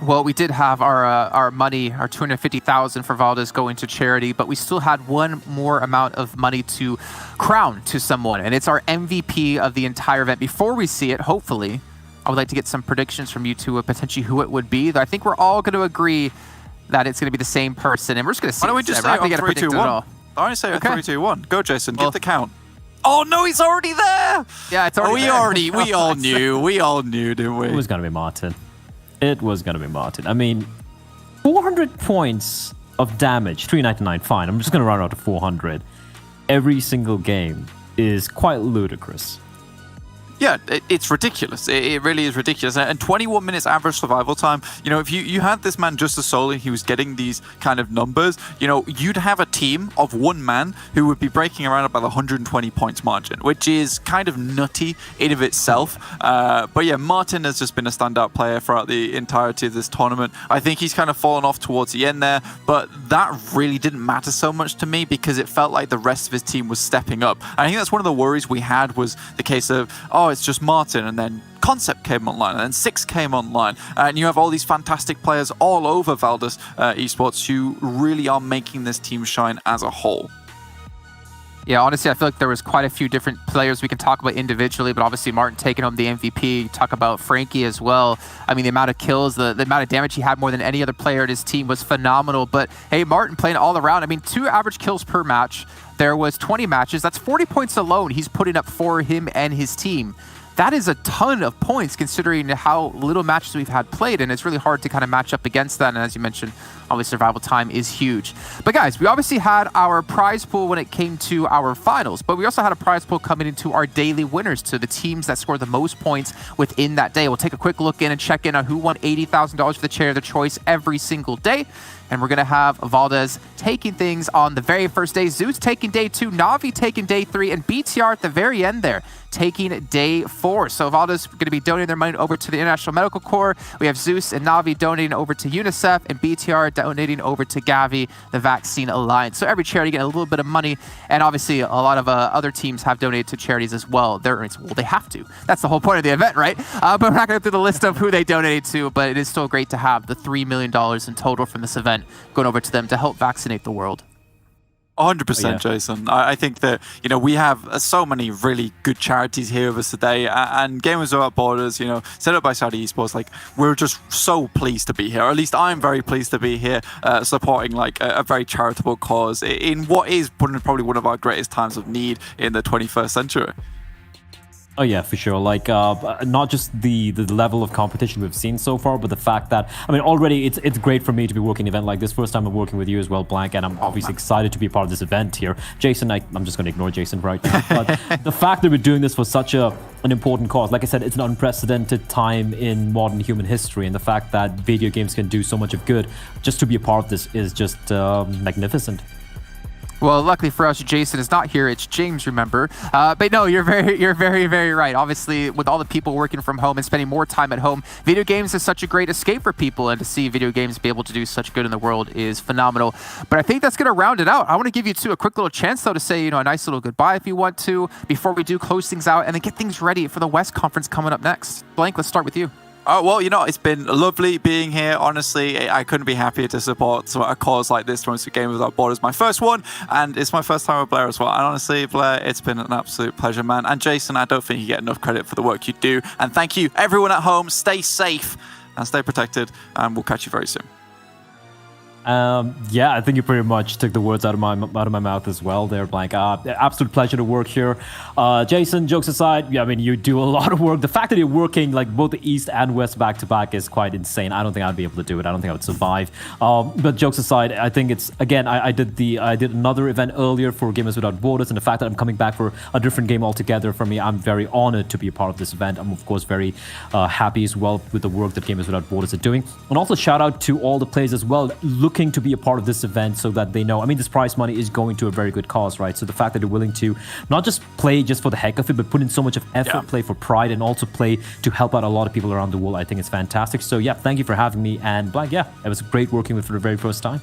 Well, we did have our money, our $250,000 for Valdez going to charity, but we still had one more amount of money to crown to someone, and it's our MVP of the entire event. Before we see it, hopefully, I would like to get some predictions from you two of potentially who it would be. I think we're all going to agree that it's going to be the same person, and we're just going to see. Why don't we just say 3, 2, 1? I want to say 3, 2, 1. Go, Jason. Give the count. Oh no, he's already there. Yeah, it's already we all knew, didn't we? It was gonna be Martin. It was gonna be Martin. I mean, 400 points of damage, 399, fine. I'm just gonna run out to 400. Every single game is quite ludicrous. Yeah, it's ridiculous. It really is ridiculous. And 21 minutes average survival time. You know, if you had this man just a solo and he was getting these kind of numbers, you know, you'd have a team of one man who would be breaking around about the 120 points margin, which is kind of nutty in of itself. But yeah, Martin has just been a standout player throughout the entirety of this tournament. I think he's kind of fallen off towards the end there, but that really didn't matter so much to me because it felt like the rest of his team was stepping up. And I think that's one of the worries we had was the case of, oh, it's just Martin, and then Concept came online, and then Six came online, and you have all these fantastic players all over Valdes Esports who really are making this team shine as a whole. Yeah, honestly, I feel like there was quite a few different players we can talk about individually, but obviously Martin taking home the MVP. Talk about Frankie as well. I mean, the amount of kills, the amount of damage he had more than any other player in his team was phenomenal. But hey, Martin playing all around. I mean, 2 average kills per match. There was 20 matches. That's 40 points alone he's putting up for him and his team. That is a ton of points considering how little matches we've had played, and it's really hard to kind of match up against that. And as you mentioned, obviously survival time is huge. But guys, we obviously had our prize pool when it came to our finals, but we also had a prize pool coming into our daily winners, to the teams that scored the most points within that day. We'll take a quick look in and check in on who won $80,000 for the chair of their choice every single day. And we're going to have Valdes taking things on the very first day, Zeus taking day 2, Navi taking day 3, and BTR at the very end there taking day 4. So Valdes going to be donating their money over to the International Medical Corps. We have Zeus and Navi donating over to UNICEF, and BTR donating over to Gavi, the Vaccine Alliance. So every charity getting a little bit of money, and obviously a lot of other teams have donated to charities as well. Well, they have to. That's the whole point of the event, right? But we're not going to go through the list of who they donated to, but it is still great to have the $3 million in total from this event going over to them to help vaccinate the world. 100%, Jason. I think that, you know, we have so many really good charities here with us today, and Gamers Without Borders, you know, set up by Saudi Esports, like, we're just so pleased to be here. Or at least I'm very pleased to be here supporting, like, a very charitable cause in what is probably one of our greatest times of need in the 21st century. Oh yeah, for sure. Like, not just the level of competition we've seen so far, but the fact that, I mean, already it's great for me to be working an event like this. First time I'm working with you as well, Blank, and I'm obviously excited to be part of this event here. Jason, I'm just going to ignore Jason right now. But the fact that we're doing this for such an important cause, like I said, it's an unprecedented time in modern human history, and the fact that video games can do so much of good, just to be a part of this is just magnificent. Well, luckily for us, Jason is not here. It's James, remember. But no, you're very right. Obviously, with all the people working from home and spending more time at home, video games is such a great escape for people, and to see video games be able to do such good in the world is phenomenal. But I think that's going to round it out. I want to give you two a quick little chance, though, to say, you know, a nice little goodbye if you want to, before we do close things out, and then get things ready for the West Conference coming up next. Blank, let's start with you. Oh, well, you know, it's been lovely being here. Honestly, I couldn't be happier to support a cause like this from Gamers Without Borders. My first one, and it's my first time with Blair as well. And honestly, Blair, it's been an absolute pleasure, man. And Jason, I don't think you get enough credit for the work you do. And thank you, everyone at home. Stay safe and stay protected. And we'll catch you very soon. Yeah, I think you pretty much took the words out of my mouth as well there, Blank. Absolute pleasure to work here. Jason, jokes aside, yeah, I mean, you do a lot of work. The fact that you're working like both the East and West back to back is quite insane. I don't think I'd be able to do it. I don't think I would survive. But jokes aside, I think it's, again, I did another event earlier for Gamers Without Borders, and the fact that I'm coming back for a different game altogether, for me, I'm very honored to be a part of this event. I'm of course very happy as well with the work that Gamers Without Borders are doing. And also shout out to all the players as well, looking to be a part of this event so that they know, I mean, this prize money is going to a very good cause, right? So the fact that they're willing to not just play just for the heck of it, but put in so much of effort, play for pride, and also play to help out a lot of people around the world, I think it's fantastic. So yeah, thank you for having me. And Blank, yeah, it was great working with you for the very first time.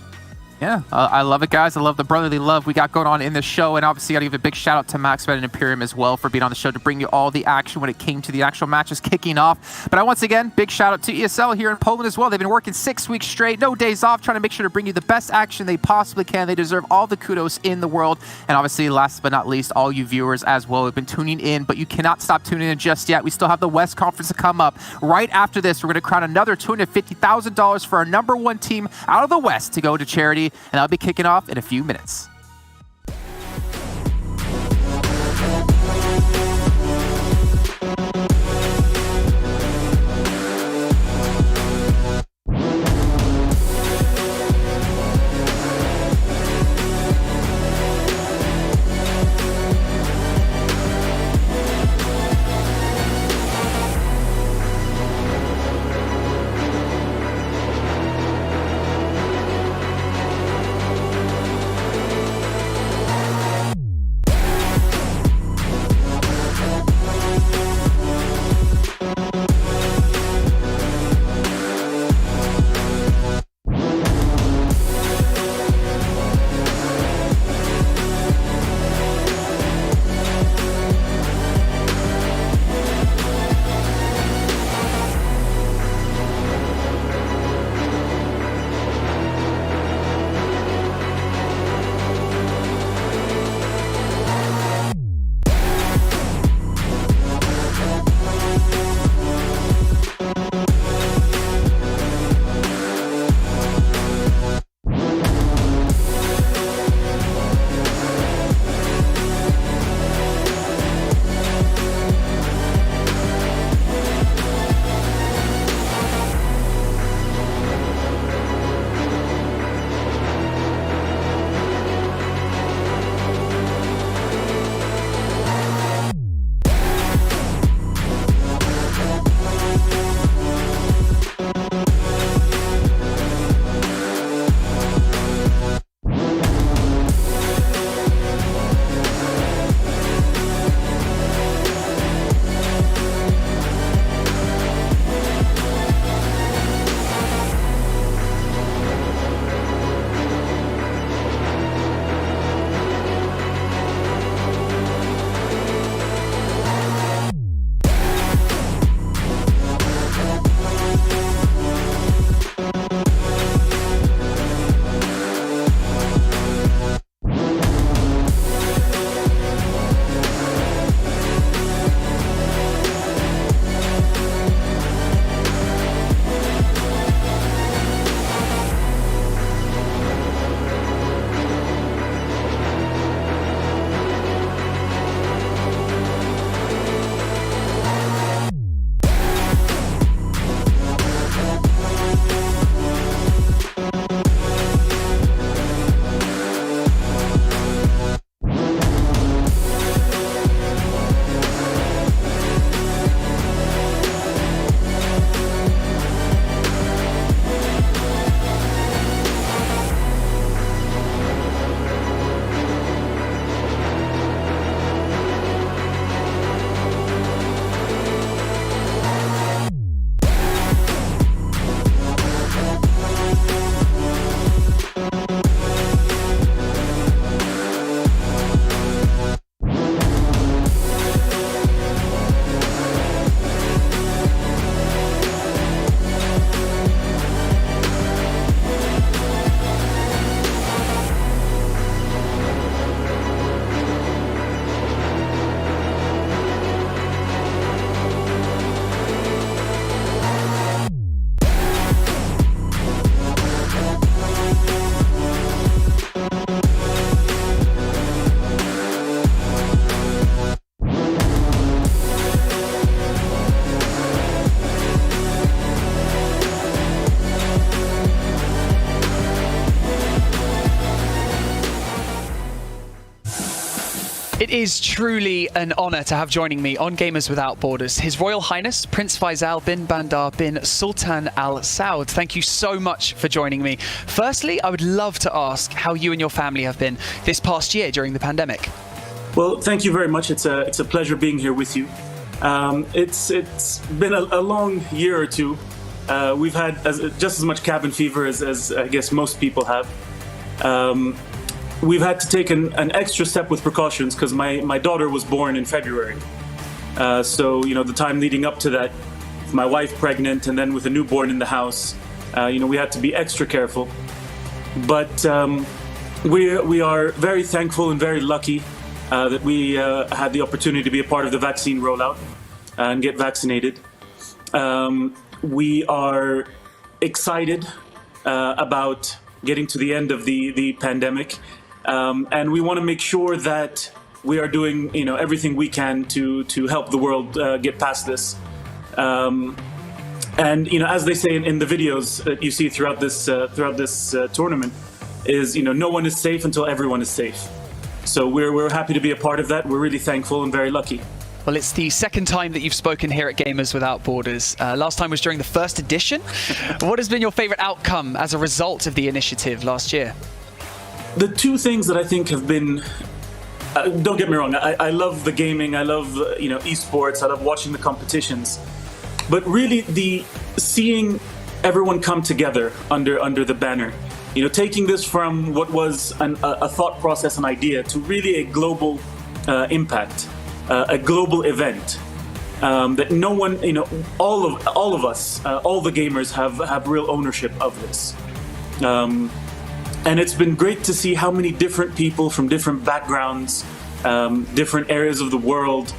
Yeah, I love it, guys. I love the brotherly love we got going on in the show. And obviously, got to give a big shout out to MaxBet and Imperium as well for being on the show to bring you all the action when it came to the actual matches kicking off. But once again, big shout out to ESL here in Poland as well. They've been working 6 weeks straight, no days off, trying to make sure to bring you the best action they possibly can. They deserve all the kudos in the world. And obviously, last but not least, all you viewers as well have been tuning in, but you cannot stop tuning in just yet. We still have the West Conference to come up. Right after this, we're going to crown another $250,000 for our #1 team out of the West to go to charity, and that'll be kicking off in a few minutes. It is truly an honour to have joining me on Gamers Without Borders His Royal Highness Prince Faisal bin Bandar bin Sultan Al Saud. Thank you so much for joining me. Firstly, I would love to ask how you and your family have been this past year during the pandemic. Well, thank you very much. It's a pleasure being here with you. It's been a long year or two. We've had just as much cabin fever as I guess most people have. We've had to take an extra step with precautions because my daughter was born in February. So, the time leading up to that, with my wife pregnant and then with a newborn in the house, we had to be extra careful. But we are very thankful and very lucky that we had the opportunity to be a part of the vaccine rollout and get vaccinated. We are excited about getting to the end of the pandemic. And we want to make sure that we are doing, everything we can to help the world get past this. And as they say in the videos that you see throughout this tournament, is no one is safe until everyone is safe. So we're happy to be a part of that. We're really thankful and very lucky. Well, it's the second time that you've spoken here at Gamers Without Borders. Last time was during the first edition. What has been your favourite outcome as a result of the initiative last year? The two things that I think have been, don't get me wrong, I love the gaming, I love esports, I love watching the competitions, but really seeing everyone come together under the banner, taking this from what was a thought process, an idea, to really a global impact, a global event that no one, all of us, all the gamers have real ownership of this. And it's been great to see how many different people from different backgrounds, different areas of the world.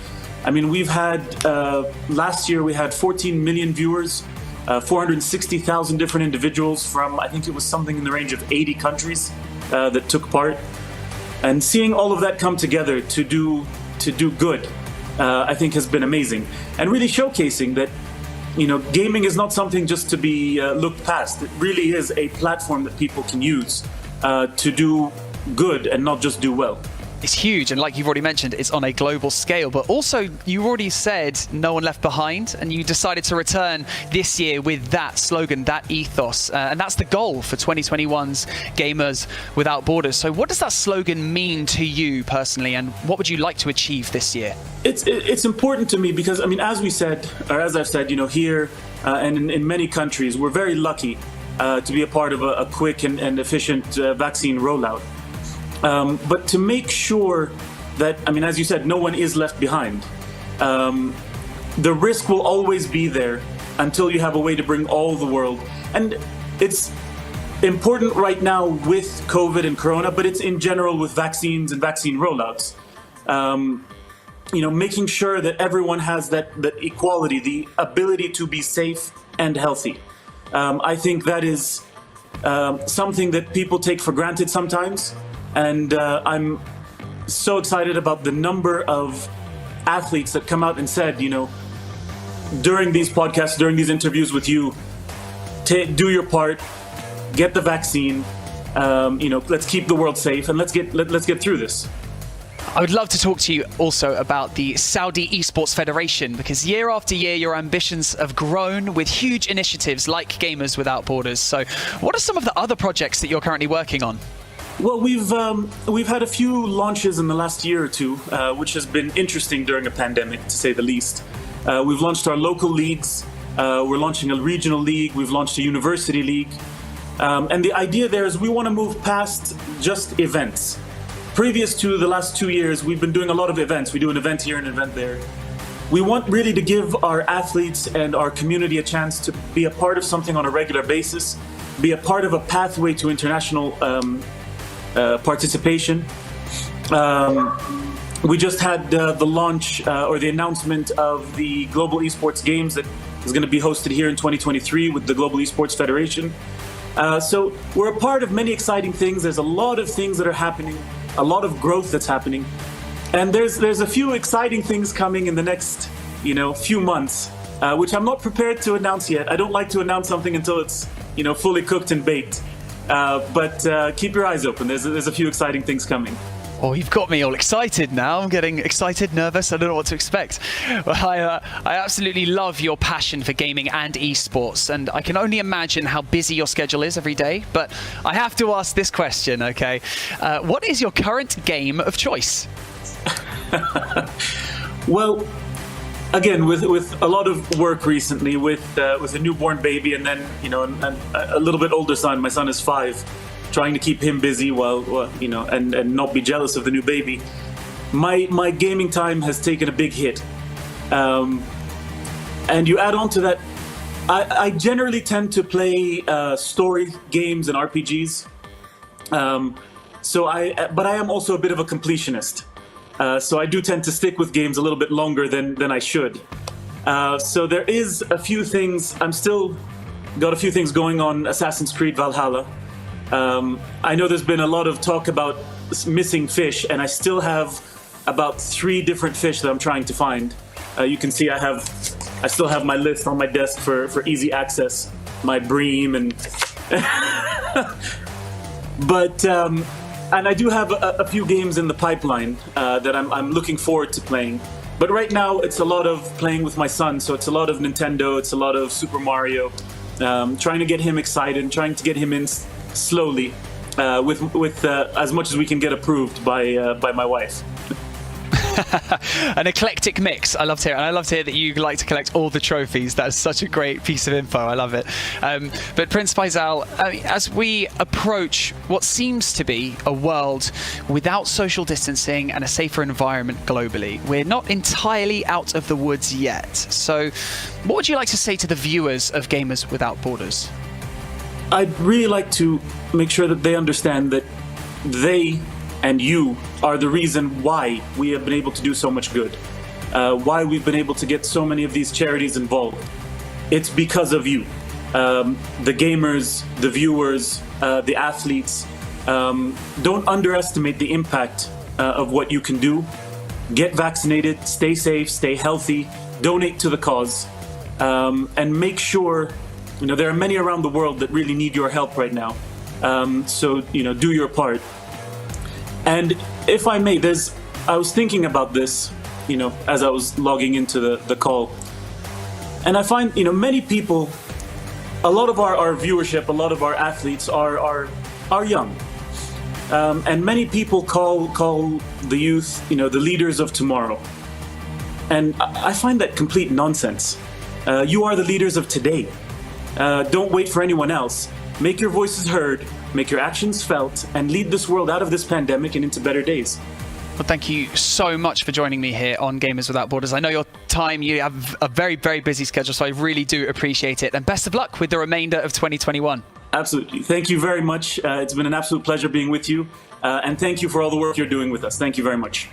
I mean, we've had, last year we had 14 million viewers, 460,000 different individuals from, I think it was something in the range of 80 countries that took part. And seeing all of that come together to do good, I think has been amazing. And really showcasing that gaming is not something just to be looked past. It really is a platform that people can use to do good and not just do well. It's huge, and like you've already mentioned, it's on a global scale, but also you already said no one left behind, and you decided to return this year with that slogan, that ethos, and that's the goal for 2021's Gamers Without Borders. So what does that slogan mean to you personally, and what would you like to achieve this year? It's important to me because, I mean, as we said, or as I've said, here and in many countries, we're very lucky to be a part of a quick and efficient vaccine rollout. But to make sure that, I mean, as you said, no one is left behind. The risk will always be there until you have a way to bring all the world. And it's important right now with COVID and Corona, but it's in general with vaccines and vaccine rollouts. Making sure that everyone has that equality, the ability to be safe and healthy. I think that is something that people take for granted sometimes. And I'm so excited about the number of athletes that come out and said, during these podcasts, during these interviews with you, do your part, get the vaccine, let's keep the world safe, and let's get through this. I would love to talk to you also about the Saudi Esports Federation, because year after year your ambitions have grown with huge initiatives like Gamers Without Borders. So what are some of the other projects that you're currently working on? Well, we've had a few launches in the last year or two, which has been interesting during a pandemic, to say the least. We've launched our local leagues. We're launching a regional league. We've launched a university league. And the idea there is we want to move past just events. Previous to the last 2 years, we've been doing a lot of events. We do an event here and an event there. We want really to give our athletes and our community a chance to be a part of something on a regular basis, be a part of a pathway to international participation. We just had the launch or the announcement of the Global Esports Games that is going to be hosted here in 2023 with the Global Esports Federation. So we're a part of many exciting things. There's a lot of things that are happening, a lot of growth that's happening. And there's a few exciting things coming in the next, few months, which I'm not prepared to announce yet. I don't like to announce something until it's, fully cooked and baked. But keep your eyes open. There's a few exciting things coming. Oh, you've got me all excited now. I'm getting excited, nervous. I don't know what to expect. Well, I absolutely love your passion for gaming and esports, and I can only imagine how busy your schedule is every day. But I have to ask this question, okay? What is your current game of choice? Well, again, with a lot of work recently, with a newborn baby, and then and a little bit older son. My son is 5. Trying to keep him busy while and not be jealous of the new baby. My gaming time has taken a big hit, and you add on to that, I generally tend to play story games and RPGs. But I am also a bit of a completionist, so I do tend to stick with games a little bit longer than I should. So there is a few things. I'm still got a few things going on Assassin's Creed Valhalla. I know there's been a lot of talk about missing fish, and I still have about 3 different fish that I'm trying to find. You can see I still have my list on my desk for easy access, my bream, and but and I do have a few games in the pipeline that I'm looking forward to playing. But right now it's a lot of playing with my son, so it's a lot of Nintendo, it's a lot of Super Mario, trying to get him excited, and trying to get him in slowly, with as much as we can get approved by my wife. An eclectic mix. I love to hear it. And I love to hear that you like to collect all the trophies. That is such a great piece of info. I love it. But Prince Faisal, as we approach what seems to be a world without social distancing and a safer environment globally, we're not entirely out of the woods yet. So what would you like to say to the viewers of Gamers Without Borders? I'd really like to make sure that they understand that they and you are the reason why we have been able to do so much good, why we've been able to get so many of these charities involved. It's because of you, the gamers, the viewers, the athletes. Don't underestimate the impact of what you can do. Get vaccinated, stay safe, stay healthy, donate to the cause, and make sure. There are many around the world that really need your help right now. So do your part. And if I may, I was thinking about this, as I was logging into the call. And I find, many people, a lot of our viewership, a lot of our athletes are young. And many people call the youth, the leaders of tomorrow. And I find that complete nonsense. You are the leaders of today. Don't wait for anyone else. Make your voices heard, make your actions felt, and lead this world out of this pandemic and into better days. Well, thank you so much for joining me here on Gamers Without Borders. I know you have a very, very busy schedule, so I really do appreciate it. And best of luck with the remainder of 2021. Absolutely. Thank you very much. It's been an absolute pleasure being with you. And thank you for all the work you're doing with us. Thank you very much.